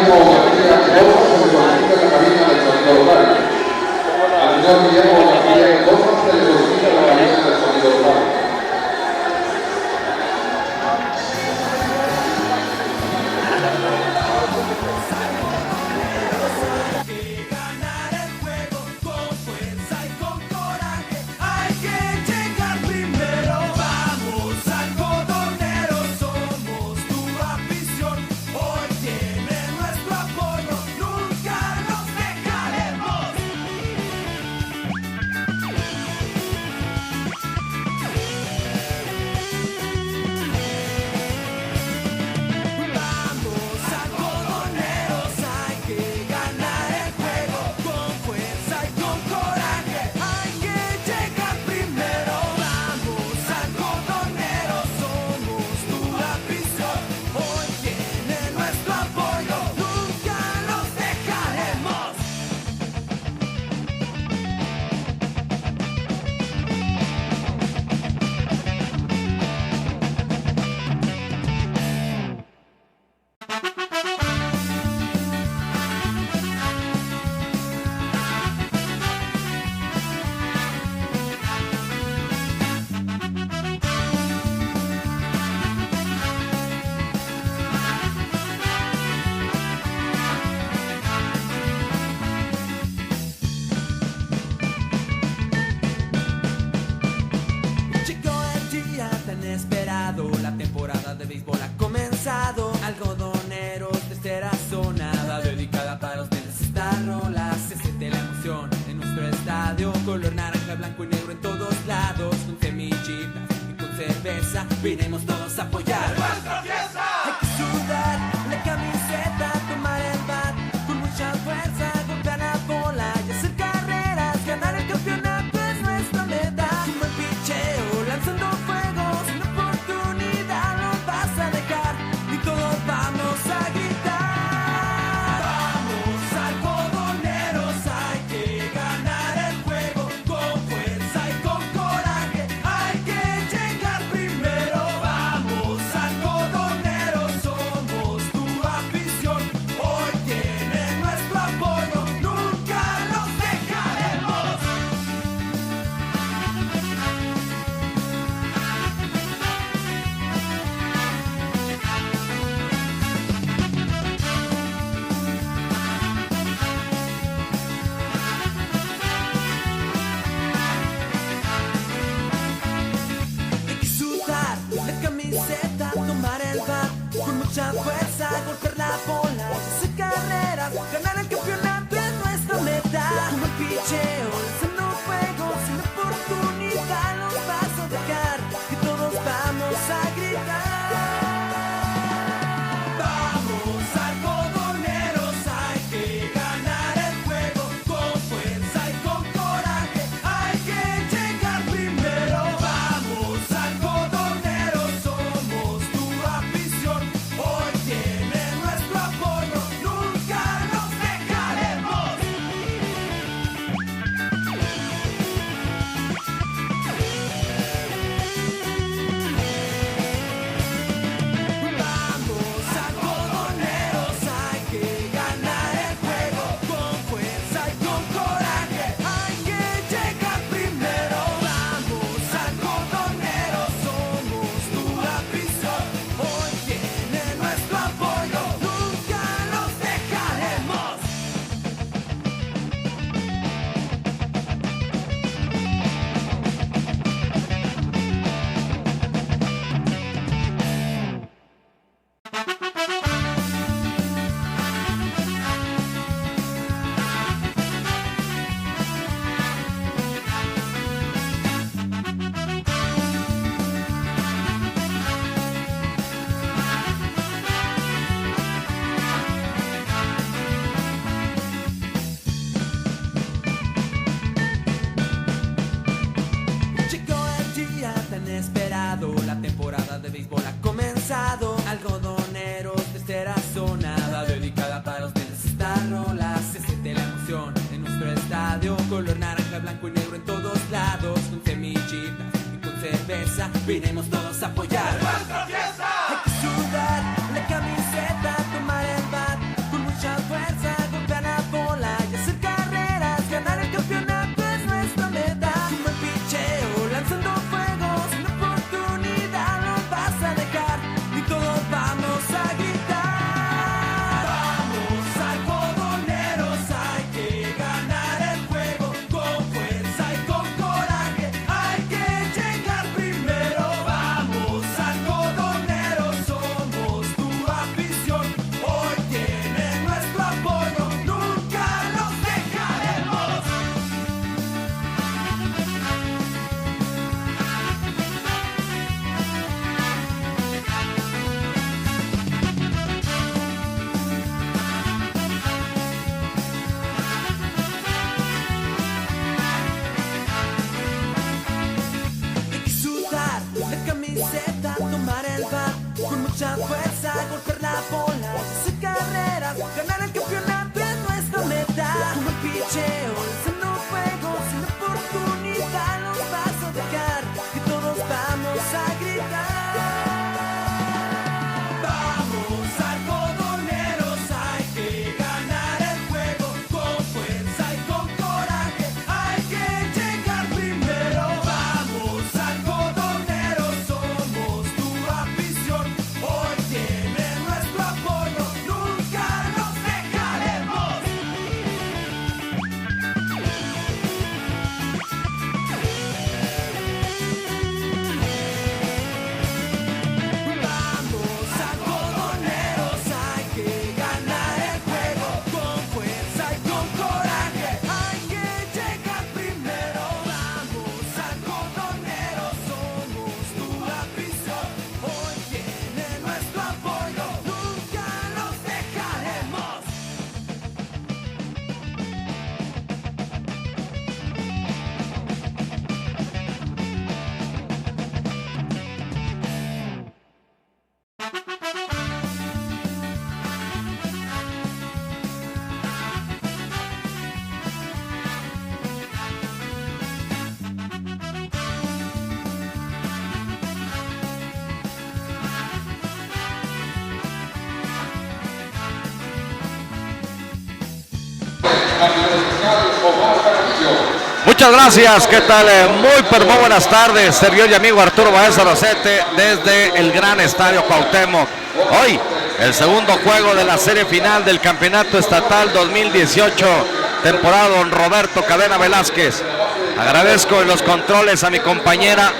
Guillermo García Rojas se le solicita la cabina del sonido local. Al señor Guillermo García Rojas se le solicita la cabina del sonido local. La temporada de béisbol ha comenzado. Algodoneros de esta zona, nada dedicada para ustedes esta rola. Se siente la emoción en nuestro estadio, color naranja, blanco y negro en todos lados, con semillitas y con cerveza, vinimos todos a apoyar ¡Nuestra fiesta! Hay que sudar la camiseta, tomar el bat con mucha fuerza, golpear la bola y hacer carreras. Ganar el campeonato es nuestra meta. Como el picheo, lanzando fuego, sin oportunidad no vas a dejar, y todos vamos a gritar. Vamos, algodoneros, hay que ganar el juego con fuerza y con coraje. Hay que llegar primero. Vamos, algodoneros, somos tu afición. Hoy tienen nuestro apoyo, nunca los dejaremos. Hay que sudar la camiseta, tomar el bat con mucha fuerza, golpear la bola, hacer carreras, ganar el campeonato es nuestra meta. Como el picheo, lanzando fuego, sin oportunidad nos vas a dejar, y todos vamos a gritar. Vamos, algodoneros, hay que ganar el juego con fuerza y con coraje. Hay que llegar primero. Vamos, algodoneros, somos tu afición. Hoy tienen nuestro apoyo, nunca los dejaremos. Vamos, algodoneros, hay que ganar el juego con fuerza y con coraje. Hay que llegar primero. Vamos, algodoneros, somos tu afición. Hoy tienen nuestro apoyo, nunca los dejaremos. Llegó el día tan esperado, la temporada de béisbol ha comenzado. Algodoneros de esta zona, nada dedicada para ustedes esta rola. Se siente la emoción en nuestro estadio, color naranja, blanco y negro en todos lados, con semillitas y con cerveza, vinimos todos a apoyar ¡Nuestra fiesta! Hay que sudar la camiseta, tomar el bat con mucha camiseta, tomar el bat con mucha fuerza, golpear la bola, hacer carreras, ganar el campeonato es nuestra meta. Como el picheo, lanzando fuego, sin oportunidad los vas a dejar, y todos vamos a gritar. Vamos algodoneros, hay que ganar el juego, con fuerza y con coraje, hay que llegar primero. Vamos algodoneros, somos tu afición, hoy tiene nuestro apoyo, nunca nos dejaremos. Vamos algodoneros, hay que ganar el juego, con fuerza y con coraje, hay que llegar primero. Vamos algodoneros, somos tu afición, hoy tiene nuestro apoyo, nunca nos dejaremos. Muchas gracias, ¿qué tal? Muy buenas tardes, servidor y amigo Arturo Baeza Rosete desde el gran estadio Cuauhtémoc. Hoy, el segundo juego de la serie final del campeonato estatal 2018, temporada Don Roberto Cadena Velázquez. Agradezco en los controles a mi compañera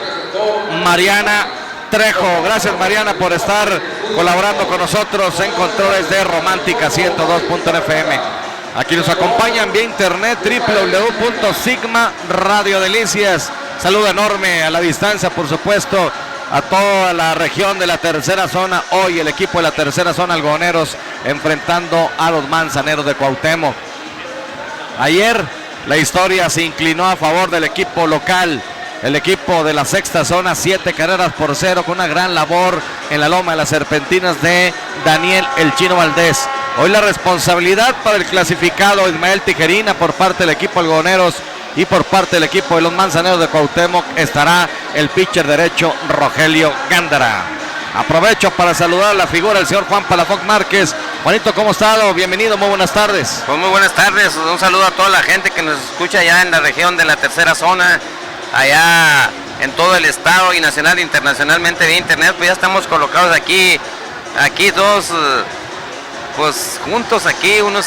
Mariana Trejo. Gracias, Mariana, por estar colaborando con nosotros en controles de Romántica 102.fm. Aquí nos acompañan vía internet www.sigma Radio Delicias. Saludo enorme a la distancia, por supuesto, a toda la región de la tercera zona. Hoy el equipo de la tercera zona, Algodoneros, enfrentando a los Manzaneros de Cuauhtémoc. Ayer la historia se inclinó a favor del equipo local. El equipo de la sexta zona, 7-0 con una gran labor en la loma de las serpentinas de Daniel El Chino Valdés. Hoy la responsabilidad para el clasificado Ismael Tijerina por parte del equipo Algodoneros y por parte del equipo de los Manzaneros de Cuauhtémoc estará el pitcher derecho Rogelio Gándara. Aprovecho para saludar a la figura del señor Juan Palafox Márquez. Juanito, ¿cómo ha estado? Bienvenido, muy buenas tardes. Pues muy buenas tardes, un saludo a toda la gente que nos escucha allá en la región de la tercera zona, allá en todo el estado y nacional e internacionalmente vía internet. Pues ya estamos colocados aquí dos, pues juntos aquí, unos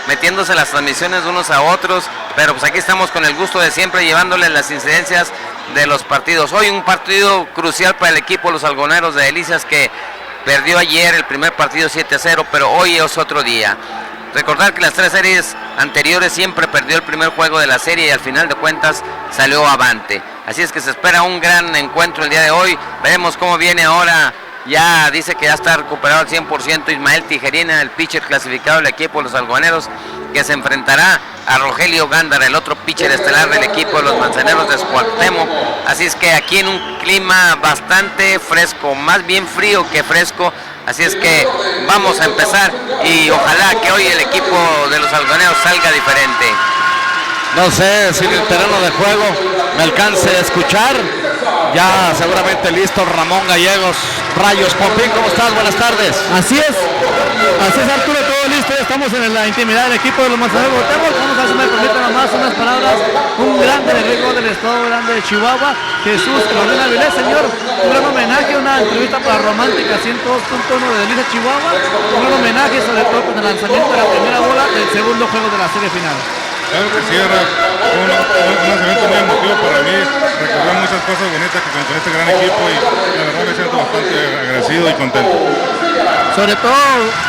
metiéndose las transmisiones de unos a otros, pero pues aquí estamos con el gusto de siempre llevándoles las incidencias de los partidos. Hoy un partido crucial para el equipo Los Algodoneros de Delicias, que perdió ayer el primer partido 7-0, pero hoy es otro día. Recordar que las tres series anteriores siempre perdió el primer juego de la serie y al final de cuentas salió avante. Así es que se espera un gran encuentro el día de hoy. Veremos cómo viene ahora. Ya dice que ya está recuperado al 100% Ismael Tijerina, el pitcher clasificado del equipo de los Algodoneros, que se enfrentará a Rogelio Gándara, el otro pitcher estelar del equipo de los Manzaneros de Cuauhtémoc. Así es que aquí en un clima bastante fresco, más bien frío que fresco. Así es que vamos a empezar y ojalá que hoy el equipo de los Algodoneros salga diferente. No sé si en el terreno de juego me alcance a escuchar. Ya seguramente listo Ramón Gallegos, Rayos. Pompín, ¿cómo estás? Buenas tardes. Así es Arturo, todo listo, estamos en la intimidad del equipo de los Manzaneros de Cuauhtémoc. Vamos a ver si me permiten nomás unas palabras. Un grande de rico del estado grande de Chihuahua, Jesús Carolina Avilés, señor. Un gran homenaje, una entrevista para Romántica 102.1 de Delicias, Chihuahua. Un gran homenaje sobre todo con el lanzamiento de la primera bola del segundo juego de la serie final. Claro que sí, era un lanzamiento muy emotivo para mí, recordar muchas cosas bonitas que con este gran equipo y la verdad me siento bastante agradecido y contento. Sobre todo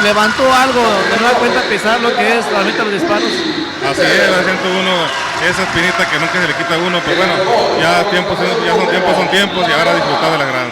levantó algo de nueva cuenta pisar lo que es realmente los disparos. Así es, siento uno esa espinita que nunca se le quita a uno, pero bueno, ya son tiempos y ahora disfrutar de la grada.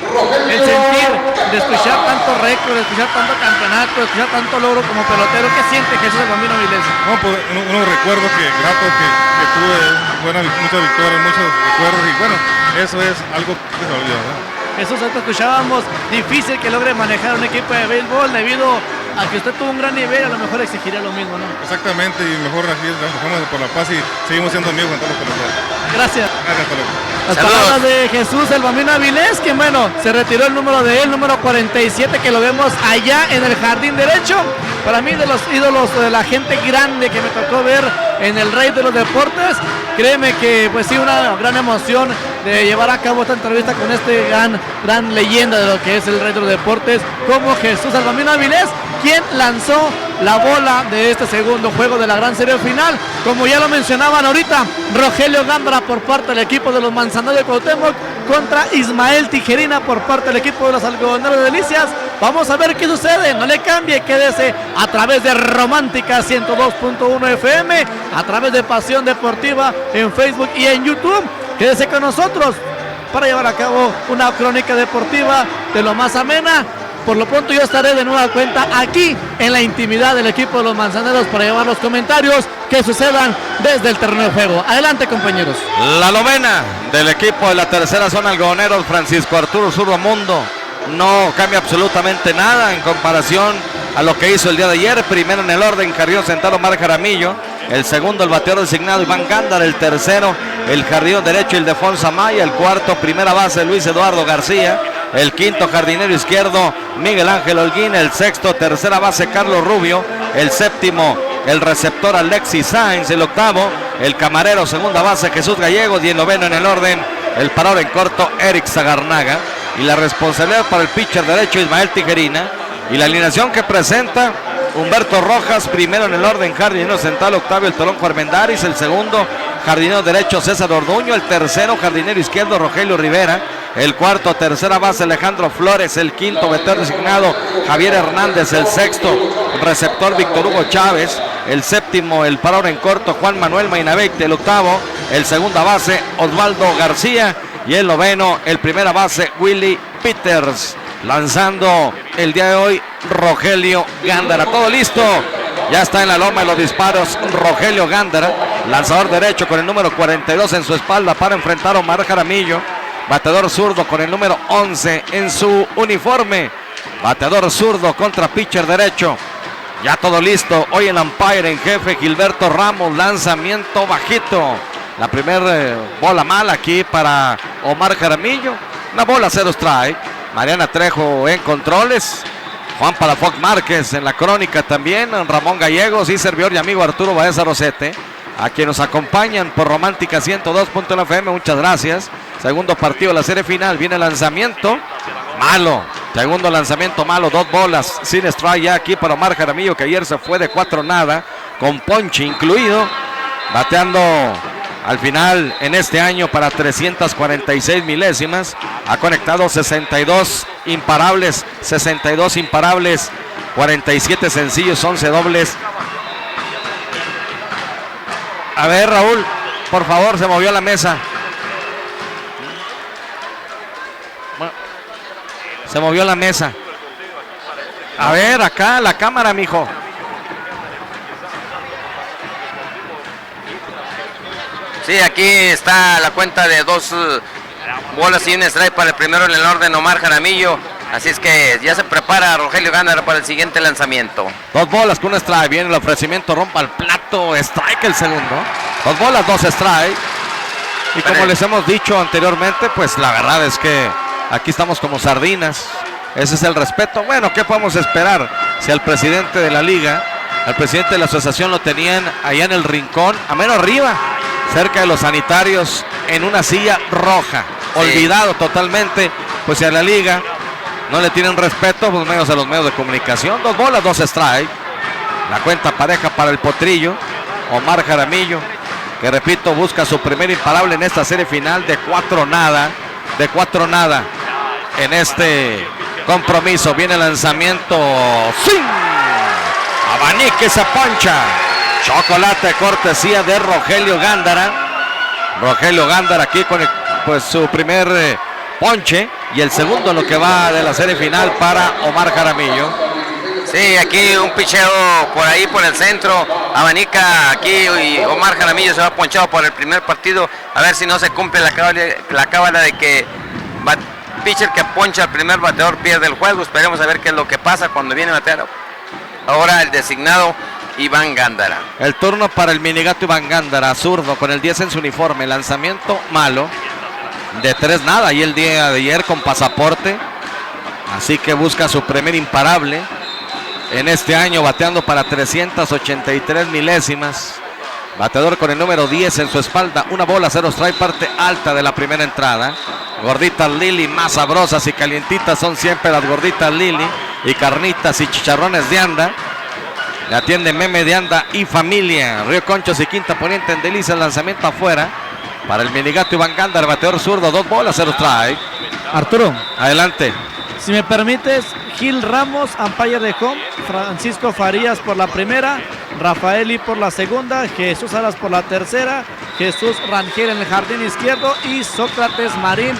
El sentir de escuchar tanto récord, de escuchar tanto campeonato, de escuchar tanto logro como pelotero, ¿qué siente Jesús el Bambino Avilés? No, pues unos recuerdos gratos que tuve, muchas victorias, muchos recuerdos y bueno, eso es algo que se olvida, ¿verdad? Jesús, antes escuchábamos, difícil que logre manejar un equipo de béisbol debido a que usted tuvo un gran nivel, a lo mejor exigiría lo mismo, ¿no? Exactamente, y mejor así dejamos por la paz y seguimos siendo amigos en todos los peloteros. Gracias. Hasta luego. Las Saludos. palabras de Jesús El Bambino Avilés, que bueno, se retiró el número de él, número 47, que lo vemos allá en el jardín derecho. Para mí, de los ídolos, de la gente grande que me tocó ver en el Rey de los Deportes, créeme que pues sí, una gran emoción de llevar a cabo esta entrevista con este gran leyenda de lo que es el Rey de los Deportes, como Jesús El Bambino Avilés, quien lanzó la bola de este segundo juego de la gran serie final. Como ya lo mencionaban ahorita, Rogelio Gándara por parte del equipo de los Manzanillo de Cuauhtémoc contra Ismael Tijerina por parte del equipo de los Algodoneros de Delicias. Vamos a ver qué sucede, no le cambie, quédese a través de Romántica 102.1 FM, a través de Pasión Deportiva en Facebook y en YouTube. Quédese con nosotros para llevar a cabo una crónica deportiva de lo más amena. Por lo pronto yo estaré de nueva cuenta aquí en la intimidad del equipo de los Manzaneros para llevar los comentarios que sucedan desde el terreno de juego. Adelante, compañeros. La novena del equipo de la tercera zona algodoneros, Francisco Arturo Zurdo Mundo. No cambia absolutamente nada en comparación a lo que hizo el día de ayer. Primero en el orden, jardín central Omar Jaramillo. El segundo, el bateador designado Iván Gándara. El tercero, el jardín derecho Ildefonso Amaya. El cuarto, primera base Luis Eduardo García. El quinto, jardinero izquierdo Miguel Ángel Holguín. El sexto, tercera base Carlos Rubio. El séptimo, el receptor Alexis Sáenz. El octavo, el camarero segunda base Jesús Gallegos. Y el noveno en el orden, el parador en corto Eric Zagarnaga. Y la responsabilidad para el pitcher derecho Ismael Tijerina. Y la alineación que presenta Humberto Rojas, primero en el orden, jardinero central Octavio El Tolonco Armendáriz. El segundo, jardinero derecho César Orduño. El tercero, jardinero izquierdo Rogelio Rivera. El cuarto, tercera base Alejandro Flores. El quinto, veterano designado Javier Hernández. El sexto, receptor Víctor Hugo Chávez. El séptimo, el parador en corto Juan Manuel Mainavecte. El octavo, el segunda base Osvaldo García. Y el noveno, el primera base Willy Peters. Lanzando el día de hoy Rogelio Gándara. Todo listo. Ya está en la loma de los disparos Rogelio Gándara. Lanzador derecho con el número 42 en su espalda para enfrentar a Omar Jaramillo. Bateador zurdo con el número 11 en su uniforme. Bateador zurdo contra pitcher derecho. Ya todo listo. Hoy el umpire en jefe Gilberto Ramos. Lanzamiento bajito. La primera bola mala aquí para Omar Jaramillo. Una bola, 0 strike. Mariana Trejo en controles. Juan Palafox Márquez en la crónica también. Ramón Gallegos y servidor y amigo Arturo Baeza Rosete. A quienes nos acompañan por Romántica 102.1 FM. Muchas gracias. Segundo partido de la serie final. Viene el lanzamiento. Malo. Segundo lanzamiento malo. 2 bolas sin strike ya aquí para Omar Jaramillo, que ayer se fue de 4-0. Con ponche incluido. Bateando al final en este año para 346 milésimas. Ha conectado 62 imparables, 47 sencillos, 11 dobles. A ver, Raúl, por favor, se movió la mesa. Bueno, se movió la mesa. A ver, acá la cámara, mijo. Sí, aquí está la cuenta de 2 bolas y un strike para el primero en el orden Omar Jaramillo. Así es que ya se prepara Rogelio Gándara para el siguiente lanzamiento. 2 bolas con un strike. Viene el ofrecimiento, rompa el plato. Strike el segundo. 2 bolas, 2 strike. Y como les hemos dicho anteriormente, pues la verdad es que aquí estamos como sardinas. Ese es el respeto. Bueno, ¿qué podemos esperar? Si al presidente de la liga, al presidente de la asociación lo tenían allá en el rincón, a menos arriba, cerca de los sanitarios, en una silla roja, sí, olvidado totalmente, pues si a la liga no le tienen respeto, pues medios a los medios de comunicación. 2 bolas, 2 strike. La cuenta pareja para el potrillo, Omar Jaramillo, que repito, busca su primer imparable en esta serie final de 4-0, en este compromiso. Viene el lanzamiento, ¡sí! Abanique esa poncha. Chocolate cortesía de Rogelio Gándara. Rogelio Gándara aquí con pues su primer ponche y el segundo en lo que va de la serie final para Omar Jaramillo. Sí, aquí un picheo por ahí por el centro, abanica aquí y Omar Jaramillo se va ponchado por el primer partido. A ver si no se cumple la cábala de que pitcher que poncha al primer bateador pierde el juego. Esperemos a ver qué es lo que pasa cuando viene a batear ahora el designado Iván Gándara. El turno para el minigato Iván Gándara, zurdo, con el 10 en su uniforme. Lanzamiento malo. De 3 nada. Y el día de ayer con pasaporte. Así que busca su primer imparable. En este año bateando para 383 milésimas. Bateador con el número 10 en su espalda. 1 bola, 0 strike, parte alta de la primera entrada. Gorditas Lili, más sabrosas y calientitas son siempre las gorditas Lili. Y carnitas y chicharrones de anda. Le atiende Meme de Anda y familia. Río Conchos y Quinta Poniente en Delicias. Lanzamiento afuera para el minigato Iván Gándara. Bateador zurdo, 2 bolas, 0 strike. Arturo, Adelante. si me permites, Gil Ramos, umpire de home, Francisco Farías por la primera, Rafaeli por la segunda, Jesús Salas por la tercera, Jesús Rangel en el jardín izquierdo y Sócrates Marín,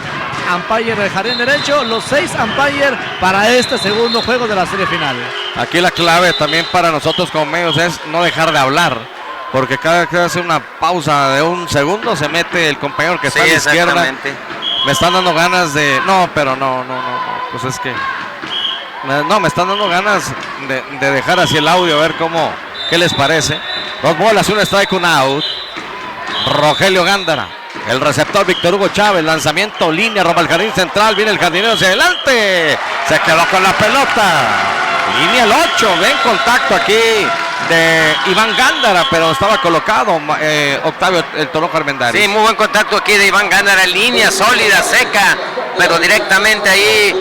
umpire del jardín derecho. Los 6 umpire para este segundo juego de la serie final. Aquí la clave también para nosotros como medios es no dejar de hablar, porque cada vez que hace una pausa de 1 segundo se mete el compañero que está a la izquierda. Me están dando ganas de... No, pero no. Pues es que... No, me están dando ganas de dejar así el audio, a ver qué les parece. 2 bolas, 1 strike, 1 out. Rogelio Gándara. El receptor Víctor Hugo Chávez. Lanzamiento, línea, rompe el jardín central. Viene el jardinero hacia adelante. Se quedó con la pelota. Línea el 8. Ven contacto aquí de Iván Gándara, pero estaba colocado Octavio el Toronjo Armendáriz. Sí, muy buen contacto aquí de Iván Gándara. Línea sólida, seca, pero directamente ahí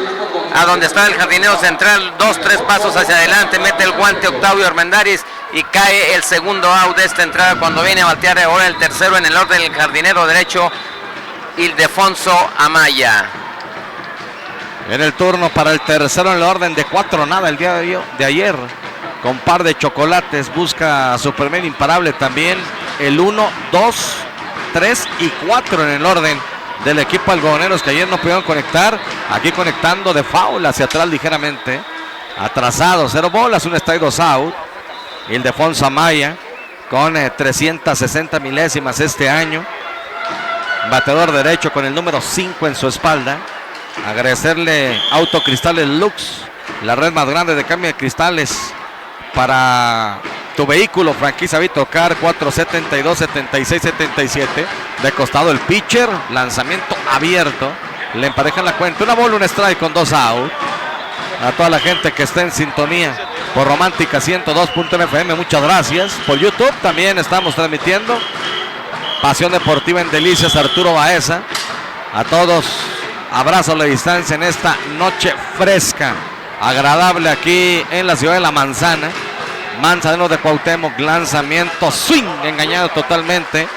a donde está el jardinero central. 2-3 pasos hacia adelante. Mete el guante Octavio Armendáriz y cae el segundo out de esta entrada cuando viene a batear ahora el tercero en el orden del jardinero derecho, Ildefonso Amaya. En el turno para el tercero en el orden de 4 nada el día de ayer. Con par de chocolates busca su primer imparable también. El 1, 2, 3 y 4 en el orden del equipo algodoneros que ayer no pudieron conectar. Aquí conectando de foul hacia atrás ligeramente. Atrasado, 0 bolas, 1 strike, 2 out. Ildefonso Amaya con 360 milésimas este año. Bateador derecho con el número 5 en su espalda. Agradecerle Autocristales Lux, la red más grande de cambio de cristales para tu vehículo, franquicia Vitocar, 472-7677. De costado el pitcher, lanzamiento abierto, le emparejan la cuenta, 1 bola, 1 strike con 2 out. A toda la gente que está en sintonía por Romántica 102.fm, muchas gracias. Por YouTube también estamos transmitiendo Pasión Deportiva en Delicias, Arturo Baeza. A todos, abrazo a la distancia en esta noche fresca, agradable aquí en la ciudad de La Manzana. Manzanero de Cuauhtémoc, lanzamiento, swing, engañado totalmente.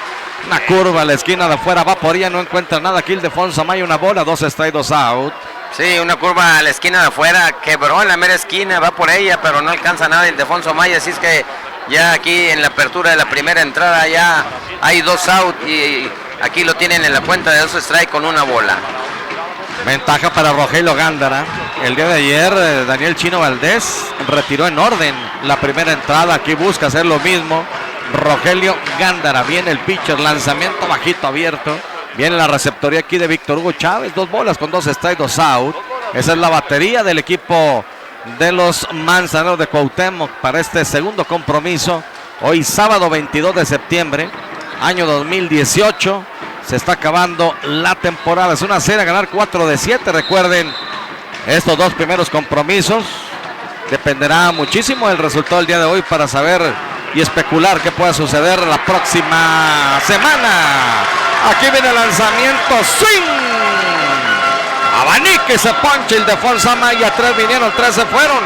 Una curva a la esquina de afuera, va por ella, no encuentra nada. Aquí Ildefonso Amaya, 1 bola, 2 strike, 2 out. Sí, una curva a la esquina de afuera, quebró en la mera esquina, va por ella, pero no alcanza nada Ildefonso Amaya, así es que ya aquí en la apertura de la primera entrada ya hay 2 out y aquí lo tienen en la cuenta de 2 strike con 1 bola. Ventaja para Rogelio Gándara. El día de ayer Daniel Chino Valdés retiró en orden la primera entrada. Aquí busca hacer lo mismo Rogelio Gándara. Viene el pitcher, lanzamiento bajito abierto. Viene la receptoría aquí de Víctor Hugo Chávez. 2 bolas con 2 strikes, 2 out. Esa es la batería del equipo de los Manzaneros de Cuauhtémoc para este segundo compromiso. Hoy sábado 22 de septiembre, año 2018. Se está acabando la temporada. Es una serie a ganar 4 de 7. Recuerden, estos 2 primeros compromisos dependerá muchísimo del resultado del día de hoy para saber y especular qué pueda suceder la próxima semana. Aquí viene el lanzamiento, swing, abanique, se poncha Ildefonso Amaya. 3 vinieron, 3 se fueron.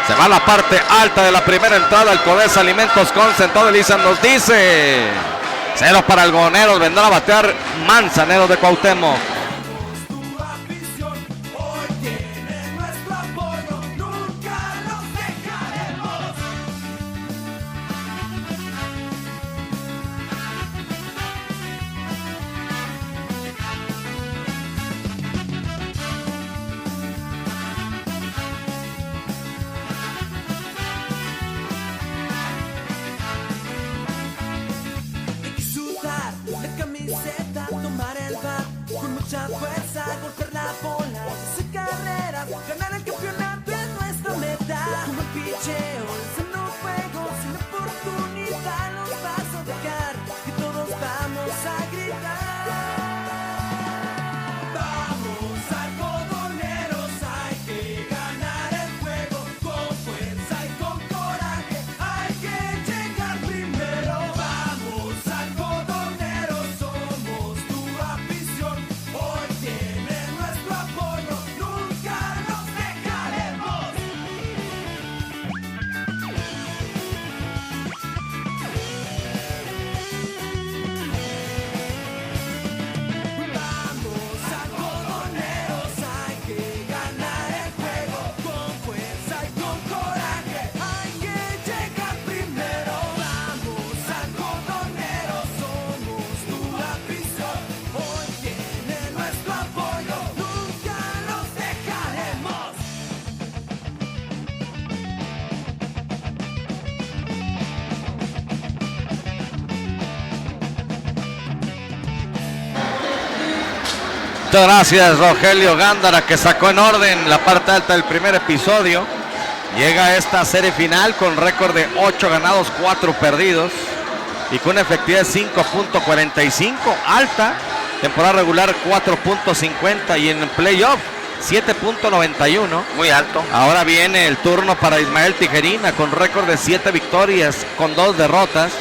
Se va a la parte alta de la primera entrada. El Codesa Alimentos Concentrado Elisa nos dice 0 para Algodoneros. Vendrá a batear Manzaneros de Cuauhtémoc. Muchas gracias, Rogelio Gándara, que sacó en orden la parte alta del primer episodio. Llega a esta serie final con récord de 8 ganados, 4 perdidos y con una efectividad de 5.45, alta. Temporada regular 4.50 y en playoff 7.91. Muy alto. Ahora viene el turno para Ismael Tijerina con récord de 7 victorias con 2 derrotas,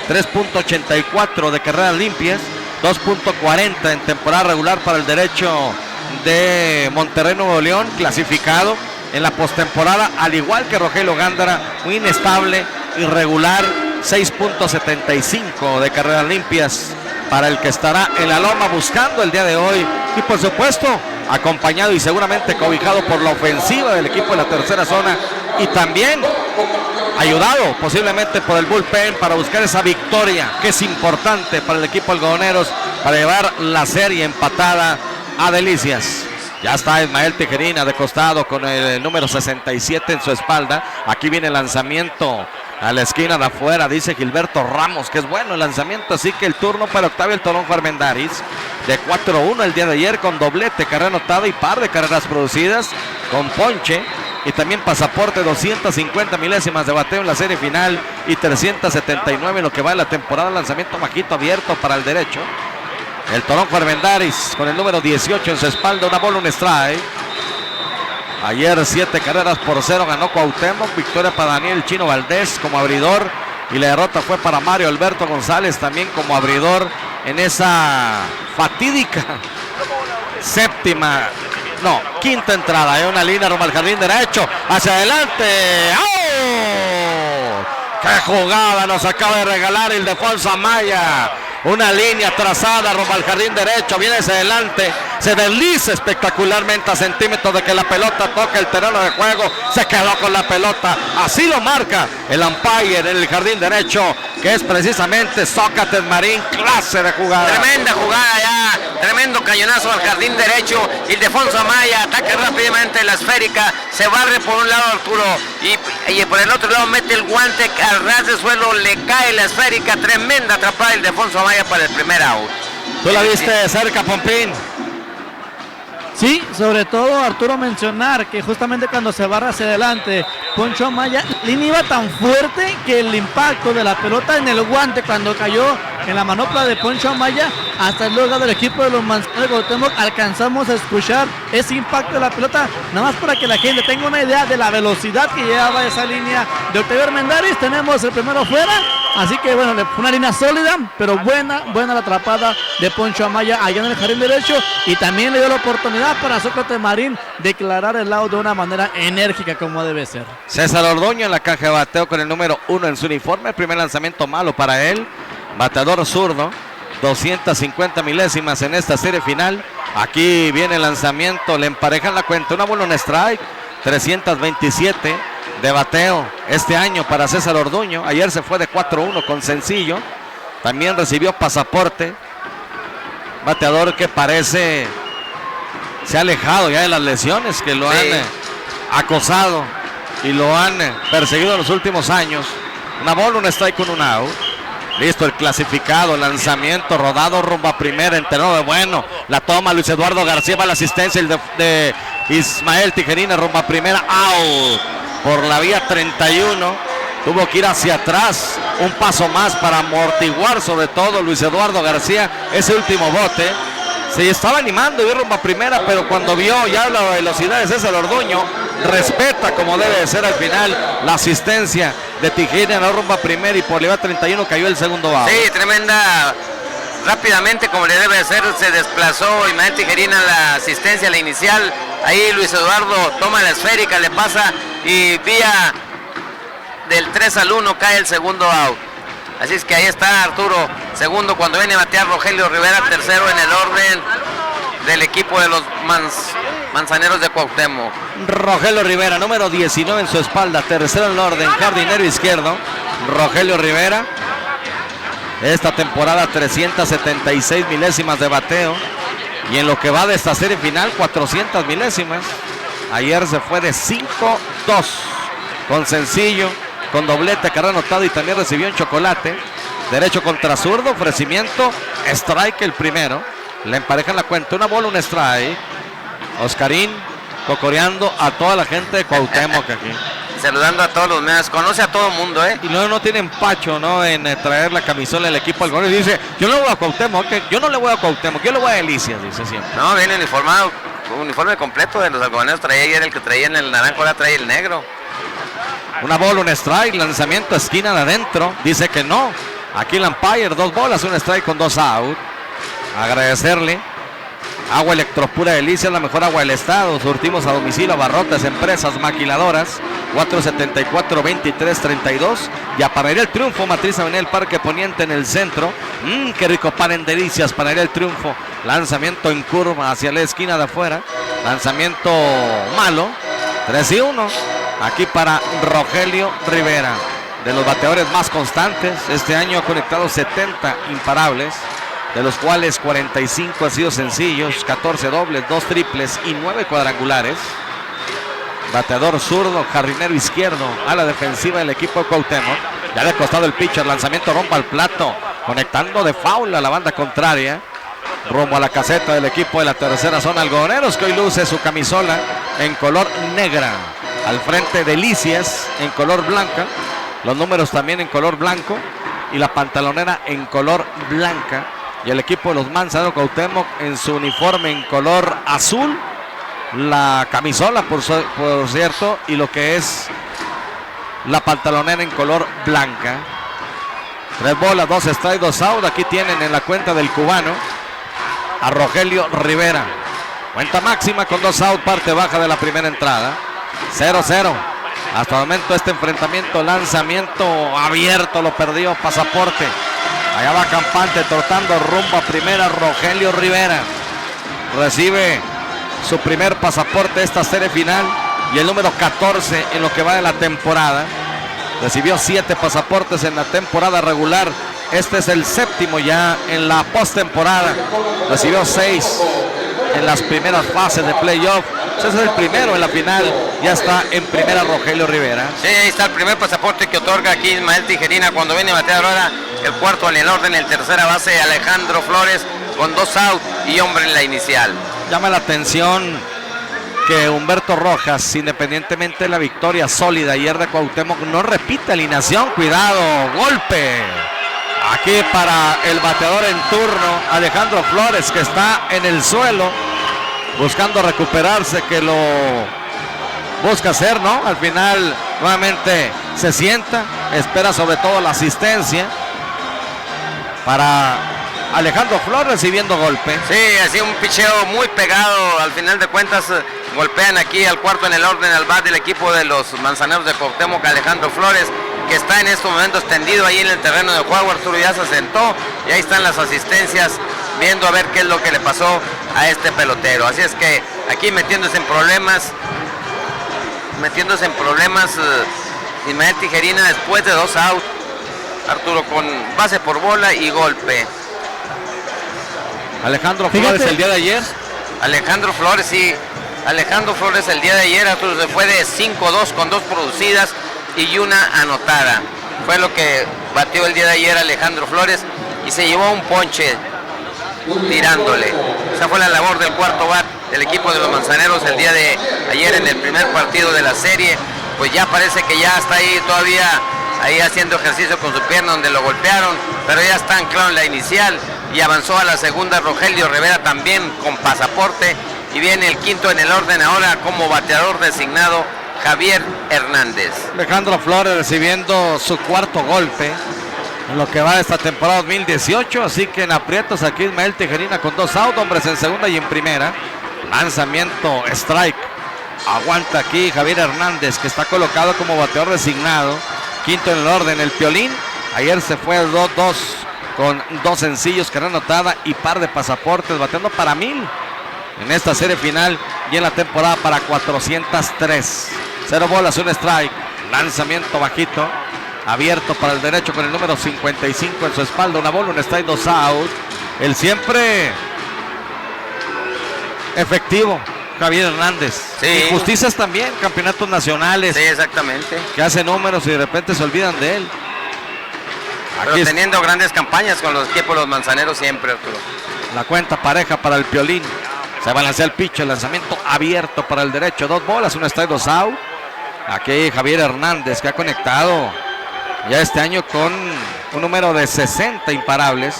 3.84 de carreras limpias, 2.40 en temporada regular para el derecho de Monterrey Nuevo León, clasificado en la postemporada, al igual que Rogelio Gándara, muy inestable, irregular, 6.75 de carreras limpias para el que estará en la loma buscando el día de hoy y por supuesto acompañado y seguramente cobijado por la ofensiva del equipo de la tercera zona y también ayudado posiblemente por el bullpen para buscar esa victoria que es importante para el equipo algodoneros para llevar la serie empatada a delicias. Ya está Ismael Tijerina de costado con el número 67 en su espalda. Aquí viene el lanzamiento a la esquina de afuera, dice Gilberto Ramos, que es bueno el lanzamiento, así que el turno para Octavio El Toronjo Armendáriz, de 4-1 el día de ayer con doblete, carrera anotada y par de carreras producidas, con ponche y también pasaporte, 250 milésimas de bateo en la serie final y 379 en lo que va de la temporada. Lanzamiento bajito abierto para el derecho. El Toronjo Armendáriz con el número 18 en su espalda, una bola, un strike. Ayer 7 carreras por 0 ganó Cuauhtémoc, victoria para Daniel Chino Valdés como abridor y la derrota fue para Mario Alberto González también como abridor en esa fatídica quinta entrada. Hay una línea rumbo al jardín derecho, hacia adelante. ¡Oh! ¡Qué jugada nos acaba de regalar Ildefonso Amaya! Una línea trazada rumbo al jardín derecho, viene hacia adelante, se desliza espectacularmente a centímetros de que la pelota toque el terreno de juego, se quedó con la pelota, así lo marca el umpire en el jardín derecho, que es precisamente Sócrates Marín, clase de jugada. Tremenda jugada ya, tremendo cañonazo al jardín derecho, Ildefonso Amaya ataca rápidamente la esférica, se barre por un lado Arturo y por el otro lado mete el guante al ras de suelo, le cae la esférica, tremenda atrapada de Ildefonso Amaya para el primer out. ¿Tú la viste de cerca, Pompín? Sí, sobre todo Arturo mencionar que justamente cuando se barra hacia adelante Poncho Amaya, línea iba tan fuerte que el impacto de la pelota en el guante cuando cayó en la manopla de Poncho Amaya hasta el lugar del equipo de los Manzaneros de Cuauhtémoc alcanzamos a escuchar ese impacto de la pelota, nada más para que la gente tenga una idea de la velocidad que llevaba esa línea de Octavio Armendáriz. Tenemos el primero fuera, así que bueno, fue una línea sólida, pero buena la atrapada de Poncho Amaya allá en el jardín derecho y también le dio la oportunidad para Sócrates Marín declarar el out de una manera enérgica como debe ser. César Orduño en la caja de bateo con el número 1 en su uniforme, el primer lanzamiento malo para él, bateador zurdo, 250 milésimas en esta serie final. Aquí viene el lanzamiento, le emparejan la cuenta, una bola, un strike, 327 de bateo este año para César Orduño. Ayer se fue de 4-1 con sencillo, también recibió pasaporte, bateador que parece se ha alejado ya de las lesiones que lo han acosado y lo han perseguido en los últimos años. Una bola, un strike con un out. Listo el clasificado, lanzamiento rodado rumbo a primera en terreno de bueno. La toma Luis Eduardo García, va la asistencia de Ismael Tijerina rumbo a primera, out por la vía 31. Tuvo que ir hacia atrás, un paso más para amortiguar sobre todo Luis Eduardo García ese último bote. Se estaba animando y rumbo a primera, pero cuando vio ya la velocidad de César Orduño, respeta como debe de ser al final la asistencia de Tijerina, no rumbo a primera y por la 31 cayó el segundo out. Sí, tremenda, rápidamente como le debe de ser, se desplazó Ismael Tijerina la asistencia, la inicial, ahí Luis Eduardo toma la esférica, le pasa y vía del 3-1 cae el segundo out. Así es que ahí está Arturo, segundo cuando viene a batear Rogelio Rivera, tercero en el orden del equipo de los Manzaneros de Cuauhtémoc. Rogelio Rivera, número 19 en su espalda, tercero en el orden, jardinero izquierdo. Rogelio Rivera, esta temporada 376 milésimas de bateo y en lo que va de esta serie final 400 milésimas. Ayer se fue de 5-2 con sencillo, con doblete, carrera anotado y también recibió un chocolate. Derecho contra zurdo, ofrecimiento, strike el primero. Le emparejan la cuenta. Una bola, un strike. Oscarín cocoreando a toda la gente de Cuauhtémoc aquí. Saludando a todos los medios, conoce a todo el mundo, ¿eh? Y no tiene empacho, ¿no? En traer la camisola del equipo algodonero. Y dice, yo no le voy a Cuauhtémoc, yo no le voy a Cuauhtémoc, yo le voy a Delicias, dice siempre. No, viene uniformado, uniforme completo de los algodoneros. Traía ayer el que traía en el naranjo, ahora trae el negro. Una bola, un strike, lanzamiento, esquina de adentro. Dice que no. Aquí el umpire, 2 bolas, un strike con 2 out. Agradecerle. Agua Electropura Delicias, la mejor agua del estado. Surtimos a domicilio, abarrotes, empresas, maquiladoras. 474-2332. Y a Panadería El Triunfo, Matriz Avenida del Parque Poniente en el centro. Qué rico pan en Delicias, Panadería El Triunfo. Lanzamiento en curva hacia la esquina de afuera. Lanzamiento malo. 3-1. Aquí para Rogelio Rivera. De los bateadores más constantes. Este año ha conectado 70 imparables, de los cuales 45 han sido sencillos, 14 dobles, 2 triples y 9 cuadrangulares. Bateador zurdo, jardinero izquierdo a la defensiva del equipo de Cuauhtémoc. Ya le ha costado el pitcher, lanzamiento rompa al plato, conectando de foul a la banda contraria. Rumbo a la caseta del equipo de la tercera zona algodoneros, que hoy luce su camisola en color negra. Al frente Delicias en color blanca, los números también en color blanco y la pantalonera en color blanca. Y el equipo de los Manzaneros Cuauhtémoc en su uniforme en color azul. La camisola, por cierto, y lo que es la pantalonera en color blanca. 3 bolas, 2 strikes, 2 out. Aquí tienen en la cuenta del cubano a Rogelio Rivera. Cuenta máxima con 2 out, parte baja de la primera entrada. 0-0. Hasta el momento este enfrentamiento, lanzamiento abierto, lo perdió Pasaporte. Allá va Campante trotando rumbo a primera, Rogelio Rivera. Recibe su primer pasaporte de esta serie final y el número 14 en lo que va de la temporada. Recibió 7 pasaportes en la temporada regular. Este es el 7º ya en la postemporada. Recibió 6 en las primeras fases de playoff. Ese es el primero en la final. Ya está en primera Rogelio Rivera. Sí, ahí está el primer pasaporte que otorga aquí Ismael Tijerina cuando viene a batear ahora. El cuarto en el orden, en tercera base Alejandro Flores con 2 out y hombre en la inicial. Llama la atención que Humberto Rojas, independientemente de la victoria sólida ayer de Cuauhtémoc, no repite alineación. Cuidado, golpe. Aquí para el bateador en turno, Alejandro Flores, que está en el suelo buscando recuperarse, que lo busca hacer, ¿no? Al final nuevamente se sienta, espera sobre todo la asistencia para Alejandro Flores recibiendo golpe. Sí, así un picheo muy pegado. Al final de cuentas golpean aquí al cuarto en el orden al bat del equipo de los Manzaneros de Cuauhtémoc, Alejandro Flores, que está en estos momentos tendido ahí en el terreno de juego. Arturo ya se sentó y ahí están las asistencias viendo a ver qué es lo que le pasó a este pelotero. Así es que aquí metiéndose en problemas Ismael Tijerina después de 2 out. Arturo con base por bola y golpe. Alejandro Flores el día de ayer. Alejandro Flores, sí. Alejandro Flores el día de ayer, Arturo, se fue de 5-2 con 2 producidas y 1 anotada. Fue lo que batió el día de ayer Alejandro Flores y se llevó un ponche tirándole. Esa fue la labor del cuarto bat del equipo de los Manzaneros el día de ayer en el primer partido de la serie. Pues ya parece que ya está ahí todavía ahí haciendo ejercicio con su pierna donde lo golpearon, pero ya está anclado en la inicial y avanzó a la segunda Rogelio Rivera también con pasaporte y viene el quinto en el orden ahora como bateador designado Javier Hernández. Alejandro Flores recibiendo su cuarto golpe en lo que va de esta temporada 2018, así que en aprietos aquí Ismael Tijerina con 2 out, hombres en segunda y en primera. Lanzamiento, strike. Aguanta aquí Javier Hernández, que está colocado como bateador designado. Quinto en el orden, el Piolín. Ayer se fue al 2-2 con 2 sencillos, carrera anotada y par de pasaportes, bateando para 1000 en esta serie final y en la temporada para 403. 0 bolas, 1 strike. Lanzamiento bajito, abierto para el derecho con el número 55 en su espalda. 1 bola, 1 strike, 2 out. El siempre efectivo Javier Hernández. Sí. Injusticias también, campeonatos nacionales. Sí, exactamente. Que hace números y de repente se olvidan de él. Pero teniendo grandes campañas con los equipos de los Manzaneros siempre, Arturo. La cuenta pareja para el Piolín. Se balancea el pitch, el lanzamiento abierto para el derecho. 2 bolas, un strike, 2 out. Aquí Javier Hernández, que ha conectado ya este año con un número de 60 imparables,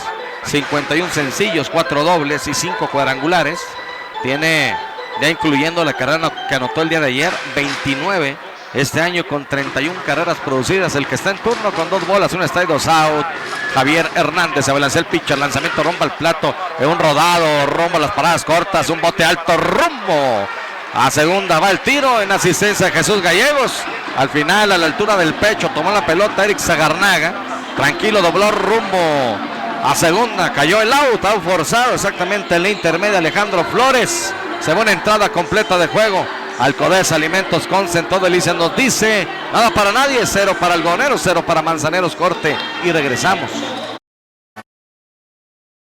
51 sencillos, 4 dobles y 5 cuadrangulares. Tiene, ya incluyendo la carrera que anotó el día de ayer, 29 este año con 31 carreras producidas. El que está en turno con 2 bolas, un strike, 2 out. Javier Hernández, se balancea el pitcher, lanzamiento rumbo al plato, en un rodado, rumbo a las paradas cortas, un bote alto, rumbo a segunda, va el tiro en asistencia de Jesús Gallegos. Al final, a la altura del pecho, tomó la pelota Eric Zagarnaga, tranquilo, dobló rumbo a segunda, cayó el out forzado exactamente en la intermedia. Alejandro Flores, segunda entrada completa de juego. Alcodesa Alimentos Consen, todo Delicia nos dice, nada para nadie, 0 para Algodoneros, 0 para Manzaneros, corte y regresamos.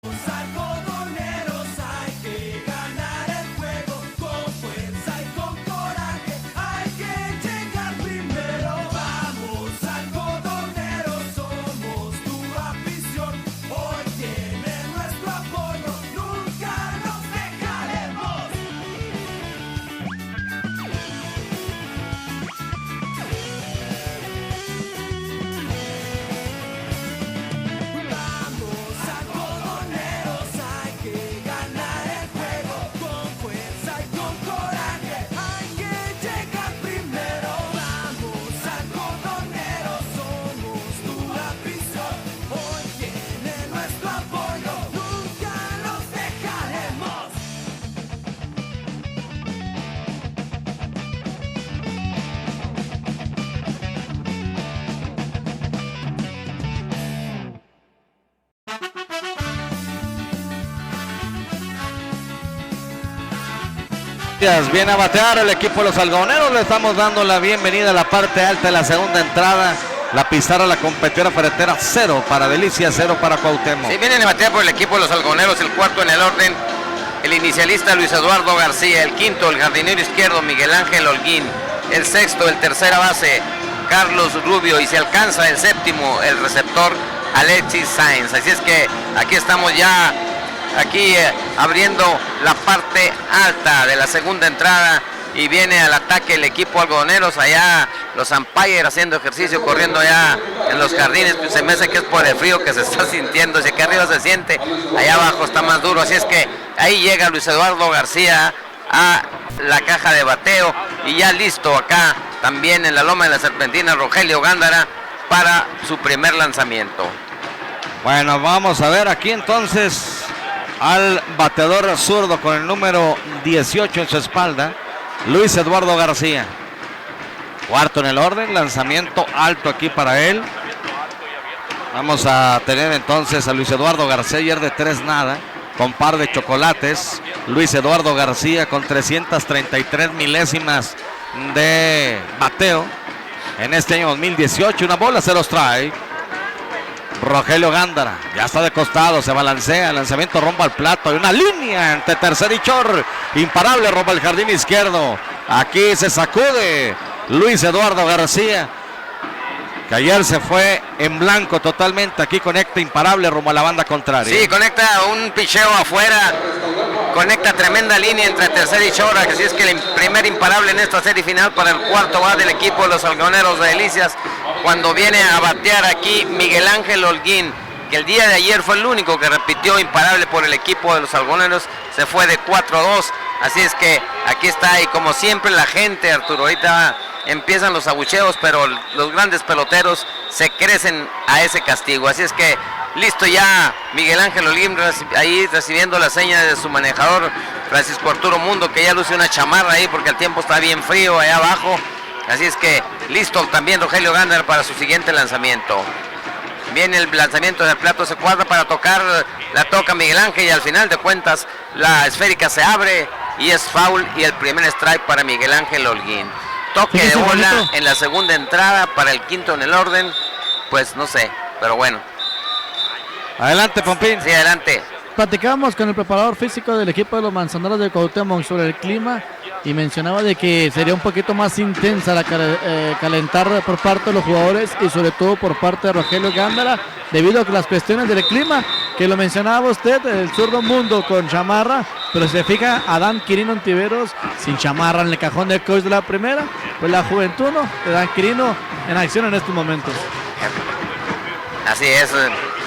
Algodoneros, hay que ganar el juego con fuerza y con coraje, hay que llegar primero. Vamos, algodoneros, somos tu afición, hoy tiene nuestro apoyo, nunca nos dejaremos. Vamos, algodoneros, hay que ganar el juego con fuerza y con coraje, hay que llegar primero. Vamos, algodoneros, somos tu afición, hoy tiene nuestro apoyo, nunca nos dejaremos. Viene a batear el equipo de los Algodoneros. Le estamos dando la bienvenida a la parte alta de la segunda entrada. La pizarra, la competidora ferretera, 0 para Delicia, 0 para Cuauhtémoc. Sí, vienen a batear por el equipo de los Algodoneros, el cuarto en el orden, el inicialista Luis Eduardo García, el quinto, el jardinero izquierdo Miguel Ángel Holguín, el sexto, el tercera base Carlos Rubio, y se alcanza el séptimo, el receptor Alexis Sáenz. Así es que aquí estamos ya abriendo la parte alta de la segunda entrada y viene al ataque el equipo Algodoneros. Allá los umpires haciendo ejercicio, corriendo allá en los jardines. Pues se me hace que es por el frío que se está sintiendo. Si aquí arriba se siente, allá abajo está más duro. Así es que ahí llega Luis Eduardo García a la caja de bateo y ya listo acá también en la loma de la Serpentina Rogelio Gándara para su primer lanzamiento. Bueno, vamos a ver aquí entonces al bateador zurdo con el número 18 en su espalda, Luis Eduardo García. Cuarto en el orden, lanzamiento alto aquí para él. Vamos a tener entonces a Luis Eduardo García, ayer de 3 nada, con par de chocolates. Luis Eduardo García con 333 milésimas de bateo en este año 2018. Una bola, 0 strike. Rogelio Gándara ya está de costado, se balancea, lanzamiento rumbo al plato, hay una línea entre tercer y short, imparable rumbo al jardín izquierdo. Aquí se sacude Luis Eduardo García, que ayer se fue en blanco totalmente. Aquí conecta imparable rumbo a la banda contraria. Sí, conecta un picheo afuera, conecta tremenda línea entre tercer y short. Así es que el primer imparable en esta serie final para el cuarto va del equipo de los Algodoneros de Delicias, cuando viene a batear aquí Miguel Ángel Holguín, que el día de ayer fue el único que repitió imparable por el equipo de los Algodoneros. Se fue de 4-2, así es que aquí está, y como siempre la gente, Arturo, ahorita empiezan los abucheos, pero los grandes peloteros se crecen a ese castigo. Así es que listo ya Miguel Ángel Holguín ahí recibiendo la seña de su manejador Francisco Arturo Mundo, que ya luce una chamarra ahí porque el tiempo está bien frío allá abajo. Así es que listo también Rogelio Gándara para su siguiente lanzamiento. Viene el lanzamiento del plato, se cuadra para tocar, la toca Miguel Ángel y al final de cuentas la esférica se abre y es foul, y el primer strike para Miguel Ángel Holguín. Toque de bola en la segunda entrada para el quinto en el orden, pues no sé, pero bueno. Adelante, Pompín. Sí, adelante. Platicábamos con el preparador físico del equipo de los Manzaneros de Cuauhtémoc sobre el clima y mencionaba de que sería un poquito más intensa la calentar por parte de los jugadores y sobre todo por parte de Rogelio Gándara debido a que las cuestiones del clima que lo mencionaba usted, el zurdo Mundo con chamarra, pero si se fija, Adán Quirino Ontiveros sin chamarra en el cajón de coach de la primera, pues la juventud ¿no? de Adán Quirino en acción en estos momentos. Así es,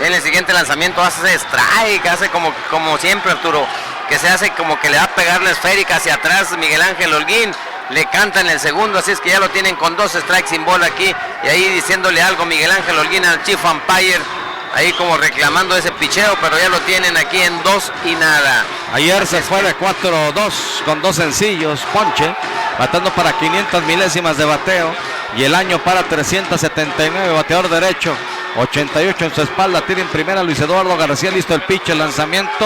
en el siguiente lanzamiento hace strike, hace como siempre Arturo, que se hace como que le va a pegar la esférica hacia atrás Miguel Ángel Holguín, le canta en el segundo, así es que ya lo tienen con 2 strikes sin bola aquí, y ahí diciéndole algo Miguel Ángel Holguín al Chief Umpire, ahí como reclamando ese picheo, pero ya lo tienen aquí en 2 y nada. Ayer se fue de 4-2 con 2 sencillos, ponche, batando para 500 milésimas de bateo, y el año para 379, bateador derecho, 88 en su espalda, tira en primera Luis Eduardo García, listo el pitch, el lanzamiento,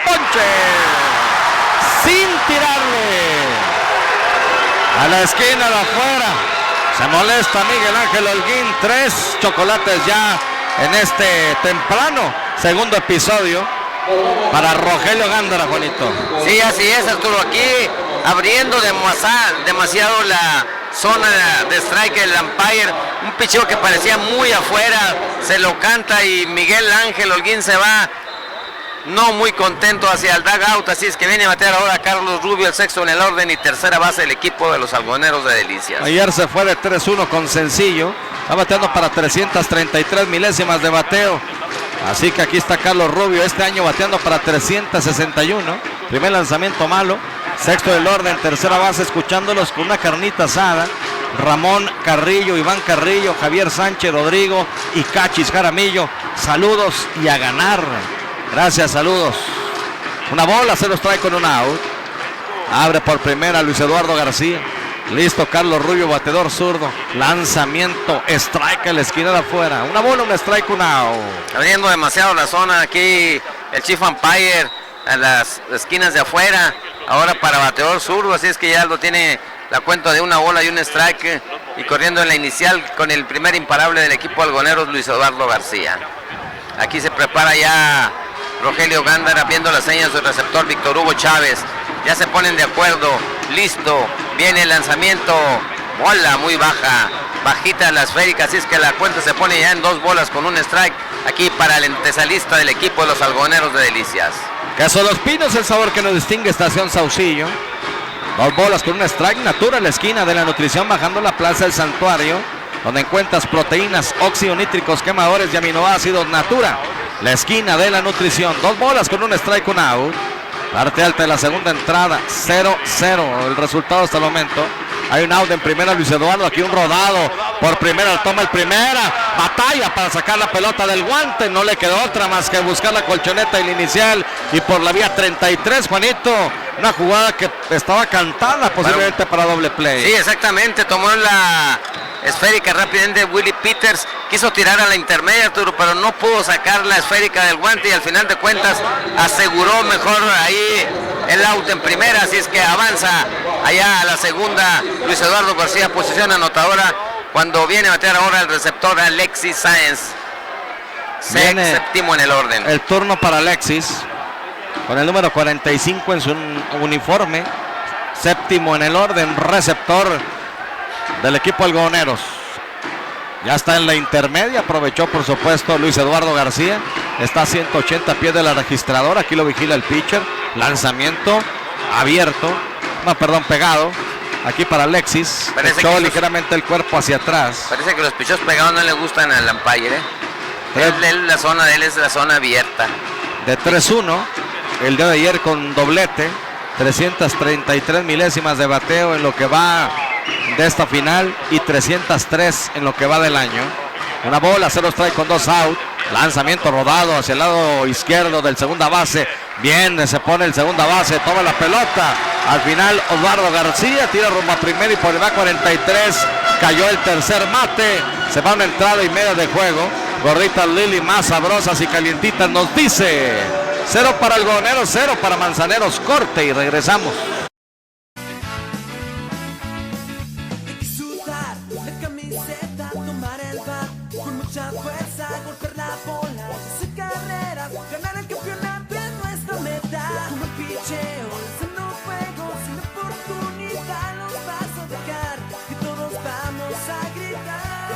ponche, sin tirarle, a la esquina de afuera, se molesta Miguel Ángel Holguín, 3 chocolates ya en este temprano segundo episodio para Rogelio Gándara, Juanito. Sí, así es Arturo, aquí abriendo demasiado la zona de strike el umpire, un picheo que parecía muy afuera, se lo canta y Miguel Ángel Holguín se va no muy contento hacia el dugout, así es que viene a batear ahora Carlos Rubio, el sexto en el orden y tercera base del equipo de los algodoneros de Delicias. Ayer se fue de 3-1 con sencillo, está bateando para 333 milésimas de bateo, así que aquí está Carlos Rubio, este año bateando para 361, primer lanzamiento malo, sexto del orden, tercera base, escuchándolos con una carnita asada, Ramón Carrillo, Iván Carrillo, Javier Sánchez, Rodrigo y Cachis Jaramillo, saludos y a ganar. Gracias, saludos. Una bola, se los trae con un out. Abre por primera Luis Eduardo García. Listo Carlos Rubio, bateador zurdo. Lanzamiento, strike a la esquina de afuera. Una bola, un strike, un out. Abriendo demasiado la zona aquí el Chief Umpire a las esquinas de afuera. Ahora para bateador zurdo, así es que ya lo tiene la cuenta de una bola y un strike. Y corriendo en la inicial con el primer imparable del equipo algoneros, Luis Eduardo García. Aquí se prepara ya Rogelio Gándara viendo las señas del receptor Víctor Hugo Chávez. Ya se ponen de acuerdo. Listo. Viene el lanzamiento. Bola muy baja. Bajita la esférica. Así es que la cuenta se pone ya en 2 bolas con un strike. Aquí para el antesalista del equipo de los algodoneros de Delicias. Queso Los Pinos, el sabor que nos distingue, Estación Saucillo. 2 bolas con un strike. Natura en la esquina de la nutrición bajando la plaza del Santuario, donde encuentras proteínas, óxido nítricos, quemadores y aminoácidos. Natura, la esquina de la nutrición. 2 bolas con un strike, un out. Parte alta de la segunda entrada, 0-0 el resultado hasta el momento. Hay un out en primera Luis Eduardo, aquí un rodado por primera, toma el primera, batalla para sacar la pelota del guante, no le quedó otra más que buscar la colchoneta y el inicial, y por la vía 33, Juanito, una jugada que estaba cantada posiblemente para doble play. Sí, exactamente, tomó la esférica rápidamente Willy Peters, quiso tirar a la intermedia Arturo, pero no pudo sacar la esférica del guante y al final de cuentas aseguró mejor ahí el out en primera, así es que avanza allá a la segunda Luis Eduardo García, posición anotadora, cuando viene a batear ahora el receptor Alexis Sáenz, séptimo en el orden. El turno para Alexis, con el número 45 en su uniforme, séptimo en el orden, receptor del equipo algodoneros. Ya está en la intermedia, aprovechó por supuesto Luis Eduardo García, está a 180 pies de la registradora, aquí lo vigila el pitcher, lanzamiento abierto, pegado, aquí para Alexis, echó ligeramente el cuerpo hacia atrás. Parece que los pichos pegados no le gustan al umpire, la zona de él es la zona abierta. De 3-1, el día de ayer con doblete, 333 milésimas de bateo en lo que va de esta final y 303 en lo que va del año. Una bola, se los trae con 2 out. Lanzamiento rodado hacia el lado izquierdo del segunda base. Bien, se pone el segunda base, toma la pelota. Al final Osvaldo García tira rumbo a primera y por el va 43. Cayó el tercer mate. Se va una entrada y media de juego. Gorditas Lili más sabrosas y calientitas nos dice 0 para algodoneros, 0 para Manzaneros. Corte y regresamos. Mucha fuerza, golpear la bola, hacer carreras, ganar el campeonato es nuestra meta. Como el picheo, lanzando fuego, sin oportunidad nos vas a dejar, y todos vamos a gritar.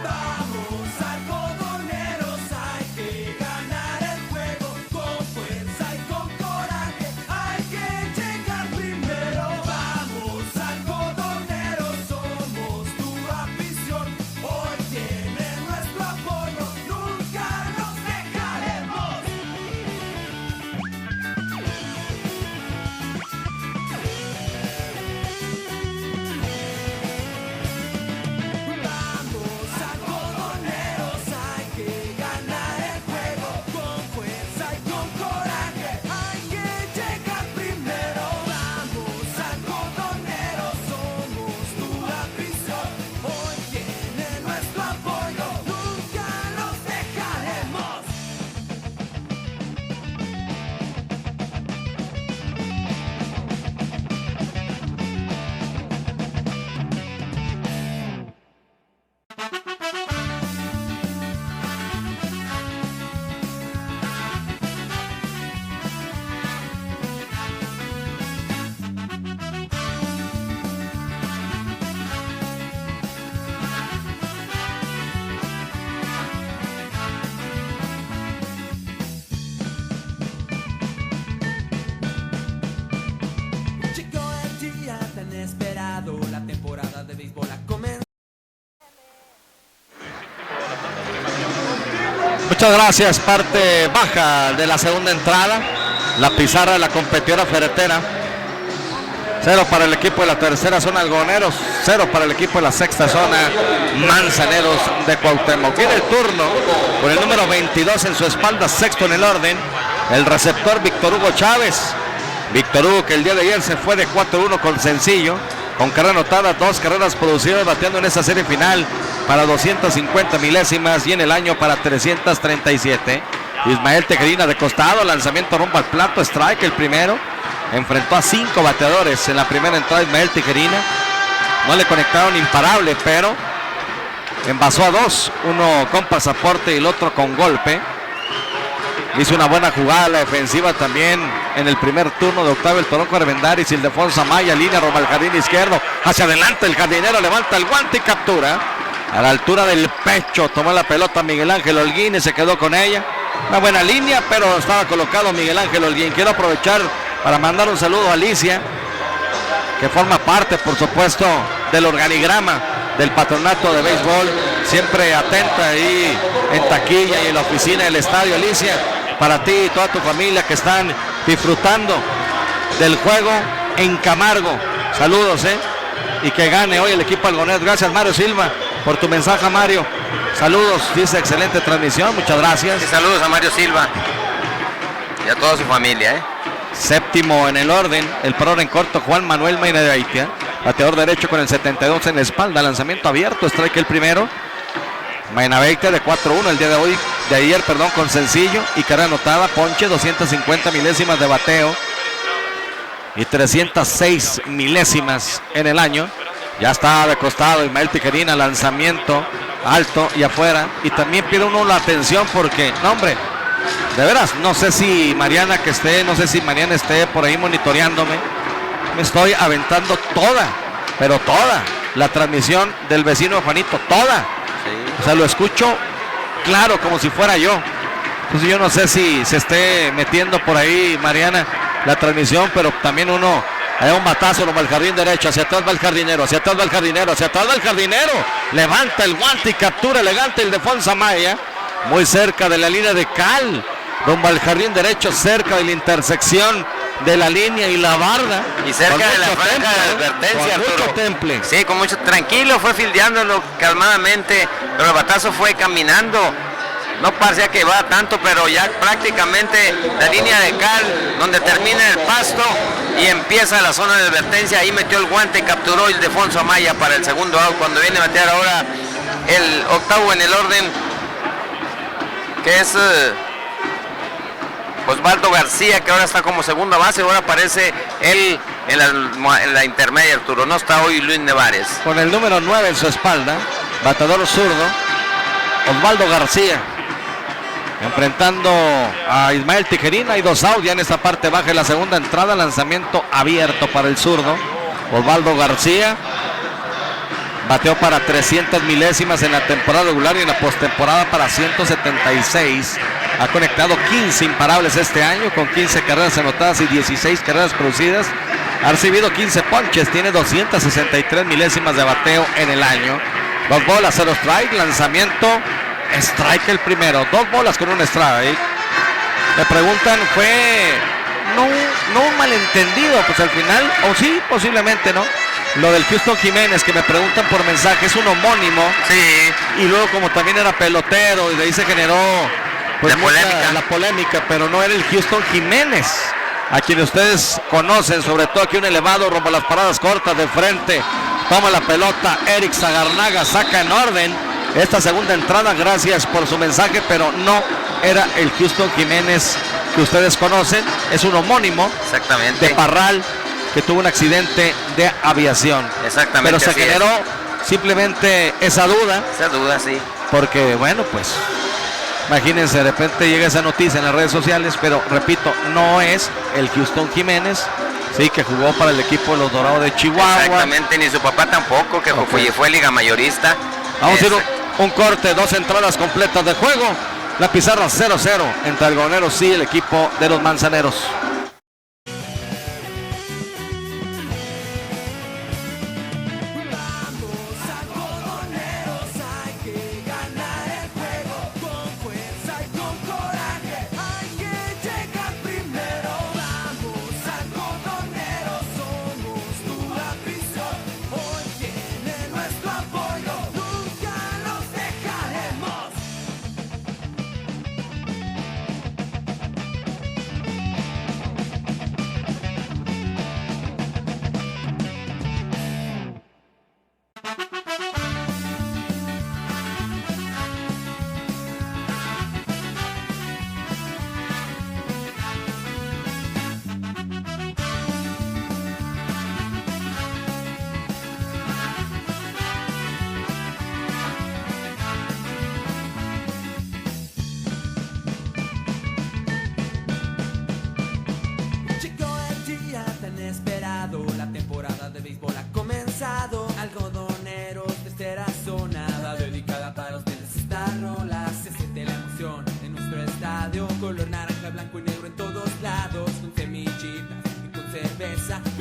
Vamos algodoneros, hay que Muchas gracias. Parte baja de la segunda entrada. La pizarra de la competidora ferretera. 0 para el equipo de la tercera zona algodoneros, 0 para el equipo de la sexta zona manzaneros de Cuauhtémoc. Viene el turno con el número 22 en su espalda, sexto en el orden, el receptor Víctor Hugo Chávez. Víctor Hugo, que el día de ayer se fue de 4-1 con sencillo, con carrera anotada, 2 carreras producidas, bateando en esa serie final para 250 milésimas y en el año para 337. Ismael Tejerina de costado, lanzamiento rumbo al plato, strike el primero. Enfrentó a 5 bateadores en la primera entrada. Ismael Tejerina no le conectaron imparable, pero envasó a 2, uno con pasaporte y el otro con golpe. Hizo una buena jugada la defensiva también en el primer turno de Octavio El Toronco Armendáriz y Ildefonso Amaya, línea rumbo al jardín izquierdo, hacia adelante el jardinero, levanta el guante y captura a la altura del pecho. Tomó la pelota Miguel Ángel Holguín y se quedó con ella. Una buena línea, pero estaba colocado Miguel Ángel Holguín. Quiero aprovechar para mandar un saludo a Alicia, que forma parte, por supuesto, del organigrama del patronato de béisbol, siempre atenta ahí en taquilla y en la oficina del estadio. Alicia, para ti y toda tu familia que están disfrutando del juego en Camargo, saludos, y que gane hoy el equipo algonés. Gracias, Mario Silva, por tu mensaje, Mario. Saludos, dice excelente transmisión, muchas gracias. Y saludos a Mario Silva y a toda su familia, Séptimo en el orden, el parón en corto, Juan Manuel Mainabeitia, bateador derecho con el 72 en la espalda, lanzamiento abierto, strike el primero. Mainabeitia de 4-1 el día de ayer, con sencillo y carrera anotada, ponche, 250 milésimas de bateo y 306 milésimas en el año. Ya está de costado Ismael Tejerina, lanzamiento alto y afuera, y también pide uno la atención porque, no hombre, de veras, no sé si Mariana esté por ahí monitoreándome. Me estoy aventando toda, pero toda la transmisión del vecino Juanito, toda. Sí. O sea, lo escucho claro, como si fuera yo. Entonces yo no sé si se esté metiendo por ahí, Mariana, la transmisión, pero también uno, hay un batazo rumbo al jardín derecho, hacia atrás va el jardinero, hacia atrás va el jardinero, hacia atrás va el jardinero. Levanta el guante y captura elegante Ildefonso Amaya, muy cerca de la línea de cal, rumbo al jardín derecho, cerca de la intersección de la línea y la barda. Y cerca de la franja de advertencia, con mucho temple. Sí, con mucho, tranquilo, fue fildeándolo calmadamente, pero el batazo fue caminando. No parecía que va tanto, pero ya prácticamente la línea de cal, donde termina el pasto y empieza la zona de advertencia, ahí metió el guante y capturó Ildefonso Amaya para el segundo out, cuando viene a batear ahora el octavo en el orden, que es Osvaldo García, que ahora está como segunda base. Ahora aparece él en la intermedia, Arturo. No está hoy Luis Nevares. Con el número 9 en su espalda, bateador zurdo, Osvaldo García, enfrentando a Ismael Tejerina. Hay 2 outs ya en esta parte baja de la segunda entrada. Lanzamiento abierto para el zurdo. Osvaldo García bateó para 300 milésimas en la temporada regular y en la postemporada para 176. Ha conectado 15 imparables este año, con 15 carreras anotadas y 16 carreras producidas. Ha recibido 15 ponches, tiene 263 milésimas de bateo en el año. 2 bolas, 0 strike, lanzamiento, strike el primero. 2 bolas con un strike. Me preguntan, ¿fue no un malentendido? Pues al final, o sí, posiblemente, ¿no? Lo del Houston Jiménez, que me preguntan por mensaje, es un homónimo. Sí. Y luego, como también era pelotero, y de ahí se generó pues la polémica, pero no era el Houston Jiménez, a quien ustedes conocen, sobre todo aquí un elevado rumbo a las paradas cortas de frente. Toma la pelota Eric Zagarnaga, saca en orden esta segunda entrada. Gracias por su mensaje, pero no era el Houston Jiménez que ustedes conocen. Es un homónimo. Exactamente. De Parral, que tuvo un accidente de aviación. Exactamente. Pero se generó simplemente esa duda. Esa duda, sí. Porque, bueno, pues imagínense, de repente llega esa noticia en las redes sociales, pero repito, no es el Houston Jiménez, sí, que jugó para el equipo de los Dorados de Chihuahua. Exactamente, ni su papá tampoco, que fue liga mayorista. Vamos a ir un corte, 2 entradas completas de juego. La pizarra 0-0 entre algodoneros y el equipo de los manzaneros. Vamos algodoneros, hay que ganar el juego con fuerza y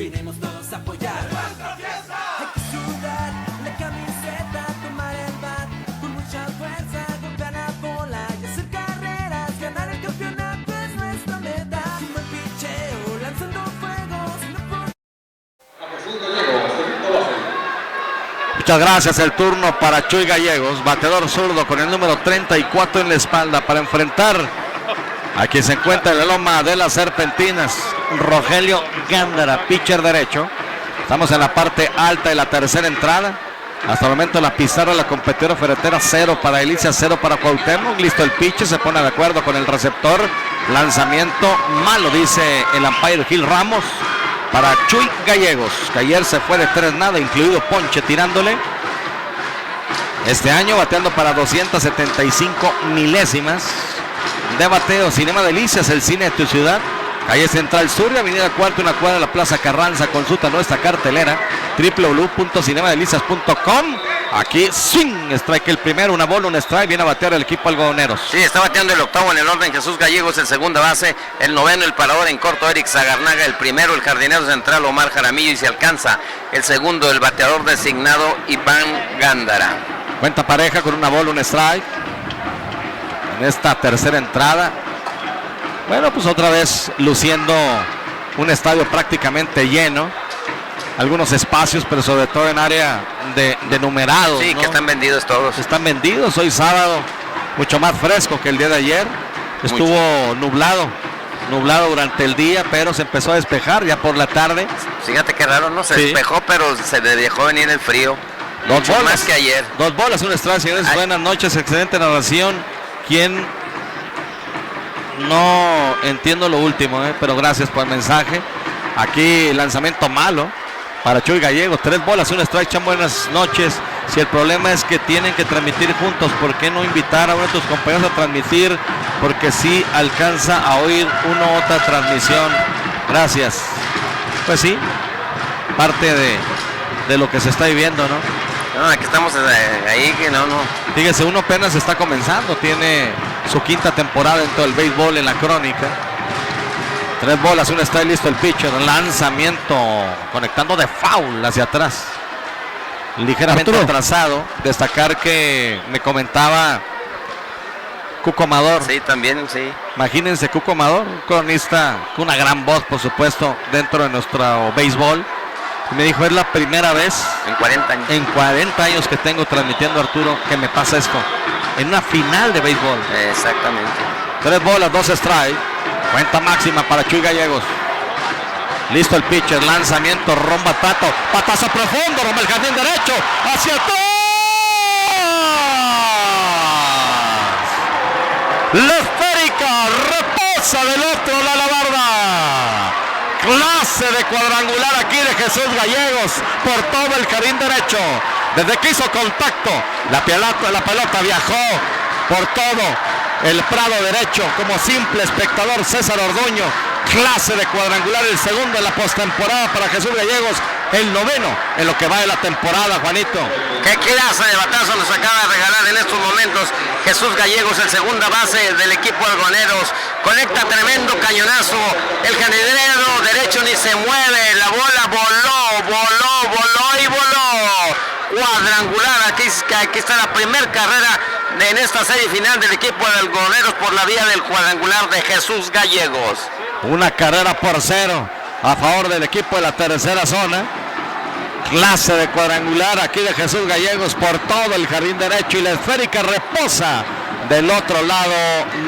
vinimos todos a apoyar. Hay que sudar la camiseta, tomar el bat con mucha fuerza, golpear la bola y hacer carreras. Ganar el campeonato es nuestra meta. Un buen picheo, lanzando fuegos, no por... Muchas gracias. El turno para Chuy Gallegos, bateador zurdo con el número 34 en la espalda para enfrentar a quien se encuentra en la loma de las Serpentinas, Rogelio Gándara, pitcher derecho. Estamos en la parte alta de la tercera entrada. Hasta el momento la pizarra de la competidora ferretera, 0 para Elicia, 0 para Cuauhtémoc. Listo el pitch, se pone de acuerdo con el receptor. Lanzamiento malo, dice el umpire Gil Ramos, para Chuy Gallegos, que ayer se fue de 3-0, incluido ponche tirándole. Este año bateando para 275 milésimas de bateo. Cinema Delicias, el cine de tu ciudad. Calle Central Sur, Avenida Cuarta, una cuadra de la Plaza Carranza. Consulta nuestra cartelera www.cinemadelicias.com. Aquí swing, strike el primero, una bola, un strike. Viene a batear el equipo algodoneros. Sí, está bateando el octavo en el orden Jesús Gallegos, el segunda base, el noveno el parador en corto Eric Zagarnaga, el primero el jardinero central Omar Jaramillo y se alcanza el segundo el bateador designado Iván Gándara. Cuenta pareja con una bola, un strike en esta tercera entrada. Bueno, pues otra vez luciendo un estadio prácticamente lleno. Algunos espacios, pero sobre todo en área de numerados. Sí, ¿no? que están vendidos todos. Están vendidos. Hoy sábado, mucho más fresco que el día de ayer. Estuvo nublado durante el día, pero se empezó a despejar ya por la tarde. Fíjate qué raro, ¿no? Se Sí. despejó, pero se le dejó venir el frío. Mucho más que ayer. 2 bolas, un strike, señores. Ay. Buenas noches, excelente narración. ¿Quién? No entiendo lo último, pero gracias por el mensaje. Aquí lanzamiento malo para Chuy Gallegos, 3 bolas, un strike. Chan, buenas noches. Si el problema es que tienen que transmitir juntos, ¿por qué no invitar a uno de tus compañeros a transmitir? Porque sí alcanza a oír una u otra transmisión. Gracias. Pues sí, parte de lo que se está viviendo, ¿no? No, aquí estamos ahí que no. Fíjese, uno apenas está comenzando, tiene su quinta temporada dentro del béisbol en la crónica. 3 bolas, un strike, listo el pitcher. Lanzamiento conectando de foul hacia atrás. Ligeramente Arturo. atrasado. Destacar que me comentaba Cuco Amador. Sí, también, sí. Imagínense, Cuco Amador, un cronista con una gran voz, por supuesto, dentro de nuestro béisbol. Y me dijo, es la primera vez En 40 años. en 40 años que tengo transmitiendo, Arturo, que me pasa esto. En una final de béisbol. Exactamente. 3 bolas, 2 strike. Cuenta máxima para Chuy Gallegos. Listo el pitcher, lanzamiento, romba tato. Patazo profundo, romba el jardín derecho. Hacia atrás. La esférica reposa del otro la barda. Clase de cuadrangular aquí de Jesús Gallegos por todo el jardín derecho. Desde que hizo contacto, la pelota viajó por todo el prado derecho como simple espectador. César Orduño, clase de cuadrangular, el segundo en la postemporada para Jesús Gallegos, el noveno en lo que va de la temporada, Juanito. ¿Qué clase de batazo nos acaba de regalar en estos momentos Jesús Gallegos, el segunda base del equipo algoneros? Conecta tremendo cañonazo, el jardinero derecho ni se mueve, la bola voló y voló. Cuadrangular, aquí está la primera carrera en esta serie final del equipo de algoneros por la vía del cuadrangular de Jesús Gallegos. Una carrera por 0 a favor del equipo de la tercera zona. Clase de cuadrangular aquí de Jesús Gallegos por todo el jardín derecho y la esférica reposa del otro lado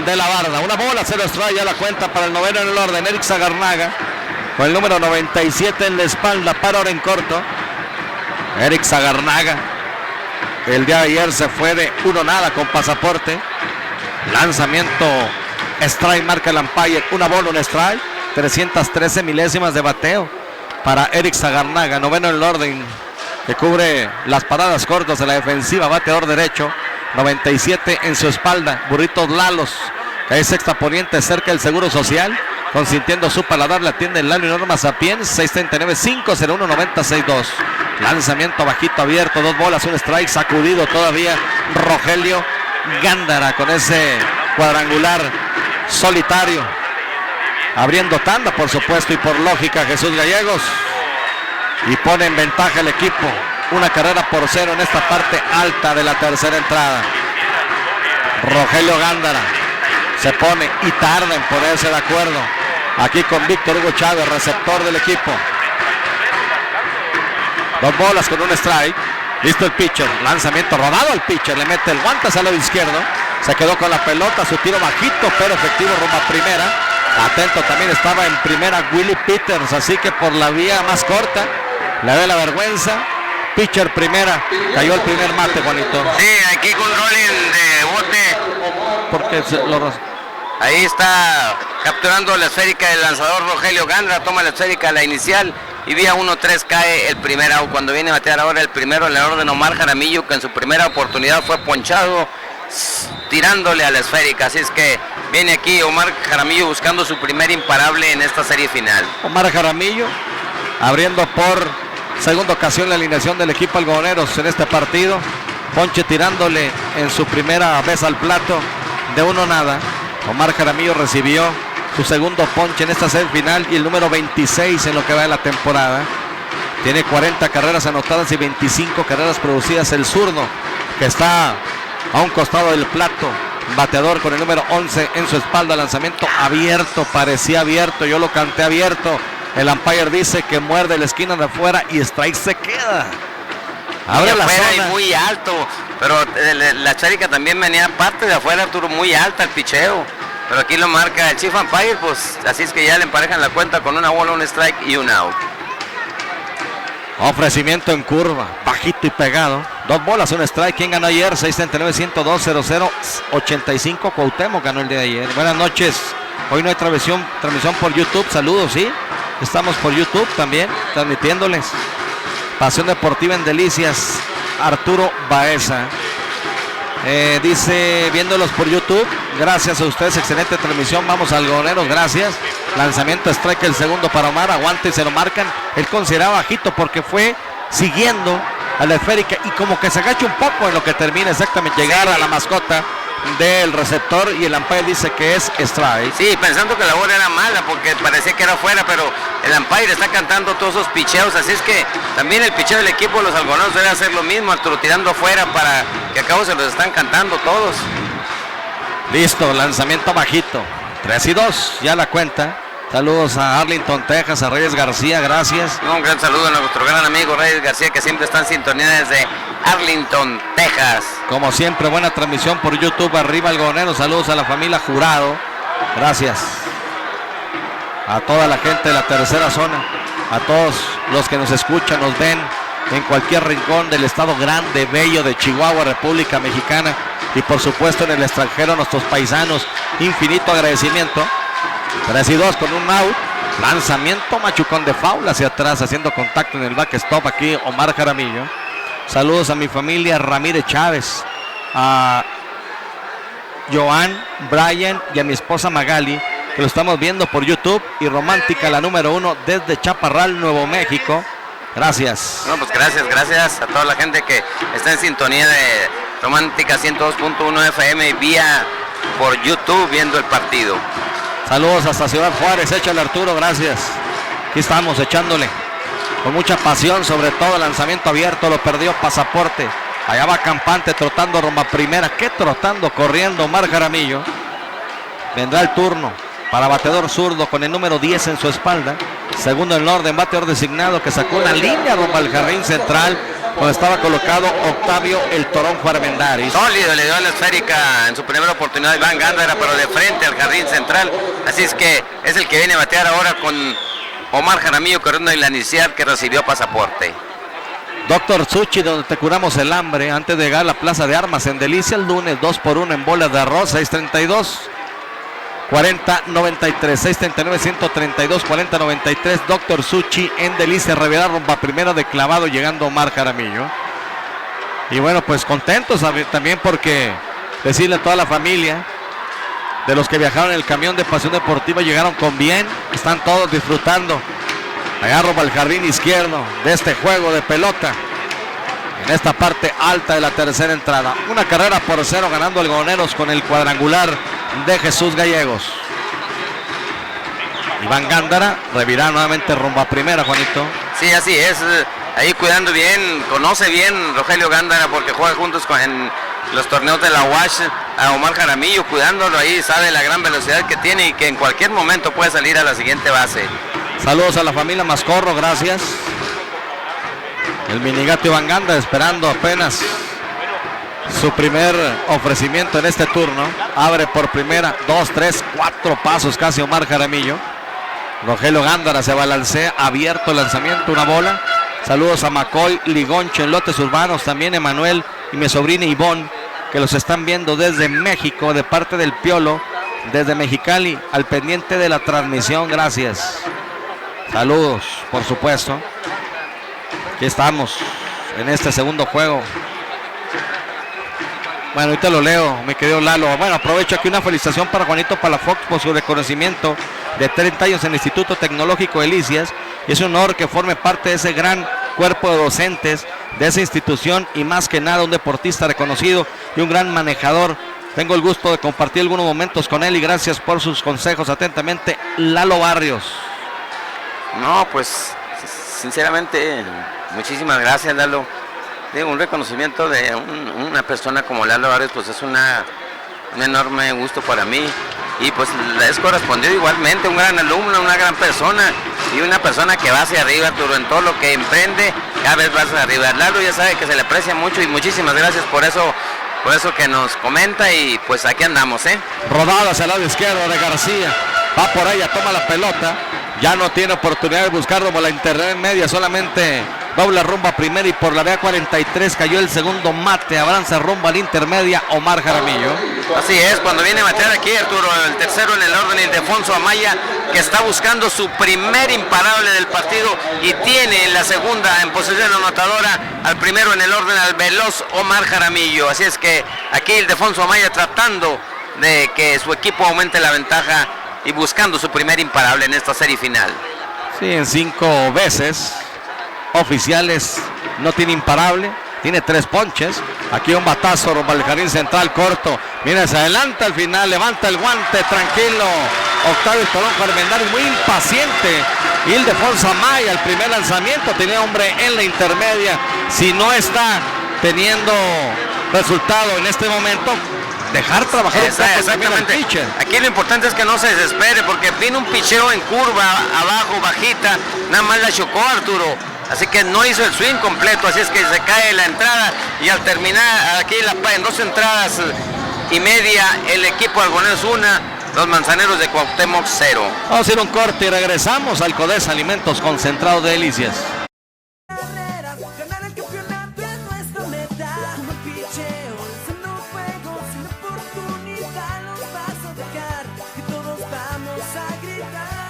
de la barda. Una bola, 0 strike, ya la cuenta para el noveno en el orden, Eric Zagarnaga, con el número 97 en la espalda, para ahora en corto. Eric Zagarnaga, el día de ayer se fue de 1-0 con pasaporte. Lanzamiento, strike, marca el umpire, una bola, un strike. 313 milésimas de bateo para Eric Zagarnaga, noveno en el orden, que cubre las paradas cortas de la defensiva, bateador derecho, 97 en su espalda. Burritos Lalos, que es sexta poniente cerca del Seguro Social, consintiendo su paladar, la atiende el Lalo y Norma Sapiens, 639-501-9062. Lanzamiento bajito abierto, 2 bolas, un strike, sacudido todavía Rogelio Gándara con ese cuadrangular solitario. Abriendo tanda, por supuesto, y por lógica, Jesús Gallegos. y pone en ventaja el equipo. Una carrera por 0 en esta parte alta de la tercera entrada. Rogelio Gándara se pone y tarda en ponerse de acuerdo aquí con Víctor Hugo Chávez, receptor del equipo. 2 bolas con un strike. Listo el pitcher, lanzamiento rodado al pitcher, le mete el guante al lado izquierdo, se quedó con la pelota, su tiro bajito pero efectivo rumbo a primera. Atento también estaba en primera Willie Peters, así que por la vía más corta le ve la vergüenza. Pitcher primera, cayó el primer mate, Juanito. Sí, aquí con rolling de bote. Porque Ahí está capturando la esférica del lanzador Rogelio Gándara, toma la esférica la inicial y vía 1-3 cae el primer out. Cuando viene a batear ahora el primero, el orden Omar Jaramillo, que en su primera oportunidad fue ponchado tirándole a la esférica. Así es que viene aquí Omar Jaramillo buscando su primer imparable en esta serie final. Omar Jaramillo abriendo por segunda ocasión la alineación del equipo algodoneros en este partido. Ponche tirándole en su primera vez al plato de 1-0. Omar Jaramillo recibió su segundo ponche en esta serie final y el número 26 en lo que va de la temporada. Tiene 40 carreras anotadas y 25 carreras producidas. El zurdo que está a un costado del plato, bateador con el número 11 en su espalda. Lanzamiento abierto, parecía abierto, yo lo canté abierto. El umpire dice que muerde la esquina de afuera y strike se queda. Abre la afuera zona. Y muy alto, pero la esférica también venía parte de afuera, Arturo, muy alta el picheo. Pero aquí lo marca el Chief Umpire, pues así es que ya le emparejan la cuenta con una bola, un strike y un out. Ofrecimiento en curva, bajito y pegado. 2 bolas, un strike. ¿Quién ganó ayer? 639-102-00-85. Cuauhtémoc ganó el día de ayer. Buenas noches. Hoy no hay transmisión por YouTube. Saludos, ¿sí? Estamos por YouTube también, transmitiéndoles. Pasión Deportiva en Delicias. Arturo Baeza. Dice, viéndolos por YouTube, gracias a ustedes, excelente transmisión, vamos algodoneros, gracias. Lanzamiento strike, el segundo para Omar, aguante y se lo marcan. Él consideraba bajito porque fue siguiendo a la esférica y como que se agacha un poco en lo que termina exactamente llegar a la mascota del receptor y el umpire dice que es strike. Sí, pensando que la bola era mala porque parecía que era fuera, pero el umpire está cantando todos esos picheos, así es que también el picheo del equipo de los algodoneros debe hacer lo mismo, Arturo, tirando afuera para que a cabo se los están cantando todos. Listo, lanzamiento bajito, 3-2, ya la cuenta. Saludos a Arlington, Texas, a Reyes García, gracias. Un gran saludo a nuestro gran amigo Reyes García, que siempre está en sintonía desde Arlington, Texas. Como siempre, buena transmisión por YouTube, arriba algodoneros, saludos a la familia Jurado, gracias. A toda la gente de la tercera zona, a todos los que nos escuchan, nos ven en cualquier rincón del estado grande, bello de Chihuahua, República Mexicana, y por supuesto en el extranjero, nuestros paisanos, infinito agradecimiento. 3-2 con un out, lanzamiento machucón de foul hacia atrás, haciendo contacto en el backstop aquí Omar Jaramillo. Saludos a mi familia Ramírez Chávez, a Joan, Brian y a mi esposa Magali, que lo estamos viendo por YouTube, y Romántica, la número 1 desde Chaparral, Nuevo México. Gracias. Bueno, pues gracias a toda la gente que está en sintonía de Romántica 102.1 FM vía por YouTube viendo el partido. Saludos hasta Ciudad Juárez, échale Arturo, gracias. Aquí estamos echándole con mucha pasión, sobre todo el lanzamiento abierto, lo perdió Pasaporte. Allá va Campante trotando rumbo a primera, que trotando, corriendo Omar Jaramillo. Vendrá el turno para bateador zurdo con el número 10 en su espalda. Segundo en orden, bateador designado que sacó una línea rumbo al jardín central, donde estaba colocado Octavio el Toronjo Armendáriz. Sólido, le dio a la esférica en su primera oportunidad Iván Gándara, pero de frente al jardín central. Así es que es el que viene a batear ahora con Omar Jaramillo corriendo en la inicial que recibió Pasaporte. Doctor Suchi, donde te curamos el hambre, antes de llegar a la Plaza de Armas en Delicia el lunes, 2x1 en bolas de arroz, 632-4093, 639-132-4093, Doctor Suchi en Delicia, Rivera rumba primera de clavado, llegando Omar Jaramillo. Y bueno, pues contentos también porque decirle a toda la familia de los que viajaron en el camión de Pasión Deportiva, llegaron con bien, están todos disfrutando. Allá rumbo al jardín izquierdo de este juego de pelota, en esta parte alta de la tercera entrada. Una carrera por 0 ganando algodoneros con el cuadrangular de Jesús Gallegos. Iván Gándara revirá nuevamente rumbo a primera, Juanito. Sí, así es, ahí cuidando bien, conoce bien Rogelio Gándara porque juega juntos en los torneos de la UASH a Omar Jaramillo, cuidándolo ahí, sabe la gran velocidad que tiene y que en cualquier momento puede salir a la siguiente base. Saludos a la familia Mascorro, gracias. El Minigato Iván Gándara esperando apenas su primer ofrecimiento en este turno. Abre por primera, 2, 3, 4 pasos casi Omar Jaramillo. Rogelio Gándara se balancea, abierto el lanzamiento, una bola. Saludos a Macoy, Ligonche, en lotes urbanos, también Emanuel y mi sobrina Ivonne, que los están viendo desde México, de parte del Piolo, desde Mexicali, al pendiente de la transmisión, gracias. Saludos, por supuesto. Aquí estamos, en este segundo juego. Bueno, ahorita lo leo, mi querido Lalo. Bueno, aprovecho aquí una felicitación para Juanito Palafox por su reconocimiento de 30 años en el Instituto Tecnológico de Licias. Y es un honor que forme parte de ese gran cuerpo de docentes de esa institución y más que nada un deportista reconocido y un gran manejador. Tengo el gusto de compartir algunos momentos con él y gracias por sus consejos. Atentamente, Lalo Barrios. No, pues sinceramente, muchísimas gracias, Lalo. Digo, un reconocimiento de una persona como Lalo Barrios, pues es un enorme gusto para mí. Y pues es correspondido igualmente, un gran alumno, una gran persona y una persona que va hacia arriba, Arturo, en todo lo que emprende, cada vez va hacia arriba. Lalo ya sabe que se le aprecia mucho y muchísimas gracias por eso que nos comenta y pues aquí andamos, ¿eh? Rodada hacia el lado izquierdo de García, va por ella, toma la pelota, ya no tiene oportunidad de buscar rumbo a la intermedia media, solamente doble rumbo a primera y por la vía 43 cayó el segundo mate, avanza rumbo a la intermedia Omar Jaramillo. Así es, cuando viene a batear aquí Arturo, el tercero en el orden, Ildefonso Amaya, que está buscando su primer imparable del partido y tiene en la segunda en posesión anotadora al primero en el orden, al veloz Omar Jaramillo. Así es que aquí Ildefonso Amaya tratando de que su equipo aumente la ventaja y buscando su primer imparable en esta serie final. Sí, en 5 veces oficiales no tiene imparable, tiene 3 ponches. Aquí un batazo rumbo al jardín central corto, mira, se adelanta al final, levanta el guante, tranquilo Octavio Tolón Armendáriz, muy impaciente. Ildefonso Amaya, el primer lanzamiento, tenía hombre en la intermedia. Si no está teniendo resultado en este momento, dejar trabajar exactamente. El pitcher. Aquí lo importante es que no se desespere porque vino un picheo en curva, abajo, bajita, nada más la chocó Arturo. Así que no hizo el swing completo, así es que se cae la entrada y al terminar aquí en 2 entradas y media el equipo algoneros 1, los Manzaneros de Cuauhtémoc 0. Vamos a hacer un corte y regresamos al Codesa Alimentos Concentrados de Delicias. Carreras, ganar el campeonato es nuestra meta. Como el picheo, lanzando fuego, sin oportunidad nos vas a dejar y todos vamos a gritar.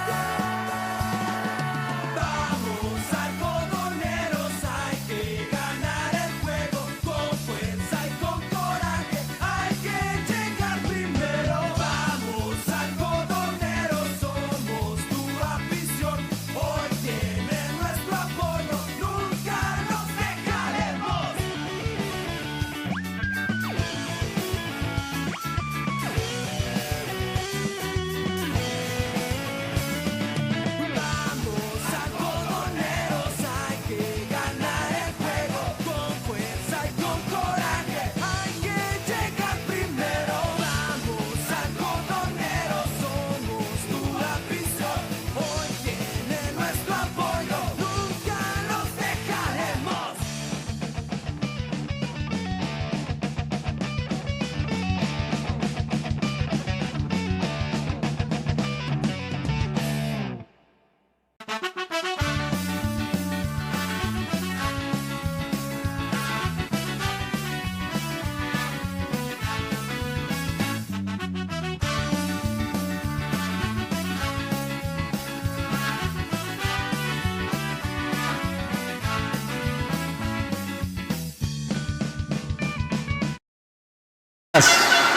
Vamos algodoneros, hay que ganar el juego con fuerza y con coraje. Hay que llegar primero. Vamos algodoneros, somos tu afición. Hoy tienen nuestro apoyo, nunca nos dejaremos. Vamos algodoneros, hay que ganar el juego con fuerza y con coraje. Hay que llegar primero. Vamos algodoneros, somos tu afición. Hoy tienen nuestro apoyo, nunca nos dejaremos.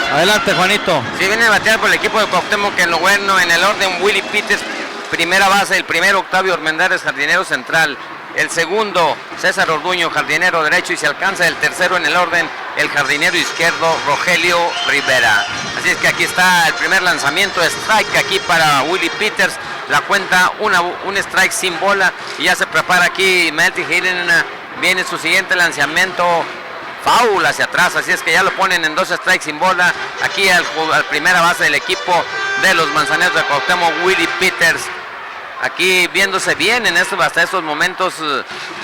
Adelante, Juanito. Si viene a batear por el equipo de Cuauhtémoc en lo bueno, en el orden Willy Peters, primera base, el primero Octavio Armendáriz, jardinero central, el segundo César Orduño, jardinero derecho, y se alcanza el tercero en el orden, el jardinero izquierdo Rogelio Rivera. Así es que aquí está el primer lanzamiento, strike aquí para Willie Peters, la cuenta un strike sin bola, y ya se prepara aquí Ismael Tijerina, viene su siguiente lanzamiento, foul hacia atrás, así es que ya lo ponen en 2 strikes sin bola, aquí al primera base del equipo de los Manzaneros de Cuauhtémoc, Willie Peters, aquí viéndose bien en hasta estos momentos,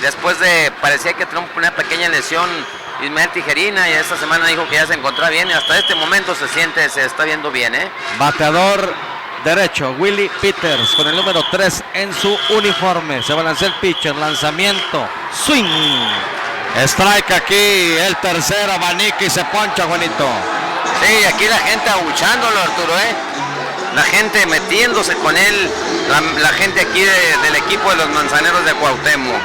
después de, parecía que tenía una pequeña lesión Ismael Tijerina, y esta semana dijo que ya se encontraba bien, y hasta este momento se está viendo bien, Bateador derecho, Willie Peters, con el número 3 en su uniforme. Se balancea el pitcher, lanzamiento, swing. Strike aquí, el tercero, abanico y se poncha, Juanito. Sí, aquí la gente abuchándolo, Arturo, la gente metiéndose con él, la gente aquí del equipo de los Manzaneros de Cuauhtémoc.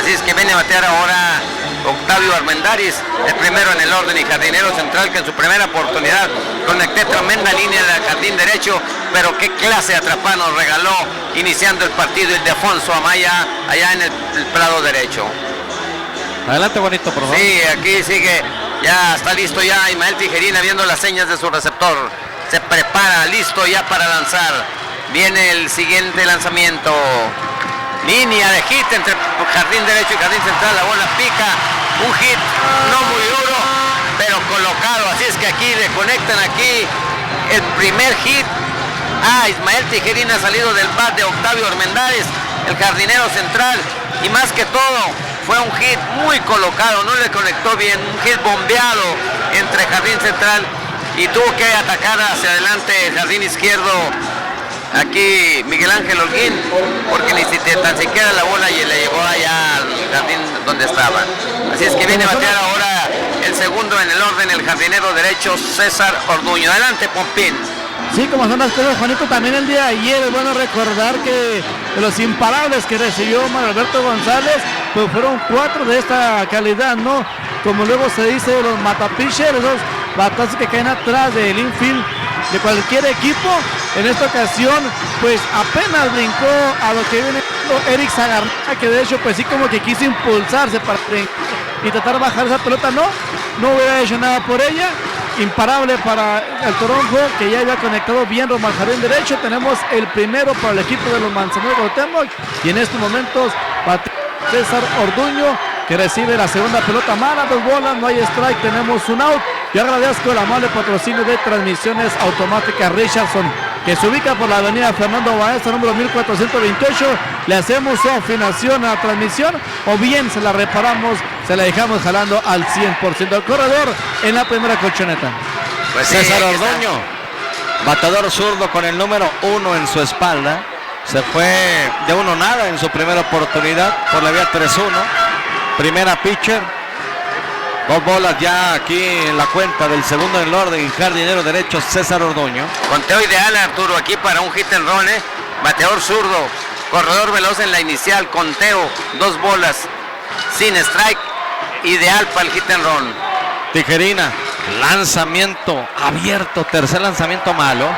Así es que viene a batear ahora Octavio Armendáriz, el primero en el orden y jardinero central, que en su primera oportunidad conecté tremenda línea del jardín derecho, pero qué clase de atrapada nos regaló iniciando el partido el de Afonso Amaya allá en el Prado derecho. Adelante, Juanito, por favor. Sí, aquí sigue, ya está listo ya Ismael Tijerina viendo las señas de su receptor. Se prepara, listo ya para lanzar. Viene el siguiente lanzamiento. Línea de hit entre jardín derecho y jardín central, la bola pica. Un hit no muy duro, pero colocado. Así es que aquí le conectan aquí el primer hit a Ismael Tijerina, salido del bat de Octavio Armendáriz, el jardinero central. Y más que todo, fue un hit muy colocado, no le conectó bien, un hit bombeado entre jardín central y tuvo que atacar hacia adelante el jardín izquierdo. Aquí Miguel Ángel Holguín, porque ni tan siquiera la bola y le llevó allá al jardín donde estaba. Así es que viene a batear ahora el segundo en el orden, el jardinero derecho César Orduño. Adelante, Pompín. Sí, como son las cosas, Juanito, también el día de ayer es bueno recordar que de los imparables que recibió Mario Alberto González, pues fueron 4 de esta calidad, ¿no? Como luego se dice, los matapiches, esos batazos que caen atrás del infield de cualquier equipo. En esta ocasión, pues apenas brincó a lo que viene Eric Zagarna, que de hecho, pues sí, como que quiso impulsarse para y tratar de bajar esa pelota, no hubiera hecho nada por ella. Imparable para el Toronjo, que ya había conectado bien rumbo al jardín derecho. Tenemos el primero para el equipo de los Manzaneros de Cuauhtémoc, y en estos momentos César Orduño, que recibe la segunda pelota mala, 2 bolas, no hay strike, tenemos un out. Yo agradezco el amable patrocinio de Transmisiones Automáticas Richardson, que se ubica por la avenida Fernando Baeza, número 1428. Le hacemos su afinación a la transmisión, o bien se la reparamos, se la dejamos jalando al 100%. El corredor en la primera colchoneta. Pues sí, César Orduño, bateador zurdo con el número 1 en su espalda. Se fue de 1-0 en su primera oportunidad por la vía 3-1. Primera pitcher. 2 bolas ya aquí en la cuenta del segundo en el orden, y jardinero derecho César Orduño. Conteo ideal, Arturo, aquí para un hit and run, bateador zurdo, corredor veloz en la inicial, conteo, 2 bolas, sin strike, ideal para el hit and run. Tijerina, lanzamiento abierto, tercer lanzamiento malo,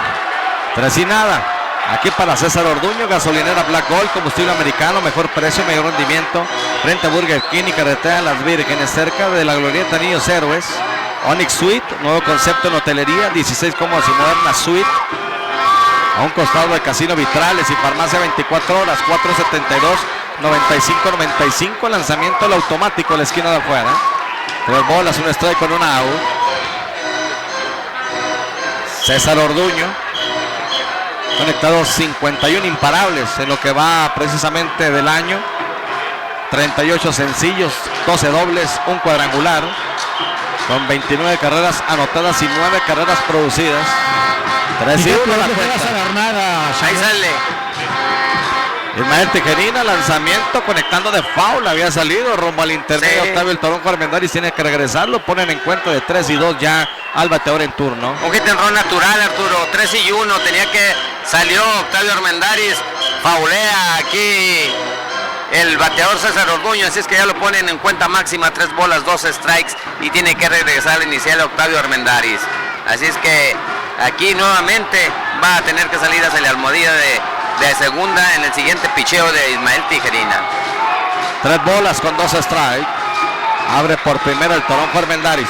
3-0. Aquí para César Orduño, gasolinera Black Gold, combustible americano, mejor precio, mayor rendimiento, frente a Burger King y carretera Las Vírgenes, cerca de la glorieta Niños Héroes. Onyx Suite, nuevo concepto en hotelería, 16 cómodas y modernas suite, a un costado de Casino Vitrales y farmacia 24 horas, 472-95-95, lanzamiento el automático en la esquina de afuera. 3 bolas, un strike con una out. César Orduño, conectado 51 imparables en lo que va precisamente del año, 38 sencillos, 12 dobles, un cuadrangular, con 29 carreras anotadas y 9 carreras producidas. 3-1 la cuenta. Ahí sale. Ismael Tijerina, lanzamiento conectando de foul, había salido rumbo al intermedio. Sí. Octavio el Toronjo Armendáriz tiene que regresarlo, ponen en cuenta de 3-2 ya al bateador en turno. Un hit and run natural, Arturo, 3-1, salió Octavio Armendáriz, faulea aquí el bateador César Orduño, así es que ya lo ponen en cuenta máxima, 3 bolas, 2 strikes, y tiene que regresar al inicial Octavio Armendáriz. Así es que aquí nuevamente va a tener que salir hacia la almohadilla de segunda en el siguiente picheo de Ismael Tijerina. 3 bolas con 2 strikes. Abre por primero el Toronjo Armendáriz.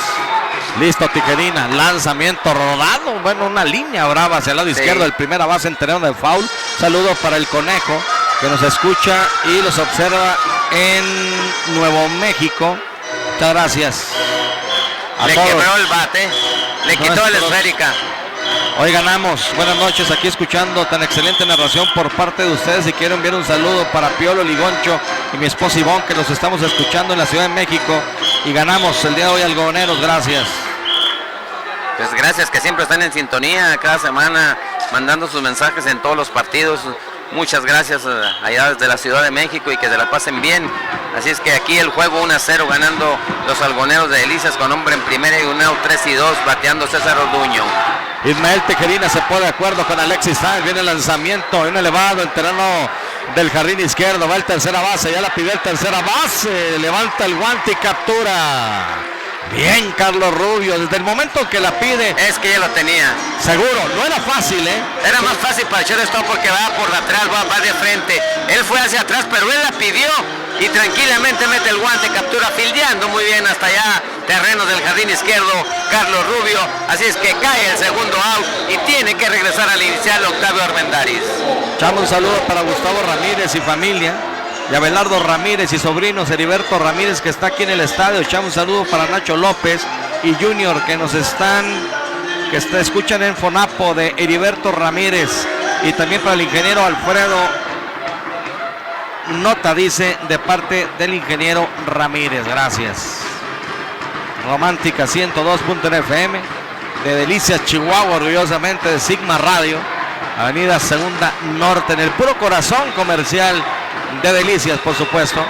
Listo Tijerina, lanzamiento rodado. Bueno, una línea brava hacia el lado izquierdo. El primera base en terreno de foul. Saludos para el Conejo, que nos escucha y los observa en Nuevo México. Muchas gracias. Le quebró el bate, le quitó la esférica. Hoy ganamos. Buenas noches, aquí escuchando tan excelente narración por parte de ustedes. Y quiero enviar un saludo para Piolo Ligoncho y mi esposa Ivonne, que los estamos escuchando en la Ciudad de México. Y ganamos el día de hoy, algodoneros. Gracias. Pues gracias, que siempre están en sintonía cada semana, mandando sus mensajes en todos los partidos. Muchas gracias allá desde la Ciudad de México y que se la pasen bien. Así es que aquí el juego 1-0 ganando los algoneros de Delicias con hombre en primera y un out 3-2 bateando César Orduño. Ismael Tejerina se pone de acuerdo con Alexis Sáenz. Viene el lanzamiento, un elevado en terreno del jardín izquierdo. Va el tercera base, ya la pidió el tercera base. Levanta el guante y captura. Bien, Carlos Rubio, desde el momento que la pide. Es que ya lo tenía. Seguro, no era fácil, ¿eh? Era más fácil para el shortstop porque va por lateral, va de frente. Él fue hacia atrás, pero él la pidió y tranquilamente mete el guante, captura fildeando muy bien hasta allá, terreno del jardín izquierdo, Carlos Rubio. Así es que cae el segundo out y tiene que regresar al inicial Octavio Armendáriz. Echamos un saludo para Gustavo Ramírez y familia. Y Abelardo Ramírez y sobrinos, Heriberto Ramírez, que está aquí en el estadio. Echamos un saludo para Nacho López y Junior, que nos escuchan en Fonapo, de Heriberto Ramírez. Y también para el ingeniero Alfredo Nota, dice, de parte del ingeniero Ramírez. Gracias. Romántica 102.1 FM de Delicias, Chihuahua, orgullosamente de Sigma Radio, Avenida Segunda Norte, en el puro corazón comercial de Delicias, por supuesto.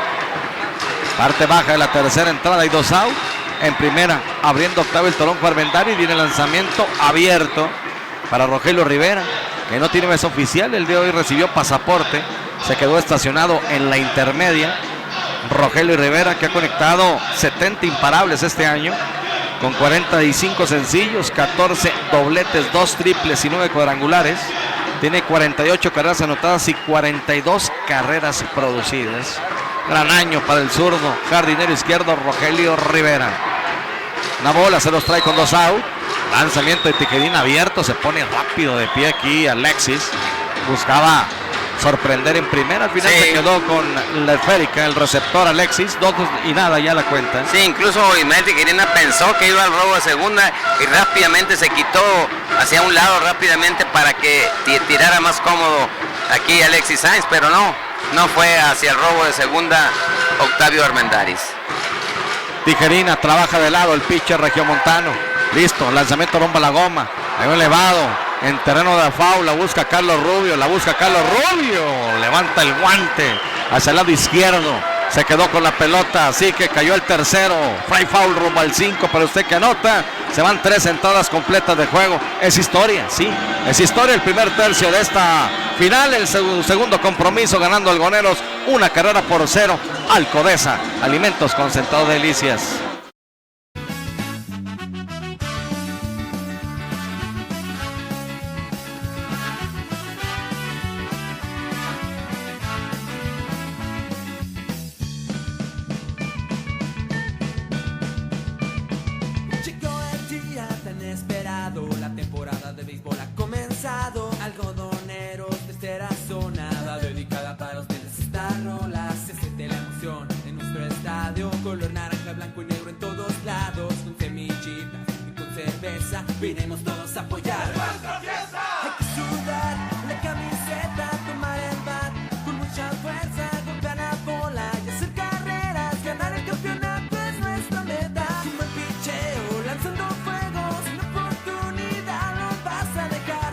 Parte baja de la tercera entrada y 2 out. En primera, abriendo Octavio el Toronjo Armendáriz. Viene el lanzamiento abierto para Rogelio Rivera, que no tiene mes oficial. El de hoy recibió pasaporte. Se quedó estacionado en la intermedia. Rogelio Rivera, que ha conectado 70 imparables este año, con 45 sencillos, 14 dobletes, 2 triples y 9 cuadrangulares. Tiene 48 carreras anotadas y 42 carreras producidas. Gran año para el zurdo, jardinero izquierdo, Rogelio Rivera. Una bola, se los trae con 2 out. Lanzamiento de Tijerina abierto, se pone rápido de pie aquí Alexis. Buscaba sorprender en primera, al final se quedó con la esférica, el receptor Alexis, 2 y nada, ya la cuenta. Sí, incluso Ismael Tijerina pensó que iba al robo de segunda y rápidamente se quitó hacia un lado rápidamente para que tirara más cómodo aquí Alexis Sáenz, pero no fue hacia el robo de segunda Octavio Armendáriz. Tijerina trabaja de lado el pitcher regiomontano. Listo, lanzamiento rompa la goma. Hay un elevado en terreno de foul, la busca Carlos Rubio, levanta el guante hacia el lado izquierdo, se quedó con la pelota, así que cayó el tercero, fly foul rumbo al 5, para usted que anota, se van 3 entradas completas de juego. Es historia, sí, es historia el primer tercio de esta final, el segundo compromiso ganando algoneros 1-0 al Codesa, Alimentos Concentrados Delicias. Algodoneros de esta zona va dedicada para ustedes esta rola. Se siente la emoción en nuestro estadio, color naranja, blanco y negro en todos lados, con semillitas y con cerveza, vinimos todos a apoyar nuestra fiesta. Hay que sudar la camiseta, tomar el bat con mucha fuerza, golpear la bola y hacer carreras, ganar el campeonato es nuestra meta. Un buen picheo, lanzando fuego, sin oportunidad no vas a dejar.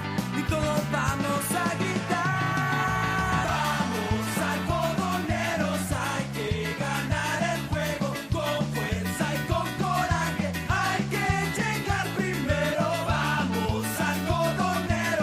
Todos vamos a gritar. Vamos algodoneros, hay que ganar el juego con fuerza y con coraje. Hay que llegar primero. Vamos algodoneros.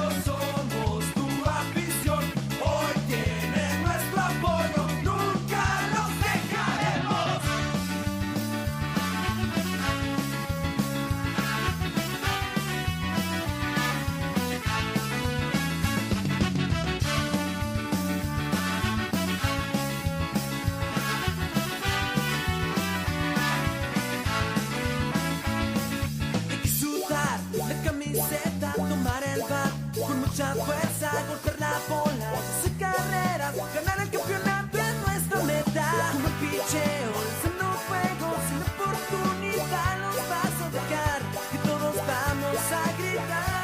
mucha fuerza, golpear la bola, hacer carreras, ganar el campeonato es nuestra meta. Como el picheo, lanzando fuego, sin oportunidad los vas a dejar, y todos vamos a gritar.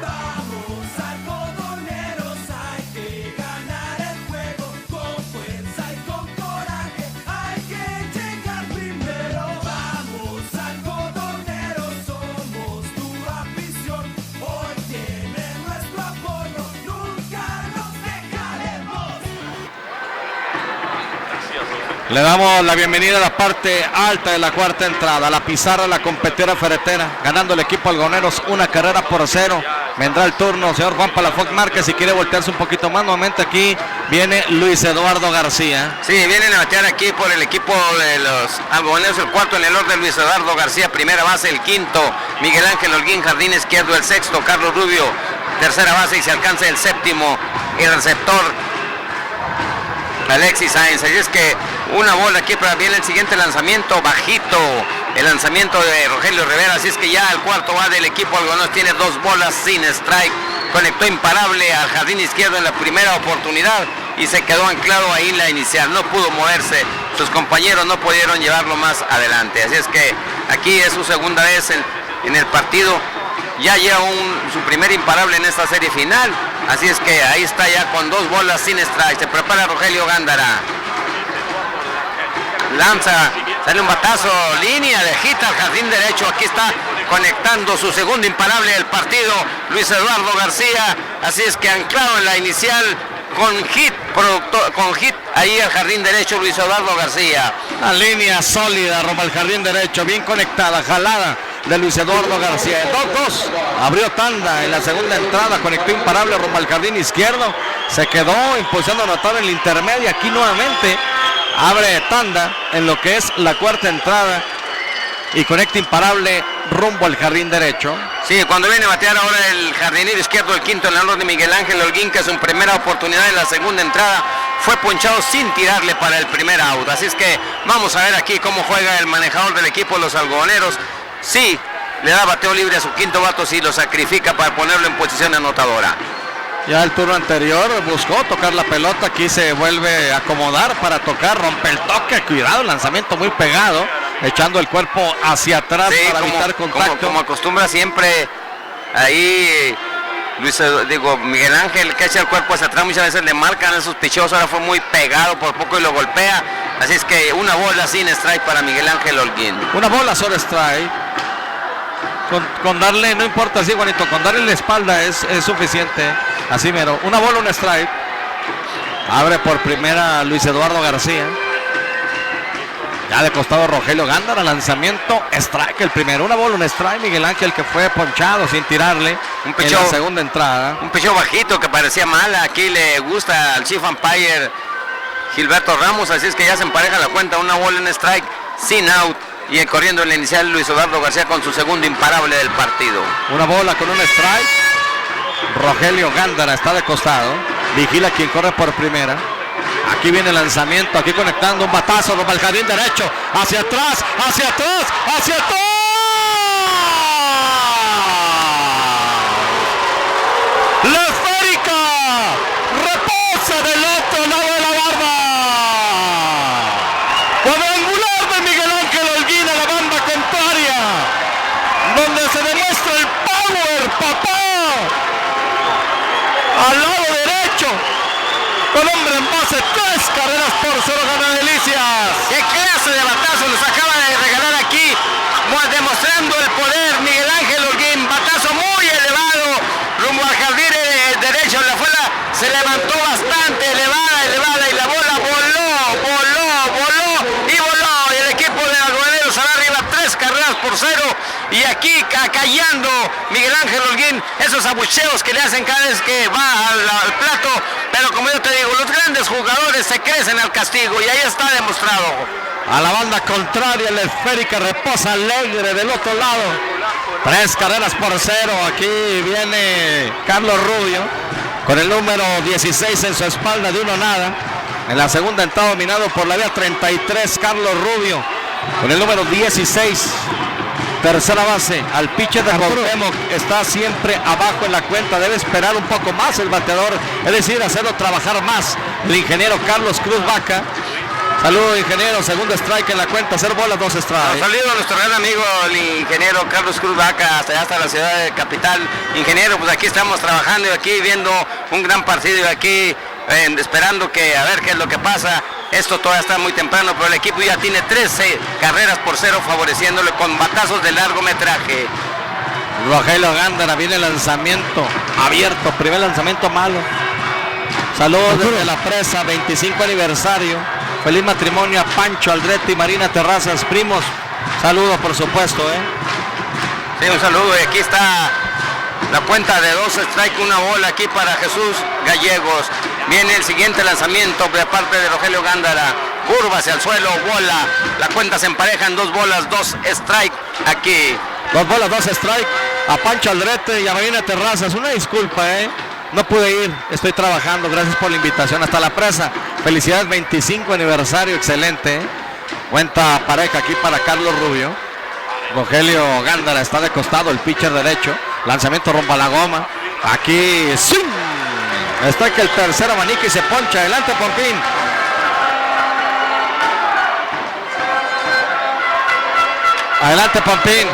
Vamos algodoneros, hay que ganar el juego, con fuerza y con coraje, hay que llegar primero. Vamos algodoneros, somos tu afición, hoy tiene nuestro apoyo, nunca nos dejaremos. Le damos la bienvenida a la parte alta de la cuarta entrada. La pizarra, la competidora ferretera, ganando el equipo Algoneros 1-0. Vendrá el turno, señor Juan Palafox Márquez, si quiere voltearse un poquito más. Nuevamente aquí viene Luis Eduardo García. Sí, vienen a batear aquí por el equipo de los Algodoneros, el cuarto en el orden Luis Eduardo García, primera base, el quinto Miguel Ángel Holguín, jardín izquierdo, el sexto Carlos Rubio, tercera base y se alcanza el séptimo, el receptor Alexis Sáenz. Así es que una bola aquí para bien el siguiente lanzamiento, bajito, el lanzamiento de Rogelio Rivera. Así es que ya el cuarto va del equipo Algodoneros, tiene 2 bolas sin strike, conectó imparable al jardín izquierdo en la primera oportunidad y se quedó anclado ahí en la inicial, no pudo moverse, sus compañeros no pudieron llevarlo más adelante. Así es que aquí es su segunda vez en el partido, ya lleva su primer imparable en esta serie final. Así es que ahí está ya con 2 bolas sin strike. Se prepara Rogelio Gándara. Lanza, sale un batazo, línea de hit al jardín derecho. Aquí está conectando su segundo imparable del partido Luis Eduardo García. Así es que anclado en la inicial con hit ahí al jardín derecho Luis Eduardo García. La línea sólida rumbo al jardín derecho, bien conectada, jalada de Luis Eduardo García. 2-2, abrió tanda en la segunda entrada, conectó imparable rumbo al jardín izquierdo, se quedó impulsando a anotar en la intermedia. Aquí nuevamente abre tanda en lo que es la cuarta entrada y conecta imparable rumbo al jardín derecho. Sí, cuando viene a batear ahora el jardinero izquierdo, el quinto en el orden de Miguel Ángel Holguín, que es su primera oportunidad en la segunda entrada, fue ponchado sin tirarle para el primer out. Así es que vamos a ver aquí cómo juega el manejador del equipo de los Algodoneros. Sí, le da bateo libre a su quinto vato, sí lo sacrifica para ponerlo en posición anotadora. Ya el turno anterior buscó tocar la pelota, aquí se vuelve a acomodar para tocar, rompe el toque, cuidado, lanzamiento muy pegado, echando el cuerpo hacia atrás, sí, para evitar contacto. Como acostumbra siempre ahí Miguel Ángel, que echa el cuerpo hacia atrás, muchas veces le marcan esos picheos, ahora fue muy pegado por poco y lo golpea. Así es que una bola sin strike para Miguel Ángel Holguín. Una bola sobre strike. Con darle, no importa así, Juanito, con darle la espalda es suficiente. Así mero, una bola, un strike. Abre por primera Luis Eduardo García. Ya de costado Rogelio Gándara, lanzamiento, strike el primero. Una bola, un strike, Miguel Ángel, que fue ponchado sin tirarle en la segunda entrada. Un picheo bajito que parecía mala, aquí le gusta al chief umpire Gilberto Ramos, así es que ya se empareja la cuenta, una bola, un strike, sin out. Y corriendo en la inicial Luis Eduardo García con su segundo imparable del partido. Una bola con un strike. Rogelio Gándara está de costado. Vigila quien corre por primera. Aquí viene el lanzamiento, aquí conectando un batazo rumbo al jardín derecho. Hacia atrás, hacia atrás, hacia atrás. La esférica reposa del otro lado de la barba. Cuadrangular de Miguel Ángel Holguín a la banda contraria, donde se demuestra el power, papá. Al lado derecho, con hombre en base, 3-0 gana Delicias. ¿Qué clase de batazo nos acaba de regalar aquí? Demostrando el poder Miguel Ángel Holguín, batazo muy elevado rumbo al jardín derecho. La bola se levantó bastante elevada y la bola voló. Y el equipo de Algodoneros sale arriba 3-0. Y aquí callando Miguel Ángel Holguín esos abucheos que le hacen cada vez que va al plato. Pero como yo te digo, los grandes jugadores se crecen al castigo y ahí está demostrado. A la banda contraria, la esférica reposa alegre del otro lado. 3-0. Aquí viene Carlos Rubio con el número 16 en su espalda de 1-0. En la segunda entrada dominado por la vía 33, Carlos Rubio con el número 16. Tercera base, al pitcher de Cuauhtémoc, está siempre abajo en la cuenta, debe esperar un poco más el bateador, es decir, hacerlo trabajar más. El ingeniero Carlos Cruz Vaca. Saludos, ingeniero, segundo strike en la cuenta, 0 bolas, 2 strikes. Saludos a nuestro gran amigo, el ingeniero Carlos Cruz Vaca, hasta la ciudad de Capital. Ingeniero, pues aquí estamos trabajando y aquí viendo un gran partido y aquí esperando que a ver qué es lo que pasa. Esto todavía está muy temprano, pero el equipo ya tiene 13 carreras por 0 favoreciéndole con batazos de largometraje. Rogelio Gándara, viene el lanzamiento abierto, primer lanzamiento malo. Saludos desde la presa, 25 aniversario. Feliz matrimonio a Pancho Aldrete y Marina Terrazas, primos. Saludos, por supuesto. Sí, un saludo. Y aquí está la cuenta de 2 strikes, 1 bola aquí para Jesús Gallegos. Viene el siguiente lanzamiento de parte de Rogelio Gándara. Curva hacia el suelo, bola. La cuenta se empareja en 2 bolas, 2 strikes aquí. 2 bolas, 2 strikes a Pancho Aldrete y a Marina Terrazas. Una disculpa, no pude ir, estoy trabajando, gracias por la invitación hasta la presa. Felicidades, 25 aniversario, excelente. Cuenta pareja aquí para Carlos Rubio. Rogelio Gándara está de costado, el pitcher derecho. Lanzamiento rumbo a la goma. Aquí, ¡sí! Está que el tercer abanico y se poncha. Adelante, Pompín. Adelante, Pompín.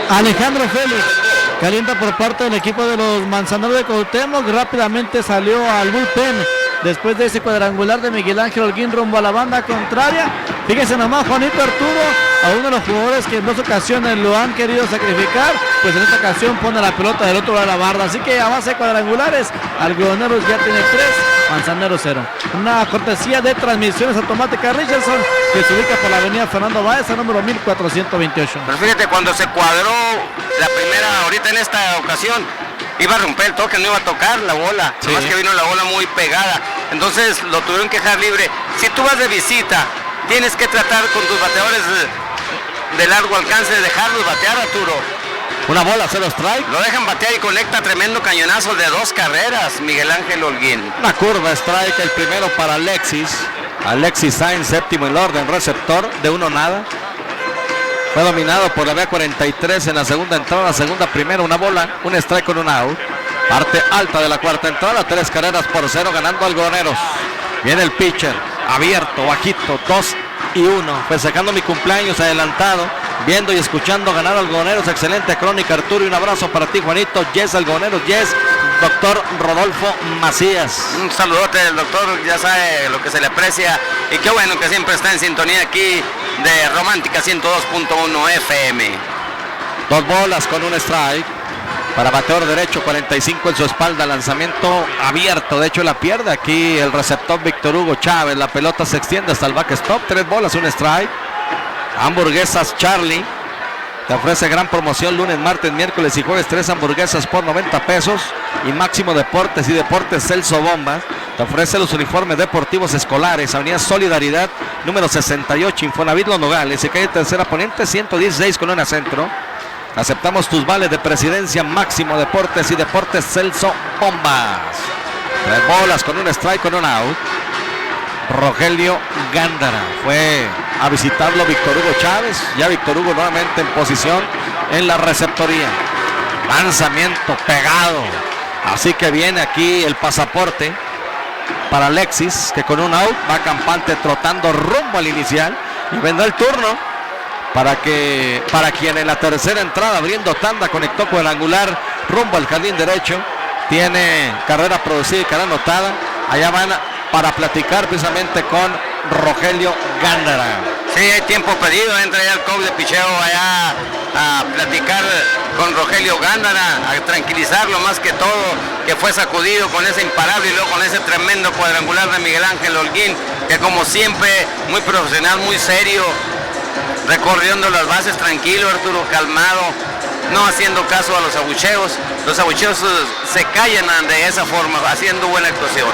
Alejandro Félix calienta por parte del equipo de los Manzaneros de Cuauhtémoc, rápidamente salió al bullpen después de ese cuadrangular de Miguel Ángel Holguín rumbo a la banda contraria. Fíjense nomás, Juanito Arturo, a uno de los jugadores que en 2 ocasiones lo han querido sacrificar, pues en esta ocasión pone la pelota del otro lado de la barra, así que a base de cuadrangulares, Algodoneros ya tiene 3, Manzaneros 0. Una cortesía de transmisiones automáticas Richardson, que se ubica por la avenida Fernando Báez, número 1428. Pero fíjate, cuando se cuadró la primera, ahorita en esta ocasión, iba a romper el toque, no iba a tocar la bola, sí. Más que vino la bola muy pegada, entonces lo tuvieron que dejar libre. Si tú vas de visita, tienes que tratar con tus bateadores de largo alcance de dejarlos batear, Arturo. Una bola, 0 strike. Lo dejan batear y conecta tremendo cañonazo de 2 carreras, Miguel Ángel Holguín. Una curva, strike, el primero para Alexis Sainz, séptimo en el orden, receptor de 1 nada. Fue dominado por la B43 en la segunda entrada, la segunda primera, una bola, un strike con un out. Parte alta de la cuarta entrada, 3 carreras por 0 ganando Algodoneros. Viene el pitcher, abierto, bajito, 2-1. Festejando mi cumpleaños adelantado, viendo y escuchando ganar Algodoneros. Excelente crónica, Arturo, y un abrazo para ti, Juanito. Yes, Algodoneros, yes. Doctor Rodolfo Macías. Un saludote del doctor, ya sabe lo que se le aprecia y qué bueno que siempre está en sintonía aquí de Romántica 102.1 FM. 2 bolas con un strike para bateador derecho, 45 en su espalda, lanzamiento abierto, de hecho la pierde aquí el receptor Víctor Hugo Chávez, la pelota se extiende hasta el backstop, 3 bolas, un strike. Hamburguesas Charlie te ofrece gran promoción lunes, martes, miércoles y jueves, 3 hamburguesas por 90 pesos. Y Máximo Deportes y Deportes Celso Bombas te ofrece los uniformes deportivos escolares. Avenida Solidaridad, número 68, Infonavit Los Nogales, y calle Tercera Poniente, 116, Colonia Centro. Aceptamos tus vales de presidencia. Máximo Deportes y Deportes Celso Bombas. 3 bolas con un strike, con un out. Rogelio Gándara fue a visitarlo Víctor Hugo Chávez. Ya Víctor Hugo nuevamente en posición en la receptoría. Lanzamiento pegado. Así que viene aquí el pasaporte para Alexis, que con un out va campante trotando rumbo al inicial. Y vendrá el turno para quien en la tercera entrada, abriendo tanda, conectó con el angular rumbo al jardín derecho. Tiene carrera producida y carrera anotada. Allá van para platicar precisamente con Rogelio Gándara. Sí, hay tiempo pedido, entra ya el coach de picheo allá a platicar con Rogelio Gándara, a tranquilizarlo más que todo, que fue sacudido con ese imparable y luego con ese tremendo cuadrangular de Miguel Ángel Holguín, que como siempre, muy profesional, muy serio, recorriendo las bases tranquilo, Arturo, calmado, no haciendo caso a los abucheos. Los abucheos se callan de esa forma, haciendo buena actuación.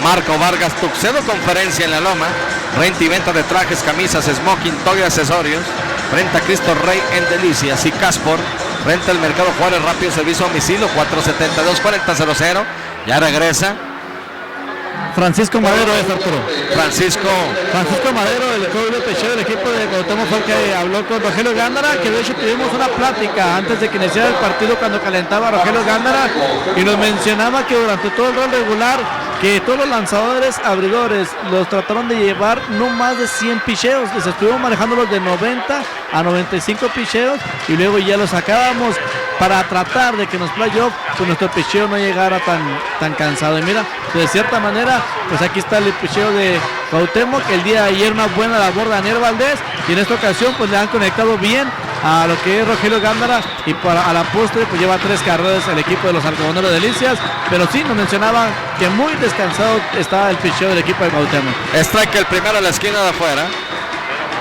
Marco Vargas Tuxedo, conferencia en la Loma, renta y venta de trajes, camisas, smoking, toga y accesorios. Renta Cristo Rey en Delicias y Caspor. Renta el Mercado Juárez, rápido servicio a domicilio, 472-4000. Ya regresa Francisco Madero es, Arturo. Francisco Madero, el coach de picheo del equipo de Cuauhtémoc, fue el que habló con Rogelio Gándara, que de hecho tuvimos una plática antes de que iniciara el partido cuando calentaba Rogelio Gándara, y nos mencionaba que durante todo el rol regular, que todos los lanzadores abridores los trataron de llevar no más de 100 picheos, les estuvimos manejando los de 90 a 95 picheos y luego ya los sacábamos para tratar de que en los playoffs pues nuestro picheo no llegara tan cansado. Y mira, de cierta manera, pues aquí está el picheo de Cuauhtémoc, el día de ayer una buena labor de Daniel Valdés, y en esta ocasión pues le han conectado bien a lo que es Rogelio Gándara, y a la postre pues lleva 3 carreras el equipo de los Algodoneros de Delicias, pero sí nos mencionaban que muy descansado está el picheo del equipo de Cuauhtémoc. Strike el primero a la esquina de afuera.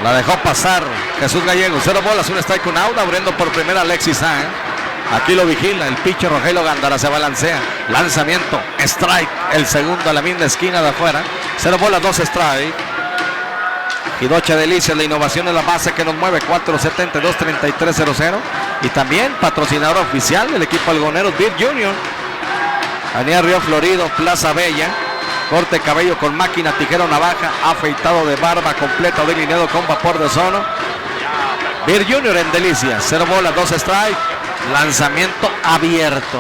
La dejó pasar Jesús Gallego. 0 bolas, un strike, un out, abriendo por primera Alexis Sáenz. Aquí lo vigila el pitcher Rogelio Gándara, se balancea. Lanzamiento, strike, el segundo a la misma esquina de afuera. 0 bolas, 2 strike. Jidoche Delicias, la innovación en la base que nos mueve, 472-3300. Y también patrocinador oficial del equipo Algoneros, Beer Junior. Avenida Río Florido, Plaza Bella. Corte de cabello con máquina, tijera o navaja, afeitado de barba, completo delineado con vapor de ozono. Beer Junior en Delicias, 0 bolas, 2 strike. Lanzamiento abierto.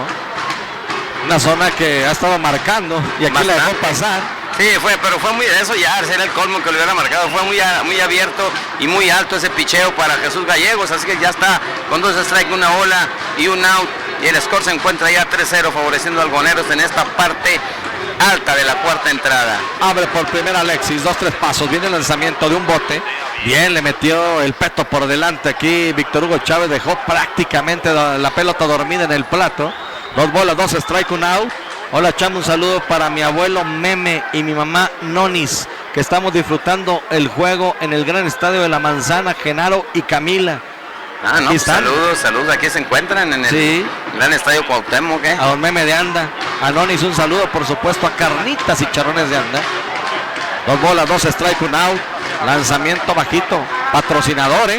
Una zona que ha estado marcando y aquí la dejó pasar. Sí, pero fue muy, eso ya era el colmo que lo hubiera marcado, fue muy abierto y muy alto ese picheo para Jesús Gallegos, así que ya está con 2 strikes, una bola y un out, y el score se encuentra ya 3-0 favoreciendo a Algoneros en esta parte alta de la cuarta entrada. Abre por primera Alexis, 2-3 pasos, viene el lanzamiento de un bote, bien, le metió el peto por delante aquí, Víctor Hugo Chávez dejó prácticamente la pelota dormida en el plato. 2 bolas, 2 strike, un out. Hola Chamo, un saludo para mi abuelo Meme y mi mamá Nonis, que estamos disfrutando el juego en el gran estadio de La Manzana, Genaro y Camila. Ah, no, pues saludos, aquí se encuentran en el gran estadio Cuauhtémoc, ¿eh? A don Meme de Anda, a Nonis un saludo, por supuesto, a Carnitas y Charrones de Anda. 2 bolas, 2 strike, un out. Lanzamiento bajito, patrocinador,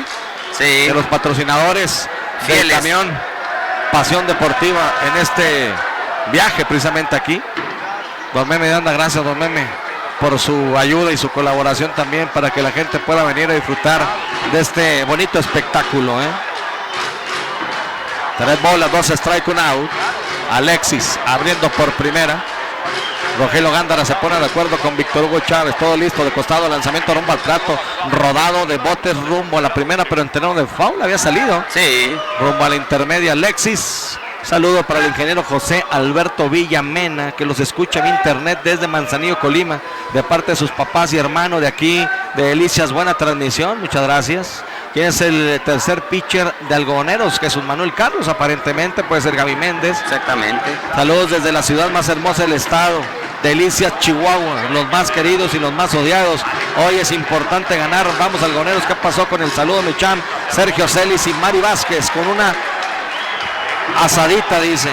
Sí. de los patrocinadores fieles del camión Pasión Deportiva en este viaje precisamente aquí. Don Meme de Anda, gracias don Meme por su ayuda y su colaboración también para que la gente pueda venir a disfrutar de este bonito espectáculo. 3 bolas, 2 strike, un out. Alexis abriendo por primera. Rogelio Gándara se pone de acuerdo con Víctor Hugo Chávez, todo listo de costado, lanzamiento rumbo al plato, rodado de botes rumbo a la primera, pero en terreno de foul había salido. Sí. Rumbo a la intermedia Alexis. Saludo para el ingeniero José Alberto Villamena, que los escucha en internet desde Manzanillo, Colima, de parte de sus papás y hermanos de aquí, de Delicias. Buena transmisión, muchas gracias. ¿Quién es el tercer pitcher de Algodoneros? Jesús Manuel Carlos, aparentemente, puede ser Gaby Méndez. Exactamente. Saludos desde la ciudad más hermosa del estado, Delicias, Chihuahua, los más queridos y los más odiados. Hoy es importante ganar, vamos Algodoneros. ¿Qué pasó con el saludo, mi cham? Sergio Celis y Mari Vázquez con una asadita, dice.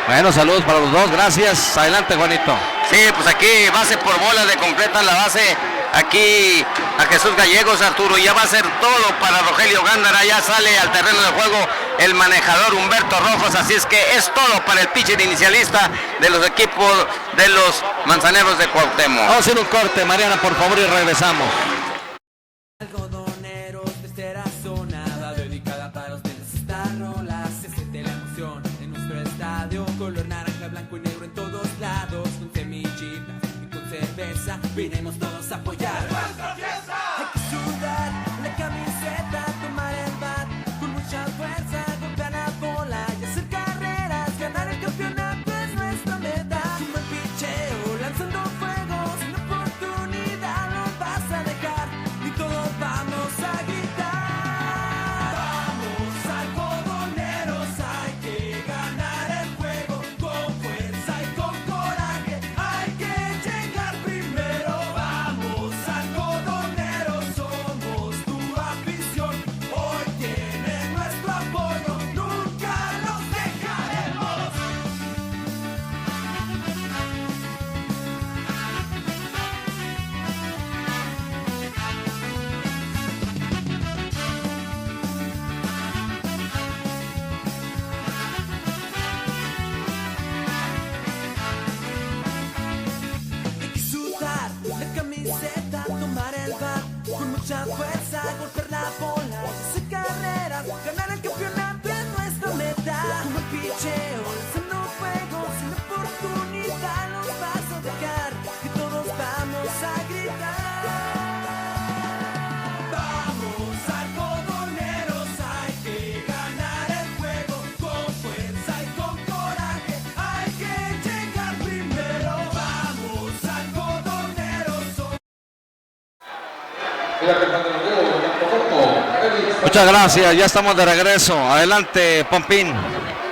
Bueno, saludos para los dos, gracias. Adelante, Juanito. Sí, pues aquí base por bola, le completan la base aquí a Jesús Gallegos, Arturo, y ya va a ser todo para Rogelio Gándara. Ya sale al terreno de juego el manejador Humberto Rojas, así es que es todo para el pitcher inicialista de los equipos de los Manzaneros de Cuauhtémoc. Vamos a hacer un corte, Mariana, por favor, y regresamos. Algodoneros de tercera zona, va dedicada para ustedes esta rola. Se siente la emoción en nuestro estadio, color naranja, blanco y negro en todos lados, con semillitas y con cerveza, vinimos todos a apoyar. Hay que sudar la camiseta, tomar el bat con mucha fuerza, golpear la bola y hacer carreras, ganar el campeonato es nuestra meta. Un buen picheo, lanzando fuego, sin oportunidad no vas a dejar, y todos vamos a gritar. Vamos algodoneros, hay que ganar el juego, con fuerza y con coraje, hay que llegar primero. Vamos algodoneros. Muchas gracias, ya estamos de regreso. Adelante, Pompín.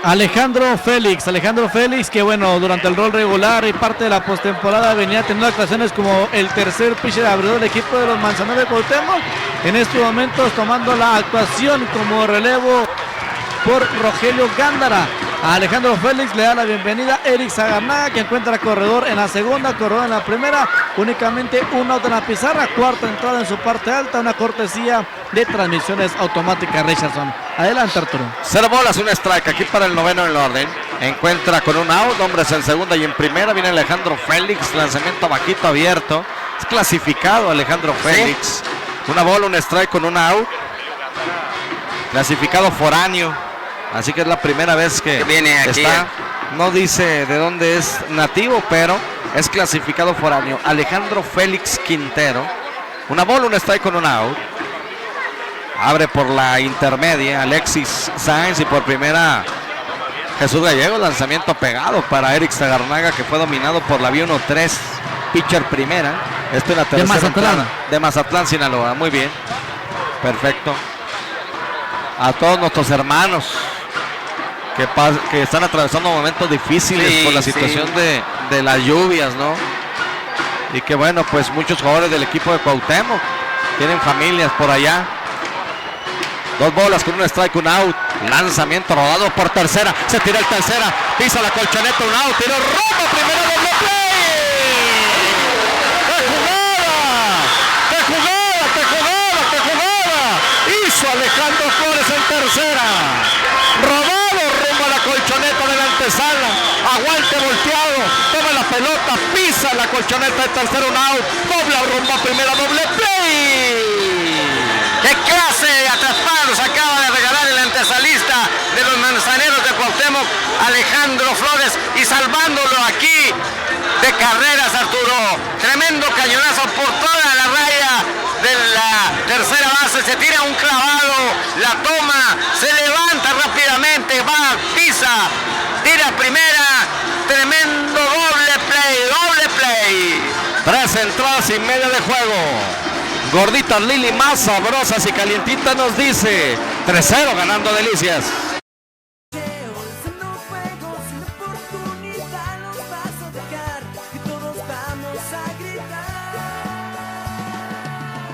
Alejandro Félix, que bueno, durante el rol regular y parte de la postemporada venía teniendo actuaciones como el tercer pitcher abridor del equipo de los Manzaneros de Cuauhtémoc. En estos momentos tomando la actuación como relevo por Rogelio Gándara. A Alejandro Félix le da la bienvenida Eric Sagarnaga, que encuentra corredor en la segunda, corredor en la primera, únicamente un out en la pizarra, cuarta entrada en su parte alta, una cortesía de transmisiones automáticas Richardson. Adelante, Arturo. 0 bolas, un strike aquí para el noveno en el orden. Encuentra con un out, hombres en segunda y en primera. Viene Alejandro Félix, lanzamiento bajito abierto. Es clasificado Alejandro Félix. Una bola, un strike con un out. Clasificado foráneo. Así que es la primera vez que viene aquí. No dice de dónde es nativo, pero es clasificado foráneo. Alejandro Félix Quintero. Una bola, un strike con un out. Abre por la intermedia Alexis Sáenz y por primera Jesús Gallego. Lanzamiento pegado para Eric Sagarnaga, que fue dominado por la vía 1-3. Pitcher primera. Esto en la tercera. De Mazatlán. De Mazatlán, Sinaloa. Muy bien. Perfecto. A todos nuestros hermanos que están atravesando momentos difíciles por la situación de las lluvias, ¿no? Y que bueno, pues muchos jugadores del equipo de Cuauhtémoc tienen familias por allá. 2 bolas con un strike, un out. Lanzamiento rodado por tercera. Se tira el tercera. Pisa la colchoneta, un out. Tiro rumbo, primero doble play. ¡Qué jugada! Hizo Alejandro Flores en tercera. Rodado rumbo a la colchoneta de la antesala. Aguante volteado. Toma la pelota. Pisa la colchoneta de tercera, un out. Dobla rumbo a primera, doble play. ¡Qué clase de atrapados acaba de regalar el antesalista de los Manzaneros de Cuauhtémoc, Alejandro Flores, y salvándolo aquí de carreras, Arturo! Tremendo cañonazo por toda la raya de la tercera base. Se tira un clavado, la toma, se levanta rápidamente, va, pisa, tira primera. Tremendo doble play. 3 entradas y media de juego. Gorditas Lili, más sabrosas y calientitas, nos dice 3-0 ganando Delicias. No juego sin oportunidad, los vas a dejar y todos vamos a gritar.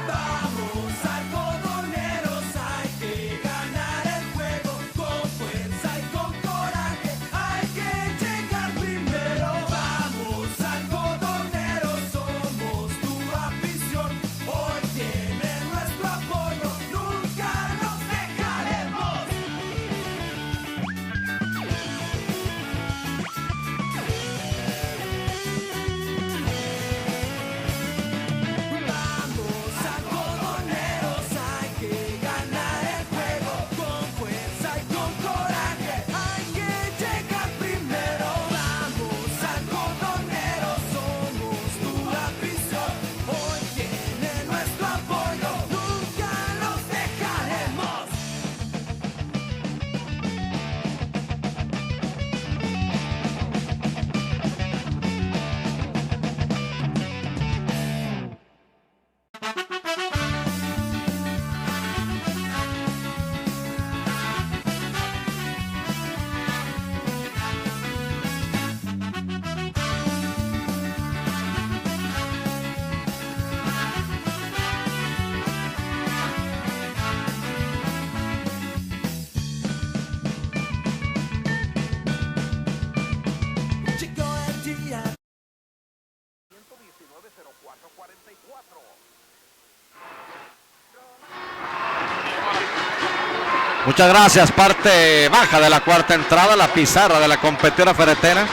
Vamos algodoneros, hay que ganar el juego con fuerza y con coraje, hay que llegar primero. Vamos algodoneros, somos tu afición, hoy tienen nuestro apoyo, nunca nos dejaremos. Vamos algodoneros, hay que ganar el juego con fuerza y con coraje, hay que llegar primero. Vamos algodoneros, somos tu afición, hoy tiene nuestro apoyo, nunca nos dejaremos. Llegó el día. Muchas gracias. Parte baja de la cuarta entrada, la pizarra de la competidora ferretera.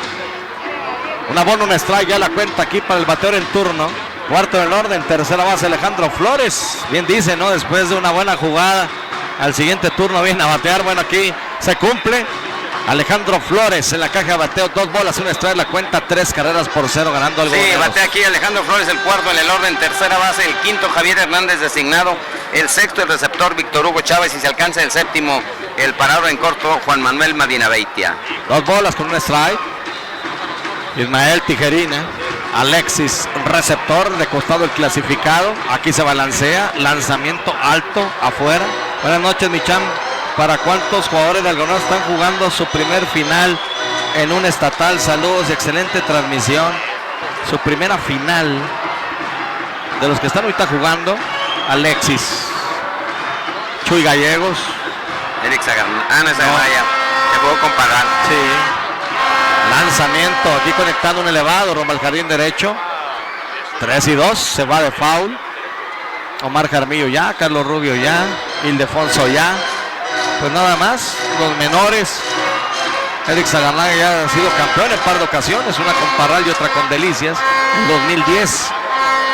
Una bola, un strike, ya la cuenta aquí para el bateador en turno. Cuarto en el orden, tercera base Alejandro Flores. Bien dice, ¿no? Después de una buena jugada, al siguiente turno viene a batear. Bueno, aquí se cumple. Alejandro Flores en la caja de bateo, 2 bolas, un strike, la cuenta 3-0 ganando al Sí, batea aquí Alejandro Flores, el cuarto en el orden, tercera base, el quinto Javier Hernández designado, el sexto el receptor Víctor Hugo Chávez, y se alcanza el séptimo el parador en corto Juan Manuel Madinabeitia. 2 bolas con un strike. Ismael Tijerina Alexis, receptor de costado el clasificado. Aquí se balancea, lanzamiento alto afuera. Buenas noches, Micham. ¿Para cuántos jugadores de Algodoneros están jugando su primer final en un estatal? Saludos, excelente transmisión. Su primera final de los que están ahorita jugando, Alexis, Chuy Gallegos, Eric Zagarna, que jugó con Parral. sí. Lanzamiento, aquí conectando un elevado, rumbo al jardín derecho. 3-2, se va de foul. Omar Jaramillo ya, Carlos Rubio ya, Ildefonso ya. Pues nada más, los menores. Eric Zagarnaga ya ha sido campeón en par de ocasiones, una con Parral y otra con Delicias, en 2010.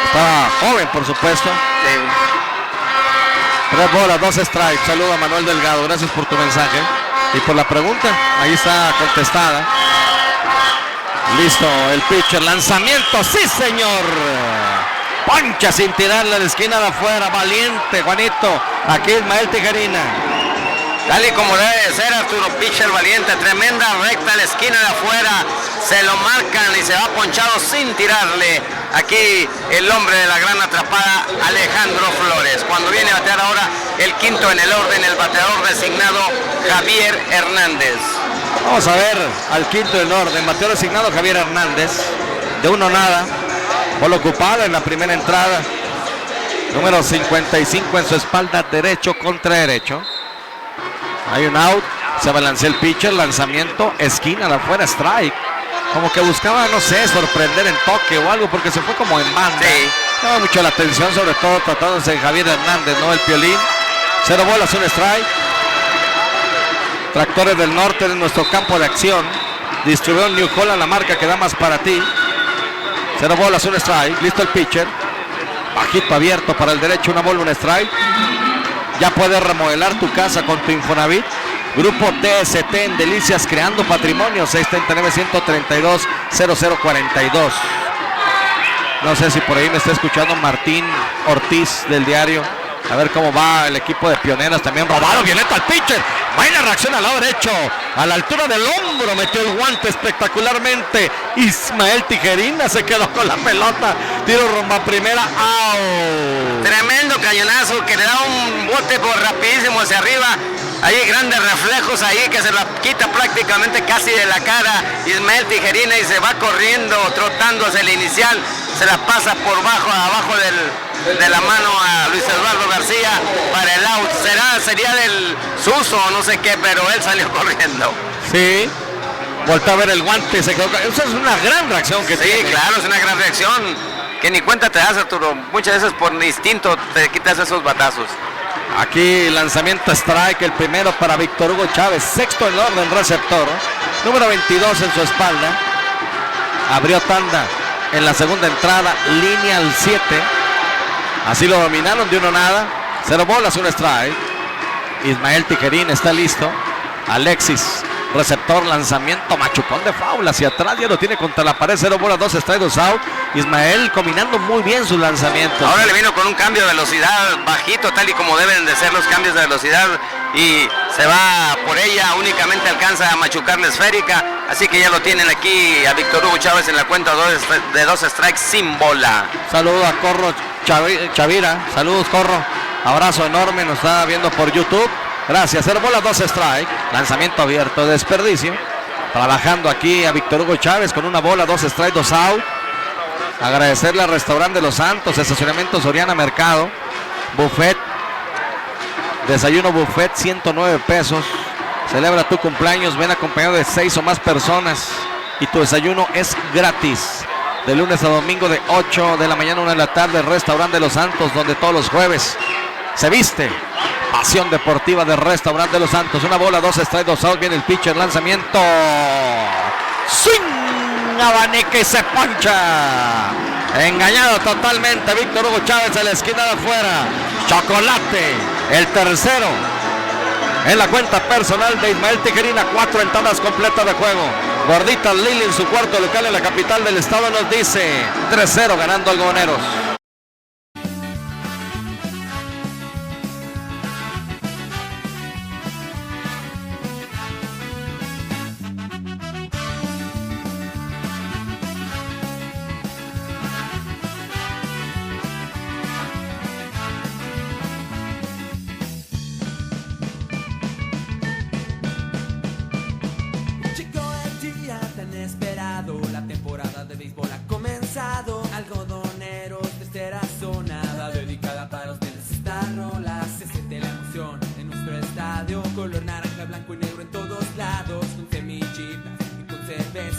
Estaba joven, por supuesto. Sí. 3 bolas, 2 strikes. Saludo a Manuel Delgado, gracias por tu mensaje y por la pregunta. Ahí está contestada. Listo, el pitcher, lanzamiento, sí señor. Poncha sin tirarle a la esquina de afuera, valiente Juanito. Aquí Ismael Tijerina. Tal y como debe de ser, Arturo, pitcher valiente, tremenda recta a la esquina de afuera, se lo marcan y se va ponchado sin tirarle. Aquí el hombre de la gran atrapada, Alejandro Flores. Cuando viene a batear ahora el quinto en el orden, el bateador designado Javier Hernández. Vamos a ver al quinto del orden, bateador designado Javier Hernández, de 1-0, bola ocupada en la primera entrada, número 55 en su espalda, derecho contra derecho. Hay un out, se balancea el pitcher, lanzamiento, esquina de afuera, strike. Como que buscaba, no sé, sorprender en toque o algo, porque se fue como en banda. Sí. Llama mucho la atención, sobre todo tratándose de Javier Hernández, ¿no? El Piolín. 0 bolas, 1 strike. Tractores del Norte de nuestro campo de acción. Distribuidor New Holland, la marca que da más para ti. 0 bolas, 1 strike. Listo el pitcher. Bajito abierto para el derecho, 1 bola, 1 strike. Ya puedes remodelar tu casa con tu Infonavit. Grupo DST en Delicias, creando patrimonio. 639-132-0042. No sé si por ahí me está escuchando Martín Ortiz del diario. A ver cómo va el equipo de Pioneras. También robaron violento al pitcher. Buena reacción al lado derecho. A la altura del hombro metió el guante espectacularmente. Ismael Tijerina se quedó con la pelota. Tiro rumbo a primera. ¡Au! Tremendo cañonazo que le da un bote por rapidísimo hacia arriba. Hay grandes reflejos ahí que se la quita prácticamente casi de la cara Ismael Tijerina y se va corriendo, trotando hacia el inicial. Se la pasa por abajo de la mano a Luis Eduardo García para el out. Sería del Suso o no sé qué, pero él salió corriendo. Sí. Voltó a ver el guante. Se quedó. Esa es una gran reacción que tiene. Sí, claro, es una gran reacción. Que ni cuenta te das, Arturo. Muchas veces por instinto te quitas esos batazos. Aquí lanzamiento strike, el primero para Víctor Hugo Chávez, sexto en orden receptor, número 22 en su espalda. Abrió tanda en la segunda entrada, línea al 7. Así lo dominaron de 1-0. 0 bolas, 1 strike. Ismael Tijerín está listo. Alexis, receptor, lanzamiento, machucón de foul hacia atrás, ya lo tiene contra la pared. 0 bolas, 2 strike, 2 out. Ismael combinando muy bien sus lanzamientos. Ahora le vino con un cambio de velocidad bajito, tal y como deben de ser los cambios de velocidad, y se va por ella, únicamente alcanza a machucar la esférica, así que ya lo tienen aquí a Víctor Hugo Chávez en la cuenta de 2 strikes sin bola. Saludos a Corro Chavira, saludos Corro, abrazo enorme, nos está viendo por YouTube. Gracias, 0 bolas, 2 strike, lanzamiento abierto, desperdicio. Trabajando aquí a Víctor Hugo Chávez con 1 bola, 2 strike, 2 out. Agradecerle al Restaurante de los Santos, estacionamiento Soriana Mercado, buffet, desayuno buffet, 109 pesos. Celebra tu cumpleaños, ven acompañado de 6 o más personas y tu desayuno es gratis. De lunes a domingo de 8 de la mañana a 1 de la tarde, Restaurante de los Santos, donde todos los jueves se viste pasión deportiva de Restaurante de los Santos. 1 bola, 2 strike, 2 out. Viene el pitcher, lanzamiento. Swing, abanica y se poncha. Engañado totalmente Víctor Hugo Chávez en la esquina de afuera. Chocolate, el tercero en la cuenta personal de Ismael Tijerina. 4 entradas completas de juego. Gordita Lili en su cuarto local en la capital del estado nos dice 3-0 ganando Algodoneros.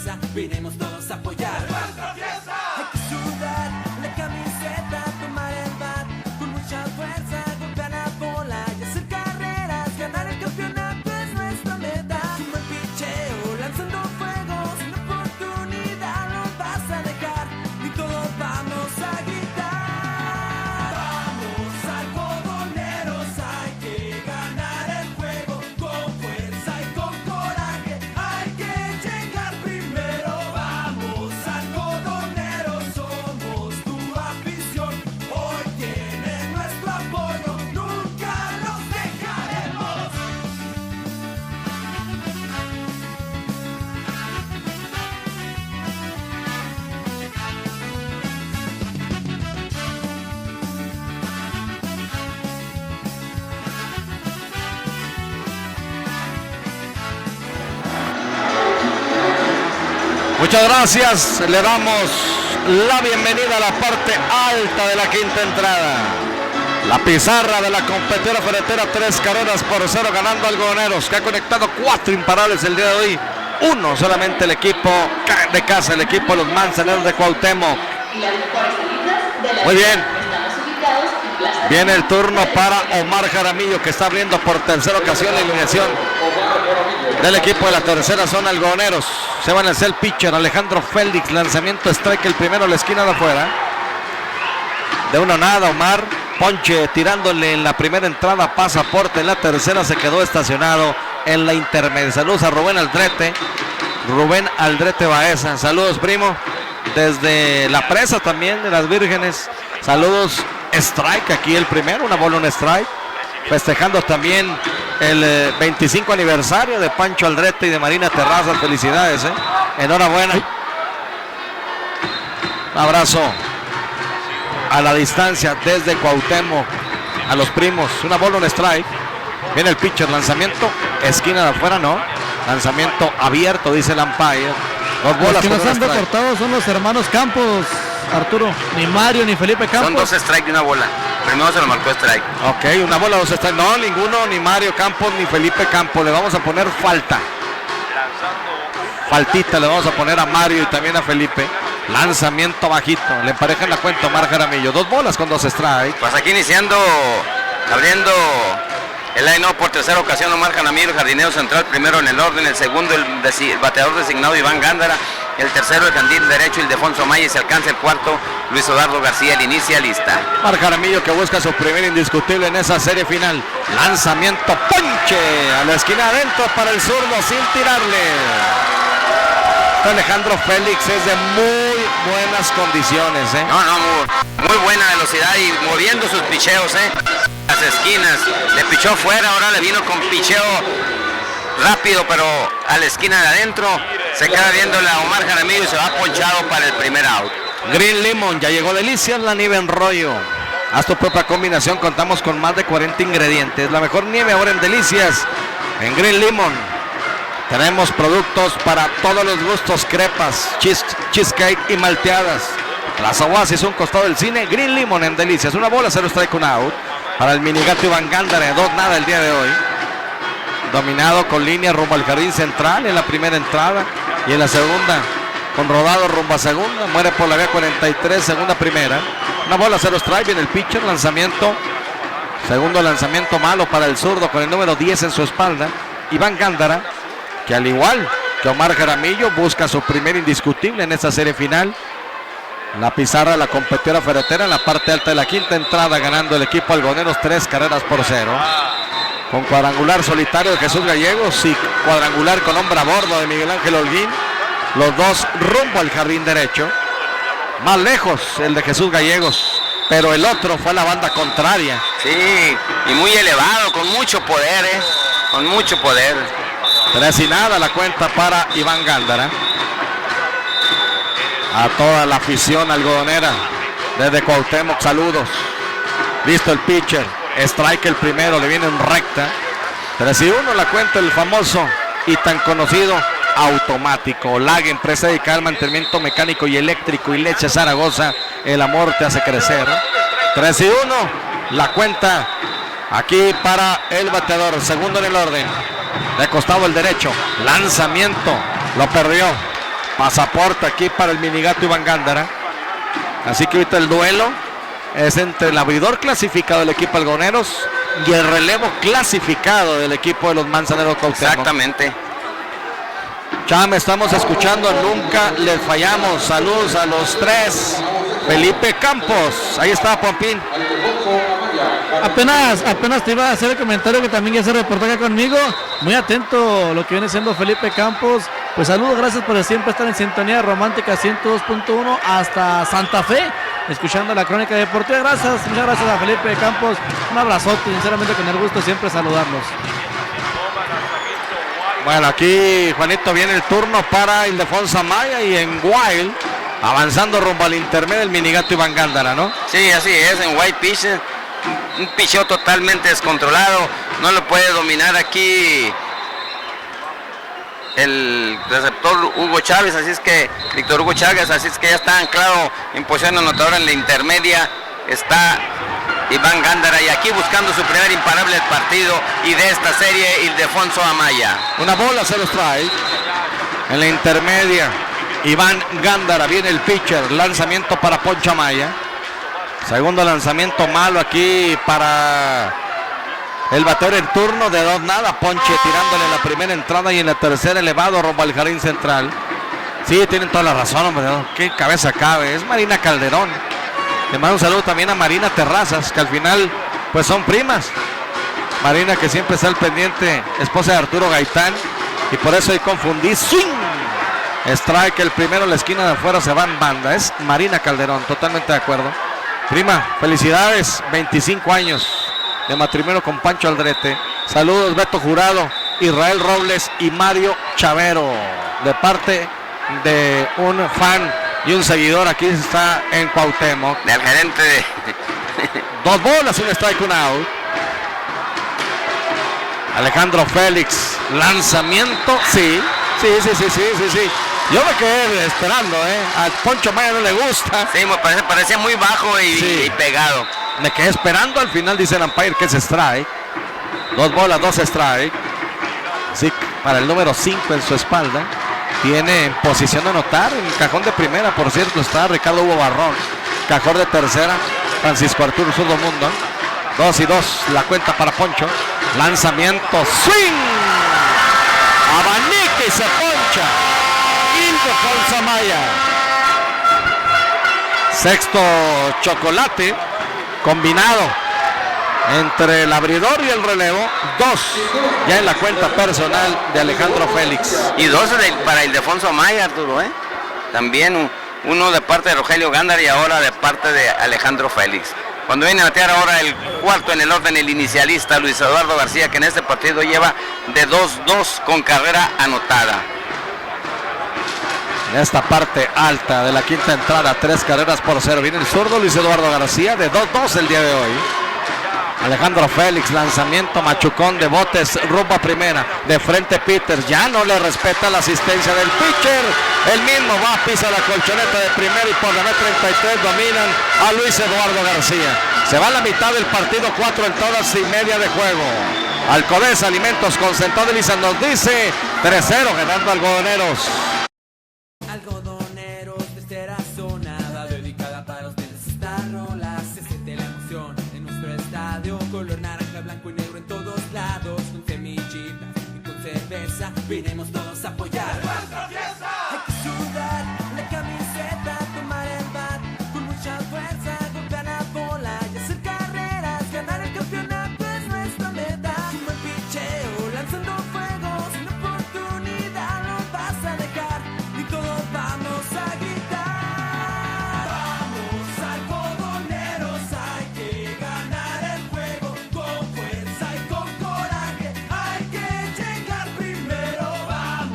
empieza, vinimos todos a apoyar. Hay que sudar la camiseta, tomar el bat, con mucha fuerza, golpear la bola y hacer carreras, ganar el campeonato es nuestra meta. Un buen picheo, lanzando fuego, sin oportunidad no vas a dejar, y todos vamos a gritar. Vamos algodoneros, hay que ganar el juego, con fuerza y con coraje, hay que llegar primero. Vamos algodoneros, somos tu afición, hoy tienen nuestro apoyo, nunca los dejaremos. Muchas gracias, le damos la bienvenida a la parte alta de la quinta entrada. La pizarra de la competidora ferretera, 3 carreras por 0 ganando Algodoneros, que ha conectado 4 imparables el día de hoy. Uno solamente el equipo de casa, el equipo de los Manzaneros de Cuauhtémoc. Muy bien. Viene el turno para Omar Jaramillo, que está abriendo por tercera ocasión la eliminación del equipo de la tercera zona Algodoneros. Se va a lanzar el pitcher Alejandro Félix, lanzamiento strike, el primero a la esquina de afuera. De uno nada, Omar. Ponche tirándole en la primera entrada, pasaporte en la tercera, se quedó estacionado en la intermedia. Saludos a Rubén Aldrete Baeza. Saludos, primo. Desde la presa también de las Vírgenes. Saludos, strike aquí el primero, una bola, un strike. Festejando también el 25 aniversario de Pancho Aldrete y de Marina Terrazas. Felicidades, enhorabuena. Un abrazo a la distancia desde Cuauhtémoc a los primos. Una bola, un strike. Viene el pitcher, lanzamiento, esquina de afuera, no. Lanzamiento abierto, dice el umpire. Dos bolas. Los que nos por un han strike. deportado son los hermanos Campos, Arturo. Ni Mario ni Felipe Campos. Son 2 strikes y una bola. Primero se lo marcó strike. Ok, una bola, 2 strikes. No, ninguno, ni Mario Campos ni Felipe Campos. Le vamos a poner falta. Faltita le vamos a poner a Mario y también a Felipe. Lanzamiento bajito. Le emparejan la cuenta a Omar Jaramillo. 2 bolas con 2 strikes. Pues aquí iniciando, abriendo el line-up por tercera ocasión Omar Jaramillo, el jardinero central, primero en el orden, el segundo el bateador designado Iván Gándara, el tercero el jardín derecho Ildefonso Maya, y se alcanza el cuarto Luis Odardo García, el inicialista. Omar Jaramillo, que busca su primer indiscutible en esa serie final. Lanzamiento, ponche a la esquina adentro para el zurdo sin tirarle. Alejandro Félix es de muy buenas condiciones, Muy buena velocidad y moviendo sus picheos, las esquinas. Le pichó fuera, ahora le vino con picheo rápido, pero a la esquina de adentro. Se queda viendo a Omar Jaramillo y se va ponchado para el primer out. Green Lemon, ya llegó Delicias, la nieve en rollo. Haz tu propia combinación, contamos con más de 40 ingredientes. La mejor nieve ahora en Delicias, en Green Lemon. Tenemos productos para todos los gustos, crepas, cheesecake y malteadas. Las Oasis, un costado del cine. Green Lemon en Delicias, una bola, 0 strike, un out. Para el minigato Iván Gándara, 2 nada el día de hoy. Dominado con línea rumbo al jardín central en la primera entrada. Y en la segunda, con rodado rumbo a segunda. Muere por la vía 43, segunda primera. Una bola, 0 strike, viene el pitcher, lanzamiento. Segundo lanzamiento malo para el zurdo con el número 10 en su espalda. Iván Gándara, que al igual que Omar Jaramillo busca su primer indiscutible en esta serie final. La pizarra de la competidora ferretera en la parte alta de la quinta entrada, ganando el equipo Algodoneros 3 carreras por 0. Con cuadrangular solitario de Jesús Gallegos y cuadrangular con hombre a bordo de Miguel Ángel Holguín. Los dos rumbo al jardín derecho. Más lejos el de Jesús Gallegos, pero el otro fue a la banda contraria. Sí, y muy elevado, con mucho poder, con mucho poder. 3 y nada la cuenta para Iván Gándara. A toda la afición algodonera desde Cuauhtémoc, saludos. Listo el pitcher, strike el primero, le viene en recta. 3 y 1 la cuenta, el famoso y tan conocido automático. LAG, empresa dedicada al mantenimiento mecánico y eléctrico, y Leche Zaragoza, el amor te hace crecer. 3 y 1 la cuenta aquí para el bateador, segundo en el orden. De costado el derecho, lanzamiento, lo perdió. pasaporte aquí para el Minigato Iván Gándara. Así que ahorita el duelo es entre el abridor clasificado del equipo algoneros y el relevo clasificado del equipo de los Manzaneros Cuauhtémoc. Exactamente. Chame, estamos escuchando, nunca les fallamos. Saludos a los tres. Felipe Campos, ahí está Pompín. Apenas te iba a hacer el comentario que también ya se reportó acá conmigo. Muy atento lo que viene siendo Felipe Campos. Pues saludos, gracias por siempre estar en sintonía romántica 102.1 hasta Santa Fe, escuchando la crónica deportiva. Gracias, muchas gracias a Felipe Campos. Un abrazote, sinceramente con el gusto siempre saludarlos. Bueno, aquí Juanito viene el turno para Ildefonso Amaya y en Wild, avanzando rumbo al intermedio del Minigato Iván Gándara, ¿no? Sí, así es, en white pitch, un picheo totalmente descontrolado, no lo puede dominar aquí el receptor Hugo Chávez, así es que Víctor Hugo Chávez, así es que ya está anclado en posición anotadora en la intermedia, está Iván Gándara y aquí buscando su primer imparable del partido y de esta serie, Ildefonso Amaya. Una bola, 0 strike en la intermedia. Iván Gándara, viene el pitcher, lanzamiento para Poncho Amaya. Segundo lanzamiento malo aquí para el bateador en turno de 2-0. Ponche tirándole en la primera entrada y en la tercera elevado rumbo al jardín central. Sí, tienen toda la razón, hombre, ¿no? Qué cabeza cabe. Es Marina Calderón. Le mando un saludo también a Marina Terrazas, que al final pues son primas. Marina, que siempre está al pendiente, esposa de Arturo Gaitán, y por eso ahí confundí. Swing. Strike, el primero en la esquina de afuera, se va en banda. Es Marina Calderón, totalmente de acuerdo. Prima, felicidades, 25 años de matrimonio con Pancho Aldrete. Saludos, Beto Jurado, Israel Robles y Mario Chavero, de parte de un fan y un seguidor. Aquí está en Cuauhtémoc. Del gerente de... 2 bolas, un strike, un out. Alejandro Félix, lanzamiento, sí. Yo me quedé esperando, a Poncho Amaya no le gusta. Sí, me parecía muy bajo y pegado. Me quedé esperando, al final dice el umpire que es strike. 2 bolas, 2 strike. Sí, para el número 5 en su espalda. Tiene en posición de anotar, en el cajón de primera, por cierto, está Ricardo Hugo Barrón. Cajón de tercera, Francisco Arturo Zurdo Mundo. 2-2, la cuenta para Poncho. Lanzamiento, swing. Abanica y se poncha. Ildefonso Amaya. Sexto chocolate combinado entre el abridor y el relevo. 2 ya en la cuenta personal de Alejandro Félix. Y 2 para Ildefonso Amaya, Arturo, También uno de parte de Rogelio Gándara y ahora de parte de Alejandro Félix. Cuando viene a batear ahora el cuarto en el orden, el inicialista Luis Eduardo García, que en este partido lleva de 2-2 con carrera anotada. En esta parte alta de la quinta entrada, 3 carreras por 0. Viene el zurdo Luis Eduardo García de 2-2 el día de hoy. Alejandro Félix, lanzamiento machucón de botes rumbo a primera. De frente Peters, ya no le respeta la asistencia del pitcher. El mismo va a pisar la colchoneta de primera y por la 33 dominan a Luis Eduardo García. Se va a la mitad del partido, 4 entradas y media de juego. Alcobendas Alimentos Concentrado de Lisa nos dice 3-0 ganando Algodoneros. Algodoneros, tercera zona, va dedicada para ustedes esta rola. Se siente la emoción en nuestro estadio, color naranja, blanco y negro en todos lados, con semillitas y con cerveza, vinimos todos a apoyar nuestra fiesta. Hay que sudar la camiseta, tomar el bat, con mucha fuerza, golpear la bola y hacer carreras, ganar el campeonato es nuestra meta. Un buen picheo, lanzando fuego, sin oportunidad no vas a dejar, y todos vamos a gritar. Vamos algodoneros, hay que ganar el juego, con fuerza y con coraje, hay que llegar primero. Vamos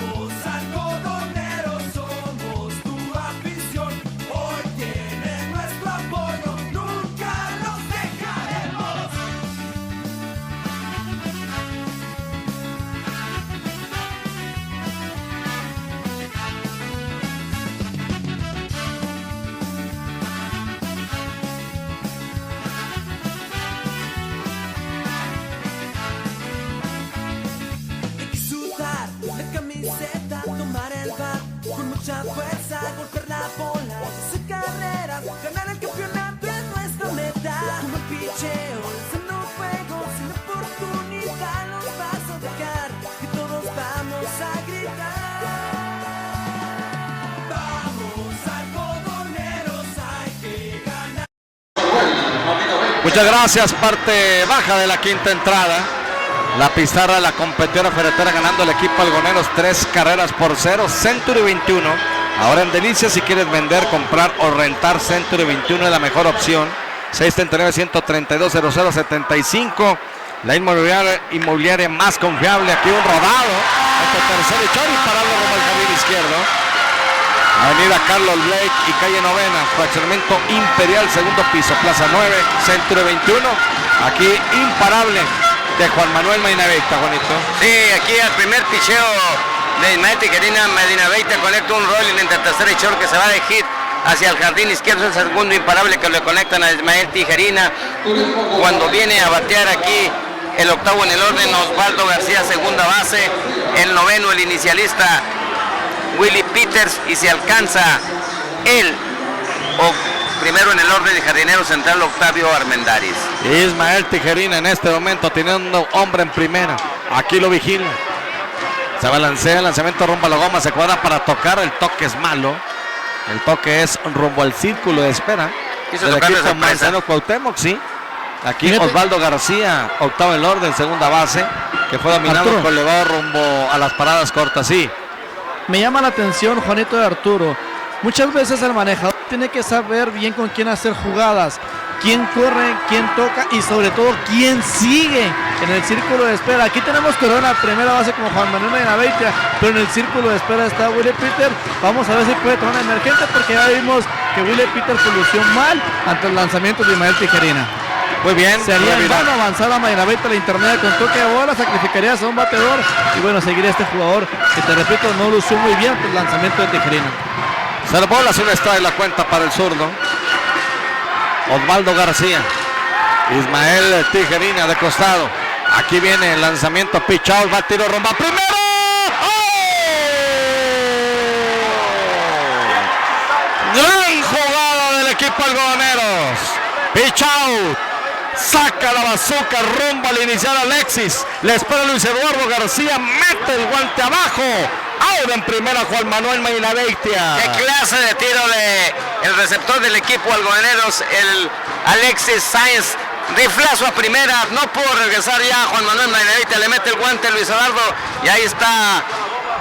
picheo, lanzando fuego, sin oportunidad los vas a dejar y todos vamos a gritar. Vamos algodoneros, hay que ganar. Muchas gracias, parte baja de la quinta entrada. La pizarra de la competidora ferretera ganando el equipo algoneros 3 carreras por 0. Century 21. Ahora en Delicias, si quieres vender, comprar o rentar, Century 21 es la mejor opción. 639-132-0075. La inmobiliaria más confiable. Aquí un rodado. Este tercer y chori parado rumbo al jardín izquierdo. Avenida Carlos Blake y calle Novena, fraccionamiento Imperial, segundo piso, Plaza 9, Century 21. Aquí imparable de Juan Manuel Medinaveita, Juanito. Sí, aquí al primer picheo de Ismael Tijerina, Medinaveita conecta un rolling entre tercera y short que se va de hit hacia el jardín izquierdo. Es el segundo imparable que le conectan a Ismael Tijerina. Cuando viene a batear aquí el octavo en el orden, Osvaldo García, segunda base. El noveno, el inicialista Willie Peters, y se alcanza el primero en el orden de jardinero central, Octavio Armendáriz. Ismael Tijerina en este momento teniendo hombre en primera. Aquí lo vigila. Se balancea, el lanzamiento rumbo a la goma, se cuadra para tocar. El toque es malo. El toque es rumbo al círculo de espera. Quiso del tocar de equipo sorpresa. Manzano Cuauhtémoc, sí. Aquí Fíjate. Osvaldo García, octavo en el orden, segunda base, que fue dominado Arturo. con elevado rumbo a las paradas cortas, sí. Me llama la atención, Juanito de Arturo. Muchas veces el manejador tiene que saber bien con quién hacer jugadas, quién corre, quién toca y sobre todo quién sigue en el círculo de espera. Aquí tenemos corona primera base como Juan Manuel Medinaveita, pero en el círculo de espera está Willie Peter. Vamos a ver si puede tomar una emergente, porque ya vimos que Willie Peter solució mal ante el lanzamiento de Ismael Tijerina. Muy bien. Sería en Mira, vano avanzar a Medinaveita la intermedia con toque de bola, sacrificarías a un bateador y bueno, seguiría este jugador que, te repito, no lució muy bien ante el lanzamiento de Tijerina. se le bola, una extrae la cuenta para el zurdo. Osvaldo García. Ismael Tijerina de costado. Aquí viene el lanzamiento, pitch out, va tiro rumba primero. ¡Oh! Gran jugada del equipo algodoneros. Pitch out. Saca la bazooka rumbo al inicial Alexis. Le espera Luis Eduardo García. Mete el guante abajo. Ahora en primera Juan Manuel Medinaveita. ¿Qué clase de tiro de el receptor del equipo algodoneros, el Alexis Sáenz? Riflazo a primera, no pudo regresar ya Juan Manuel Medinaveita, le mete el guante Luis Eduardo y ahí está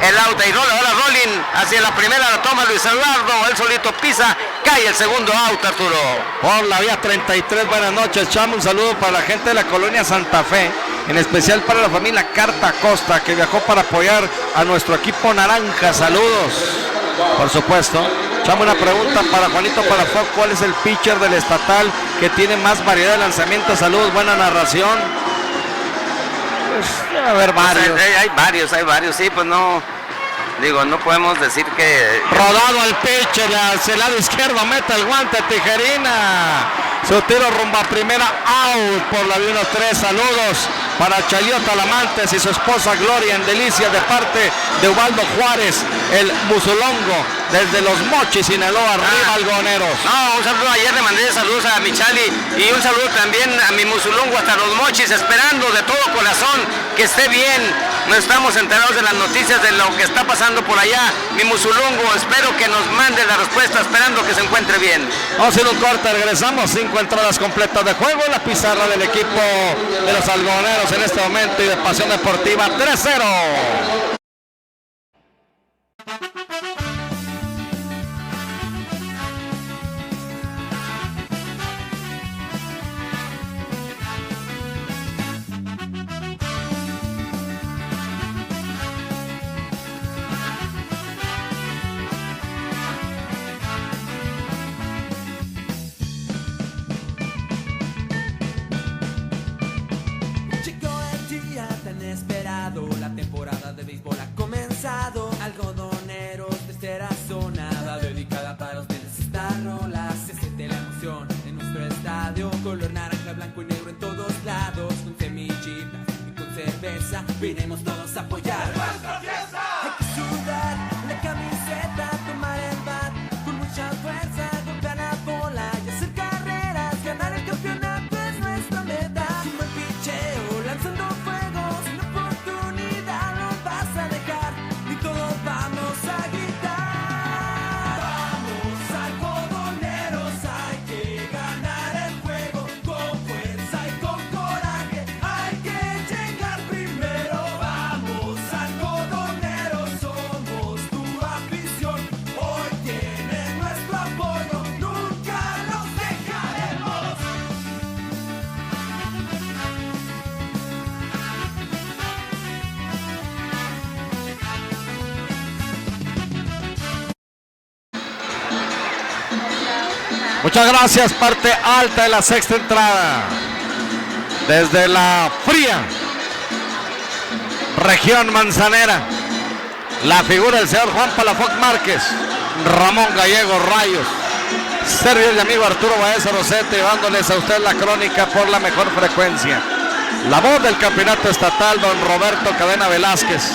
el out y rola, ahora rolling hacia la primera, la toma Luis Eduardo, él solito pisa, cae el segundo out, Arturo. Por la vía 33, buenas noches, Chamo, un saludo para la gente de la colonia Santa Fe, en especial para la familia Carta Costa, que viajó para apoyar a nuestro equipo naranja, saludos, por supuesto. Chamo, una pregunta para Juanito Palafox, ¿cuál es el pitcher del estatal que tiene más variedad de lanzamientos? Saludos, buena narración. Pues, debe haber varios. Hay varios, sí, pues no, digo, no podemos decir que... Rodado al pitcher, hacia el lado izquierdo, mete el guante Tijerina. Su tiro rumbo a primera, out por la vía 1-3. Saludos para Chayot Talamantes y su esposa Gloria en Delicias de parte de Ubaldo Juárez, el musulongo, desde Los Mochis, Sinaloa, arriba algodoneros. No, un saludo, ayer le mandé saludos a Michali y un saludo también a mi musulongo hasta Los Mochis, esperando de todo corazón que esté bien. No estamos enterados de las noticias de lo que está pasando por allá. Mi musulongo, espero que nos mande la respuesta, esperando que se encuentre bien. Vamos a ir un corte, regresamos. 5 entradas completas de juego. La pizarra del equipo de los algodoneros en este momento y de Pasión Deportiva 3-0. Llegó el día tan esperado, la temporada de béisbol ha comenzado. Algodoneros, tercera zona, va dedicada para ustedes esta rola. Se siente la emoción en nuestro estadio, color naranja, blanco y negro en todos lados. Con semillitas y con cerveza, vinimos todos a apoyar. Hay que sudar la camiseta, tomar el bat con mucha fuerza, golpear la bola y hacer carreras. Ganar el campeonato es nuestra Muchas gracias, parte alta de la sexta entrada. Desde la fría región manzanera, la figura del señor Juan Palafox Márquez, Ramón Gallego Rayos, servidor y amigo Arturo Baeza Rosete, llevándoles a usted la crónica por la mejor frecuencia. La voz del campeonato estatal, don Roberto Cadena Velázquez.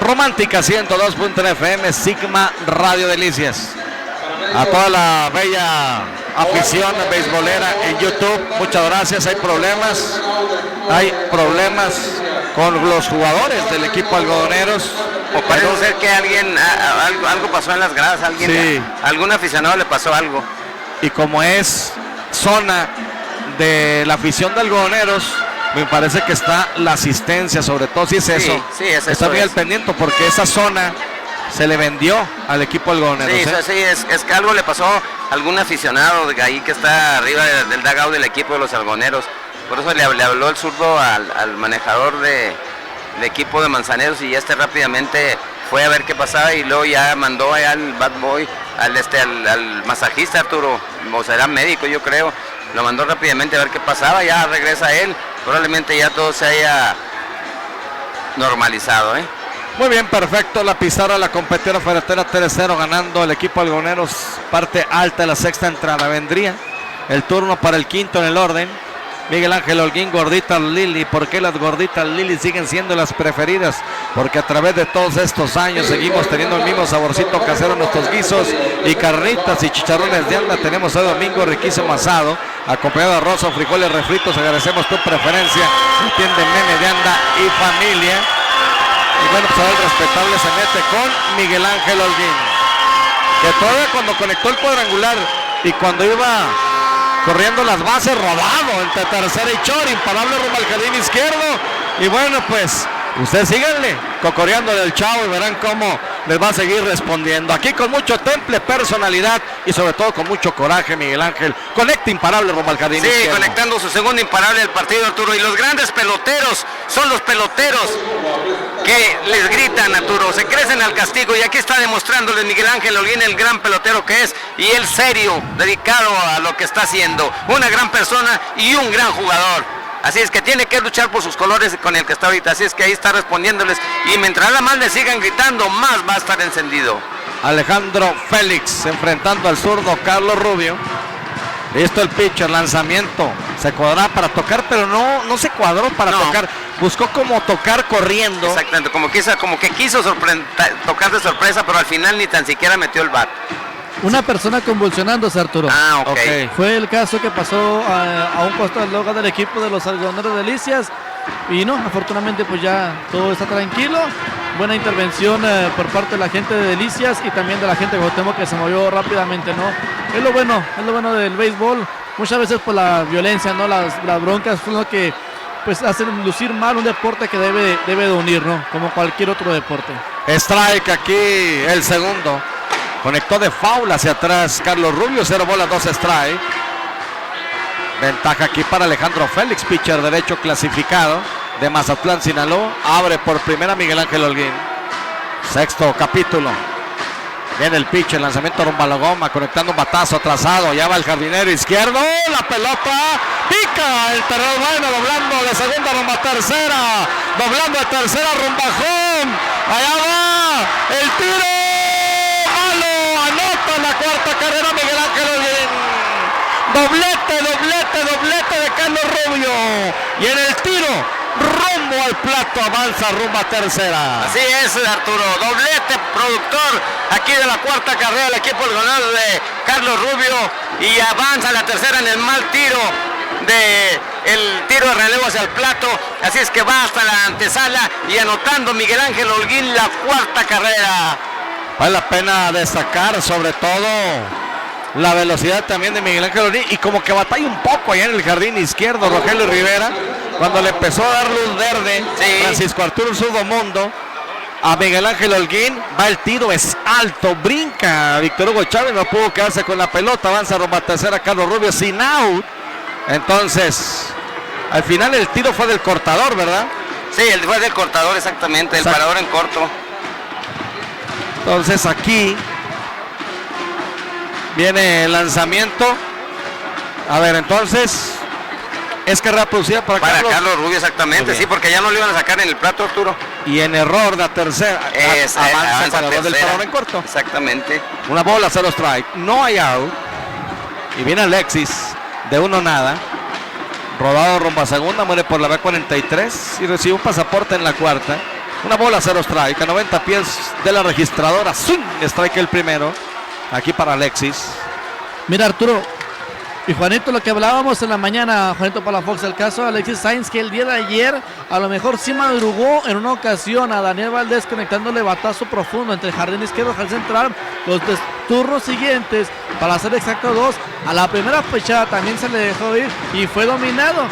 Romántica 102.1 FM, Sigma Radio Delicias. A toda la bella afición beisbolera en YouTube, muchas gracias. Hay problemas con los jugadores del equipo Algodoneros. O parece ser que algo pasó en las gradas, algún aficionado le pasó algo. Y como es zona de la afición de Algodoneros, me parece que está la asistencia, sobre todo si es eso. Sí, es eso. Está bien al pendiente porque esa zona se le vendió al equipo Algodoneros. Sí, es que algo le pasó a algún aficionado de ahí que está arriba del dugout del equipo de los Algodoneros. Por eso le habló el zurdo al manejador de equipo de Manzaneros y rápidamente fue a ver qué pasaba y luego ya mandó allá al bad boy, al masajista Arturo, o será médico yo creo, lo mandó rápidamente a ver qué pasaba, ya regresa él, probablemente ya todo se haya normalizado. Muy bien, perfecto, la pizarra la competidora ferretera 3-0 ganando el equipo Algodoneros, parte alta de la sexta entrada. Vendría el turno para el quinto en el orden. Miguel Ángel Holguín, Gorditas Lili. ¿Por qué las Gorditas Lili siguen siendo las preferidas? Porque a través de todos estos años seguimos teniendo el mismo saborcito casero en nuestros guisos y carnitas y chicharrones de anda. Tenemos hoy domingo riquísimo asado, acompañado de arroz o frijoles refritos. Agradecemos tu preferencia. Entiende Meme de anda y familia. Y bueno, pues ahora el respetable se mete con Miguel Ángel Holguín, que todavía cuando conectó el cuadrangular y cuando iba corriendo las bases, robado entre tercera y short, imparable rumbo al jardín izquierdo. Y bueno, pues ustedes síganle cocoreando del chavo y verán cómo les va a seguir respondiendo. Aquí con mucho temple, personalidad y sobre todo con mucho coraje, Miguel Ángel conecta imparable rumbo al jardín izquierdo. Sí, conectando su segundo imparable del partido, Arturo. Y los grandes peloteros son los peloteros que les gritan, Arturo, se crecen al castigo, y aquí está demostrándoles Miguel Ángel Holguín el gran pelotero que es, y el serio, dedicado a lo que está haciendo, una gran persona y un gran jugador. Así es que tiene que luchar por sus colores con el que está ahorita, así es que ahí está respondiéndoles, y mientras nada más le sigan gritando, más va a estar encendido. Alejandro Félix enfrentando al zurdo Carlos Rubio. Listo el pitcher, lanzamiento, se cuadró para tocar, pero no se cuadró para tocar, buscó como tocar corriendo. Exactamente, como que quiso tocar de sorpresa, pero al final ni tan siquiera metió el bat. Una persona convulsionándose, Arturo. Ah, ok. Fue el caso que pasó a un costado del logo del equipo de los Algodoneros Delicias. Y no, afortunadamente pues ya todo está tranquilo. Buena intervención por parte de la gente de Delicias y también de la gente de Cuauhtémoc, que se movió rápidamente, ¿no? Es lo bueno del béisbol. Muchas veces por la violencia, ¿no? Las broncas son lo que pues hacen lucir mal un deporte que debe de unir, ¿no? Como cualquier otro deporte. Strike aquí el segundo. Conectó de foul hacia atrás Carlos Rubio, 0 bolas, 2 strike. Ventaja aquí para Alejandro Félix, pitcher derecho clasificado de Mazatlán, Sinaloa. Abre por primera Miguel Ángel Holguín. Sexto capítulo. Viene el pitcher, lanzamiento rumbo a la goma, conectando un batazo atrasado. Ya va el jardinero izquierdo. La pelota pica el terreno bueno, doblando de segunda rumbo a tercera. Doblando de tercera rumbo a home. Allá va el tiro. Anota la cuarta carrera Miguel Ángel Holguín. Doblete de Carlos Rubio. Y en el tiro, rumbo al plato, avanza rumbo a tercera. Así es, Arturo. Doblete productor aquí de la cuarta carrera del equipo algodoneros de Carlos Rubio. Y avanza la tercera en el mal tiro el tiro de relevo hacia el plato. Así es que va hasta la antesala y anotando Miguel Ángel Holguín la cuarta carrera. Vale la pena destacar sobre todo la velocidad también de Miguel Ángel Holguín, y como que batalla un poco allá en el jardín izquierdo Rogelio Rivera, cuando le empezó a dar luz verde Francisco Arturo Zurdo Mundo a Miguel Ángel Holguín. Va el tiro, es alto, brinca Víctor Hugo Chávez, no pudo quedarse con la pelota, avanza rumbo a tercera Carlos Rubio sin out. Entonces al final el tiro fue del cortador, ¿verdad? Sí, fue del cortador, exactamente, el parador en corto. Entonces aquí Viene el lanzamiento. A ver, entonces, es carrera producida para Carlos Rubio, exactamente, sí, porque ya no lo iban a sacar en el plato, Arturo. Y en error la tercera. Avanza el parador del parón en corto. Exactamente. Una bola, 0 strike. No hay out. Y viene Alexis de 1-0. Rodado rumbo a segunda, muere por la B43 y recibe un pasaporte en la cuarta. Una bola, 0 strike. A 90 pies de la registradora. Swing, strike el primero. Aquí para Alexis. Mira, Arturo y Juanito, lo que hablábamos en la mañana, Juanito Palafox, el caso de Alexis Sainz, que el día de ayer a lo mejor sí madrugó en una ocasión a Daniel Valdés conectándole batazo profundo entre el jardín izquierdo y el jardín central. Los turnos siguientes, para ser exacto 2, a la primera fechada también se le dejó ir y fue dominado.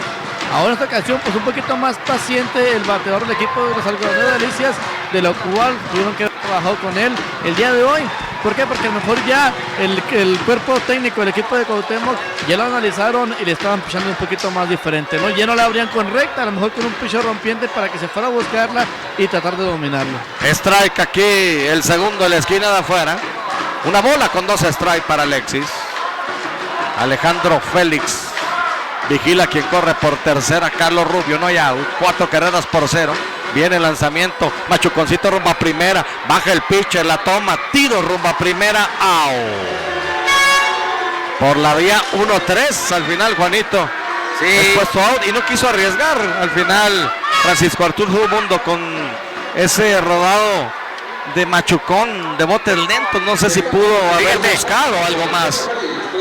Ahora en esta ocasión, pues un poquito más paciente el bateador del equipo de los algodoneros de Delicias, de lo cual tuvieron que trabajar con él el día de hoy. ¿Por qué? Porque a lo mejor ya el cuerpo técnico del equipo de Cuauhtémoc ya lo analizaron y le estaban pichando un poquito más diferente, ¿no? Ya no la abrían con recta, a lo mejor con un picho rompiente para que se fuera a buscarla y tratar de dominarlo. Strike aquí, el segundo de la esquina de afuera. Una bola con 2 strike para Alexis. Alejandro Félix vigila quien corre por tercera, Carlos Rubio, no hay out. 4 carreras por 0. Viene el lanzamiento, Machuconcito rumbo a primera, baja el pitcher, la toma, tiro rumbo a primera, out. Por la vía 1-3 al final, Juanito. Sí. Es puesto out y no quiso arriesgar. Al final, Francisco Arturo Mundo con ese rodado de Machucón, de botes lentos, no sé si pudo haber buscado algo más.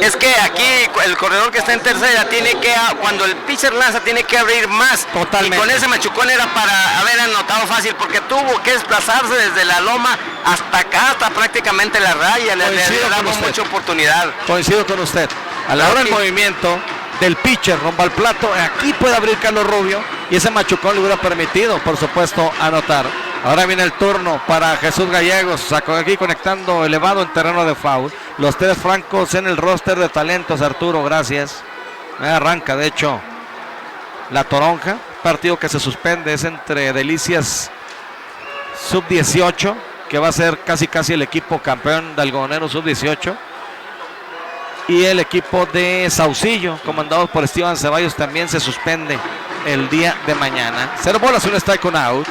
Es que aquí el corredor que está en tercera tiene que, cuando el pitcher lanza, tiene que abrir más. Totalmente. Y con ese Machucón era para haber anotado fácil, porque tuvo que desplazarse desde la loma hasta acá, hasta prácticamente la raya. Le damos mucha oportunidad. Coincido con usted. A la hora del movimiento del pitcher rumbo al plato, aquí puede abrir Carlos Rubio y ese Machucón le hubiera permitido, por supuesto, anotar. Ahora viene el turno para Jesús Gallegos, sacó aquí conectando elevado en terreno de foul. Los 3 francos en el roster de talentos, Arturo, gracias. Arranca, de hecho, la toronja. Partido que se suspende es entre Delicias Sub-18, que va a ser casi el equipo campeón de algodonero Sub-18. Y el equipo de Saucillo, comandado por Esteban Ceballos, también se suspende el día de mañana. 0 bolas, 1 strike, 1 out.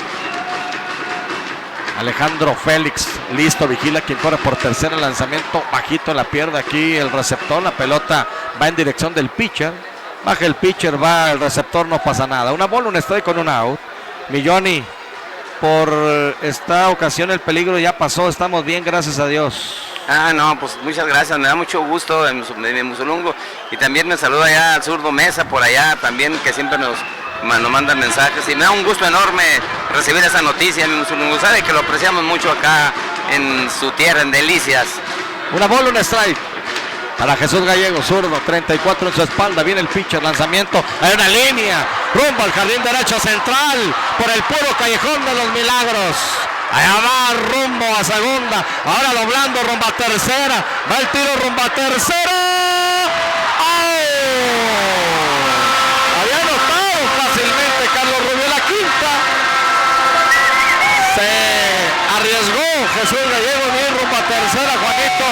Alejandro Félix, listo, vigila quien corre por tercera, lanzamiento bajito, la pierde aquí el receptor, la pelota va en dirección del pitcher, baja el pitcher, va el receptor, no pasa nada. Una bola, un strike con un out. Milloni, por esta ocasión el peligro ya pasó, estamos bien, gracias a Dios. No, pues muchas gracias, me da mucho gusto de mi Musulungo, y también me saluda allá al Zurdo Mesa por allá también, que siempre nos mandan mensajes, y me da un gusto enorme recibir esa noticia. Mi Musulungo sabe que lo apreciamos mucho acá en su tierra, en Delicias. Una bola, un strike para Jesús Gallegos, zurdo, 34 en su espalda, viene el pitcher, lanzamiento, hay una línea, rumbo al jardín derecho central, por el puro callejón de los milagros. Allá va rumbo a segunda, ahora doblando rumbo a tercera, va el tiro rumbo a tercera. ¡Oh! Había anotado fácilmente Carlos Rubio la quinta. Se arriesgó Jesús Gallegos de ir rumbo a tercera, Juanito.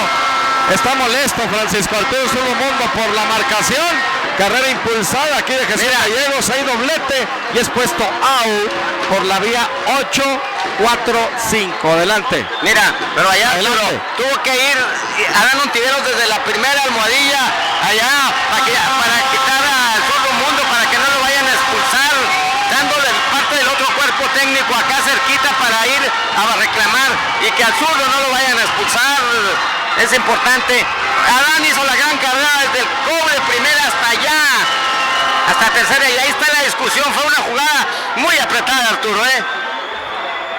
Está molesto Francisco Arturo Mundo por la marcación. Carrera impulsada aquí de Jesús Gallegos, hay doblete y es puesto out por la vía 8-4-5. Adelante. Mira, pero allá tuvo que ir Adán Ontiveros desde la primera almohadilla allá para quitar al Zurdo Mundo, para que no lo vayan a expulsar, dándole parte del otro cuerpo técnico acá cerquita para ir a reclamar y que al zurdo no lo vayan a expulsar. Es importante. Adán hizo la gran carrera desde el cobre primera hasta allá, hasta tercera, y ahí está la discusión. Fue una jugada muy apretada, Arturo,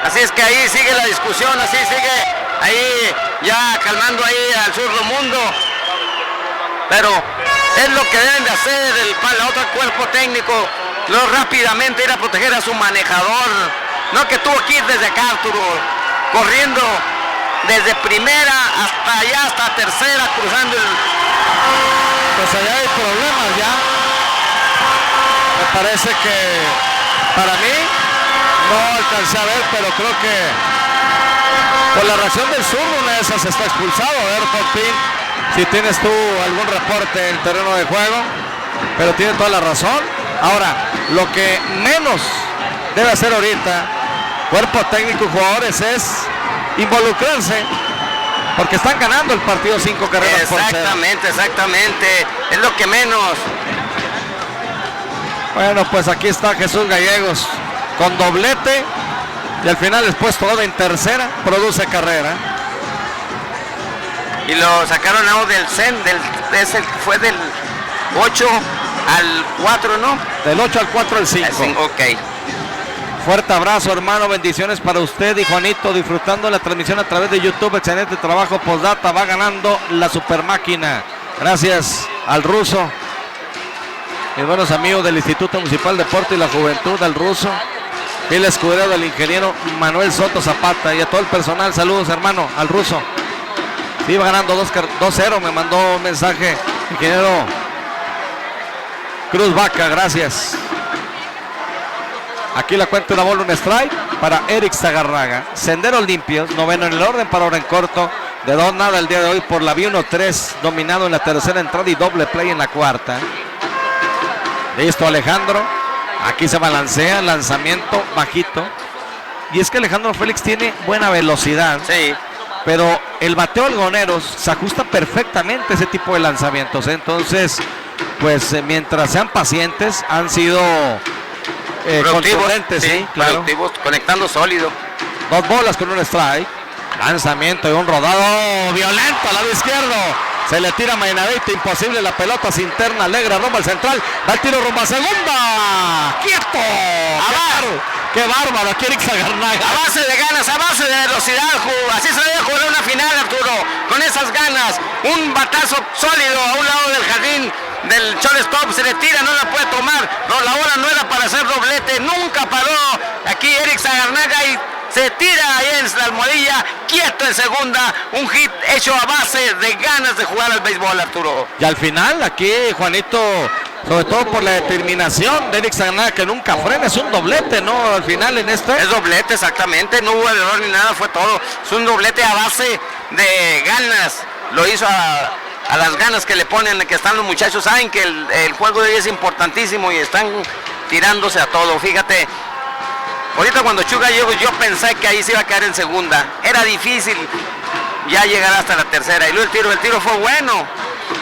Así es que ahí sigue la discusión, así sigue ahí ya calmando ahí al Zurdo Mundo. Pero es lo que deben de hacer el otro cuerpo técnico, rápidamente ir a proteger a su manejador. No que tuvo que ir desde acá, Arturo, corriendo desde primera hasta allá, hasta tercera, cruzando el... Pues allá hay problemas ya. Me parece que para mí no alcancé a ver, pero creo que por la reacción del zurdo una de esas está expulsado. A ver, por fin si tienes tú algún reporte en el terreno de juego, pero tiene toda la razón. Ahora, lo que menos debe hacer ahorita cuerpo técnico y jugadores es involucrarse, porque están ganando el partido 5 carreras por 0. Exactamente, es lo que menos. Bueno, pues aquí está Jesús Gallegos con doblete y al final después todo en tercera, produce carrera. Y lo sacaron out del CEN, fue del 8 al 4, ¿no? Del 8 al 4 al 5. Ok. Fuerte abrazo, hermano, bendiciones para usted y Juanito, disfrutando la transmisión a través de YouTube. Excelente trabajo, postdata, va ganando la super máquina. Gracias al Ruso. Mis buenos amigos del Instituto Municipal de Deporte y la Juventud, al Ruso. Fiel escudero del ingeniero Manuel Soto Zapata y a todo el personal. Saludos, hermano, al Ruso. Sí, va ganando 2-0, me mandó un mensaje ingeniero Cruz Vaca, gracias. Aquí la cuenta, una bola, un strike para Eric Zagarnaga. Senderos limpios, noveno en el orden para hora en corto. De 2-0 el día de hoy por la vía 1-3, dominado en la tercera entrada y doble play en la cuarta. Listo Alejandro, aquí se balancea, lanzamiento bajito. Y es que Alejandro Félix tiene buena velocidad. Sí. Pero el bateo algoneros se ajusta perfectamente a ese tipo de lanzamientos. Entonces, pues mientras sean pacientes, han sido contundentes, sí, claro. Productivos, conectando sólido. 2 bolas con un strike. Lanzamiento y un rodado violento al lado izquierdo. Se le tira a Mainadito, imposible, la pelota se interna, Alegra, rumbo al central, da el tiro rumbo a segunda. ¡Quieto! ¡Qué bárbaro! Aquí Eric Zagarnaga. A base de ganas, a base de velocidad, así se debe jugar una final, Arturo, con esas ganas. Un batazo sólido a un lado del jardín del shortstop, se le tira, no la puede tomar, no, la bola no era para hacer doblete, nunca paró aquí Eric Zagarnaga y se tira ahí en la almohadilla, quieto en segunda, un hit hecho a base de ganas de jugar al béisbol, Arturo. Y al final aquí Juanito, sobre todo por la determinación de Eric Zagarnaga, que nunca frena, es un doblete, ¿no? Al final en este. Es doblete, exactamente, no hubo error ni nada, fue todo, es un doblete a base de ganas, lo hizo a las ganas que le ponen, que están los muchachos, saben que el juego de hoy es importantísimo y están tirándose a todo, fíjate. Ahorita cuando Chuga llegó, yo pensé que ahí se iba a caer en segunda. Era difícil ya llegar hasta la tercera. Y luego el tiro fue bueno.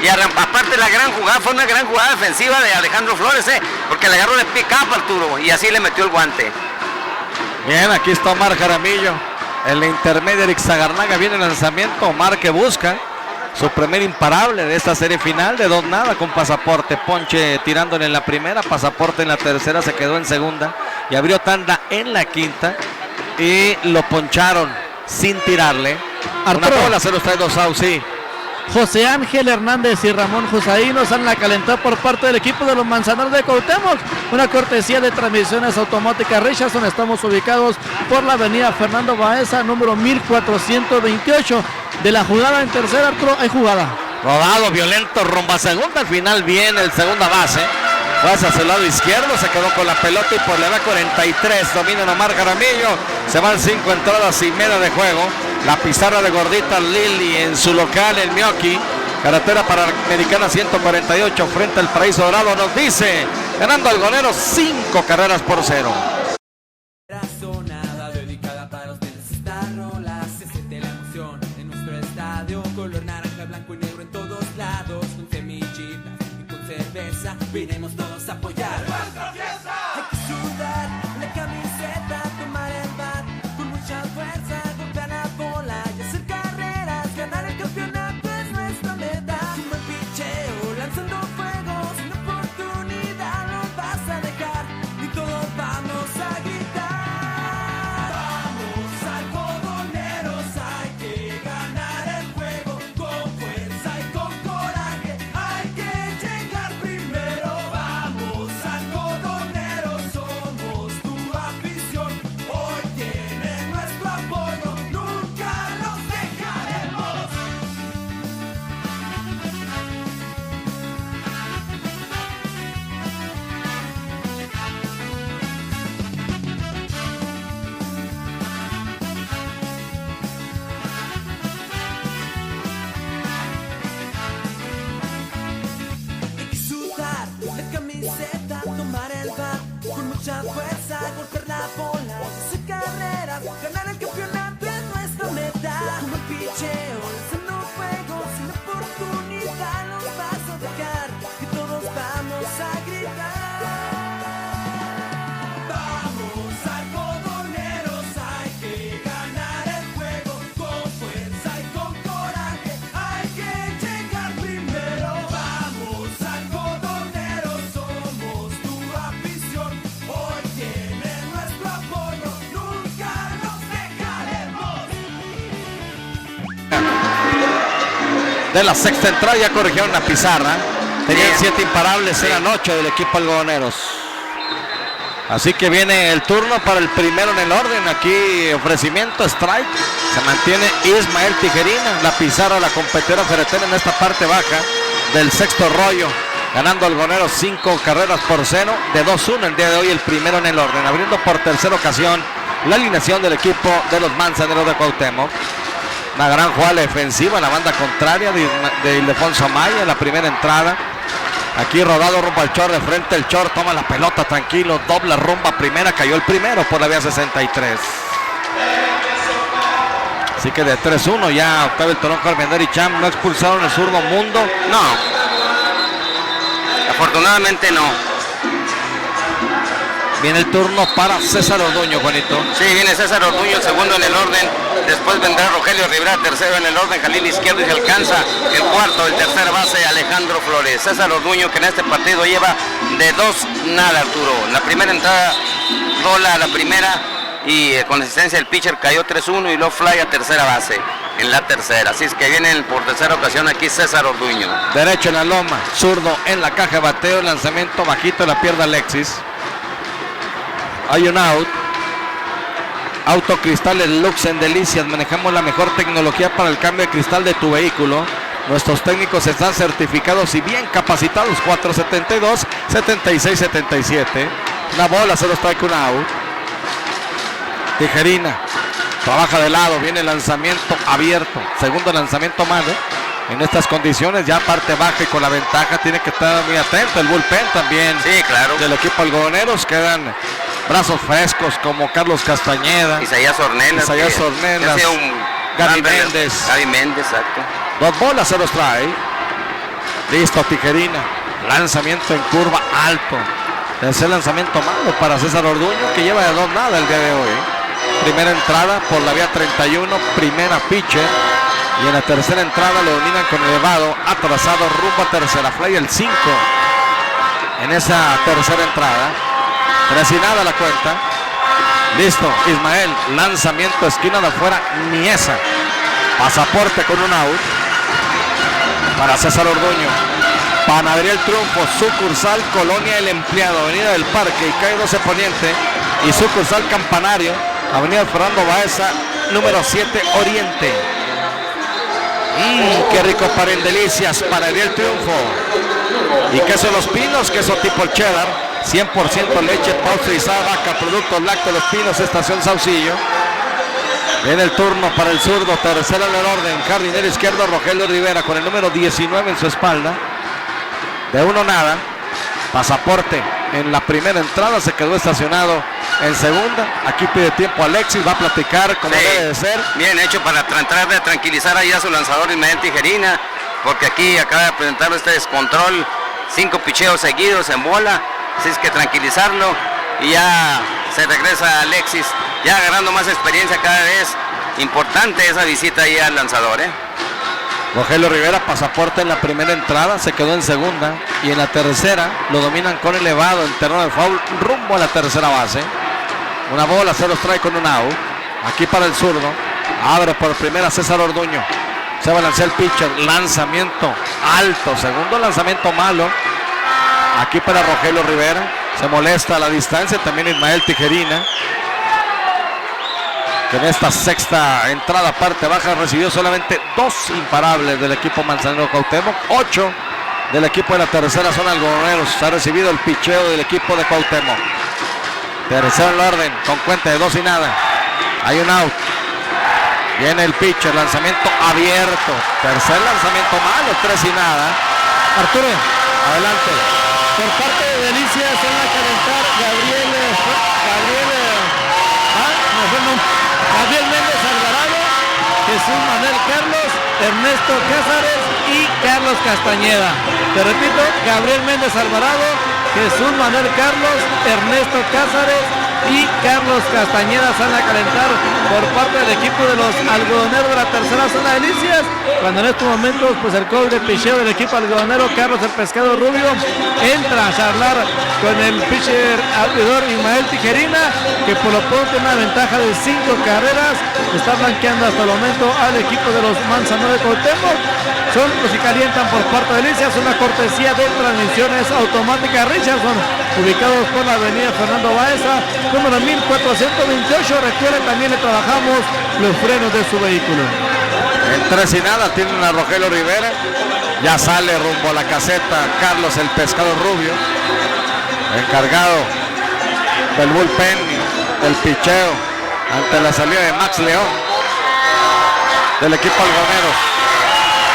Y aparte la gran jugada, fue una gran jugada defensiva de Alejandro Flores, porque le agarró de pick-up Arturo y así le metió el guante. Bien, aquí está Omar Jaramillo. En la intermedia Eric Zagarnaga, viene el lanzamiento. Omar que busca su primer imparable de esta serie final de 2-0 con pasaporte. Ponche tirándole en la primera, pasaporte en la tercera, se quedó en segunda y abrió tanda en la quinta y lo poncharon sin tirarle. Arturo. Una bola, 0-2 out, sí. José Ángel Hernández y Ramón Josaíno salen a calentar por parte del equipo de los Manzaneros de Cuauhtémoc. Una cortesía de transmisiones automáticas Richardson. Estamos ubicados por la avenida Fernando Baeza, número 1428. De la jugada en tercera, Arturo, hay jugada. Rodado violento rumbo a segunda, al final viene el segunda base. Pasa hacia el lado izquierdo, se quedó con la pelota y por la edad 43 domina Omar Jaramillo. Se van 5 entradas y media de juego. La pizarra de Gordita Lili en su local, el Mioki. Carretera Panamericana 148 frente al Paraíso Dorado, nos dice, ganando Algoneros 5 carreras por 0. Razonada, dedicada para ustedes esta rola. Se siente la emoción en nuestro estadio. Color naranja, blanco y negro en todos lados. Con semillitas y con cerveza. Vinimos todos a apoyar. ¡Nuestra fiesta! Hay que sudar la camiseta, tomar el bat con mucha fuerza, golpear la bola y hacer carreras. Ganar el campeonato es nuestra meta. Un buen picheo, lanzando fuego, sin oportunidad no vas a dejar. Y todos vamos a gritar. Vamos algodoneros, hay que ganar el juego con fuerza y con coraje. Hay que llegar primero. Vamos algodoneros, somos mucha fuerza, golpear la bola, hacer carreras, ganar el campeonato es nuestra meta. Como el picheo, lanzando fuego, sin oportunidad los vas a dejar, y todos vamos a gritar. Vamos algodoneros, hay que ganar el juego, con fuerza y con coraje, hay que llegar primero. Vamos algodoneros, somos tu afición, hoy tiene nuestro apoyo, nunca nos dejaremos. De la sexta entrada ya corrigieron la pizarra. Tenían 7 imparables, eran 8 del equipo algodoneros. Así que viene el turno para el primero en el orden. Aquí ofrecimiento, strike. Se mantiene Ismael Tijerina. La pizarra, la competidora ferretera en esta parte baja del sexto rollo. Ganando algodoneros 5 carreras por 0 de 2-1 el día de hoy, el primero en el orden. Abriendo por tercera ocasión la alineación del equipo de los Manzaneros de Cuauhtémoc. Una gran jugada defensiva en la banda contraria de Ildefonso Amaya en la primera entrada. Aquí rodado rumbo al short, de frente el short, toma la pelota tranquilo, dobla rumba primera, cayó el primero por la vía 63. Así que de 3-1 ya Octavio El Toronjo Almendari Cham no expulsaron el zurdo Mundo. No. Afortunadamente no. Viene el turno para César Orduño, Juanito. Sí, viene César Orduño, segundo en el orden. Después vendrá Rogelio Rivera, tercero en el orden. Jalil izquierdo y se alcanza el cuarto, el tercer base, Alejandro Flores. César Orduño, que en este partido lleva de 2-0, Arturo. La primera entrada, rola a la primera y con asistencia del pitcher cayó 3-1 y luego fly a tercera base en la tercera. Así es que viene por tercera ocasión aquí César Orduño. Derecho en la loma, zurdo en la caja de bateo, lanzamiento bajito, la pierda Alexis. Hay un out. Autocristales Lux en Delicias. Manejamos la mejor tecnología para el cambio de cristal de tu vehículo. Nuestros técnicos están certificados y bien capacitados. 472-7677. Una bola, se los trae un out. Tijerina. Trabaja de lado. Viene el lanzamiento abierto. Segundo lanzamiento malo. En estas condiciones, ya parte baja y con la ventaja, tiene que estar muy atento. El bullpen también. Sí, claro. Del equipo algodoneros quedan brazos frescos como Carlos Castañeda, Isaías Ornelas. Gaby Méndez. Gaby Méndez, exacto. 2 bolas se los trae. Listo, Tijerina. Lanzamiento en curva alto. Tercer lanzamiento malo para César Orduño, que lleva de 2-0 el día de hoy. Primera entrada por la vía 31, primera pitcher. Y en la tercera entrada lo dominan con elevado, atrasado, rumbo a tercera. Fly el 5 en esa tercera entrada. 3-0 la cuenta. Listo, Ismael. Lanzamiento, esquina de afuera, ni esa. Pasaporte con un out para César Orduño. Panadería El Triunfo, sucursal Colonia El Empleado, Avenida del Parque y calle 12 Poniente. Y sucursal Campanario, Avenida Fernando Baeza, número 7 Oriente. Qué rico para en Delicias, Panadería El Triunfo. Y queso Los Pinos, queso tipo cheddar, 100% leche pasteurizada, vaca, productos lácteos Los Pinos, estación Saucillo. Viene el turno para el zurdo, tercero en el orden, jardinero izquierdo Rogelio Rivera con el número 19 en su espalda. De 1-0, pasaporte en la primera entrada, se quedó estacionado en segunda. Aquí pide tiempo Alexis, va a platicar como debe de ser. Bien hecho para tratar de tranquilizar ahí a su lanzador Ismael Tijerina, porque aquí acaba de presentar este descontrol, 5 picheos seguidos en bola, así es que tranquilizarlo y ya se regresa Alexis, ya agarrando más experiencia cada vez. Importante esa visita ahí al lanzador, Rogelio Rivera, pasaporte en la primera entrada, se quedó en segunda y en la tercera lo dominan con elevado en terreno de foul rumbo a la tercera base. Una bola, se los trae con un out. Aquí para el zurdo, abre por primera César Orduño. Se balancea el pitcher, lanzamiento alto, segundo lanzamiento malo. Aquí para Rogelio Rivera, se molesta a la distancia, también Ismael Tijerina. Que en esta sexta entrada parte baja recibió solamente 2 imparables del equipo Manzanero Cuauhtémoc, 8 del equipo de la tercera zona algodoneros. Ha recibido el picheo del equipo de Cuauhtémoc. Tercero en el orden, con cuenta de 2-0. Hay un out. Viene el pitcher, lanzamiento abierto. Tercer lanzamiento malo, 3-0. Arturo, Adelante. por parte de Delicias en la calentar Gabriel Ernesto Cázares y Carlos Castañeda. Te repito, Gabriel Méndez Alvarado, Jesús Manuel Carlos, Ernesto Cázares y Carlos Castañeda salen a calentar por parte del equipo de los algodoneros de la tercera zona de Delicias, cuando en estos momentos pues el coach de picheo del equipo algodonero, Carlos el Pescado Rubio, entra a charlar con el pitcher abridor Ismael Tijerina, que por lo pronto tiene una ventaja de 5 carreras, está blanqueando hasta el momento al equipo de los Manzaneros de Cuauhtémoc. Son los que calientan por parte de Delicias, una cortesía de transmisiones automáticas Richardson, ubicados por la avenida Fernando Baeza, número 1428. Recuerden, también le trabajamos los frenos de su vehículo. En 3-0 tienen a Rogelio Rivera. Ya sale rumbo a la caseta Carlos el Pescado Rubio, encargado del bullpen, del picheo, ante la salida de Max León del equipo algodonero.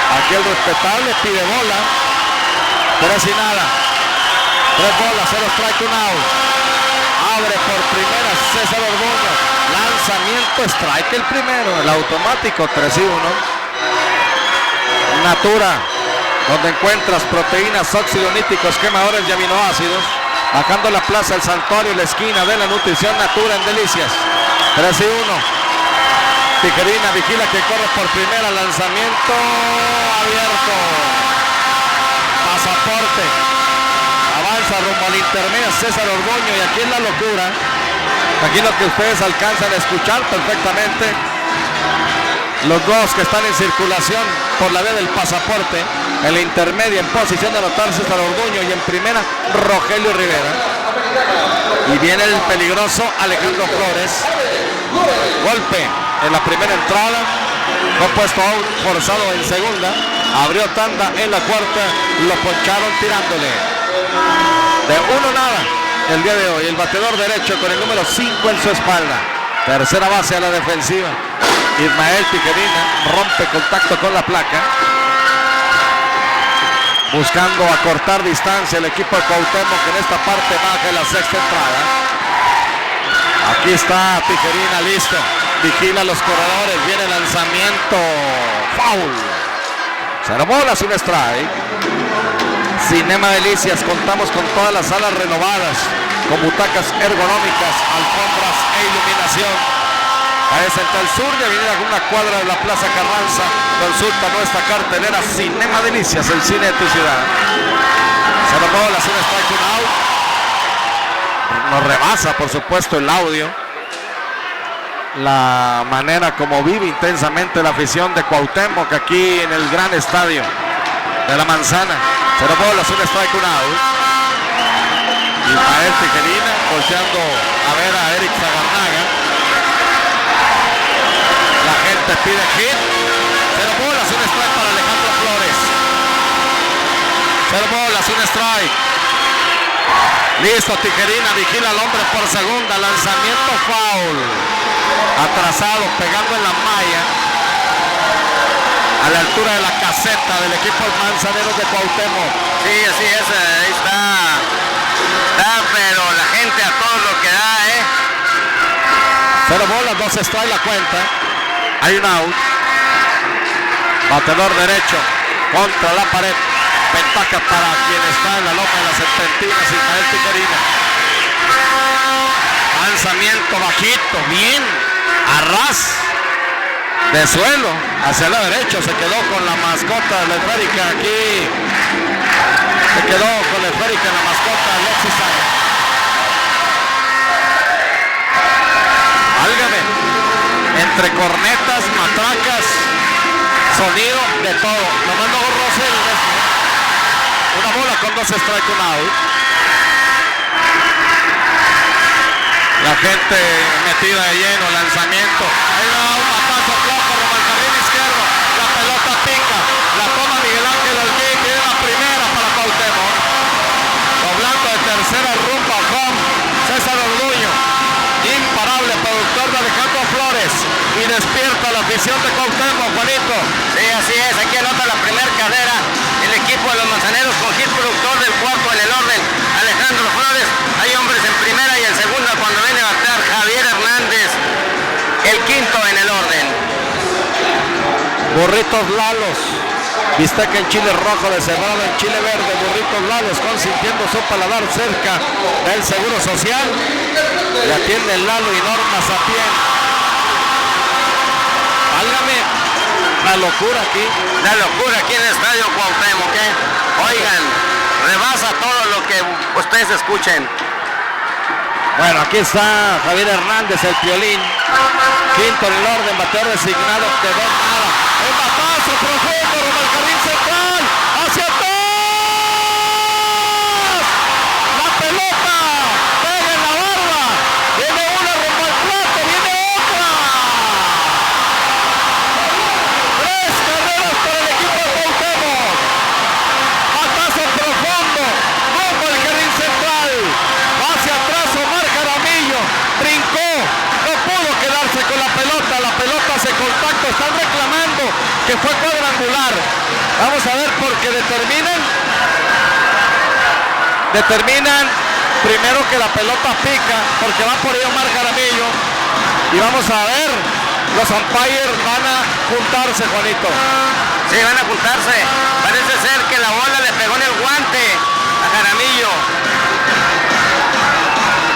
Aquí el respetable pide bola. 3-0. 3 bolas, 0 strike, 1 out. Abre por primera César Orduño. Lanzamiento, strike el primero. El automático, 3-1. Natura, donde encuentras proteínas, óxidos nítricos, quemadores y aminoácidos. Bajando la plaza El Santuario, la esquina de la nutrición Natura en Delicias. 3-1. Tijerina vigila que corre por primera, lanzamiento abierto. Pasaporte. Avanza rumbo al intermedio César Orduño, y aquí es la locura. Aquí lo que ustedes alcanzan a escuchar perfectamente. Los dos que están en circulación por la vía del pasaporte. En la intermedia en posición de anotar César Orduño, y en primera Rogelio Rivera. Y viene el peligroso Alejandro Flores. Golpe en la primera entrada, fue puesto out forzado en segunda, abrió tanda en la cuarta, lo poncharon tirándole de 1-0 el día de hoy. El bateador derecho con el número 5 en su espalda. Tercera base a la defensiva. Ismael Tijerina rompe contacto con la placa, buscando acortar distancia el equipo de Cuauhtémoc, que en esta parte baja en la sexta entrada. Aquí está Tijerina listo. Vigila los corredores, viene el lanzamiento, foul. 0 bolas, 1 strike. Cinema Delicias, contamos con todas las salas renovadas, con butacas ergonómicas, alfombras e iluminación. Calle Central Sur de avenida una cuadra de la Plaza Carranza. Consulta nuestra cartelera Cinema Delicias, el cine de tu ciudad. 0 bolas, 1 strike, 1 out. Nos rebasa, por supuesto, el audio. La manera como vive intensamente la afición de Cuauhtémoc aquí en el gran estadio de la Manzana. 0 bolas, 1 strike, 1 out. Ismael Tijerina volteando a ver a Eric Zagarnaga. La gente pide hit. 0 bolas, 1 strike para Alejandro Flores. 0 bolas, 1 strike. Listo, Tijerina vigila al hombre por segunda. Lanzamiento foul. Atrasado, pegando en la malla, a la altura de la caseta del equipo Manzaneros de Cuauhtémoc. Sí, así es, ahí está, pero la gente a todo lo que da, 0 bolas, 2 strike la cuenta. Hay un out. Bateador derecho contra la pared. Pentaca para quien está en la loma de las serpentinas, Ismael Tijerina. Lanzamiento bajito, bien, a ras de suelo, hacia la derecha. Se quedó con la mascota de la esférica aquí. Se quedó con la esférica en la mascota Alexis Sáenz. Válgame, entre cornetas, matracas, sonido, de todo. Lo mando borroso el resto. Una bola con 2 strike, 1 out. La gente metida de lleno, lanzamiento. Ahí va un batazo flojo, rumbo al carril izquierdo. La pelota pica, la toma Miguel Ángel Holguín, que es la primera para Cuauhtémoc. Doblando de tercera rumbo a home, César Orduño. Imparable productor de Alejandro Flores. Y despierta la afición de Cuauhtémoc, Juanito. Sí, así es, aquí anota la primera carrera el equipo de los Manzaneros con hit productor del cuarto en el orden, Alejandro Flores. Hay hombres en primera y en segunda cuando viene a batear Javier Hernández, el quinto en el orden. Burritos Lalos, bistec en chile rojo, deshebrado en chile verde. Burritos Lalos, consintiendo su paladar cerca del Seguro Social. Y atiende Lalo y Norma Sapien. Válgame, la locura aquí. La locura aquí en el Estadio Cuauhtémoc, ¿eh? Oigan, rebasa todo lo que ustedes escuchen. Bueno, aquí está Javier Hernández, el Piolín. Quinto en el orden, bateador designado de 2-0. Un batazo profundo, rumbo al jardín central. ¡Hacia atrás! La pelota pega en la barba. Viene una rumbo al plato, viene otra. 3 carreras para el equipo de Cuauhtémoc. Batazo profundo, rumbo al jardín central. Hacia atrás Omar Jaramillo, brincó, no pudo quedarse con la pelota hace contacto, están reclamando que fue cuadrangular. Vamos a ver porque determinan primero que la pelota pica, porque va por ahí Omar Jaramillo, y vamos a ver, los umpires van a juntarse, Juanito. Sí, van a juntarse. Parece ser que la bola le pegó en el guante a Jaramillo.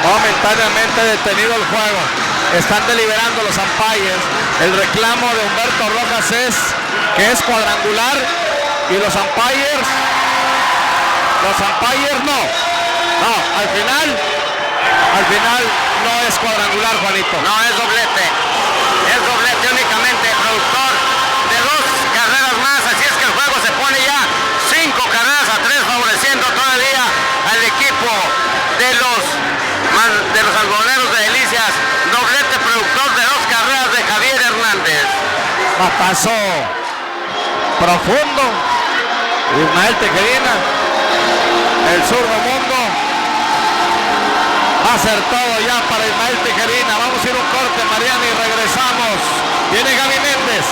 Momentáneamente detenido el juego. Están deliberando los umpires. El reclamo de Humberto Rojas es que es cuadrangular y los umpires no. No, al final no es cuadrangular, Juanito. No, es doblete. Es doblete únicamente, productor de 2 carreras más. Así es que el juego se pone ya 5 carreras a 3, favoreciendo todavía al equipo de los algodoneros de Delicias. Doblete productor de 2 carreras de Javier Hernández. Batazo profundo. Ismael Tejerina, el zurdo mundo. Va a ser todo ya para Ismael Tejerina. Vamos a ir un corte, Mariana, y regresamos. Viene Gaby Méndez.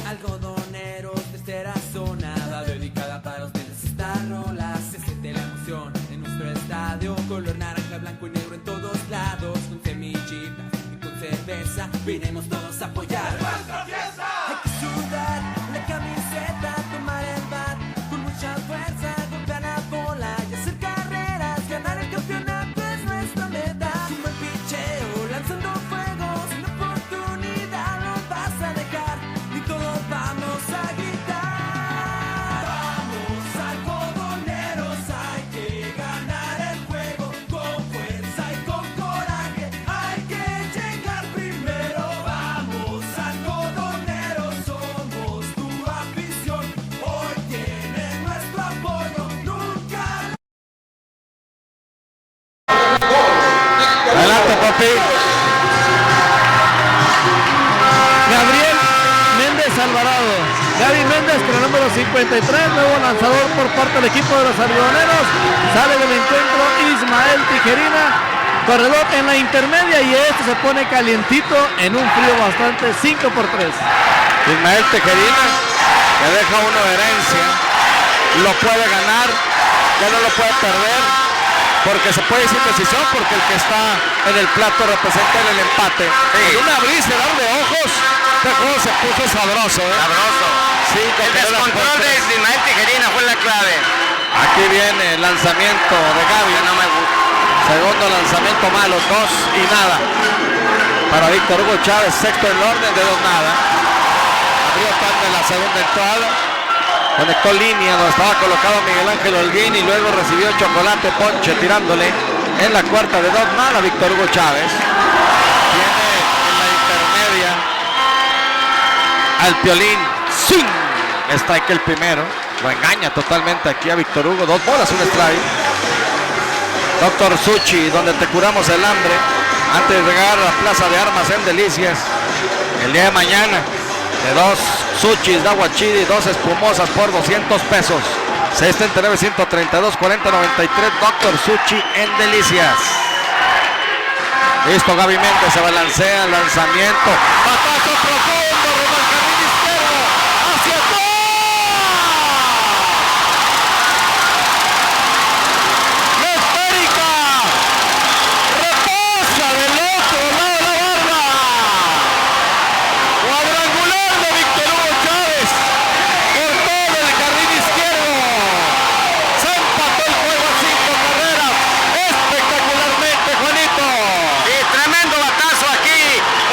Algodoneros de esta zona, dedicada para ustedes esta rola. Se siente la emoción en nuestro estadio, color naranja, blanco y negro en todos lados, con semillitas y con cerveza, vinimos todos a apoyar nuestra fiesta. Hay que sudar la camiseta, tomar el bat con mucha fuerza, golpear la bola y hacer carreras, ganar el campeonato es nuestra meta. Un buen picheo, lanzando fuegos, una oportunidad no vas a dejar. Todos vamos a gritar. Vamos algodoneros, hay que ganar el juego con fuerza y con coraje. Hay que llegar primero. Vamos algodoneros, somos tu afición. Hoy tienen nuestro apoyo, nunca. Adelante, papi. Gabriel Méndez Alvarado. Gaby Méndez con el número 53, nuevo lanzador por parte del equipo de los algodoneros. Sale del encuentro Ismael Tijerina, corredor en la intermedia, y esto se pone calientito en un frío bastante 5-3. Ismael Tejerina, que deja uno de herencia, lo puede ganar, ya no lo puede perder. porque se puede decir decisión, porque el que está en el plato representa el empate. En un abrir y cerrar de ojos, este juego se puso sabroso, ¿eh? Sabroso. Sí, El descontrol de Ismael Tijerina fue la clave. Aquí viene el lanzamiento de Gaby. No me gusta. Segundo lanzamiento malo, 2 y nada. Para Víctor Hugo Chávez, sexto en el orden de 2 nada. Abrió tarde la segunda entrada. Conectó línea donde estaba colocado Miguel Ángel Holguín y luego recibió Chocolate Ponche tirándole en la cuarta de 2 nada Víctor Hugo Chávez. Tiene en la intermedia al Piolín. ¡Sin! Strike el primero. Lo engaña totalmente aquí a Víctor Hugo. 2 bolas, un strike. Doctor Suchi, donde te curamos el hambre. Antes de llegar a la Plaza de Armas en Delicias. El día de mañana, de 2 Suchis de agua chile y 2 espumosas por 200 pesos. 639 132 40 93. Doctor Suchi en Delicias. Listo, Gaby Méndez se balancea, lanzamiento. Patazo profundo, rumbo al carril izquierdo. Hacia atrás. La esférica. Reposa del otro lado de la barra. Cuadrangular de Víctor Hugo Chávez. Por todo el carril izquierdo. Se empató el juego a 5 carreras. Espectacularmente, Juanito. Sí, tremendo batazo aquí.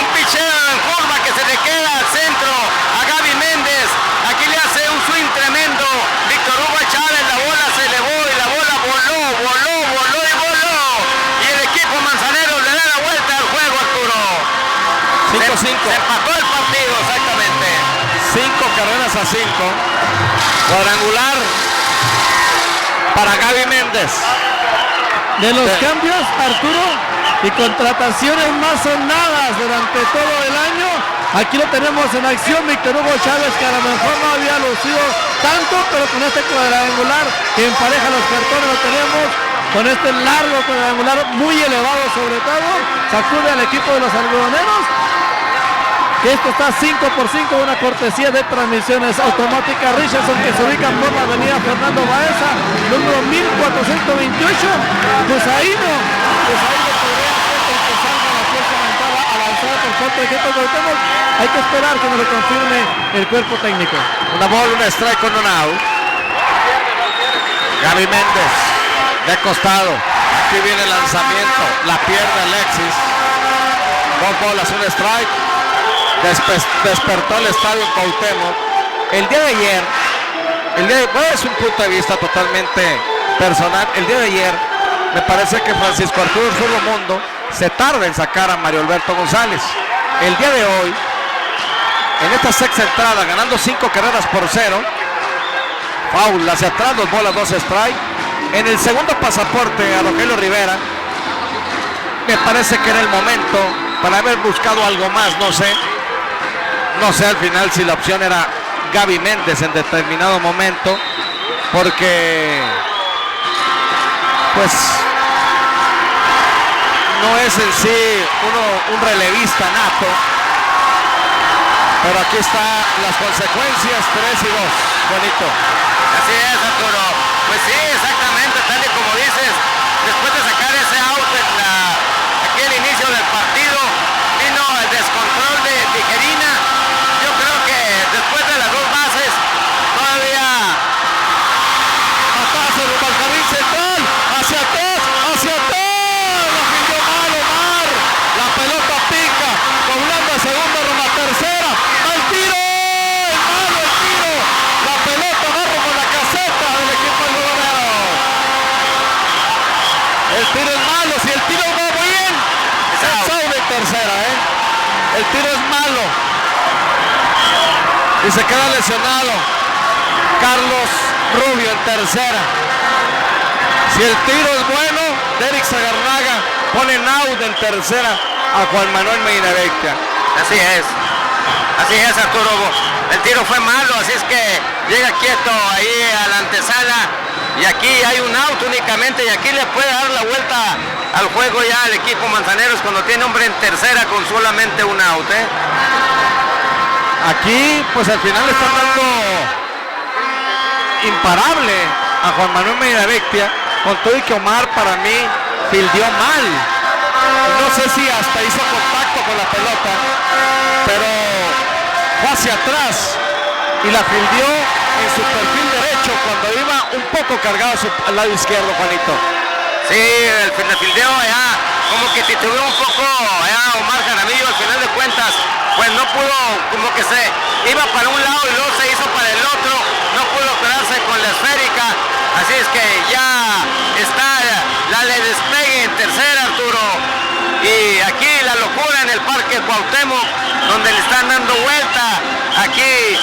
Un picheo en curva que se le queda al centro a Gaby Méndez. Aquí le hace un swing tremendo. Víctor Hugo Chávez, la bola se elevó y la bola voló. Y el equipo manzanero le da la vuelta al juego, Arturo. 5-5. Se empató el partido, exactamente. 5 carreras a 5. Cuadrangular para Gaby Méndez. De los cambios, Arturo, y contrataciones más sonadas durante todo el año, aquí lo tenemos en acción, Víctor Hugo Chávez, que a lo mejor no había lucido tanto, pero con este cuadrangular que empareja los cartones lo tenemos, con este largo cuadrangular muy elevado sobre todo, sacude al equipo de los algodoneros. Esto está 5x5, una cortesía de transmisiones automáticas Richardson, que se ubican por la avenida Fernando Baeza, número 1428. Pues ahí no podría ser el que salga la fuerza mentada a lanzar por parte de Geto Cuauhtémoc. Hay que esperar que nos lo confirme el cuerpo técnico. Una bola, un strike con un out. Gaby Méndez de costado. Aquí viene el lanzamiento. La pierde Alexis. 2 bolas, un strike. Despertó el estadio Cuauhtémoc. El día de ayer, bueno, es un punto de vista totalmente personal. El día de ayer me parece que Francisco Arturo Mundo se tarda en sacar a Mario Alberto González. El día de hoy, en esta sexta entrada, ganando 5 carreras por 0, foul hacia atrás, 2 bolas, 2 strike. En el segundo pasaporte a Rogelio Rivera, me parece que era el momento para haber buscado algo más, no sé al final si la opción era Gaby Méndez en determinado momento, porque pues no es en sí un relevista nato, pero aquí están las consecuencias, 3 y 2, bonito. Así es, Arturo. Pues sí, exactamente, tal y como dices, después de sacar ese out aquí al inicio del partido, vino el descontrol de Tijerina. Yo creo que después de las 2 bases, todavía Patazo de carril central, hacia atrás, lo afindió mal Omar, la pelota pica, doblando a segunda, rumbo a tercera, al tiro, es malo el tiro, la pelota va rumbo a la caseta del equipo algodonero. El tiro es malo, si el tiro va bien, es out de tercera, el tiro es malo. Y se queda lesionado Carlos Rubio en tercera. Si el tiro es bueno, Derek Zagarnaga pone en out en tercera a Juan Manuel Medina Vecchia. así es, Arturo. El tiro fue malo, así es que llega quieto ahí a la antesala y aquí hay un out únicamente y aquí le puede dar la vuelta al juego ya al equipo Manzaneros cuando tiene hombre en tercera con solamente un out, Aquí pues al final le están dando imparable a Juan Manuel Medina Vecchia con todo y que Omar para mí fildeó mal. No sé si hasta hizo contacto con la pelota, pero fue hacia atrás y la fildeó en su perfil derecho cuando iba un poco cargado al lado izquierdo, Juanito. Sí, el fildeo allá, como que titubeó un poco allá Omar Jaramillo, al final de cuentas, pues no pudo, como que se iba para un lado y luego se hizo para el otro, no pudo quedarse con la esférica, así es que ya está la de despegue en tercera, Arturo, y aquí la locura en el Parque Cuauhtémoc, donde le están dando vuelta, aquí,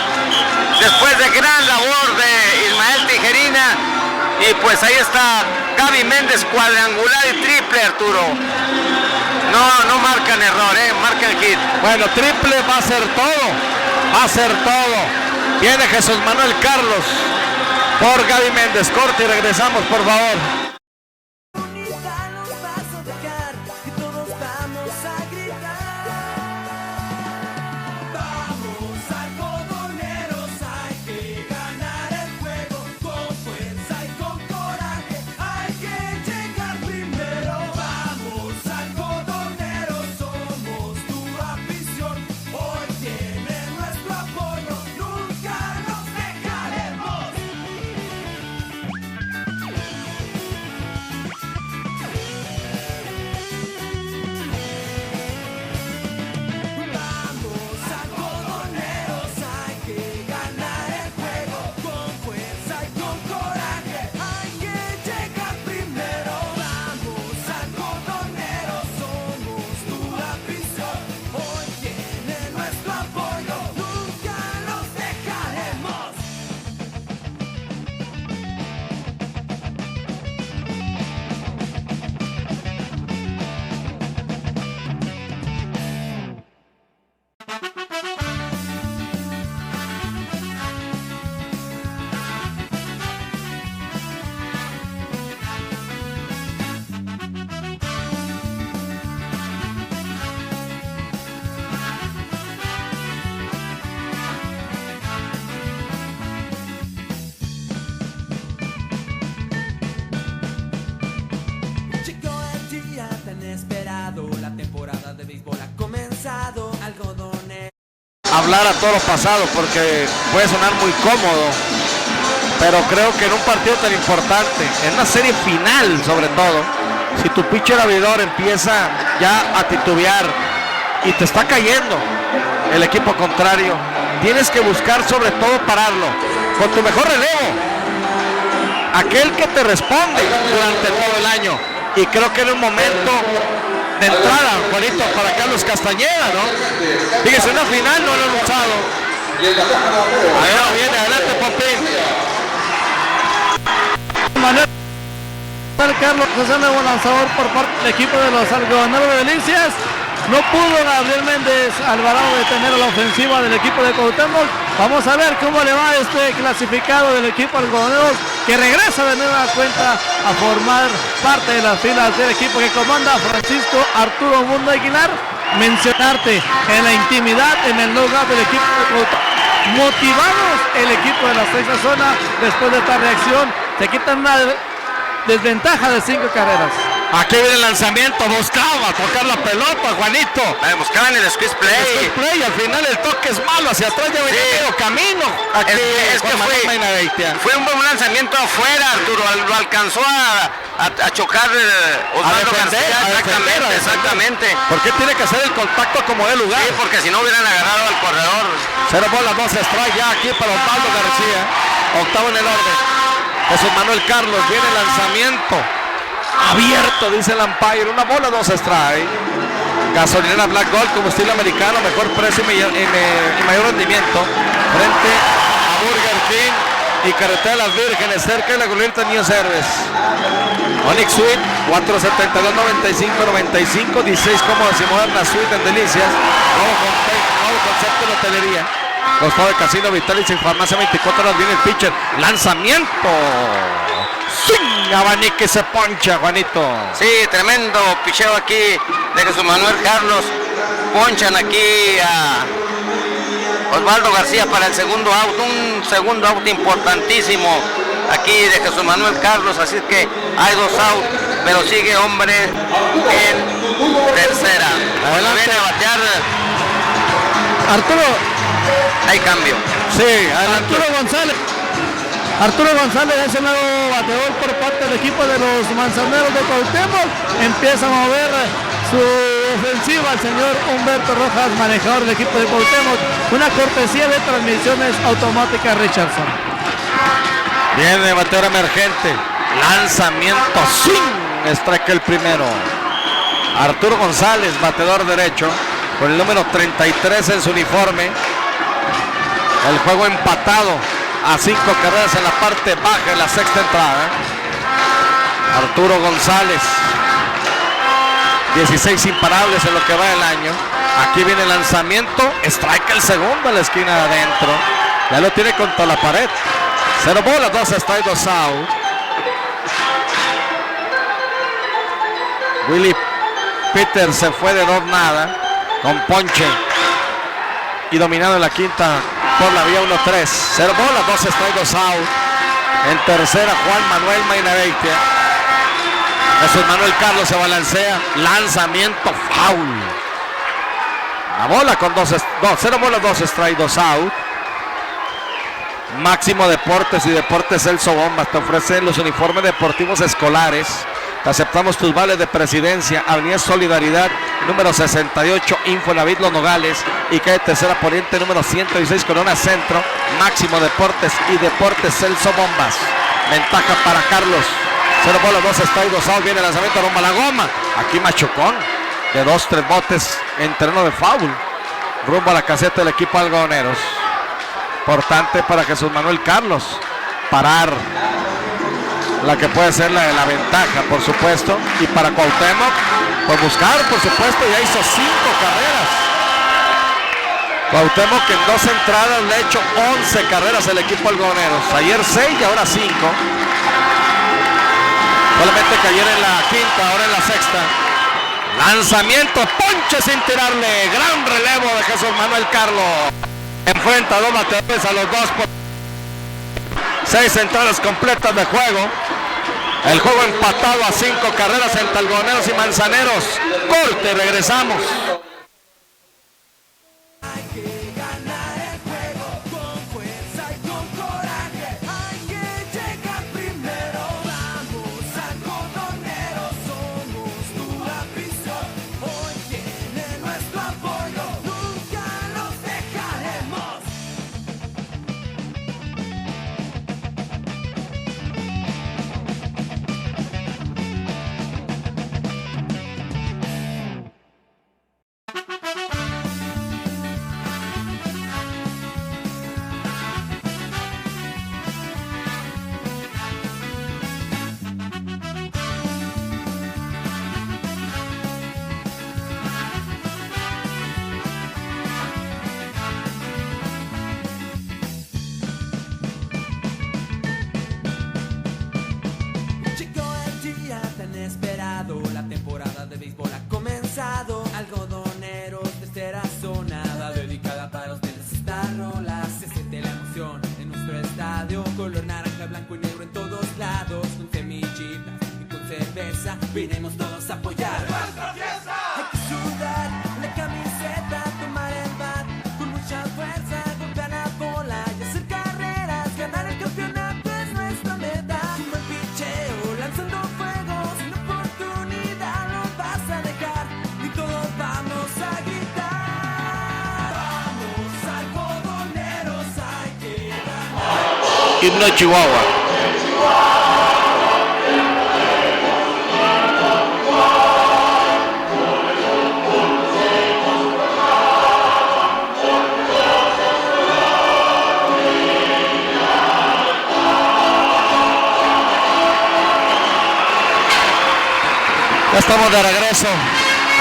después de gran labor de Ismael Tijerina, y pues ahí está Gaby Méndez, cuadrangular y triple, Arturo. No marcan error, marcan hit. Bueno, triple va a ser todo. Va a ser todo. Viene Jesús Manuel Carlos por Gaby Méndez. Corte y regresamos, por favor. Unidad nos vas a dejar, que todos vamos a gritar. Vamos algodoneros, hay que ganar el juego con fuerza y con coraje. Hay que llegar primero. Vamos algodoneros, somos tu afición. Hoy tiene nuestro apoyo, nunca nos dejaremos. Vamos algodoneros, hay que ganar el juego con fuerza y con coraje. Hay que llegar primero. Vamos algodoneros, somos tu afición. Hoy tiene nuestro apoyo, nunca nos dejaremos. Llegó el día tan esperado, la temporada de béisbol ha comenzado. Algodones. Hablar a todo lo pasado porque puede sonar muy cómodo, pero creo que en un partido tan importante, en una serie final sobre todo, si tu pitcher abridor empieza ya a titubear y te está cayendo el equipo contrario, tienes que buscar sobre todo pararlo con tu mejor relevo, aquel que te responde durante todo el año. Y creo que en un momento de entrada, Juanito, para Carlos Castañeda, ¿no? Fíjese, una final no lo han usado. Ahí viene, adelante, Popín. Manuel Carlos José, nuevo lanzador por parte del equipo de los algodoneros de Delicias. No pudo Gabriel Méndez Alvarado detener a la ofensiva del equipo de Cuauhtémoc. Vamos a ver cómo le va a este clasificado del equipo algodoneros, que regresa de nueva cuenta a formar parte de las filas del equipo que comanda Francisco Arturo Mundo Aguilar. Mencionarte en la intimidad, en el lugar del equipo de Cuauhtémoc, motivados el equipo de la sexta zona después de esta reacción, se quitan una desventaja de 5 carreras. Aquí viene el lanzamiento, buscaba tocar la pelota, Juanito. Buscaban el squeeze play. El play, al final el toque es malo, hacia atrás ya venía medio camino. Aquí, Es que fue un buen lanzamiento afuera, Arturo, lo alcanzó a chocar Osvaldo García, exactamente. ¿Por qué tiene que hacer el contacto como de lugar? Sí, porque si no hubieran agarrado al corredor. 0 bolas, 2 strike ya aquí para Osvaldo García. Octavo en el orden. Jesús Manuel Carlos, viene el lanzamiento. Abierto, dice el umpire. 1 bola, 2 strike. Gasolinera Black Gold, combustible americano, mejor precio y mayor rendimiento. Frente a Burger King y Carretera de las Vírgenes, cerca de la glorieta New Service. Onyx Suite, 472-95-95, 16 cómodas y modernas suite en Delicias. Nuevo concepto de hotelería. Costado de Casino Vitalis en Farmacia 24 horas. Viene el pitcher. Lanzamiento. ¡Swing! Abanique se poncha, Juanito. Sí, tremendo picheo aquí de Jesús Manuel Carlos. Ponchan aquí a Osvaldo García para el segundo out. Un segundo out importantísimo aquí de Jesús Manuel Carlos, así es que hay 2 out, pero sigue hombre en tercera. Adelante. Viene a batear, Arturo, hay cambio. Sí, adelante. Arturo González es el nuevo bateador por parte del equipo de los Manzaneros de Cuauhtémoc. Empieza a mover su ofensiva el señor Humberto Rojas, manejador del equipo de Cuauhtémoc. Una cortesía de Transmisiones Automáticas Richardson. Viene bateador emergente. Lanzamiento. ¡Swing! Strike el primero. Arturo González, bateador derecho, con el número 33 en su uniforme. El juego empatado a 5 carreras en la parte baja de la sexta entrada. Arturo González, 16 imparables en lo que va del año. Aquí viene el lanzamiento. Strike el segundo en la esquina de adentro. Ya lo tiene contra la pared. 0 bolas, 2 strike, 2 out. Willy Peter se fue de 2-0 con ponche y dominado en la quinta por la vía 1-3. 0 bolas, 2 strike, 2 out. En tercera, Juan Manuel Mainabeitia. Jesús Manuel Carlos se balancea. Lanzamiento foul. La bola con 0 bolas, 2 strike, 2 out. Máximo Deportes y Deportes Celso Bombas te ofrecen los uniformes deportivos escolares. Te aceptamos tus vales de presidencia. Avenida Solidaridad, número 68, Infonavit Los Nogales, y calle Tercera Poniente, número 116, Corona Centro. Máximo Deportes y Deportes Celso Bombas. Ventaja para Carlos. 0 bolas, 2 strike, 2 out. Viene el lanzamiento rumbo a la goma. Aquí Machucón de 2-3 botes en terreno de foul. Rumbo a la caseta del equipo algodoneros. Importante para Jesús Manuel Carlos parar la que puede ser la de la ventaja, por supuesto, y para Cuauhtémoc por buscar, por supuesto. Ya hizo 5 carreras Cuauhtémoc, que en 2 entradas le ha hecho 11 carreras el equipo algodoneros. Ayer 6 y ahora 5. Solamente que ayer en la quinta, ahora en la sexta. Lanzamiento, ponche sin tirarle. Gran relevo de Jesús Manuel Carlos. Enfrenta a 2 bateadores, a los 2 por 6 entradas completas de juego. El juego empatado a 5 carreras entre algodoneros y manzaneros. Corte, regresamos. Hay que ganar el juego con fuerza y con coraje. Hay que llegar primero. Vamos algodoneros, somos tu afición. Hoy tiene nuestro apoyo, nunca los dejaremos. Llegó el día tan esperado, la temporada de béisbol ha comenzado. Algodoneros de tercera zona, dedicada para ustedes esta rola. Se siente la emoción en nuestro estadio, color naranja, blanco y negro en todos lados. Con semillitas y con cerveza, vinimos todos a apoyar nuestra fiesta. Hay que sudar la camiseta, tomar el bat con mucha fuerza, golpear la bola y hacer carreras. Ganar el campeonato es nuestra meta. Un buen picheo, lanzando fuego, sin oportunidad no vas a dejar y todos vamos a gritar. Vamos algodoneros, hay que ganar. Himno de Chihuahua. Ya estamos de regreso.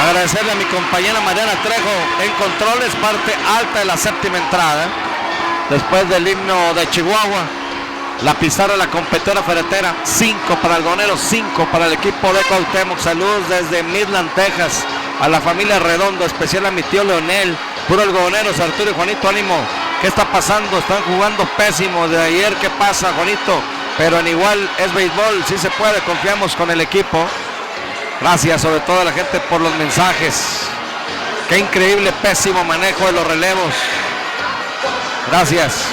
Agradecerle a mi compañera Mariana Trejo en controles, parte alta de la séptima entrada. Después del himno de Chihuahua, la pizarra de la competidora ferretera. 5 para algodoneros, 5 para el equipo de Cuauhtémoc. Saludos desde Midland, Texas, a la familia Redondo, especial a mi tío Leonel. Puro algodoneros, Arturo y Juanito, ánimo. ¿Qué está pasando? Están jugando pésimo de ayer. ¿Qué pasa, Juanito? pero en igual es béisbol, sí se puede, confiamos con el equipo. Gracias sobre todo a la gente por los mensajes. Qué increíble, pésimo manejo de los relevos. Gracias.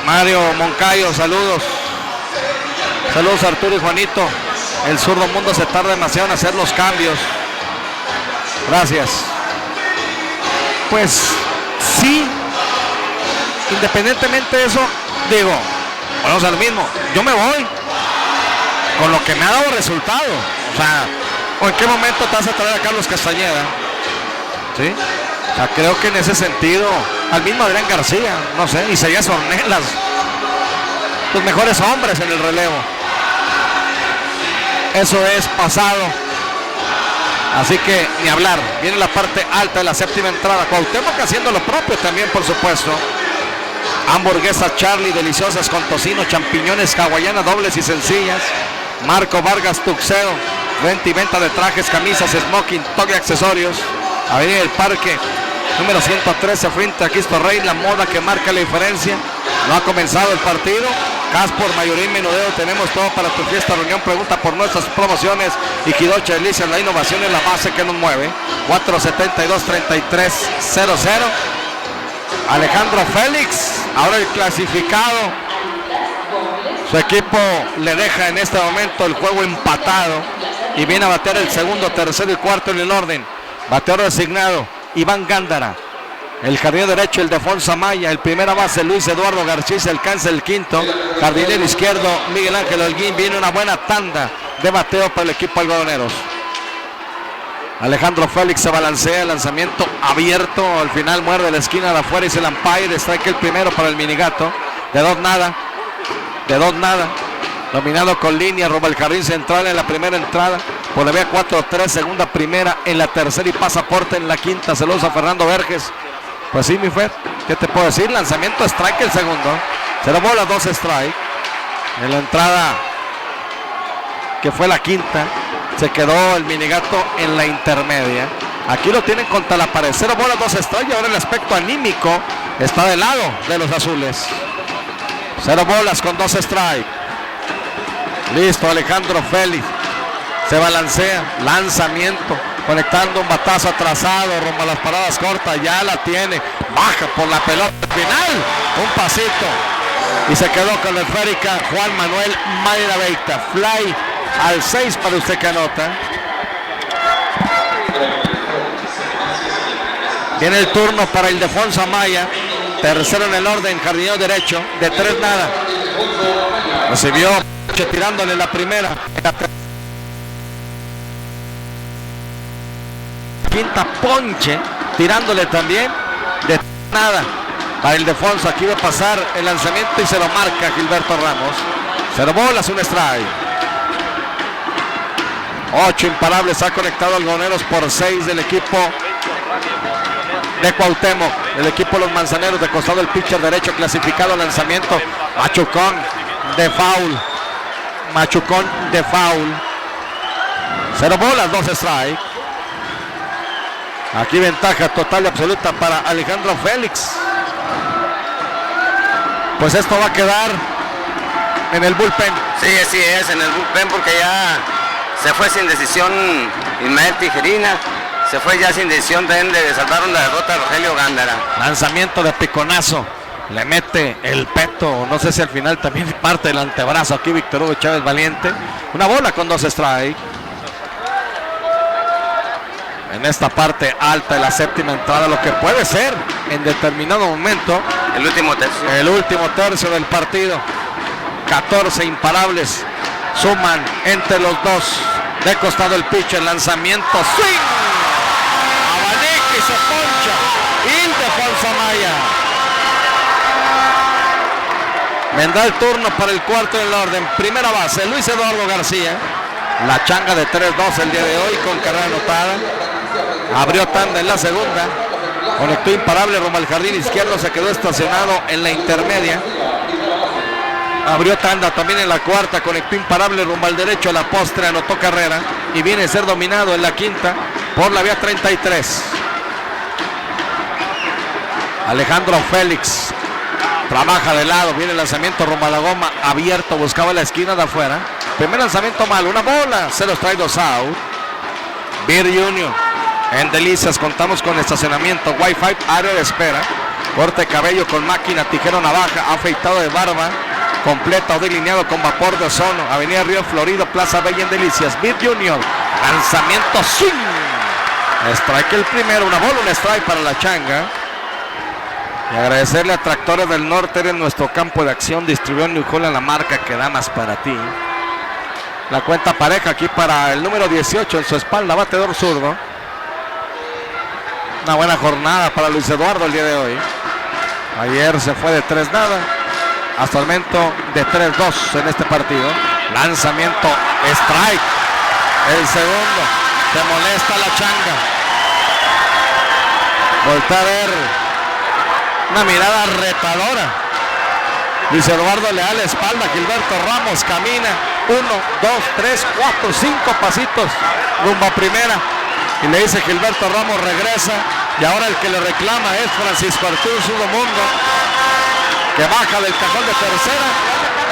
Mario Moncayo, saludos. Saludos a Arturo y Juanito. El zurdo mundo se tarda demasiado en hacer los cambios. Gracias. Pues sí, independientemente de eso, digo, vamos a lo mismo. Yo me voy con lo que me ha dado resultado. O sea, ¿o en qué momento te vas a traer a Carlos Castañeda? ¿Sí? O sea, creo que en ese sentido, al mismo Adrián García, no sé, y Isaías Ornelas, los mejores hombres en el relevo. Eso es pasado. Así que ni hablar. Viene la parte alta de la séptima entrada. Cuauhtémoc haciendo lo propio también, por supuesto. Hamburguesas Charlie, deliciosas con tocino, champiñones, hawaianas dobles y sencillas. Marco Vargas Tuxedo, renta y venta de trajes, camisas, smoking, toque y accesorios. Avenida del Parque, número 113, frente a Cristo Rey, la moda que marca la diferencia. No ha comenzado el partido. Caspor, Mayorín, Menudeo, tenemos todo para tu fiesta, reunión, pregunta por nuestras promociones. Y Quidoche Delicias, la innovación es la base que nos mueve. 472-3300. Alejandro Félix, ahora el clasificado. Su equipo le deja en este momento el juego empatado y viene a batear el segundo, tercero y cuarto en el orden. Bateador designado, Iván Gándara. El jardinero derecho, el Defonso Amaya. El primera base, Luis Eduardo García, se alcanza el quinto. Jardinero izquierdo, Miguel Ángel Holguín. Viene una buena tanda de bateo para el equipo algodoneros. Alejandro Félix se balancea, el lanzamiento abierto. Al final muerde la esquina de afuera y se el umpire. Strike el primero para el Minigato. De dos nada. Dominado con línea, roba el jardín central en la primera entrada. Por la vía 4-3, segunda, primera en la tercera y pasaporte en la quinta. Saludos a Fernando Verges. Pues sí, mi Fer, ¿qué te puedo decir? Lanzamiento strike el segundo. 0 bolas, 2 strike. En la entrada, que fue la quinta, se quedó el Minigato en la intermedia. Aquí lo tienen contra la pared. 0 bolas, 2 strike. Y ahora el aspecto anímico está del lado de los azules. 0 bolas con 2 strike. Listo, Alejandro Félix. Se balancea, lanzamiento, conectando un batazo atrasado, rumbo a las paradas cortas, ya la tiene, baja por la pelota final, un pasito, y se quedó con la esférica Juan Manuel Mayra Beita. Fly al 6 para usted que anota. Viene el turno para el Defonso Amaya, tercero en el orden, jardinero derecho, de 3 nada. Recibió tirándole la primera. Quinta ponche, tirándole también de nada para el Defonso. Aquí va a pasar el lanzamiento y se lo marca Gilberto Ramos. 0 bolas, un strike. 8 imparables, ha conectado algodoneros por 6 del equipo de Cuauhtémoc. El equipo de los Manzaneros, de costado el pitcher derecho clasificado. Lanzamiento, machucón de foul. 0 bolas, 2 strike. Aquí ventaja total y absoluta para Alejandro Félix. Pues esto va a quedar en el bullpen. Sí, así es, en el bullpen, porque ya se fue sin decisión Ismael Tijerina. Se fue ya sin decisión de salvaron la derrota de Rogelio Gándara. Lanzamiento de piconazo. Le mete el peto, no sé si al final también parte del antebrazo. Aquí Víctor Hugo Chávez Valiente. Una bola con 2 strikes. En esta parte alta de la séptima entrada, lo que puede ser en determinado momento el último tercio del partido. 14 imparables suman entre los dos. De costado el pitcher, lanzamiento, swing, abanica y se poncha Ildefonso Amaya. Vendrá el turno para el cuarto en el orden. Primera base, Luis Eduardo García. La changa de 3-2 el día de hoy con carrera anotada. Abrió tanda en la segunda. Conectó imparable rumbo al jardín izquierdo. Se quedó estacionado en la intermedia. Abrió tanda también en la cuarta. Conectó imparable rumbo al derecho. A la postre anotó carrera. Y viene a ser dominado en la quinta por la vía 33. Alejandro Félix trabaja de lado, viene el lanzamiento rumbo a la goma, abierto, buscaba la esquina de afuera. Primer lanzamiento malo, una bola, se los trae 2 out. Beer Junior, en Delicias contamos con estacionamiento, Wi-Fi, área de espera, corte de cabello con máquina, tijero, navaja, afeitado de barba, completa o delineado con vapor de ozono, Avenida Río Florido, Plaza Bella en Delicias. Beer Junior, lanzamiento swing. Strike el primero, una bola, un strike para la changa. Y agradecerle a Tractores del Norte, eres nuestro campo de acción, distribuyó New Holland, la marca que da más para ti. La cuenta pareja aquí para el número 18 en su espalda, batedor zurdo. Una buena jornada para Luis Eduardo el día de hoy. Ayer se fue de 3-0, hasta el momento de 3-2 en este partido. Lanzamiento, strike. El segundo, se molesta la changa. Voltea a ver. Una mirada retadora. Luis Eduardo le da la espalda. Gilberto Ramos camina 1, 2, 3, 4, 5 pasitos rumbo a primera. Y le dice Gilberto Ramos regresa. Y ahora el que le reclama es Francisco Arturo Sudomundo, que baja del cajón de tercera.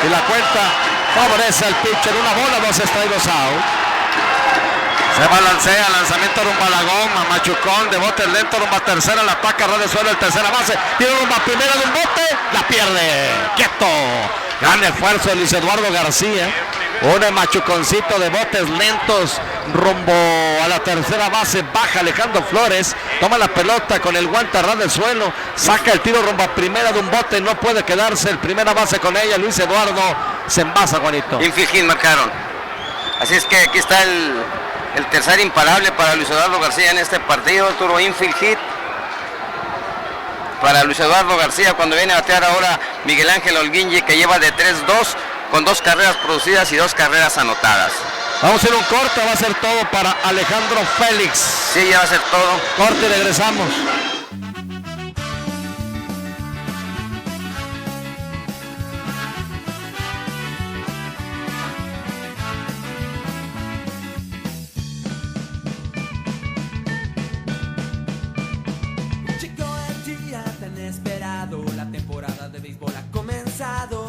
Y la cuenta favorece al pitcher. Una bola, 2 strikes, 2 out. Se balancea, lanzamiento rumbo a la goma, machucón de bote lento rumbo a tercera, la ataca, ras de suelo el tercera base, tiene rumbo a primera de un bote, la pierde, quieto. Gran esfuerzo de Luis Eduardo García, un machuconcito de botes lentos rumbo a la tercera base, baja Alejandro Flores, toma la pelota con el guante a ras del suelo, saca el tiro rumbo a primera de un bote, no puede quedarse el primera base con ella, Luis Eduardo se envasa, Juanito. Infield hit marcaron. Así es que aquí está el tercer imparable para Luis Eduardo García en este partido. Turbo infield hit para Luis Eduardo García cuando viene a batear ahora Miguel Ángel Olguinji, que lleva de 3-2 con 2 carreras producidas y 2 carreras anotadas. Vamos a ir un corte, va a ser todo para Alejandro Félix. Sí, ya va a ser todo. Corte y regresamos.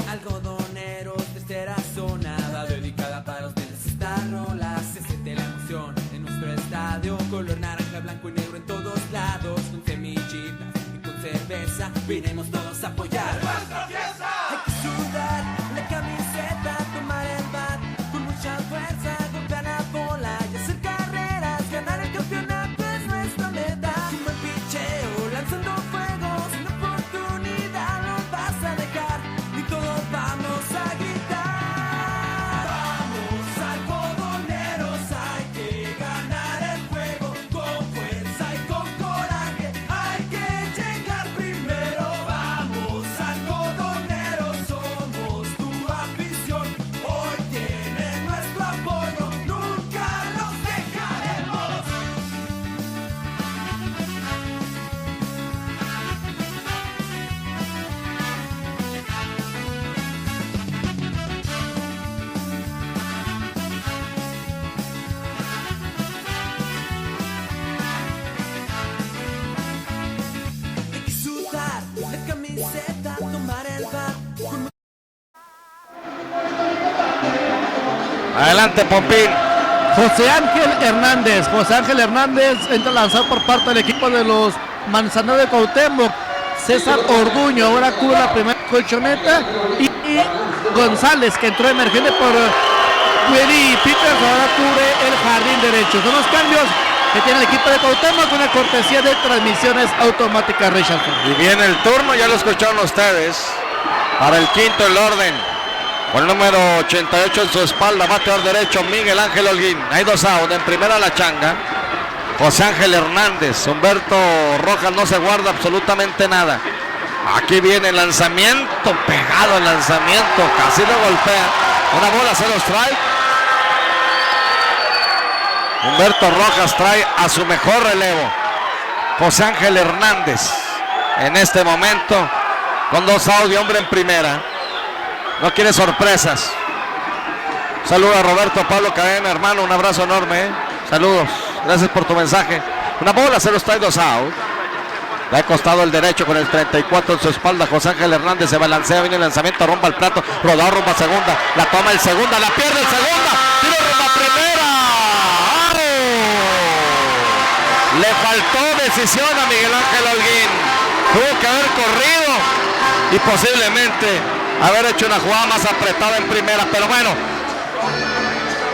Algodoneros de esta zona dedicada para los nenes. Esta rola se siente la emoción en nuestro estadio. Color naranja, blanco y negro en todos lados. Con semillitas y con cerveza vinimos todos a apoyar nuestra fiesta. Hay que sudar la camiseta, tomar el bat con mucha fuerza, golpear la bola y hacer carreras. Ganar el campeonato es nuestra meta. Un buen picheo, lanzando fuego, sin oportunidad lo vas a dejar. Vamos a gritar, vamos algodoneros, hay que ganar el juego con fuerza y con coraje, hay que llegar primero. Vamos algodoneros, somos tu afición, hoy tienen nuestro apoyo, nunca los dejaremos. La camiseta, tomar el bat. Adelante, Pompín. José Ángel Hernández entra a lanzar por parte del equipo de los Manzaneros de Cuauhtémoc. César Orduño ahora cubre la primera colchoneta y González, que entró emergente por Willy Peters, ahora cubre el jardín derecho. Son los cambios que tiene el equipo de Cuauhtémoc con una cortesía de transmisiones automáticas Richardson. Y viene el turno, ya lo escucharon ustedes, para el quinto el orden, con el número 88 en su espalda, bateador derecho Miguel Ángel Holguín. Hay 2 outs, en primera la changa, José Ángel Hernández. Humberto Rojas no se guarda absolutamente nada. Aquí viene el lanzamiento, pegado el lanzamiento, casi lo golpea. Una bola, 0 strike. Humberto Rojas trae a su mejor relevo, José Ángel Hernández, en este momento con 2 outs y hombre en primera. No quiere sorpresas. Saludos a Roberto Pablo Cadena, hermano, un abrazo enorme. Saludos, gracias por tu mensaje. Una bola, 0 strike, 2 outs. Le ha costado el derecho con el 34 en su espalda. José Ángel Hernández se balancea, viene el lanzamiento, rompa el plato, rodado rumbo a segunda, la toma el segunda, la pierde el segunda, tiro rumbo a primera. ¡Aro! Le faltó decisión a Miguel Ángel Holguín. Tuvo que haber corrido y posiblemente haber hecho una jugada más apretada en primera, pero bueno.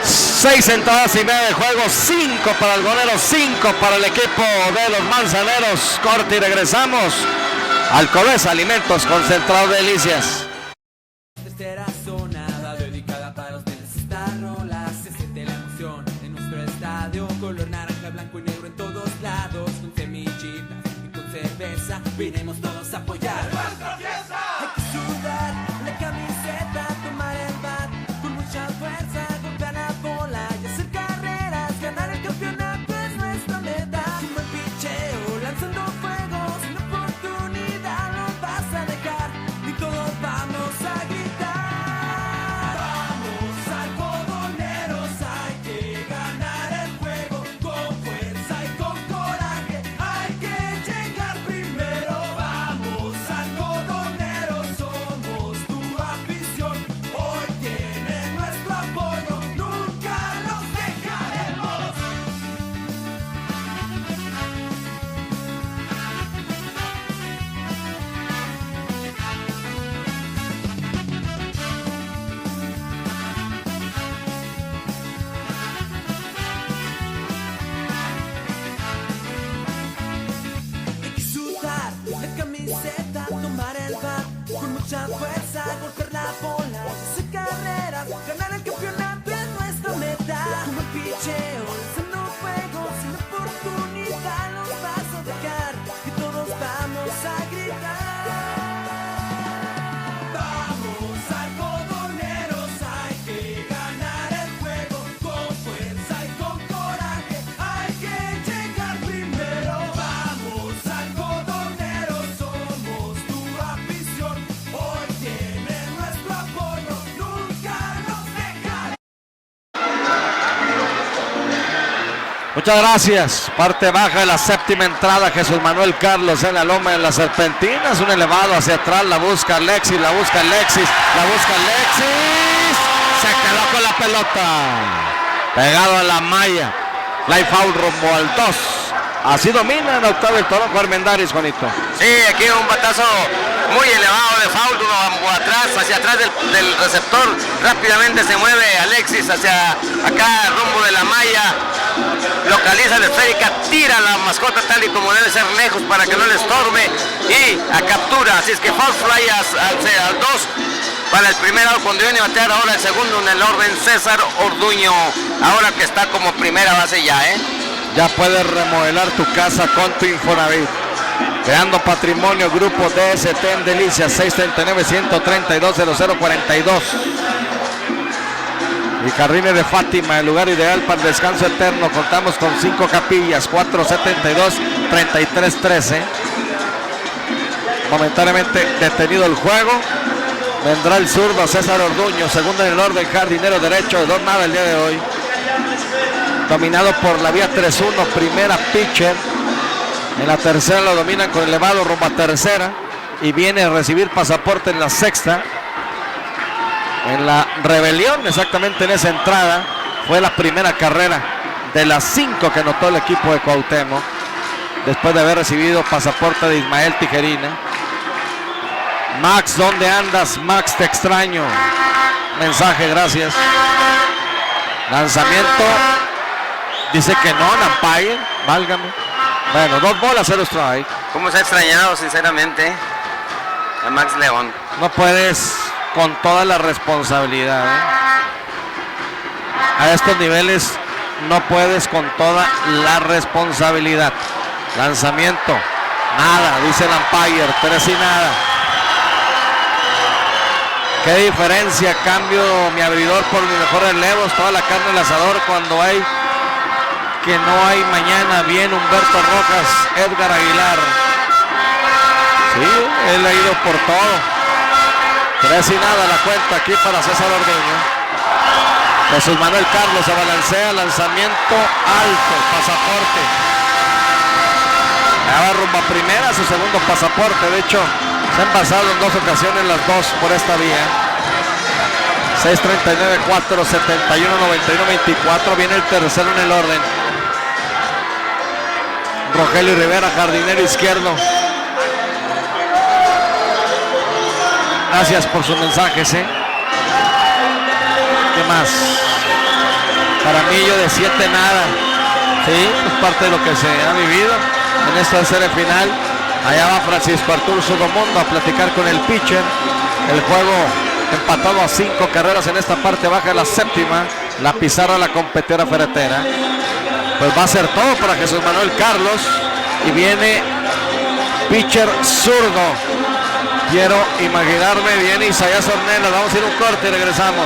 6 entradas y media de juego, 5 para el golero, 5 para el equipo de los Manzaneros. Corte y regresamos al Cobesa Alimentos Concentrados de Delicias. Tercera zona va dedicada para ustedes. Esta rola se siente la emoción en nuestro estadio. Color naranja, blanco y negro en todos lados. Con semillitas y con cerveza vinimos todos a apoyar. ¡Nuestra fiesta! Hay que sudar la camiseta, tomar el bat con mucha fuerza, golpear la bola y hacer carreras. Ganar el campeonato es nuestra meta. Un buen picheo, lanzando fuego, sin oportunidad no vas a dejar. Y todos vamos a gritar. Vamos algodoneros, hay que ganar el juego. Con fuerza y con coraje, hay que llegar primero. Vamos algodoneros, somos tu afición. Hoy tienen nuestro apoyo, nunca los dejaremos. Hay que sudar la camiseta, tomar el bat con mucha fuerza, golpear la bola, hacer carreras, ganar el campeonato es nuestra meta. Como el picheo, lanzando fuego, sin oportunidad nos vas a dejar y todos vamos a gritar. Vamos algodoneros, hay que ganar el juego. Con fuerza y con coraje, hay que llegar primero. Vamos algodoneros, somos tu afición. Hoy tienen nuestro apoyo, nunca nos dejaremos. Muchas gracias. Parte baja de la séptima entrada. Jesús Manuel Carlos en la loma de las serpentinas. Un elevado hacia atrás. La busca Alexis. La busca Alexis. La busca Alexis. Se quedó con la pelota. Pegado a la malla. Fly foul rumbo al 2. Así domina en octavo el Toronjo Armendáriz, Juanito. Sí, aquí un batazo muy elevado de foul, uno atrás, hacia atrás del receptor. Rápidamente se mueve Alexis hacia acá, rumbo de la malla. Localiza la esférica, tira la mascota tal y como debe ser lejos para que no le estorbe y a captura. Así es que foul fly al 2 para el primer out cuando viene a batear ahora el segundo en el orden César Orduño. Ahora que está como primera base ya, Ya puedes remodelar tu casa con tu Infonavit. Creando patrimonio, Grupo DST en Delicias, 639-132-0042. Y Jardines de Fátima, el lugar ideal para el descanso eterno. Contamos con 5 capillas, 472-3313. Momentáneamente detenido el juego. Vendrá el zurdo César Orduño, segundo en el orden, jardinero derecho de 2-0 el día de hoy. Dominado por la vía 3-1, primera pitcher. En la tercera lo dominan con elevado rumbo a tercera. Y viene a recibir pasaporte en la sexta. En la rebelión, exactamente en esa entrada, fue la primera carrera de las 5 que anotó el equipo de Cuauhtémoc. Después de haber recibido pasaporte de Ismael Tijerina. Max, ¿dónde andas? Max, te extraño. Mensaje, gracias. Lanzamiento. Dice que no, Nampire, válgame. Bueno, 2 bolas, 0 strike. ¿Cómo se ha extrañado sinceramente a Max León? No puedes con toda la responsabilidad, A estos niveles no puedes con toda la responsabilidad. Lanzamiento, nada, dice el umpire, 3 y nada. Qué diferencia, cambio mi abridor por mi mejor relevos, toda la carne al asador cuando hay que no hay mañana. Bien Humberto Rojas, Edgar Aguilar. Sí, él ha ido por todo. 3 y nada la cuenta aquí para César Orduño. Jesús Manuel Carlos se balancea, lanzamiento alto, pasaporte. Allá va rumbo a primera, su segundo pasaporte. De hecho, se han pasado en 2 ocasiones las dos por esta vía. 6:39, 4, 71, 91, 24. Viene el tercero en el orden. Rogelio Rivera, jardinero izquierdo. Gracias por sus mensajes, ¿eh? ¿Qué más? Caramillo de 7 nada. Sí, es parte de lo que se ha vivido en esta serie final. Allá va Francisco Arturo Sodomundo a platicar con el pitcher. El juego empatado a 5 carreras en esta parte baja de la séptima. La pizarra la competidora ferretera. Pues va a ser todo para Jesús Manuel Carlos. Y viene pitcher zurdo. Quiero imaginarme, viene Isaías Ornelas. Vamos a ir a un corte y regresamos.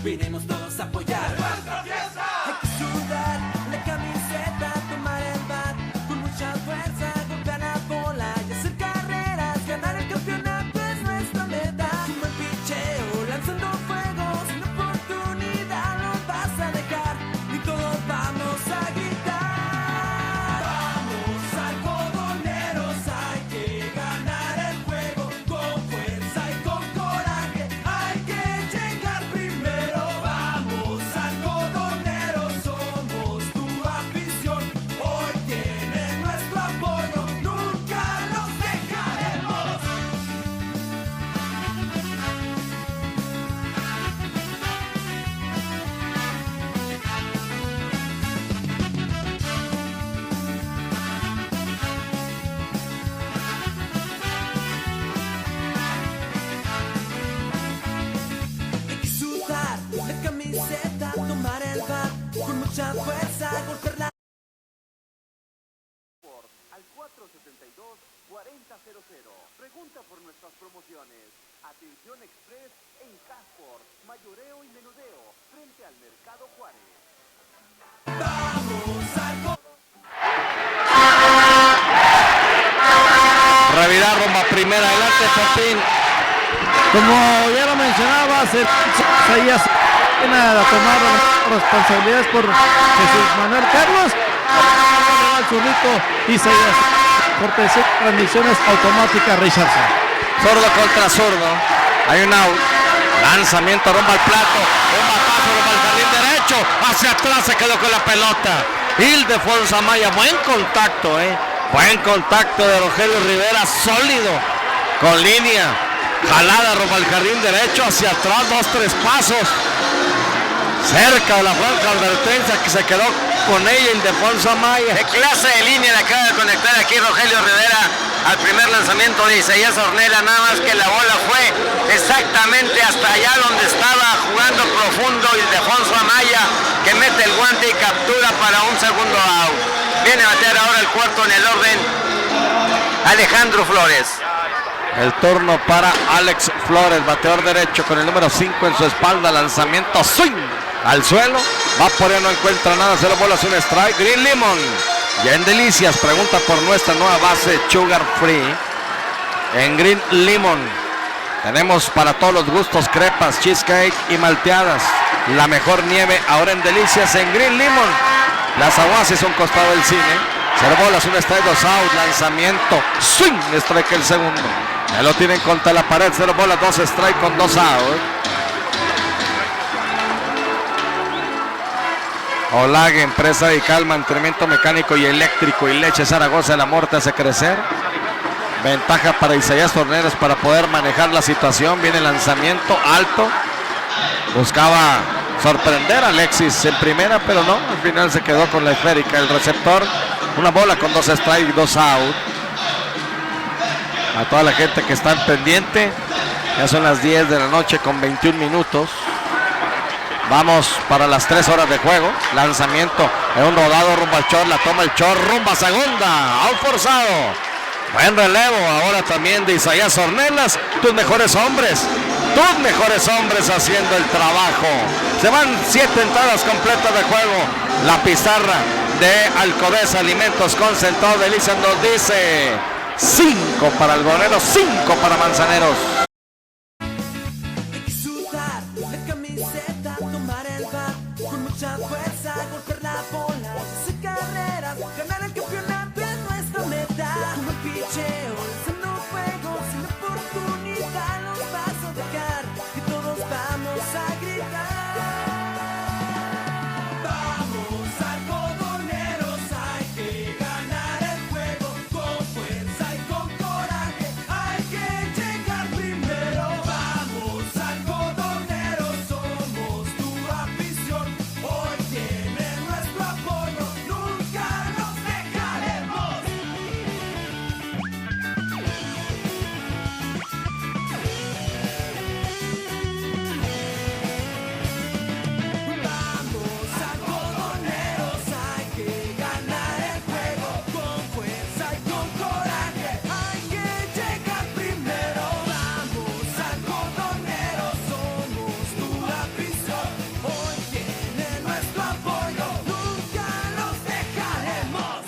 Vinimos todos a apoyar nuestra fiesta. Hay que sudar la camiseta, tomar el bat con mucha fuerza, golpear la bola y hacer carreras. Ganar el campeonato es nuestra meta. Un buen picheo, lanzando fuego, sin oportunidad no vas a dejar. Y todos vamos a gritar. Vamos algodoneros, hay que ganar el juego con fuerza y con coraje. Hay que llegar primero. Vamos algodoneros, somos tu afición. Hoy tienen nuestro apoyo, nunca los dejaremos. Hay que sudar la camiseta, tomar el bat con mucha fuerza, golpear la al 472-4000. Pregunta por nuestras promociones. Atención Express en Casport, mayoreo y menudeo, frente al Mercado Juárez. Revirá rumbo a primera. Adelante, Popín. Como ya lo mencionabas, Isaías viene a tomar responsabilidades por Jesús Manuel Carlos. Al zurrito Isaías. Cortesía de transmisiones automáticas Richardson. Zurdo contra zurdo. Hay un out. Lanzamiento rumbo al plato. Un batazo rumbo al jardín derecho. Hacia atrás se quedó con la pelota. Ildefonso Amaya. Buen contacto, Buen contacto de Rogelio Rivera. Sólido. Con línea. Jalada rumbo al jardín derecho. Hacia atrás. 2-3 pasos. Cerca de la franja advertencia que se quedó con ella Ildefonso Amaya. ¿Qué clase de línea le acaba de conectar aquí Rogelio Rivera al primer lanzamiento de Isaías Ornelas? Nada más que la bola fue exactamente hasta allá donde estaba jugando profundo Ildefonso Amaya, que mete el guante y captura para un segundo out. Viene a batear ahora el cuarto en el orden Alejandro Flores. El turno para Alex Flores, bateador derecho con el número 5 en su espalda. Lanzamiento swing al suelo. Va por ahí, no encuentra nada. 0 bolas, un strike. Green Lemon. Ya en Delicias pregunta por nuestra nueva base Sugar Free. En Green Lemon tenemos para todos los gustos crepas, cheesecake y malteadas. La mejor nieve ahora en Delicias en Green Lemon. Las aguaces son costado del cine. 0 bolas, un strike, 2 out. Lanzamiento swing. Strike el segundo. Ya lo tienen contra la pared. 0 bolas, 2 strike con 2 out. Olague, empresa dedicada al mantenimiento mecánico y eléctrico, y Leche Zaragoza, la muerte hace crecer. Ventaja para Isaías Ornelas para poder manejar la situación. Viene el lanzamiento alto. Buscaba sorprender a Alexis en primera, pero no, al final se quedó con la esférica. El receptor, una bola con 2 strikes, 2 out. A toda la gente que está pendiente, ya son las 10 de la noche con 21 minutos. Vamos para las 3 horas de juego. Lanzamiento en un rodado rumbo al short, la toma el short, rumbo a segunda, out forzado. Buen relevo ahora también de Isaías Ornelas, tus mejores hombres haciendo el trabajo. Se van 7 entradas completas de juego. La pizarra de Alcobendas Alimentos Concentrados de Lisa nos dice 5 para Algodoneros, 5 para Manzaneros. Hay que sudar la camiseta, tomar el bat con mucha fuerza, golpear la bola, hacer carreras, ganar el campeonato es nuestra meta. Como el picheo, lanzando fuego, sin oportunidad los vas a dejar y todos vamos a gritar. Vamos algodoneros, hay que ganar el juego con fuerza y con coraje, hay que llegar primero. Vamos algodoneros, somos tu afición, hoy tiene nuestro apoyo, nunca nos dejaremos. Vamos algodoneros, hay que ganar el juego con fuerza y con coraje, hay que llegar primero. Vamos algodoneros, somos tu afición, hoy tiene nuestro apoyo, nunca nos dejaremos.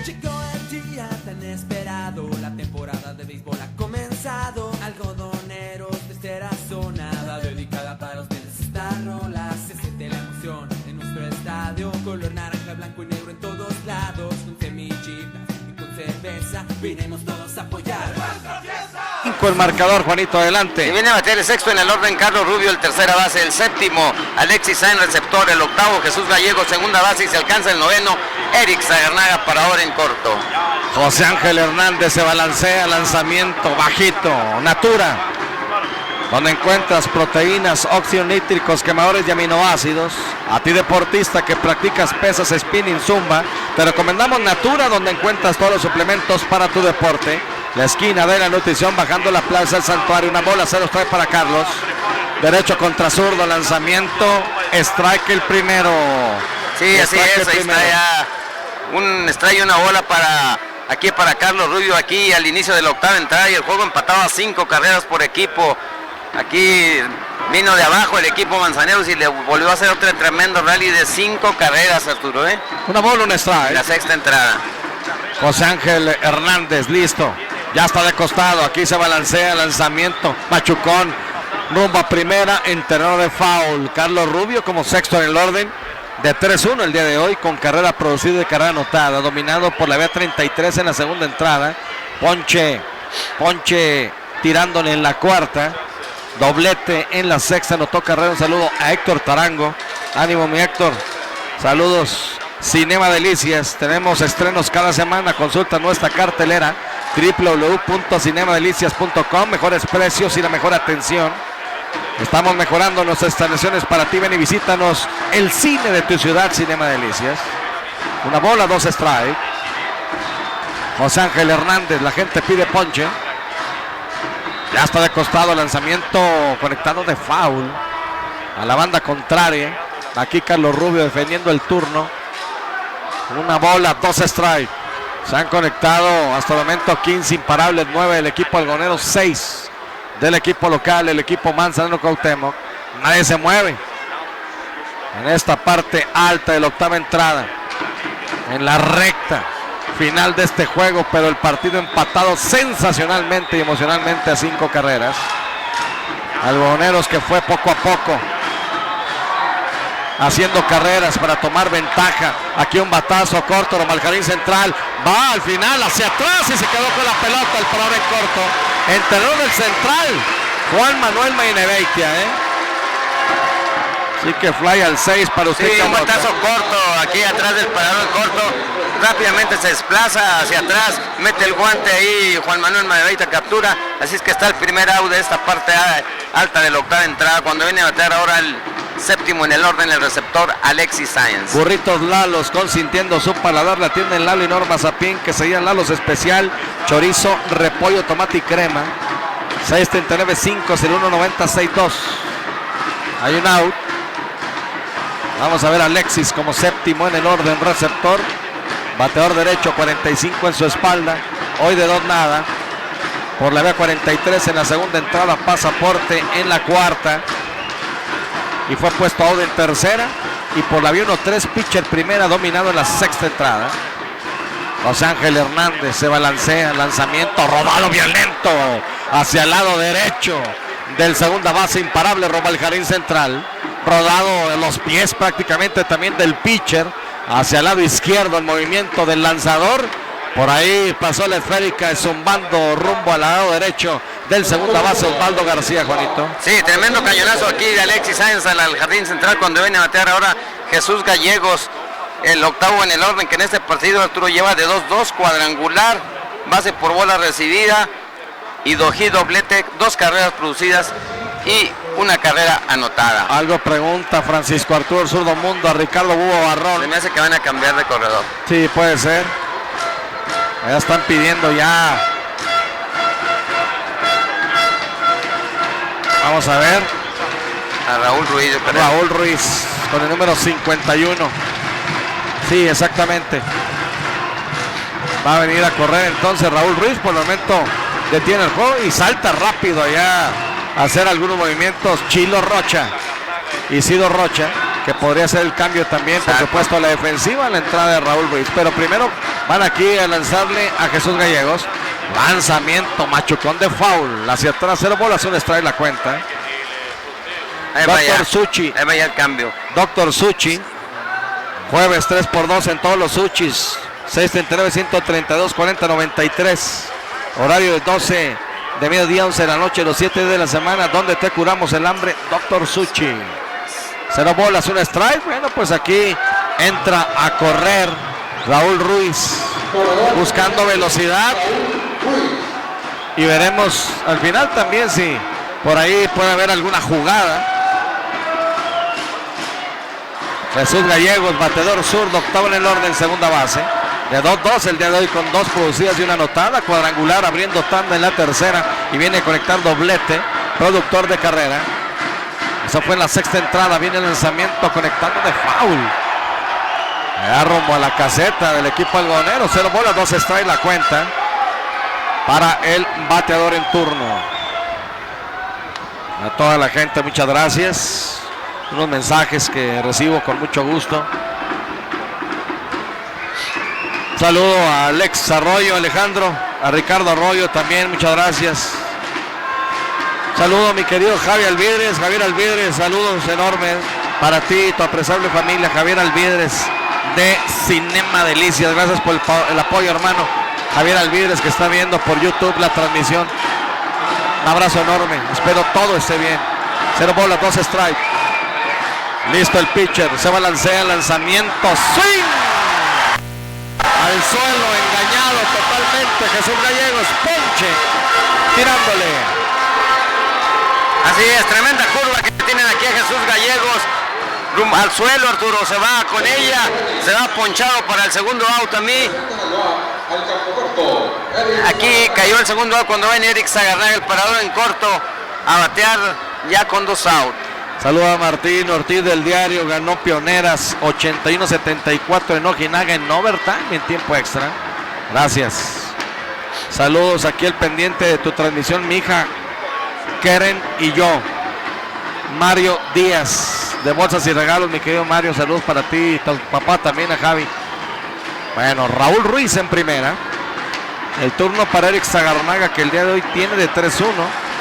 Llegó el día tan esperado, la temporada de béisbol ha comenzado. Algodoneros de esta zona va dedicada para ustedes esta rola. Se siente la emoción en nuestro estadio, color naranja, blanco y negro en todos lados. Con semillitas y con cerveza, vinimos todos a apoyar. 5 el marcador, Juanito, Y adelante. viene a bater el sexto en el orden Carlos Rubio, el tercera base, el séptimo Alexis Sáenz, receptor, el octavo Jesús Gallego, segunda base, y se alcanza el noveno Eric Sagarnaga para ahora en corto. José Ángel Hernández se balancea, lanzamiento bajito, Natura, donde encuentras proteínas, óxidos nítricos, quemadores y aminoácidos. A ti deportista que practicas pesas, spinning, zumba, te recomendamos Natura, donde encuentras todos los suplementos para tu deporte. La esquina de la nutrición, bajando la plaza del Santuario, una bola, 0 strike para Carlos. Derecho contra zurdo, lanzamiento, strike el primero. Sí, así Strike el es, ahí primero. está ya un strike y una bola para Carlos Rubio, aquí al inicio de la octava entrada, y el juego empatado a 5 carreras por equipo. Aquí vino de abajo el equipo Manzaneros y le volvió a hacer otro tremendo rally de 5 carreras, Arturo, Una bola, un en strike. la sexta entrada. José Ángel Hernández, listo. Ya está de costado, aquí se balancea, lanzamiento, machucón, rumbo a primera en terreno de foul. Carlos Rubio como sexto en el orden de 3-1 el día de hoy, con carrera producida y carrera anotada, dominado por la vía 33 en la segunda entrada. Ponche tirándole en la cuarta, doblete en la sexta, anotó carrera. Un saludo a Héctor Tarango, ánimo mi Héctor, saludos. Cinema Delicias, tenemos estrenos cada semana, consulta nuestra cartelera www.cinemadelicias.com, mejores precios y la mejor atención. Estamos mejorando nuestras instalaciones para ti, ven y visítanos, el cine de tu ciudad, Cinema Delicias. Una bola, 2 strike. José Ángel Hernández, la gente pide ponche. Ya está de costado, lanzamiento conectado de foul a la banda contraria. Aquí Carlos Rubio defendiendo el turno. Una bola, 2 strike. Se han conectado hasta el momento 15 imparables, 9 del equipo algonero, 6 del equipo local, el equipo Manzanero Cuauhtémoc. Nadie se mueve en esta parte alta de la octava entrada. En la recta final de este juego, pero el partido empatado sensacionalmente y emocionalmente a 5 carreras. Algodoneros que fue poco a poco haciendo carreras para tomar ventaja. Aquí un batazo corto, Romal Jardín central, va al final hacia atrás y se quedó con la pelota, el parador en corto. Entrenador del central, Juan Manuel Maineveitia, Así que fly al 6 para usted. Sí, un batazo corto aquí atrás del parador en corto. Rápidamente se desplaza hacia atrás, mete el guante ahí, Juan Manuel Maineveitia captura. Así es que está el primer out de esta parte alta de la octava entrada. Cuando viene a batear ahora el séptimo en el orden, el receptor Alexis Sáenz. Burritos Lalos, consintiendo su paladar, la atienden Lalo y Norma Zapín, que seguían Lalos especial, chorizo, repollo, tomate y crema. 639-5, 0190-62. Hay un out. Vamos a ver a Alexis como séptimo en el orden, receptor. Bateador derecho, 45 en su espalda. Hoy de 2 nada. Por la vía 43 en la segunda entrada, pasaporte en la cuarta. Y fue puesto out en tercera. Y por la vía 1-3, pitcher primera, dominado en la sexta entrada. José Ángel Hernández se balancea, lanzamiento, rodado violento hacia el lado derecho del segunda base, imparable Romal Jardín central. Rodado en los pies prácticamente también del pitcher, hacia el lado izquierdo el movimiento del lanzador. Por ahí pasó la esférica zumbando rumbo al lado derecho del segunda base Osvaldo García, Juanito. Sí, tremendo cañonazo aquí de Alexis Sáenz al jardín central cuando viene a batear ahora Jesús Gallegos, el octavo en el orden, que en este partido Arturo lleva de 2-2, cuadrangular, base por bola recibida y doblete, 2 carreras producidas y 1 carrera anotada. Algo pregunta Francisco Arturo Zurdo Mundo a Ricardo Bubo Barrón. Se me hace que van a cambiar de corredor. Sí, puede ser. Ya están pidiendo ya. Vamos a ver. A Raúl Ruiz. Raúl Ruiz con el número 51. Sí, exactamente. Va a venir a correr entonces Raúl Ruiz. Por el momento detiene el juego y salta rápido allá a hacer algunos movimientos. Chilo Rocha, Isidro Rocha, que podría ser el cambio también, por supuesto, a la defensiva, a la entrada de Raúl Ruiz. Pero primero van aquí a lanzarle a Jesús Gallegos. Lanzamiento, machucón de foul. Hacia atrás, 0 bolas, 1 strike la cuenta. Doctor Suchi. Ahí vaya el cambio. Doctor Suchi. Jueves 3x2 en todos los Suchis. 639, 132, 40, 93. Horario de 12 de mediodía, 11 de la noche, los 7 de la semana, donde te curamos el hambre, Doctor Suchi. 0 bolas, 1 strike. Bueno, pues aquí entra a correr Raúl Ruiz, buscando velocidad. Y veremos al final también si por ahí puede haber alguna jugada. Jesús Gallegos, batedor zurdo, octavo en el orden, segunda base. De 2-2 el día de hoy con 2 producidas y 1 anotada. Cuadrangular abriendo tanda en la tercera y viene a conectar doblete. Productor de carrera. Eso fue en la sexta entrada. Viene el lanzamiento conectando de foul. Ya rumbo a la caseta del equipo algodonero. 0 bolas, 2 strikes la cuenta para el bateador en turno. A toda la gente, muchas gracias. Unos mensajes que recibo con mucho gusto. Saludo a Alex Arroyo, Alejandro, a Ricardo Arroyo también, muchas gracias. Saludo a mi querido Javier Alvidres, saludos enormes para ti y tu apreciable familia, Javier Alvidres de Cinema Delicias. Gracias por el apoyo, hermano. Javier Alvidres, que está viendo por YouTube la transmisión. Un abrazo enorme, espero todo esté bien. 0 bolas, 2 strike. Listo el pitcher, se balancea, lanzamiento, swing. Al suelo, engañado totalmente Jesús Gallegos, ponche, tirándole. Así es, tremenda curva que tienen aquí a Jesús Gallegos. Rumbo al suelo, Arturo, se va con ella, se va ponchado para el segundo out a mí. Aquí cayó el segundo out cuando viene Eric Zagarnaga, el parador en corto, a batear ya con 2 out. Saludos a Martín Ortiz del Diario, ganó Pioneras 81-74 en Ojinaga en overtime, en tiempo extra. Gracias. Saludos aquí el pendiente de tu transmisión, mi hija Keren y yo. Mario Díaz de Bolsas y Regalos, mi querido Mario, saludos para ti y tu papá también, a Javi. Bueno, Raúl Ruiz en primera. El turno para Eric Zagarnaga, que el día de hoy tiene de 3-1.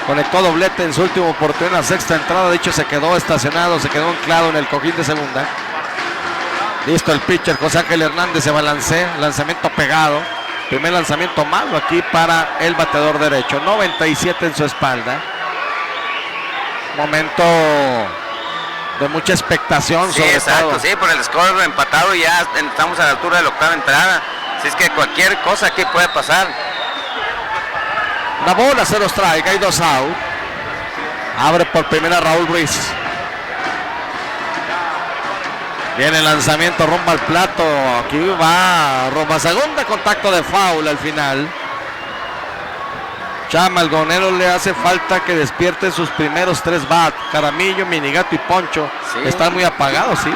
Conectó doblete en su última oportunidad en la sexta entrada. De hecho, se quedó estacionado, se quedó anclado en el cojín de segunda. Listo el pitcher, José Ángel Hernández se balancea. Lanzamiento pegado. Primer lanzamiento malo aquí para el bateador derecho. 97 en su espalda. Momento de mucha expectación. Sí, sobre exacto, todo. sí, por el score empatado y ya estamos a la altura de la octava entrada. Así es que cualquier cosa aquí puede pasar. La bola, 0 strike, hay 2 out. Abre por primera Raúl Ruiz. Viene el lanzamiento rumbo al plato. Aquí va rumbo a segunda, contacto de foul al final. Chama, algodonero le hace falta que despierte sus primeros 3 bats. Jaramillo, Minigato y Poncho están muy apagados, sí,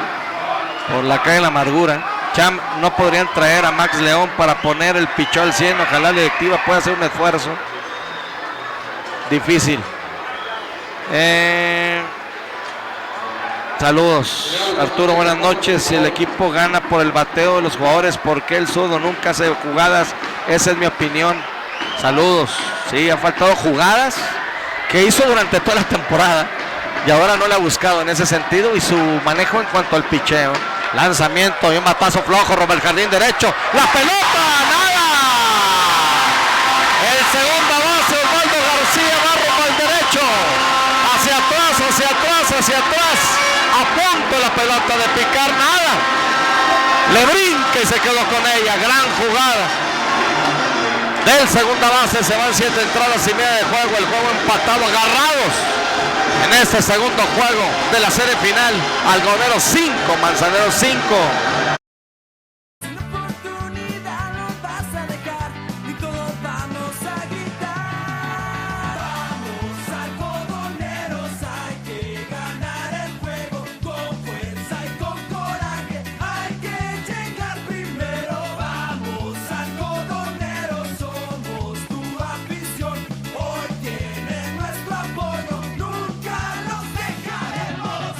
por la calle de la amargura. Cham, no podrían traer a Max León para poner el pichón al 100. Ojalá la directiva pueda hacer un esfuerzo. Difícil. Saludos, Arturo, buenas noches. Si el equipo gana por el bateo de los jugadores, ¿por qué el zurdo nunca hace jugadas? Esa es mi opinión. Saludos. Sí, ha faltado jugadas que hizo durante toda la temporada y ahora no le ha buscado en ese sentido, y su manejo en cuanto al picheo. Lanzamiento y un batazo flojo, rumbo al jardín derecho. ¡La pelota! ¡Nada! El segunda base, Osvaldo García, va rumbo al derecho. Hacia atrás, hacia atrás, hacia atrás. A punto la pelota de picar, nada. Le brinca y se quedó con ella. Gran jugada del segunda base. Se van 7 entradas y media de juego. El juego empatado, agarrados en este segundo juego de la serie final. Algodonero 5, Manzanero 5. Una oportunidad no vas a dejar y todos vamos a gritar. Vamos, algodoneros, hay que ganar el juego con fuerza y con coraje. Hay que llegar primero. Vamos, algodoneros, somos tu afición. Hoy tienen nuestro apoyo, nunca los dejaremos.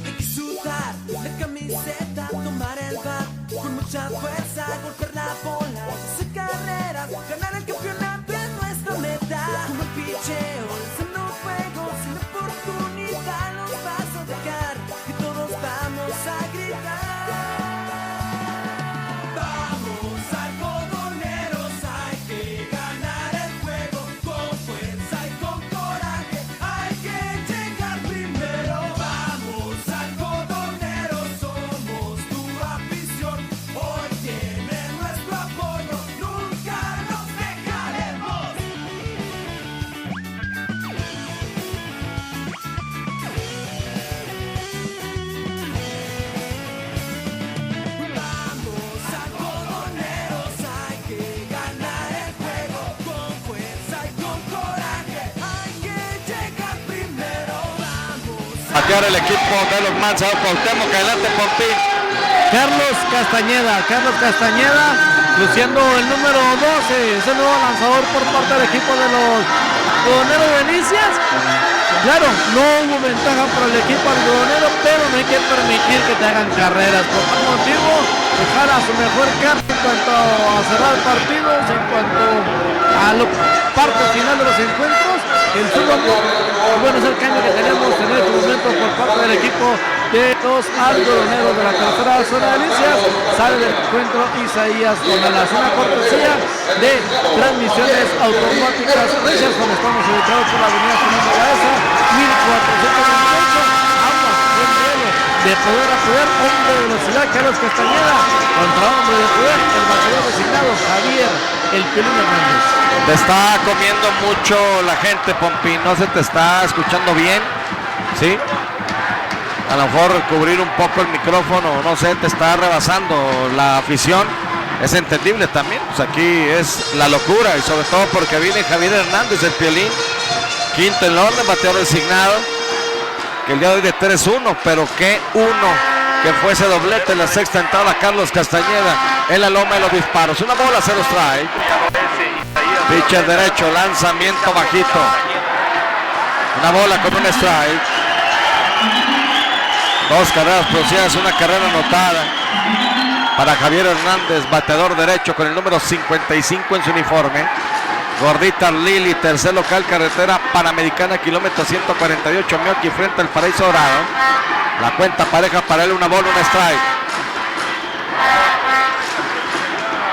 Hay que sudar la camiseta, tomar el bat con mucha fuerza, golpear la bola, hacer carreras, ganar el campeonato es nuestra meta. Como el picheo, lanzando fuego, sin oportunidad nos vas a dejar y todos vamos a gritar. Vamos, algodoneros, hay que ganar el juego con fuerza y con coraje. Hay que llegar primero. Vamos, algodoneros, somos tu afición. Hoy tienen nuestro apoyo, nunca nos dejaremos. Vamos, algodoneros, hay que ganar el juego con fuerza y con coraje. Hay que llegar primero. Vamos. Batear el equipo de los Manzanos Cuauhtémoc. Adelante, Pompín. Carlos Castañeda, luciendo el número 12, es el nuevo lanzador por parte del equipo de los algodoneros de Delicias. Claro, no hubo ventaja para el equipo algodonero, pero no hay que permitir que te hagan carreras. Por tal motivo, dejar a su mejor carta en cuanto a cerrar partidos, en cuanto a la parte final de los encuentros. El segundo, bueno, es el cambio que tenemos en este momento por parte del equipo de los algodoneros de la tercera zona de Delicias. Sale del encuentro Isaías Tonalás, una cortesía de transmisiones automáticas Delicias, donde estamos ubicados por la avenida Fernando Baeza, 1428. Ambas de poder a poder, hombre de velocidad Carlos Castañeda contra hombre de poder, el bateador designado Javier El Piolín Hernández. Te está comiendo mucho la gente, Pompín. No se te está escuchando bien, ¿sí? A lo mejor cubrir un poco el micrófono, no sé, te está rebasando la afición. Es entendible también, pues aquí es la locura, y sobre todo porque viene Javier Hernández, el Piolín, quinto en el orden, bateador designado, que el día de hoy de 3-1, pero qué uno que fuese doblete en la sexta entrada Carlos Castañeda en la loma de los disparos. Una bola, 0 strike. Pitcher derecho, lanzamiento bajito. Una bola con un strike. 2 carreras producidas, una carrera anotada para Javier Hernández, bateador derecho con el número 55 en su uniforme. Gordita Lili, tercer local, carretera Panamericana, kilómetro 148, Mioqui, frente al Paraíso Dorado. La cuenta pareja para él, una bola, un strike.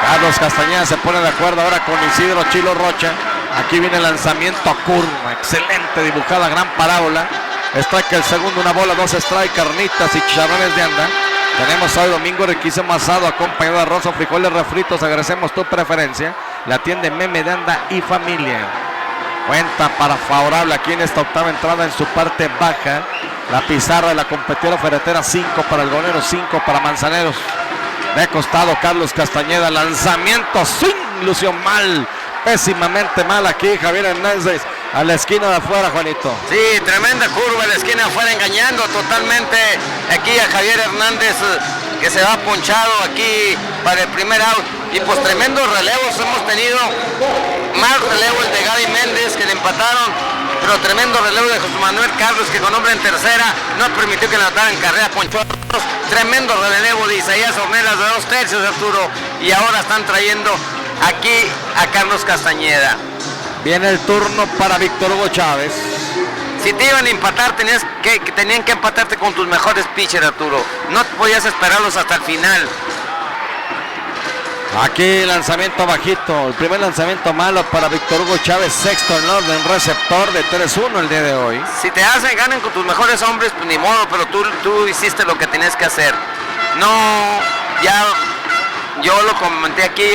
Carlos Castañeda se pone de acuerdo ahora con Isidro Chilo Rocha. Aquí viene el lanzamiento a curva, excelente dibujada, gran parábola. Strike el segundo, una bola, 2 strike, carnitas y chicharrones de anda. Tenemos hoy domingo riquísimo asado acompañado de arroz o frijoles refritos. Agradecemos tu preferencia. La atiende Meme de Anda y Familia. Cuenta para favorable aquí en esta octava entrada en su parte baja. La pizarra de la competidora ferretera, 5 para Algoneros, 5 para Manzaneros. De costado Carlos Castañeda, lanzamiento, swing, lució mal, pésimamente mal aquí Javier Hernández a la esquina de afuera, Juanito. Sí, tremenda curva en la esquina afuera, engañando totalmente aquí a Javier Hernández, que se va ponchado aquí para el primer out. Y pues tremendos relevos hemos tenido, más relevo el de Gaby Méndez, que le empataron, pero tremendo relevo de José Manuel Carlos, que con hombre en tercera no permitió que le anotaran carrera, ponchó a todos. Tremendo relevo de Isaías Ornelas de 2 tercios, Arturo, y ahora están trayendo aquí a Carlos Castañeda. Viene el turno para Víctor Hugo Chávez. Si te iban a empatar, tenían que empatarte con tus mejores pitchers, Arturo. No podías esperarlos hasta el final. Aquí lanzamiento bajito, el primer lanzamiento malo para Víctor Hugo Chávez, sexto en orden, receptor de 3-1 el día de hoy. Si te hacen, ganan con tus mejores hombres, pues ni modo, pero tú hiciste lo que tenías que hacer. No, ya yo lo comenté aquí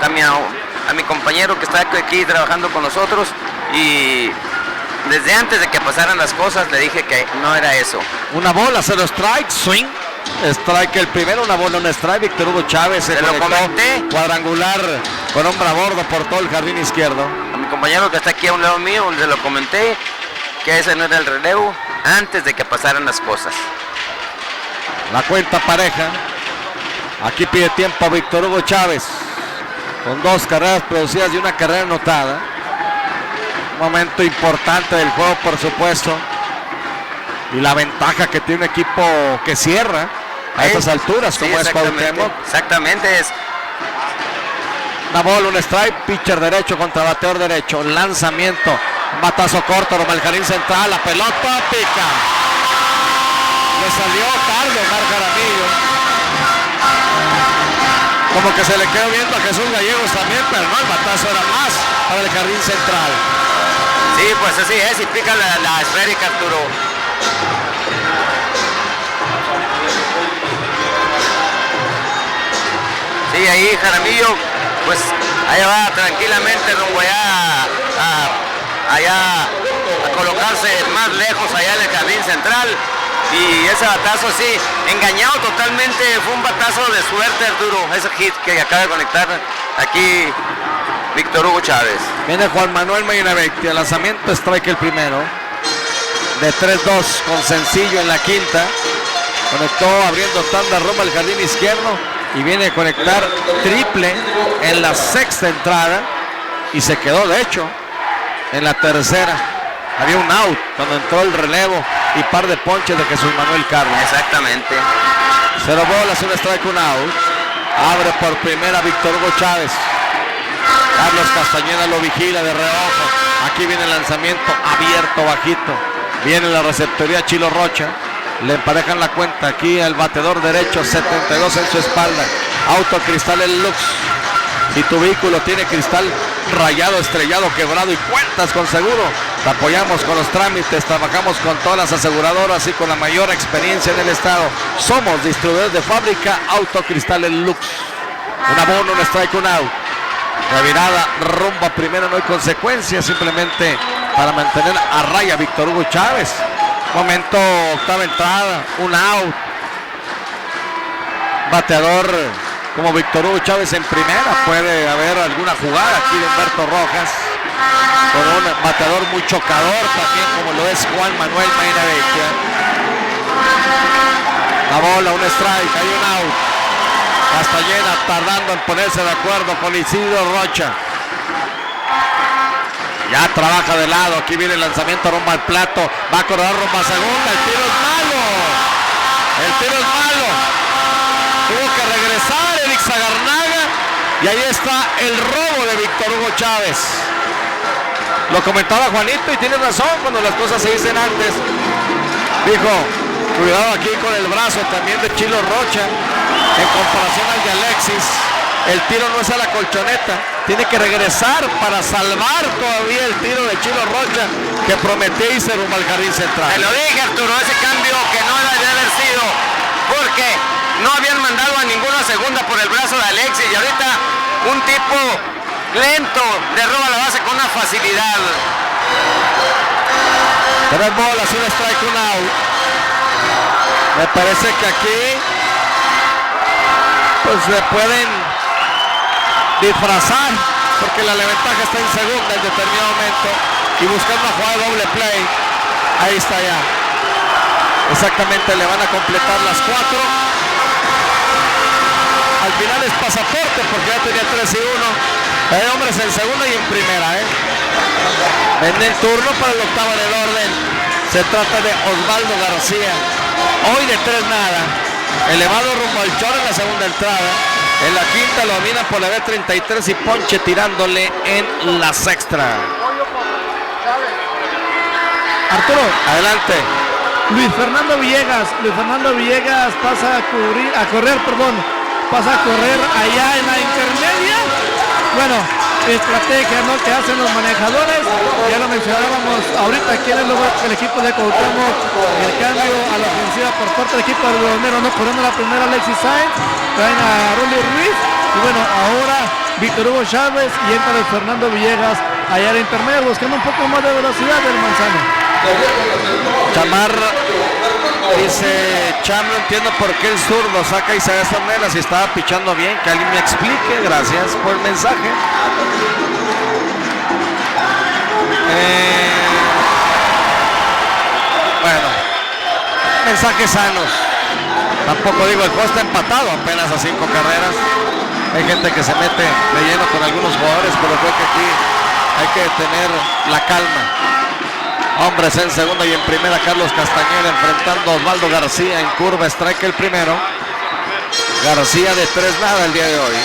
a mi compañero que está aquí trabajando con nosotros, y desde antes de que pasaran las cosas le dije que no era eso. Una bola, 0 strike, swing. Strike el primero, una bola, un strike. Víctor Hugo Chávez se lo comenté. Cuadrangular con hombre a bordo por todo el jardín izquierdo. A mi compañero que está aquí a un lado mío se lo comenté que ese no era el relevo antes de que pasaran las cosas. La cuenta pareja. Aquí pide tiempo Víctor Hugo Chávez con 2 carreras producidas y una carrera anotada. Un momento importante del juego, por supuesto, y la ventaja que tiene un equipo que cierra a estas alturas, como es Cuauhtémoc. Exactamente, es una bola, un strike, pitcher derecho contra bateador derecho, lanzamiento, batazo corto, Romel Jardín central, la pelota pica. Le salió tarde Omar Jaramillo. Como que se le quedó viendo a Jesús Gallegos también, pero no, el batazo era más para el jardín central. Sí, pues así es, y pica la esférica, Arturo. Sí, ahí Jaramillo, pues allá va tranquilamente rumbo allá a colocarse más lejos allá del jardín central. Y ese batazo sí, engañado totalmente, fue un batazo de suerte, Arturo, ese hit que acaba de conectar aquí Víctor Hugo Chávez. Viene Juan Manuel Maynavecti, el lanzamiento, strike el primero, de 3-2 con sencillo en la quinta, conectó abriendo tanda rumbo al jardín izquierdo y viene a conectar triple en la sexta entrada y se quedó de hecho en la tercera. Había un out cuando entró el relevo y par de ponches de Jesús Manuel Carlos. Exactamente. 0 bolas, un strike, un out. Abre por primera Víctor Hugo Chávez. Carlos Castañeda lo vigila de reojo. Aquí viene el lanzamiento abierto, bajito. Viene la receptoría Chilo Rocha. Le emparejan la cuenta aquí al bateador derecho, 72 en su espalda. Auto Cristal el Lux. Si tu vehículo tiene cristal rayado, estrellado, quebrado y cuentas con seguro, te apoyamos con los trámites, trabajamos con todas las aseguradoras y con la mayor experiencia en el estado. Somos distribuidores de fábrica Auto Cristal el Lux. Una bola, un strike, un out. Revirada, rumbo a primera, no hay consecuencias, simplemente para mantener a raya Víctor Hugo Chávez. Momento, octava entrada, un out. Bateador como Víctor Hugo Chávez en primera, puede haber alguna jugada aquí de Humberto Rojas, con un bateador muy chocador también como lo es Juan Manuel Maynavecti. La bola, un strike, hay un out. Castañeda tardando en ponerse de acuerdo con Isidro Rocha. Ya trabaja de lado, aquí viene el lanzamiento rumbo al plato, va a correr rumbo a segunda, el tiro es malo. El tiro es malo. Tuvo que regresar Eric Zagarnaga y ahí está el robo de Víctor Hugo Chávez. Lo comentaba Juanito y tiene razón cuando las cosas se dicen antes. Dijo, cuidado aquí con el brazo también de Chilo Rocha en comparación al de Alexis. El tiro no es a la colchoneta, tiene que regresar para salvar todavía el tiro de Chilo Rocha que prometía irse rumbo al jardín central. Te lo dije, Arturo, ese cambio que no debe haber sido, porque no habían mandado a ninguna segunda por el brazo de Alexis y ahorita un tipo lento le roba la base con una facilidad. 3 bolas, un strike, un out. Me parece que aquí pues le pueden disfrazar porque la ventaja está en segunda en determinado momento y buscar una jugada de doble play. Ahí está ya. Exactamente, le van a completar las 4. Al final es pasaporte porque ya tenía 3 y 1. Hay hombres en segunda y en primera. En el turno para el octavo del orden. Se trata de Osvaldo García. Hoy de 3 nada. Elevado rumbo al chorro en la segunda entrada. En la quinta lo dominan por la B33 y Ponche tirándole en la sexta. Arturo. Adelante. Luis Fernando Villegas pasa a correr allá en la intermedia. Bueno, estrategia, ¿no?, que hacen los manejadores. Ya lo mencionábamos ahorita aquí en el equipo de Cuauhtémoc, el cambio a la ofensiva por parte del equipo de Romero, no corriendo la primera Alexis Sainz, traen a Rolly Ruiz y bueno, ahora Víctor Hugo Chávez y entra Luis Fernando Villegas allá en la intermedia buscando un poco más de velocidad del Manzano. Chamar dice, Cham, no entiendo por qué el zurdo saca Isaías Ornelas si estaba pichando bien, que alguien me explique. Gracias por el mensaje. Bueno, mensajes sanos. Tampoco digo, el juego está empatado apenas a 5 carreras. Hay gente que se mete de lleno con algunos jugadores, pero creo que aquí hay que tener la calma. Hombres en segunda y en primera, Carlos Castañeda enfrentando a Osvaldo García en curva, strike el primero. García de 3 nada el día de hoy.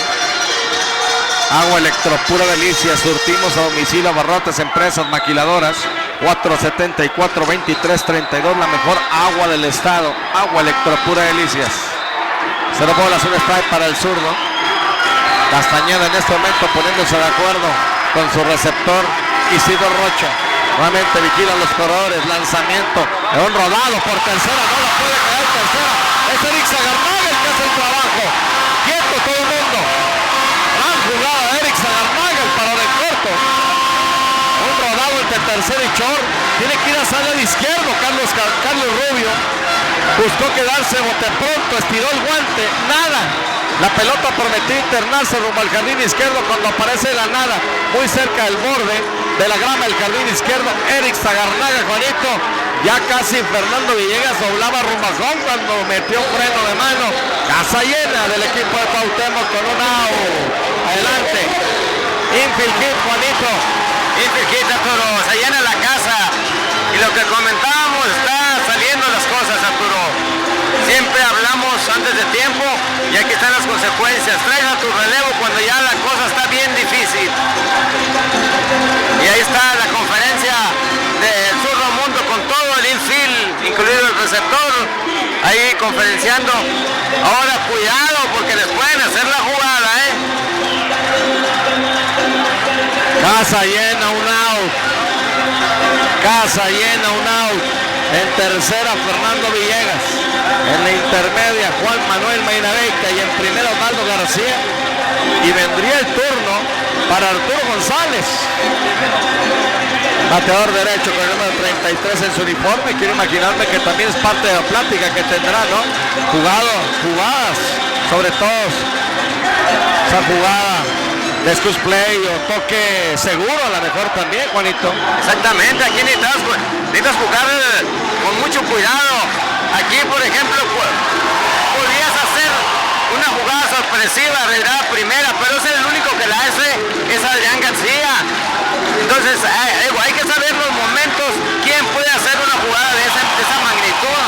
Agua Electropura Delicia, surtimos a domicilio, abarrotes, empresas, maquiladoras. 474-2332, la mejor agua del estado. Agua Electropura Delicias. 0 bolas, un strike para el zurdo. Castañeda en este momento poniéndose de acuerdo con su receptor Isidro Rocha. Nuevamente vigilan los corredores, lanzamiento, un rodado por tercera, no la puede caer tercera. Es Eric Zagarnaga el que hace el trabajo. Quieto todo el mundo. Gran jugada de Eric Zagarnaga, el paro de corto. Un rodado entre tercera y short. Tiene que ir a salir al izquierdo Carlos Rubio. Buscó quedarse bote pronto, estiró el guante, nada. La pelota prometió internarse rumbo al jardín izquierdo cuando aparece de la nada, muy cerca del borde de la grama del jardín izquierdo, Eric Zagarnaga, Juanito. Ya casi Fernando Villegas doblaba rumbo a home cuando metió freno de mano. Casa llena del equipo de Cuauhtémoc con un out. Adelante. Infield hit, Juanito. Infield hit, Arturo. Se llena la casa. Y lo que comentábamos, está saliendo las cosas, Arturo. Siempre hablamos antes de tiempo y aquí están las consecuencias. Traes a tu relevo cuando ya la cosa está bien difícil. Y ahí está la conferencia del Zurdo Mundo con todo el infield, incluido el receptor, ahí conferenciando. Ahora cuidado porque les pueden hacer la jugada, Casa llena, un out. Casa llena, un out. En tercera, Fernando Villegas. En la intermedia, Juan Manuel Meinabeca. Y en primera, Osvaldo García. Y vendría el turno para Arturo González. Bateador derecho con el número 33 en su uniforme. Quiero imaginarme que también es parte de la plática que tendrá, ¿no? Jugadas, sobre todo esa jugada de excuse play o toque seguro a lo mejor también, Juanito. Exactamente, aquí necesitas jugar con mucho cuidado. Aquí, por ejemplo, ofensiva, retirada primera, pero es el único que la hace, es Adrián García. Entonces hay que saber los momentos, quién puede hacer una jugada de esa magnitud.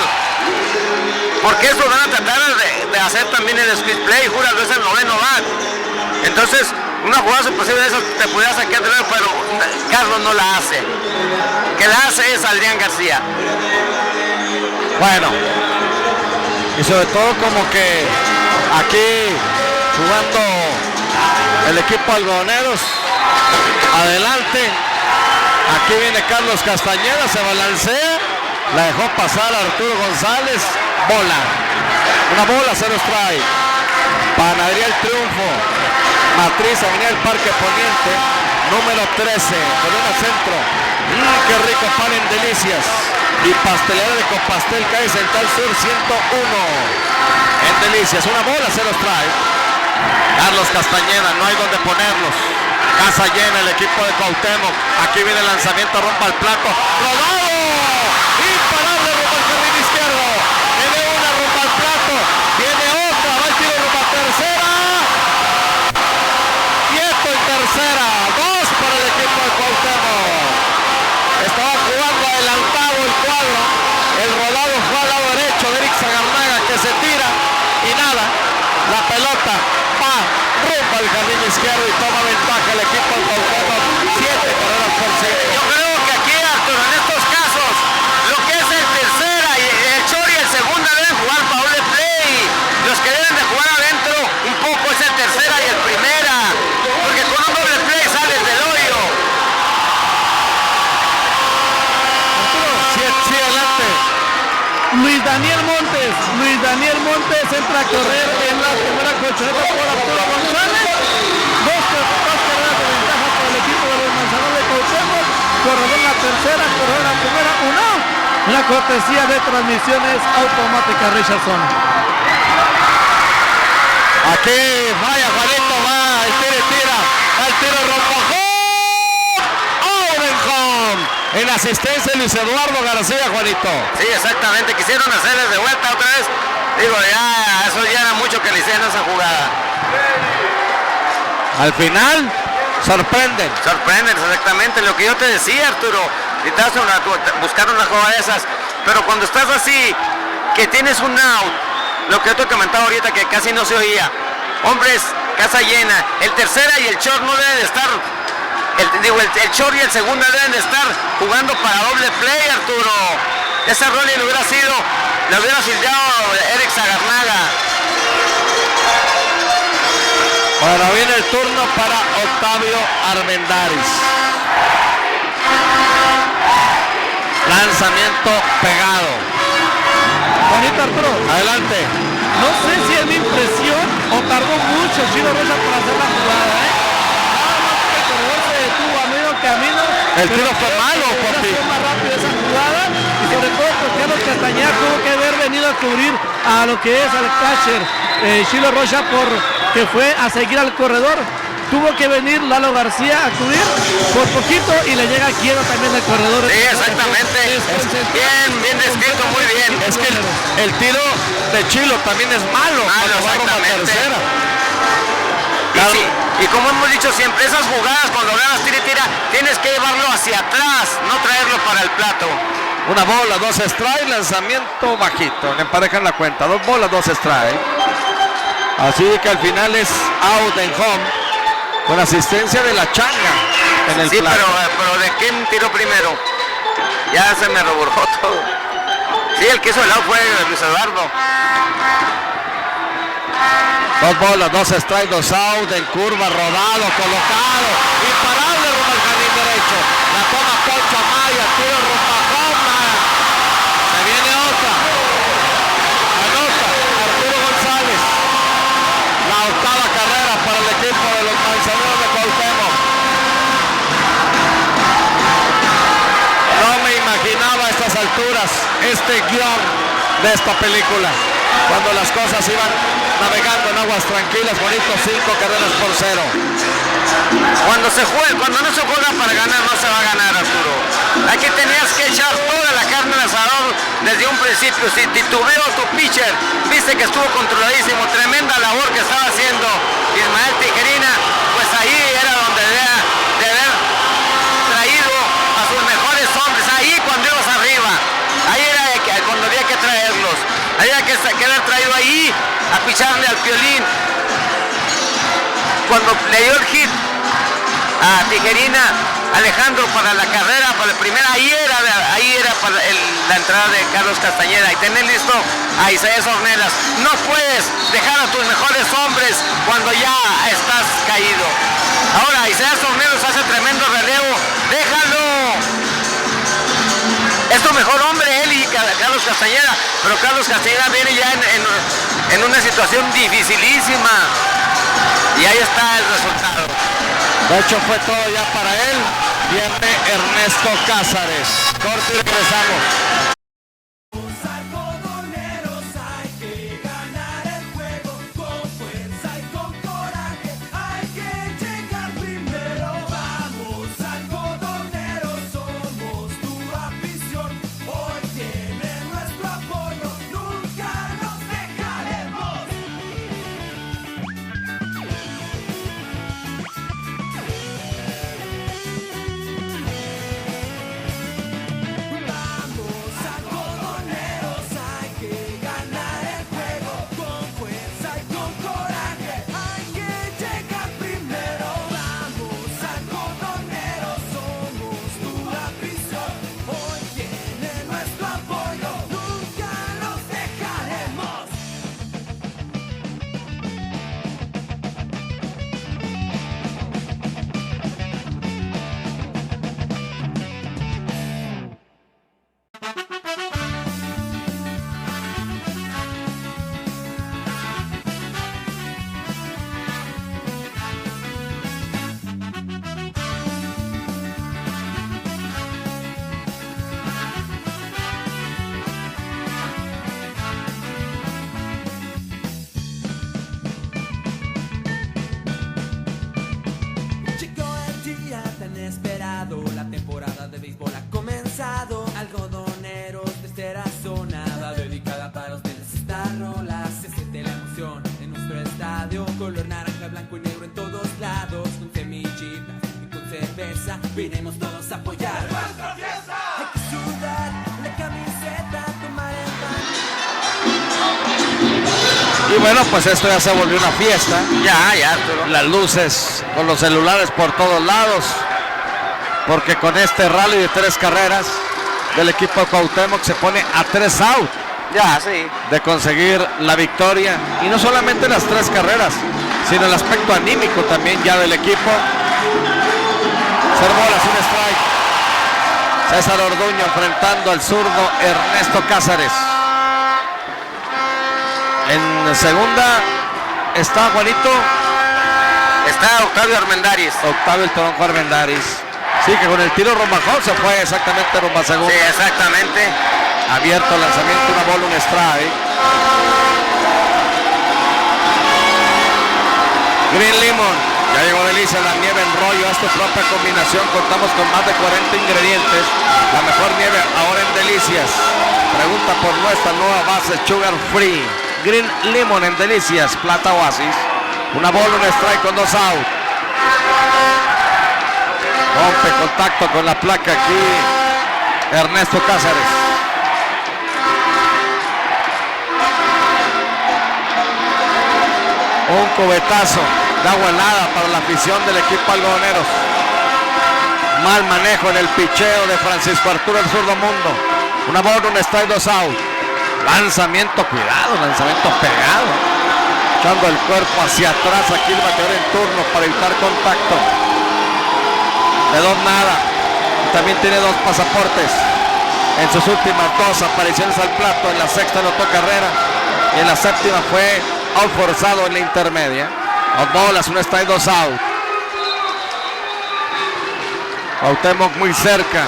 Porque eso van a tratar de hacer también el squeeze play, júralo, es el noveno bat. Entonces, una jugada sorpresiva de eso te pudiera sacar de ver, pero Carlos no la hace. Que la hace es Adrián García. Bueno, y sobre todo como que aquí jugando el equipo algodoneros, adelante, aquí viene Carlos Castañeda, se balancea, la dejó pasar a Arturo González, bola, una bola, 0 strike, panadería El Triunfo, Matriz, Avenida del Parque Poniente, número 13, Corona Centro, qué rico pan en Delicias, y pastelería de Compastel, calle Central Sur 101, en Delicias, una bola, 0 strike. Carlos Castañeda, no hay donde ponerlos, casa llena el equipo de Cuauhtémoc, aquí viene el lanzamiento, rompa el plato, rodado, imparable, rompa el carril izquierdo, viene una, rompa el plato, viene otra, va el tiro, rompa tercera, quieto en tercera, 2 para el equipo de Cuauhtémoc, estaba jugando adelantado el cuadro, el rodado fue al lado derecho de Eric Sagarnaga que se tira y nada, la pelota va rumbo al jardín izquierdo y toma ventaja el equipo de Cuauhtémoc, 7 carreras por 5. Yo creo que aquí, Arturo, en estos casos, lo que es el tercera y el short y el segunda deben jugar doble play. Los que deben de jugar adentro un poco es el tercera y el primera, porque con un doble play sales del hoyo. Sí, adelante. Luis Daniel Montes entra a correr en la primera colchoneta por Arturo González. Dos carreras de ventaja para el equipo de los Manzanos de Cuauhtémoc. Corredor en la tercera, corredor en la primera, uno. Una cortesía de Transmisiones Automáticas Richardson. Aquí vaya Juanito, va el tiro y tira, va el tiro rompajón. Odenholm en asistencia Luis Eduardo García, Juanito. Sí, exactamente, quisieron hacerles de vuelta otra vez. Digo, ya, eso ya era mucho que le hicieron esa jugada. Al final, sorprenden. Sorprenden, exactamente lo que yo te decía, Arturo. Necesitas buscar una jugada de esas, pero cuando estás así, que tienes un out, lo que yo te comentaba ahorita que casi no se oía, hombres, casa llena, el tercera y el short no deben de estar, el short y el segunda deben de estar jugando para doble play, Arturo. Ese rolling le hubiera silbado Eric Sagarnaga. Bueno, viene el turno para Octavio Armendáriz. Lanzamiento pegado. Juanito, Arturo, Adelante. no sé si es mi impresión o tardó mucho Chilo Rocha por hacer la jugada, Nada más que el corredor se detuvo a medio camino. El tiro fue malo, papi. Fue más rápido esa jugada y sobre todo porque Carlos Castañeda tuvo que haber venido a cubrir a lo que es al catcher Chilo Rocha porque fue a seguir al corredor. Tuvo que venir Lalo García a cubrir por poquito y le llega quiero también al corredor. Sí, exactamente. Bien descrito, muy bien. Es que el tiro de Chilo también es malo. Malo, cuando va rumbo a exactamente. tercera. Y como hemos dicho siempre, esas jugadas cuando ganas tira y tira, tienes que llevarlo hacia atrás, no traerlo para el plato. Una bola, 2 strike, lanzamiento bajito. Le emparejan la cuenta. 2 bolas, 2 strike. Así que al final es out and home. Con asistencia de la Changa en el Sí, plato. pero ¿de quién tiró primero? Ya se me reburjó todo. Sí, el que hizo el out fue Luis Eduardo. 2 bolas, 2 strikes, 2 out, en curva, rodado, colocado, imparable rumbo al jardín derecho. La toma Poncho Amaya, tiro rompajoma. Se viene otra. Anota Arturo González. La octava carrera para el equipo de los Manzaneros de Cuauhtémoc. No me imaginaba a estas alturas este guión de esta película. Cuando las cosas iban navegando en aguas tranquilas, bonitos, 5 carreras por 0. Cuando no se juega para ganar, no se va a ganar, Arturo. Aquí tenías que echar toda la carne al asador desde un principio. Si titubeó tu pitcher, viste que estuvo controladísimo, tremenda labor que estaba haciendo Ismael Tijerina, pues ahí era donde debía de haber traído a sus mejores hombres, ahí cuando ibas arriba, ahí era cuando había que traerlos, había que haber traído ahí a picharle al Piolín. Cuando le dio el hit a Tijerina, Alejandro para la carrera, para la primera, ahí era para la entrada de Carlos Castañeda y tener listo a Isaías Ornelas. No puedes dejar a tus mejores hombres cuando ya estás caído. Ahora Isaías Ornelas hace tremendo relevo, déjalo. Es tu mejor hombre él y Carlos Castañeda, pero Carlos Castañeda viene ya en una situación dificilísima. Y ahí está el resultado. De hecho fue todo ya para él. Viene Ernesto Cázares. Corte y regresamos. Algodoneros, hay que ganar el juego con fuerza y con coraje. Hay que llegar primero. Vamos, algodoneros, somos tu afición. Hoy tiene nuestro apoyo, nunca nos dejaremos. Vamos, algodoneros, hay que ganar el juego con fuerza y con coraje. Hay que llegar primero. Vamos, algodoneros, somos tu afición. Hoy tiene nuestro apoyo, nunca los dejaremos. Llegó el día tan esperado, la temporada de béisbol ha comenzado. Algodoneros, tercera zona, va dedicada para ustedes esta rola. Se siente la emoción en nuestro estadio, color naranja, blanco y negro en todos lados. Con semillitas y con cerveza, vinimos todos a apoyar nuestra fiesta. Hay que sudar la camiseta, tomar el Y bueno, pues esto ya se volvió una fiesta. Ya, Arturo. Las luces con los celulares por todos lados. Porque con este rally de 3 carreras del equipo de Cuauhtémoc se pone a 3 out Ya, sí. de conseguir la victoria. Y no solamente las 3 carreras, sino el aspecto anímico también ya del equipo. 0 bolas, un strike. César Orduño enfrentando al zurdo Ernesto Cázares. En segunda está Juanito. Está Octavio Armendáriz. Octavio el Toronjo Armendáriz. Sí, que con el tiro Rombajón se fue exactamente rumbo a segunda. Sí, exactamente. Abierto el lanzamiento, una bola, un strike. Green Lemon. Ya llegó Delicia, la nieve en rollo. Esta es propia combinación. Contamos con más de 40 ingredientes. La mejor nieve ahora en Delicias. Pregunta por nuestra nueva base Sugar Free. Green Lemon en Delicias, Plata Oasis. Una bola, un strike con 2 out. Rompe contacto con la placa aquí Ernesto Cázares. Un cubetazo de agua helada para la afición del equipo algodoneros. Mal manejo en el picheo de Francisco Arturo el Zurdo Mundo. Una bola, un strike, 2 out. Lanzamiento, cuidado, lanzamiento pegado. Echando el cuerpo hacia atrás aquí el bateador en turno para evitar contacto. De 2 nada. También tiene 2 pasaportes. En sus últimas 2 apariciones al plato. En la sexta anotó carrera. Y en la séptima fue out forzado en la intermedia. 2 bolas, un strike, 2 out. Cuauhtémoc muy cerca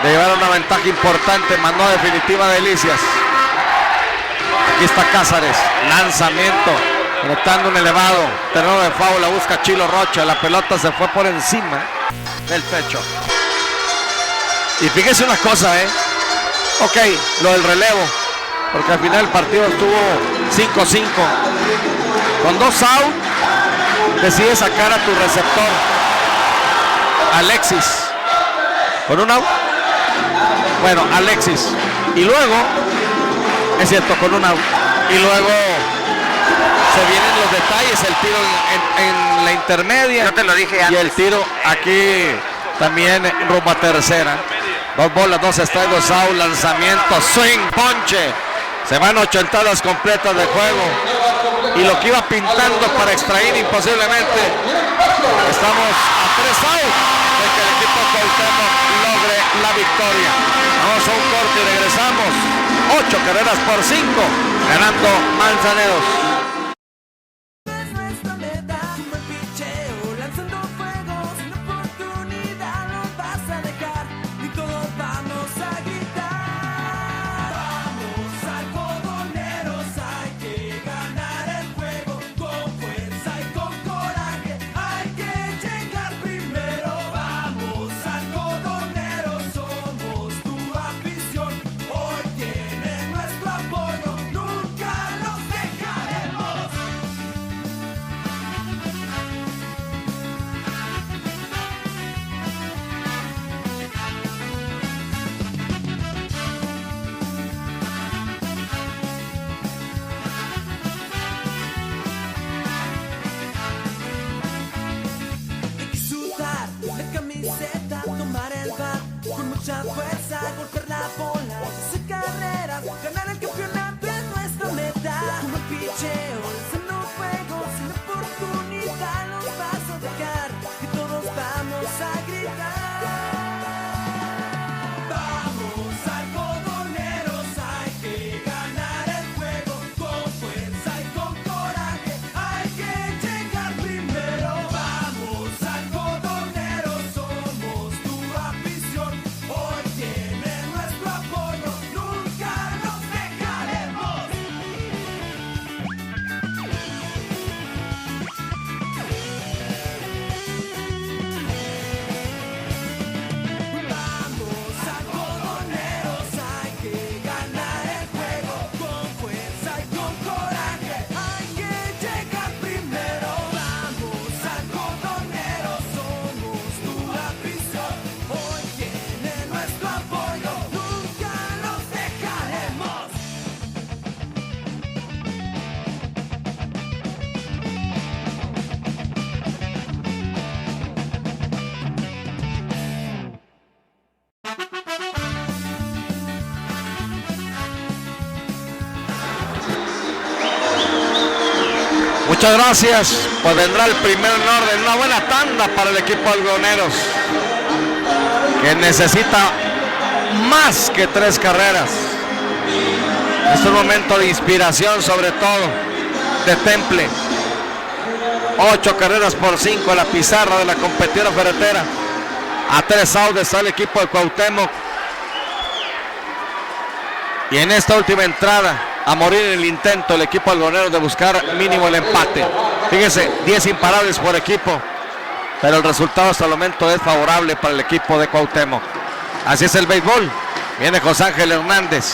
de llevar una ventaja importante. Mandó definitiva a Delicias. Aquí está Cázares, lanzamiento, conectando un elevado, terreno de foul, la busca Chilo Rocha, la pelota se fue por encima del pecho. Y fíjese una cosa, ok, lo del relevo, porque al final el partido estuvo 5-5. Con 2 out, decide sacar a tu receptor, Alexis. Con un out, bueno, Alexis. Y luego, es cierto, con un out. Y luego se vienen los detalles, el tiro en la intermedia. Yo te lo dije y antes. el tiro aquí también rumbo a tercera. 2 bolas, 2 strikes, 2 out, lanzamiento, swing, ponche. Se van 8 entradas completas de juego. Y lo que iba pintando para extraer imposiblemente. Estamos a 3 out de que el equipo Cuauhtémoc logre la victoria. Vamos a un corte y regresamos. 8 carreras por 5, ganando Manzaneros. Es nuestra meta, un buen picheo, lanzando fuego, sin oportunidad no vas a dejar, y todos vamos a gritar. Vamos algodoneros, hay que ganar el juego, con fuerza y con coraje, hay que llegar primero. Vamos algodoneros, somos tu afición, hoy tienen nuestro apoyo, nunca los dejaremos. Hay que sudar la camiseta, tomar el bat con mucha fuerza, golpear la bola, hacer carreras, ganar el campeonato es nuestra meta. Un buen picheo, lanzando fuego, sin oportunidad nos vas a dejar, y todos vamos a gritar. Vamos algodoneros, hay que ganar el juego, con fuerza y con coraje, hay que llegar primero. Vamos algodoneros, somos tu afición, hoy tienen nuestro apoyo, nunca nos dejaremos. Vamos algodoneros, hay que ganar el juego, con fuerza y con coraje, hay que llegar primero. Vamos algodoneros, somos tu afición, hoy tienen nuestro apoyo, nunca los dejaremos. Muchas gracias. Pues vendrá el primero en orden. Una buena tanda para el equipo algodoneros, que necesita más que 3 carreras. Es un momento de inspiración, sobre todo de Temple. 8 carreras por 5 la pizarra de la competidora ferretera. A 3 outs está el equipo de Cuauhtémoc. Y en esta última entrada, a morir en el intento el equipo algodonero de buscar mínimo el empate. Fíjese, 10 imparables por equipo, pero el resultado hasta el momento es favorable para el equipo de Cuauhtémoc. Así es el béisbol. Viene José Ángel Hernández,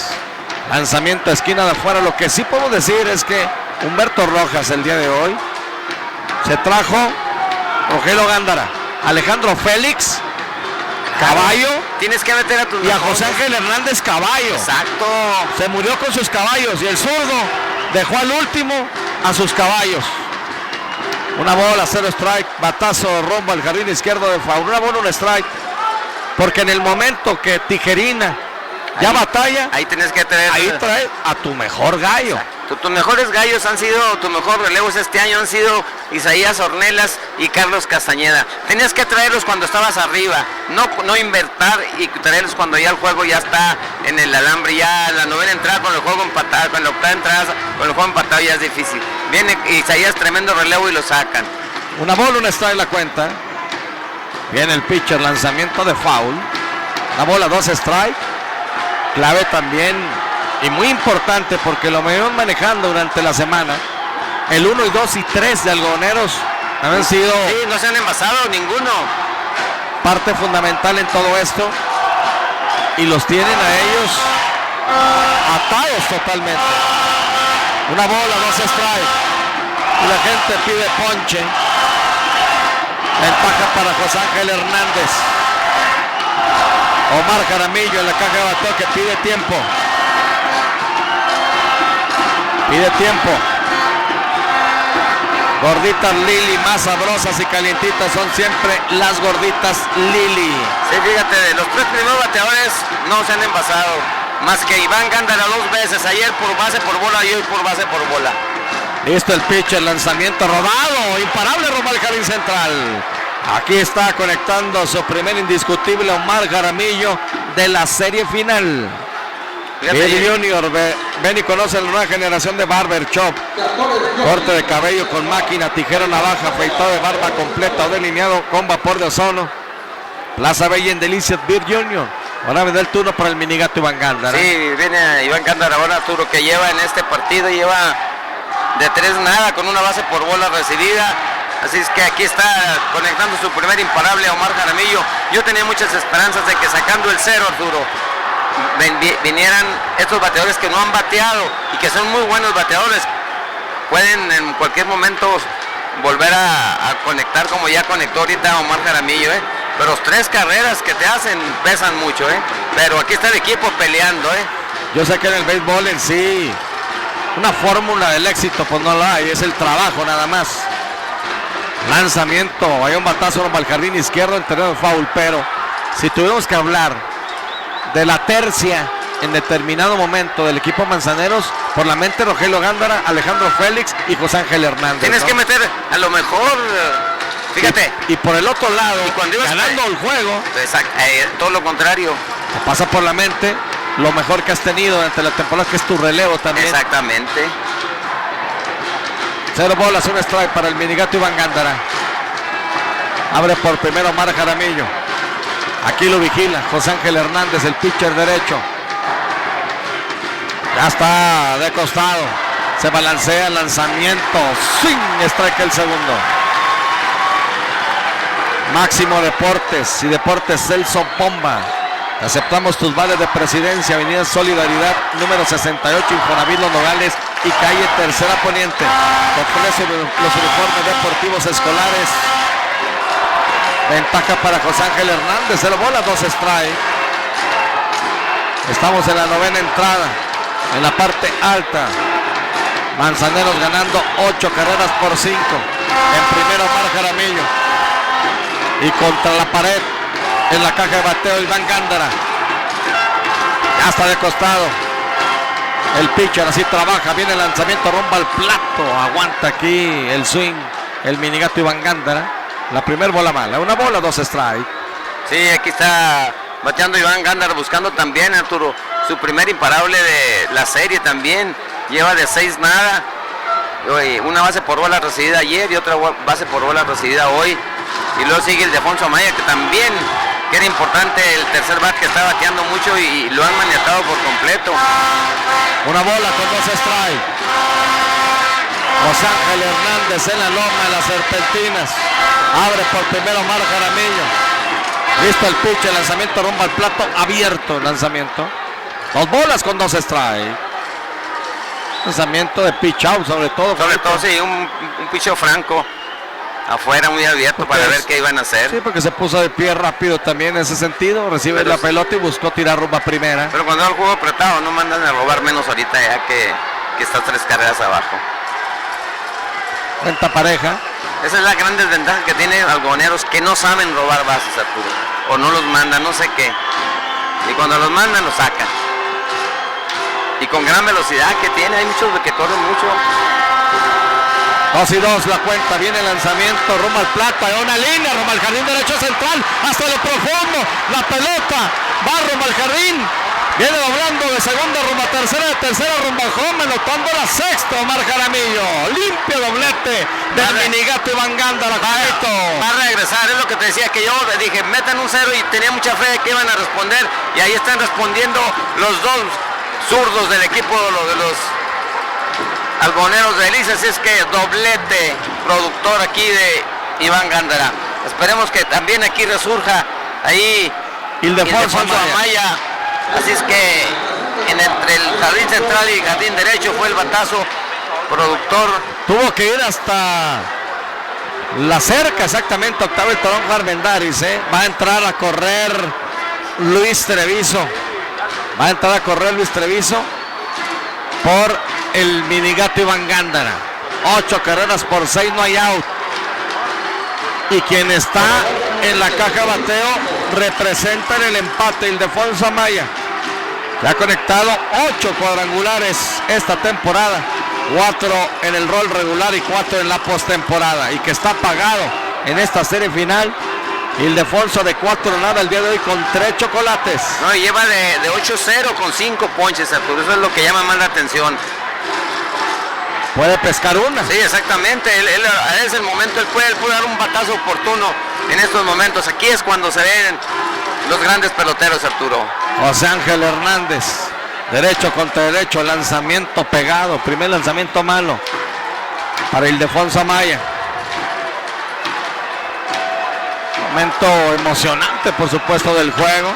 lanzamiento a esquina de afuera. Lo que sí puedo decir es que Humberto Rojas el día de hoy se trajo Rogelio Gándara, Alejandro Félix Caballo, Tienes que meter a tus y a mejores. José Ángel Hernández Caballo. Exacto. Se murió con sus caballos y el zurdo dejó al último a sus caballos. Una bola, 0 strike, batazo rumbo al jardín izquierdo de foul. Una bola, un strike, porque en el momento que Tijerina ya batalla, Ahí tienes que traer. ahí trae a tu mejor gallo. Tus mejores gallos han sido, tus mejores relevos este año han sido Isaías Ornelas y Carlos Castañeda. Tenías que traerlos cuando estabas arriba, no invertir y traerlos cuando ya el juego ya está en el alambre, ya la novena entrada con el juego empatado, con la octava entrada con el juego empatado ya es difícil. Viene Isaías, tremendo relevo y lo sacan. Una bola, un strike la cuenta. Viene el pitcher, lanzamiento de foul. Una bola, 2 strike. Clave también Y muy importante porque lo venimos manejando durante la semana. El 1, 2 y 3 de Algodoneros han sido Sí, no se han envasado ninguno. parte fundamental en todo esto. Y los tienen a ellos atados totalmente. Una bola, 2 strike. Y la gente pide ponche. Ventaja para José Ángel Hernández. Omar Jaramillo en la caja de bateo que pide tiempo. Pide tiempo. Gorditas Lili, más sabrosas y calientitas son siempre las gorditas Lili. Sí, fíjate, de los 3 primeros bateadores no se han envasado. Más que Iván Gándara 2 veces, ayer por base por bola y hoy por base por bola. Listo el pitch, el lanzamiento rodado, imparable Román Jardín central. Aquí está conectando su primer indiscutible Omar Jaramillo de la serie final. Bill Junior, ven y conoce la nueva generación de Barber Shop. Corte de cabello con máquina, tijera, navaja, afeitado de barba completa o delineado con vapor de ozono. Plaza Bella en Delicias, Bill Junior. Ahora vendrá el turno para el minigato Iván Gándara. Sí, viene Iván Gándara ahora, Arturo, que lleva en este partido, lleva de 3 nada con una base por bola recibida. Así es que aquí está conectando su primer imparable a Omar Jaramillo. Yo tenía muchas esperanzas de que sacando el 0, Arturo, vinieran estos bateadores que no han bateado y que son muy buenos bateadores. Pueden en cualquier momento volver a conectar como ya conectó ahorita Omar Jaramillo, Pero 3 carreras que te hacen pesan mucho, Pero aquí está el equipo peleando, Yo sé que en el béisbol en sí, una fórmula del éxito, pues no la hay, es el trabajo nada más. Lanzamiento, hay un batazo al jardín izquierdo en terreno de foul, pero si tuvimos que hablar de la tercia en determinado momento del equipo Manzaneros, por la mente Rogelio Gándara, Alejandro Félix y José Ángel Hernández. Tienes que meter a lo mejor, fíjate. Y por el otro lado, cuando ibas ganando el juego, todo lo bola te pasa por la mente lo mejor que has tenido durante la temporada, que es tu relevo también. Exactamente. 0 bolas, 1 strike para el minigato Iván Gándara. Abre por primero Omar Jaramillo. Aquí lo vigila José Ángel Hernández, el pitcher derecho. Ya está de costado. Se balancea el lanzamiento. Swing, strike el segundo. Máximo Deportes y Deportes Celso Bomba. Aceptamos tus vales de presidencia, Avenida Solidaridad, número 68, Infonavit Los Nogales y calle Tercera Poniente. Ofrece los uniformes deportivos escolares. Ventaja para José Ángel Hernández, 0 bolas, 2 strike. Estamos en la 9ª entrada, en la parte alta. Manzaneros ganando 8 carreras por 5. En primero Omar Jaramillo. Y contra la pared, en la caja de bateo, Iván Gándara. Ya está de costado. El pitcher así trabaja. Viene el lanzamiento, rompa el plato. Aguanta aquí el swing. El minigato Iván Gándara. La primera bola mala. 1 bola, 2 strike. Sí, aquí está bateando Iván Gándara, buscando también, Arturo, su primer imparable de la serie también. Lleva de 6 nada. Una base por bola recibida ayer y otra base por bola recibida hoy. Y luego sigue el de Afonso Amaya, que también, que era importante, el tercer bat que está bateando mucho y lo han maniatado por completo. 1 bola con 2 strike. José Ángel Hernández en la loma de las serpentinas. Abre por primero Omar Jaramillo. Listo el pitch, el lanzamiento rumbo al plato abierto. El lanzamiento. 2 bolas con 2 strike. Lanzamiento de pitch out sobre todo. Sobre todo, sí, un picheo franco. Afuera muy abierto para ver qué iban a hacer. Sí, porque se puso de pie rápido también en ese sentido. Recibe la pelota y buscó tirar rumbo a primera. Pero cuando el juego apretado, no mandan a robar menos ahorita ya que estás 3 carreras abajo. Renta pareja. Esa es la gran desventaja que tienen algodoneros, que no saben robar bases, Arturo. O no los mandan, no sé qué. Y cuando los mandan, los sacan. Y con gran velocidad que tiene, hay muchos que corren mucho. 2 y 2 la cuenta, viene el lanzamiento, rumbo al plato, hay una línea, rumbo al jardín derecho central, hasta lo profundo, la pelota, va rumbo al jardín, viene doblando de segunda rumbo a tercera, de tercera rumbo al home, anotando la sexta, Omar Jaramillo, limpio doblete del minigato Iván Gándara. Va a regresar, es lo que te decía, que yo dije, metan un 0 y tenía mucha fe de que iban a responder, y ahí están respondiendo los dos. zurdos del equipo de los algoneros de Elisa, así es que doblete productor aquí de Iván Gándara. Esperemos que también aquí resurja ahí Ildefonso Amaya. Así es que entre el jardín central y el jardín derecho fue el batazo productor. Tuvo que ir hasta la cerca, exactamente, Octavio Toronjo Armendáriz, ¿eh? Va a entrar a correr Luis Treviso. Va a entrar a correr Luis Treviso por el minigato Iván Gándara. 8 carreras por 6, no hay out. Y quien está en la caja bateo representa en el empate, Ildefonso Amaya, que ha conectado 8 cuadrangulares esta temporada, 4 en el rol regular y 4 en la postemporada, y que está pagado en esta serie final. Ildefonso de 4-0 el día de hoy con 3 chocolates. No, y lleva de 8-0 con 5 ponches, Arturo. Eso es lo que llama más la atención. Puede pescar una. Sí, exactamente. Él es el momento, él puede dar un batazo oportuno en estos momentos. Aquí es cuando se ven los grandes peloteros, Arturo. José Ángel Hernández, derecho contra derecho, lanzamiento pegado, primer lanzamiento malo para Ildefonso Amaya. Momento emocionante, por supuesto, del juego.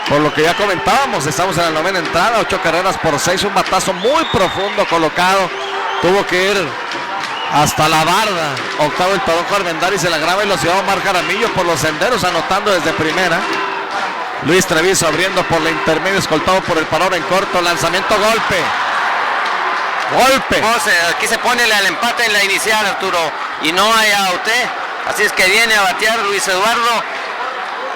Por lo que ya comentábamos, estamos en la 9ª entrada, 8 carreras por 6, un batazo muy profundo colocado. Tuvo que ir hasta la barda Octavio El Toronjo Armendáriz en la gran velocidad. Omar Jaramillo por los senderos, anotando desde primera. Luis Treviso abriendo por la intermedia, escoltado por el parón en corto. Lanzamiento, golpe. Aquí se pone el empate en la inicial, Arturo, y no hay out. Así es que viene a batear Luis Eduardo.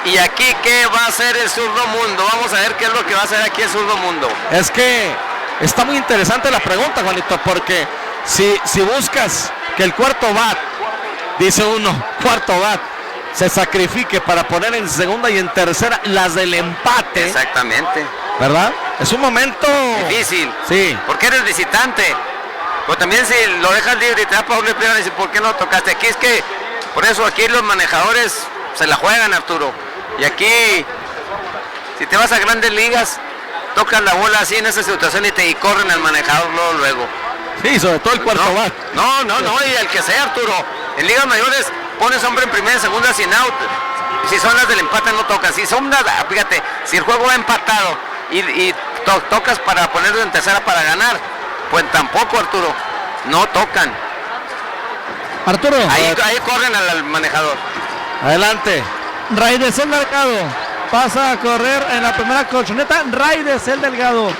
Y aquí, ¿qué va a hacer el zurdo mundo? Vamos a ver qué es lo que va a hacer aquí el zurdo mundo. Es que está muy interesante la pregunta, Juanito, porque si buscas que el cuarto bat, dice uno, cuarto bat, se sacrifique para poner en segunda y en tercera las del empate. Exactamente. ¿Verdad? Es un momento difícil. Sí. Porque eres visitante. Pero también si lo dejas libre y te da para doble play, ¿por qué no tocaste? Aquí es que, por eso aquí los manejadores se la juegan, Arturo. Y aquí, si te vas a grandes ligas, tocas la bola así en esa situación y corren al manejador luego. Sí, sobre todo el cuarto bat. No, y el que sea, Arturo. En ligas mayores pones hombre en primera y segunda sin out. Si son las del empate no tocas. Si son las, fíjate, si el juego va empatado y tocas para ponerlo en tercera para ganar, pues tampoco, Arturo. No tocan. Arturo. Ahí corren al manejador. Adelante. Raidesel Delgado pasa a correr en la primera colchoneta. Raidesel Delgado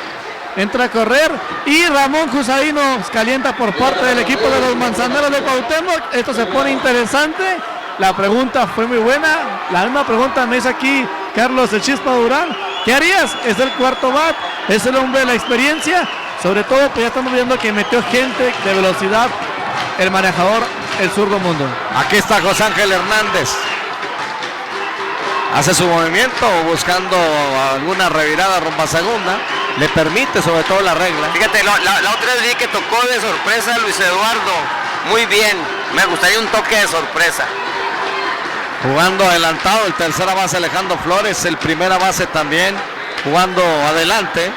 entra a correr y Ramón Cusaino calienta por parte del equipo de los Manzaneros de Cuauhtémoc. Esto se pone interesante. La pregunta fue muy buena. La misma pregunta me hizo aquí Carlos El Chispa Durán. ¿Qué harías? Es el cuarto bat, es el hombre de la experiencia. Sobre todo, pues ya estamos viendo que metió gente de velocidad el manejador, el zurdo mundo. Aquí está José Ángel Hernández. Hace su movimiento buscando alguna revirada rumbo a segunda. Le permite sobre todo la regla. Fíjate, la otra vez vi que tocó de sorpresa a Luis Eduardo. Muy bien. Me gustaría un toque de sorpresa. Jugando adelantado el tercera base Alejandro Flores. El primera base también jugando adelante.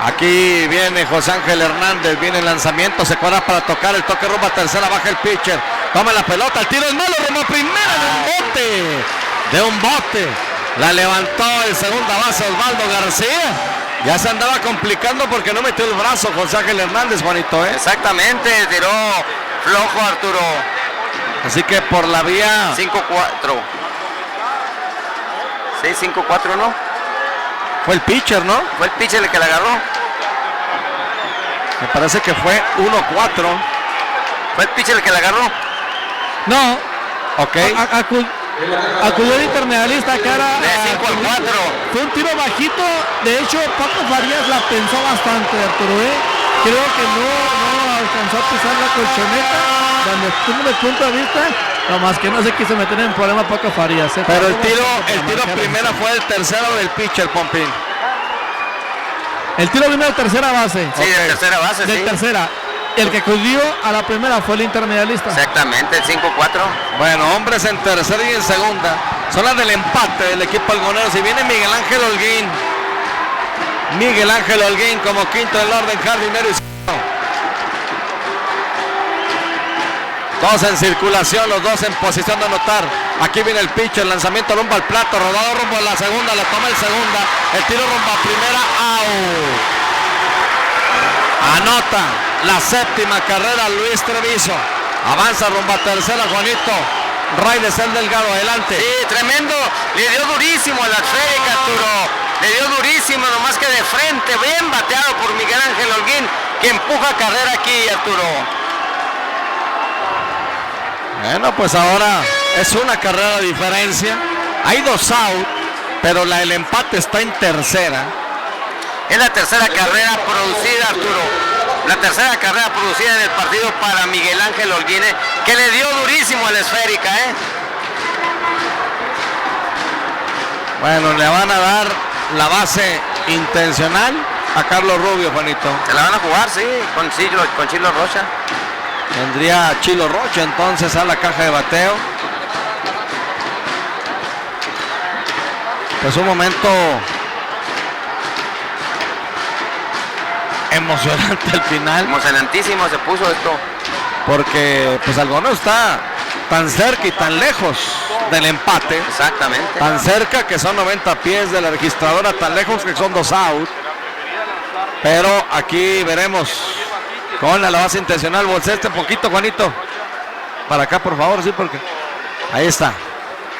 Aquí viene José Ángel Hernández. Viene el lanzamiento. Se cuadra para tocar el toque rumbo a tercera. Baja el pitcher. Toma la pelota. El tiro es malo. Rumbo a primera de un bote. La levantó el segunda base Osvaldo García. Ya se andaba complicando porque no metió el brazo José Ángel Hernández, Juanito, ¿eh? Exactamente, tiró flojo Arturo. Así que por la vía 5-4. 6-5-4, ¿no? Fue el pitcher, ¿no? Fue el pitcher el que la agarró. Me parece que fue 1-4. Fue el pitcher el que la agarró. No. Ok. Acudió el intermedialista que era de 5-4. Fue un tiro bajito. De hecho, Paco Farías la pensó bastante, Arturo. Creo que no alcanzó a pisar la colchoneta. Donde estuvo el punto de vista, nomás que no se quiso meter en problema Paco Farías. Pero el tiro primero fue el tercero del pitcher, Pompín. El tiro primero de tercera base. Sí, de tercera base, de tercera. El que acudió a la primera fue el intermedialista. Exactamente, el 5-4. Bueno, hombres en tercera y en segunda. Son las del empate del equipo algonero. Si viene Miguel Ángel Holguín Miguel Ángel Holguín como quinto del orden, jardinero izquierdo. Dos en circulación, los dos en posición de anotar. Aquí viene el pitch, el lanzamiento rumbo al plato, rodado rumbo a la segunda, la toma el segunda, el tiro rumbo a primera, out. Anota la séptima carrera Luis Treviso. Avanza rumbo a tercera, Juanito. Ray de Cel Delgado, adelante. Sí, tremendo. Le dio durísimo a la esférica, Arturo. Le dio durísimo, nomás que de frente. Bien bateado por Miguel Ángel Holguín, que empuja carrera aquí, Arturo. Bueno, pues ahora es una carrera de diferencia. Hay 2 out, pero el empate está en tercera. Es la tercera carrera producida, Arturo. La tercera carrera producida en el partido para Miguel Ángel Holguín, que le dio durísimo a la esférica, Bueno, le van a dar la base intencional a Carlos Rubio, Juanito. Se la van a jugar, sí, con Chilo Rocha. Tendría Chilo Rocha entonces a la caja de bateo. Pues un momento emocionante al final. Emocionantísimo se puso esto. Porque pues Algodoneros está tan cerca y tan lejos del empate. Exactamente. Tan cerca que son 90 pies de la registradora, tan lejos que son 2 out. Pero aquí veremos con la base intencional. Bolsea este poquito, Juanito. Para acá, por favor, sí, porque ahí está.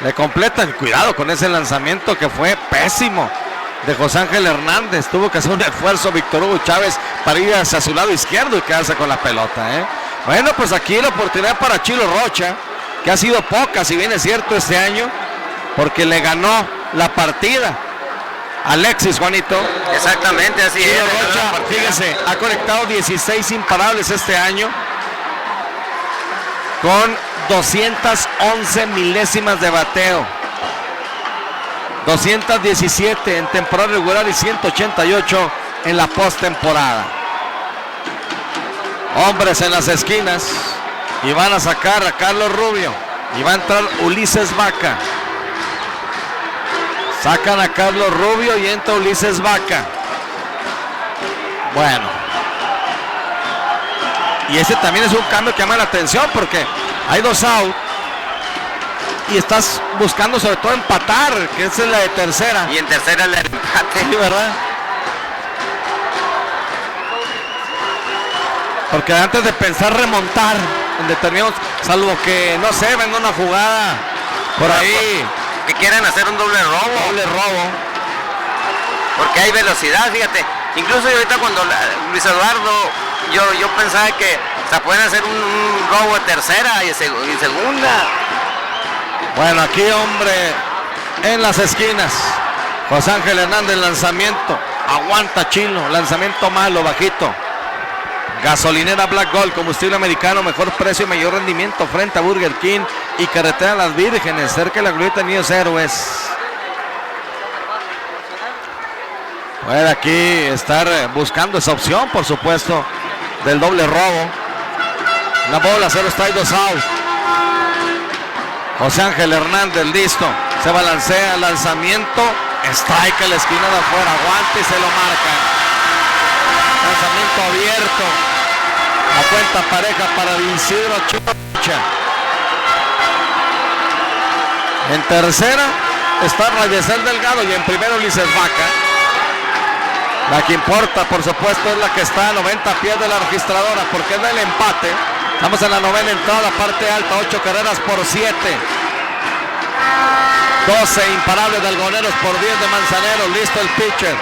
Le completan. Cuidado con ese lanzamiento que fue pésimo de José Ángel Hernández. Tuvo que hacer un esfuerzo Víctor Hugo Chávez para ir hacia su lado izquierdo y quedarse con la pelota, Bueno, pues aquí la oportunidad para Chilo Rocha, que ha sido poca, si bien es cierto, este año, porque le ganó la partida Alexis, Juanito. Exactamente, así Chilo es. Rocha, fíjense, ha conectado 16 imparables este año con 211 milésimas de bateo, 217 en temporada regular y 188 en la postemporada. Hombres en las esquinas y van a sacar a Carlos Rubio y va a entrar Ulises Vaca. Sacan a Carlos Rubio y entra Ulises Vaca. Bueno, y ese también es un cambio que llama la atención porque hay 2 out y estás buscando sobre todo empatar, que esa es la de tercera. Y en tercera el empate. Sí, ¿verdad? Porque antes de pensar remontar en determinados, salvo que, no sé, venga una jugada por ahí. Que quieran hacer un doble robo. Doble robo. Porque hay velocidad, fíjate. Incluso ahorita cuando Luis Eduardo, yo pensaba que se pueden hacer un robo de tercera y segunda. Bueno, aquí hombre en las esquinas. José Ángel Hernández, lanzamiento. Aguanta Chilo, lanzamiento malo, bajito. Gasolinera Black Gold, combustible americano, mejor precio y mayor rendimiento frente a Burger King y carretera Las Vírgenes, cerca de la glorieta Niños Héroes. Puede aquí estar buscando esa opción, por supuesto, del doble robo. La bola, 0 strike, 2 out. José Ángel Hernández, listo. Se balancea, lanzamiento. Strike a la esquina de afuera, aguanta y se lo marca. Lanzamiento abierto. La cuenta pareja para Isidro Chocha. En tercera está Rayesel Delgado y en primero Ulises Vaca. La que importa, por supuesto, es la que está a 90 pies de la registradora porque es del empate. Estamos en la novena entrada, parte alta, 8 carreras por 7. 12 imparables de Algodoneros por 10 de Manzanero. Listo el pitcher.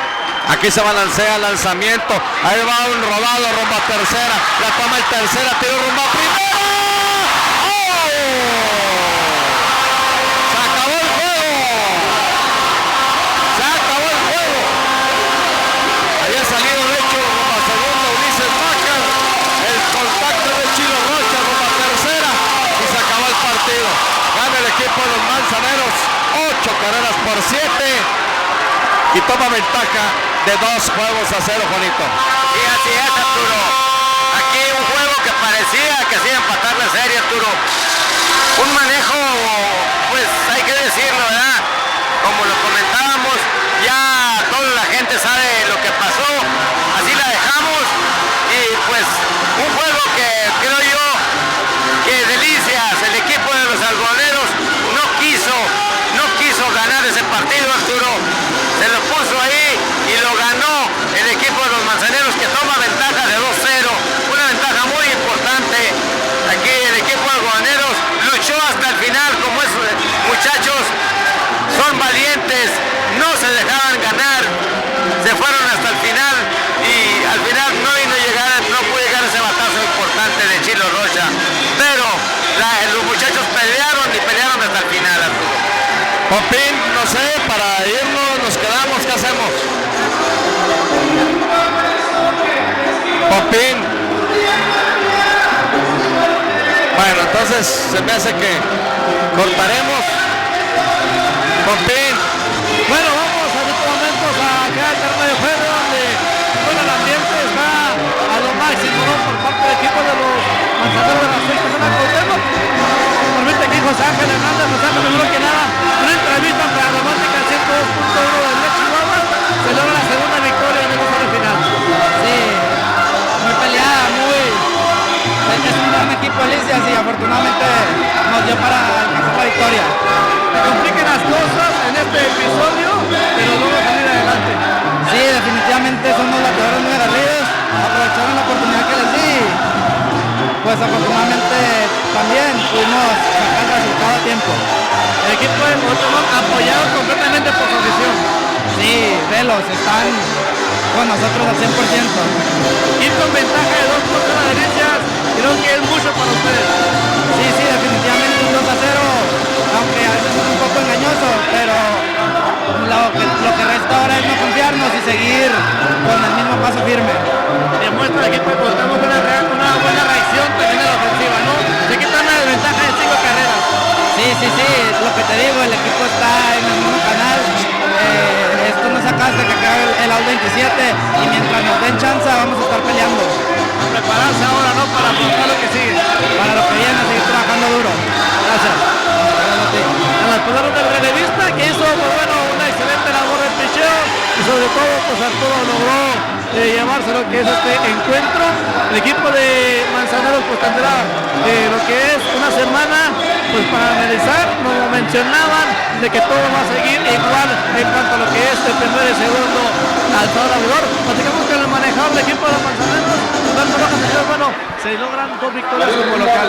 Aquí se balancea el lanzamiento. Ahí va un rodado rumbo a tercera. La toma el tercera, tiro rumbo a primera. ¡Oh! Se acabó el juego. Se acabó el juego. Había salido de hecho rumbo a segunda Ulises Vaca. El contacto de Chilo Rocha rumbo a tercera. Y se acabó el partido. Gana el equipo de los Manzaneros. 8 carreras por 7. Y toma ventaja de 2 juegos a 0, Juanito. Sí, así es, Arturo. Aquí un juego que parecía que hacía empatar la serie, Arturo. Un manejo, pues hay que decirlo, ¿verdad? Como lo comentábamos, ya ya toda la gente sabe lo que pasó, así la dejamos y pues un juego que creo yo que Delicias, el equipo de los algodoneros no quiso ganar ese partido, Arturo, se lo puso ahí y lo ganó el equipo de los manzaneros que toma ventaja de 2-0, una ventaja muy importante. Aquí el equipo de algodoneros luchó hasta el final, como es, muchachos, son valientes, no se dejaban ganar, se fueron hasta el final y al final no pudo llegar ese batazo importante de Chilo Rocha, pero los muchachos pelearon y pelearon hasta el final, Arturo. Popín, no sé, para irnos, nos quedamos, ¿qué hacemos? Popín. Bueno, entonces se me hace que cortaremos. Popín. Bueno, vamos en estos momentos a quedar el terreno de juego donde bueno, el ambiente está a lo máximo, ¿no? Por parte del equipo de los manzaneros de la sexta zona Cuauhtémoc. Permite aquí José Ángel Hernández, primero que nada, una entrevista para Romántica 102.1 de Leche Chihuahua, se logra la segunda victoria en el final. Sí, muy peleada, es un gran equipo Delicias y afortunadamente nos dio para alcanzar la victoria. Se complican las cosas en este episodio, pero luego salir adelante. Sí, definitivamente son los bateadores muy agarridos, aprovecharon la oportunidad que les di. Pues afortunadamente también pudimos sacar el resultado a tiempo. El equipo de Cuauhtémoc apoyado completamente por su afición. Sí, velos, están con nosotros al 100%. Ir con ventaja de 2 puntos a Delicias, creo que es mucho para ustedes. Sí, definitivamente un 2-0, aunque a veces es un poco engañoso, pero lo que resta ahora es no confiarnos y seguir con el mismo paso firme. Demuestra el equipo de Cuauhtémoc una buena reacción también en la ofensiva, ¿no? Se quitan una desventaja de 5 carreras. Sí, lo que te digo, el equipo está en el mismo canal. Esto no se acaba hasta que acabe el out 27 y mientras nos den chance vamos a estar peleando. A prepararse ahora, ¿no? Para afrontar lo que sigue. Para lo que viene, seguir trabajando duro. Gracias. A las palabras del relevista que hizo, pues bueno, una excelente labor de picheo y sobre todo, pues Arturo logró llevarse lo que es este encuentro. El equipo de Manzaneros pues tendrá lo que es una semana pues para analizar. Nos lo mencionaban de que todo va a seguir igual en cuanto a lo que es el primer y segundo alzador abridor. Platicamos con el manejador del equipo de los Manzaneros, Roberto Rojas, señor, bueno, se logran 2 victorias como local.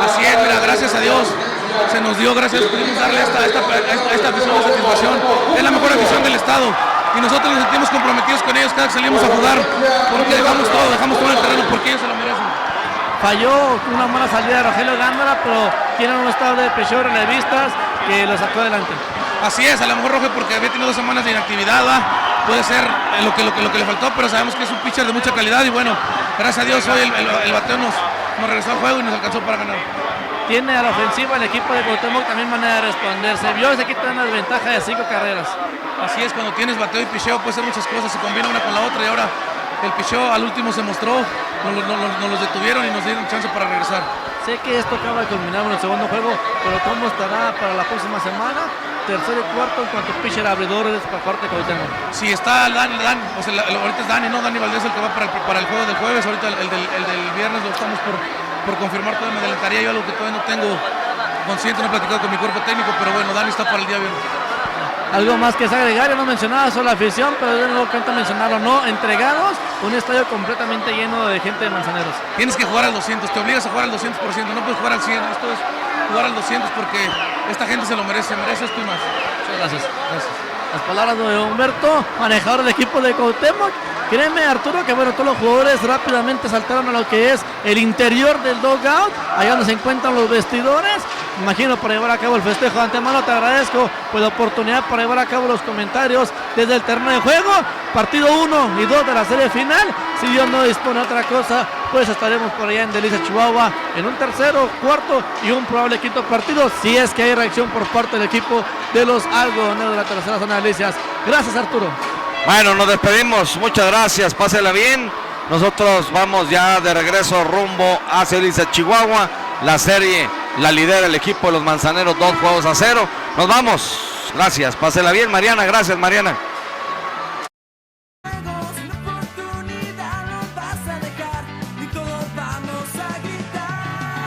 Así es, mira, gracias a Dios se nos dio, gracias, pudimos darle esta afición de satisfacción. Es la mejor afición del estado y nosotros nos sentimos comprometidos con ellos cada que salimos a jugar porque dejamos todo en el terreno porque ellos se lo merecen. Falló una mala salida de Rogelio Gándara, pero tienen un estado de presión relevistas que lo sacó adelante. Así es, a lo mejor Roge porque había tenido 2 semanas de inactividad, puede ser lo que le faltó, pero sabemos que es un pitcher de mucha calidad y bueno, gracias a Dios hoy el bateo nos regresó al juego y nos alcanzó para ganar. Tiene a la ofensiva el equipo de Cuauhtémoc también manera de responder. Se vio, se quita una desventaja de 5 carreras. Así es, cuando tienes bateo y picheo puede ser muchas cosas, se combina una con la otra y ahora el picheo al último se mostró, nos los detuvieron y nos dieron chance para regresar. Sé que esto acaba de culminar en el segundo juego, pero ¿cómo estará para la próxima semana? Tercero y cuarto en cuanto a pitcher abridores por parte de Cuauhtémoc. Sí, está Dani, o sea, ahorita es Dani, no Dani Valdés el que va para el juego del jueves, ahorita el del viernes lo estamos por confirmar, todavía me adelantaría yo algo que todavía no tengo consciente, no he platicado con mi cuerpo técnico, pero bueno, Dani está para el día viernes. Algo más que agregar, ya no mencionaba solo la afición, pero yo no cuento mencionarlo, no, entregados, un estadio completamente lleno de gente de Manzaneros. Tienes que jugar al 200, te obligas a jugar al 200%, no puedes jugar al 100, esto es jugar al 200 porque esta gente se lo merece esto y más. Muchas gracias. Las palabras de Humberto, manejador del equipo de Cuauhtémoc. Créeme, Arturo, que bueno, todos los jugadores rápidamente saltaron a lo que es el interior del dugout, allá donde se encuentran los vestidores. Imagino para llevar a cabo el festejo. De antemano te agradezco por la oportunidad para llevar a cabo los comentarios desde el terreno de juego. Partido 1 y 2 de la serie final. Si Dios no dispone otra cosa, pues estaremos por allá en Delicias, Chihuahua, en un tercero, cuarto y un probable quinto partido, si es que hay reacción por parte del equipo de los algodoneros de la tercera zona de Delicias. Gracias, Arturo. Bueno, nos despedimos, muchas gracias, pásela bien. Nosotros vamos ya de regreso rumbo hacia Delicias, Chihuahua. La serie la lidera el equipo de los Manzaneros, 2-0. Nos vamos, gracias, pásela bien, Mariana, gracias, Mariana.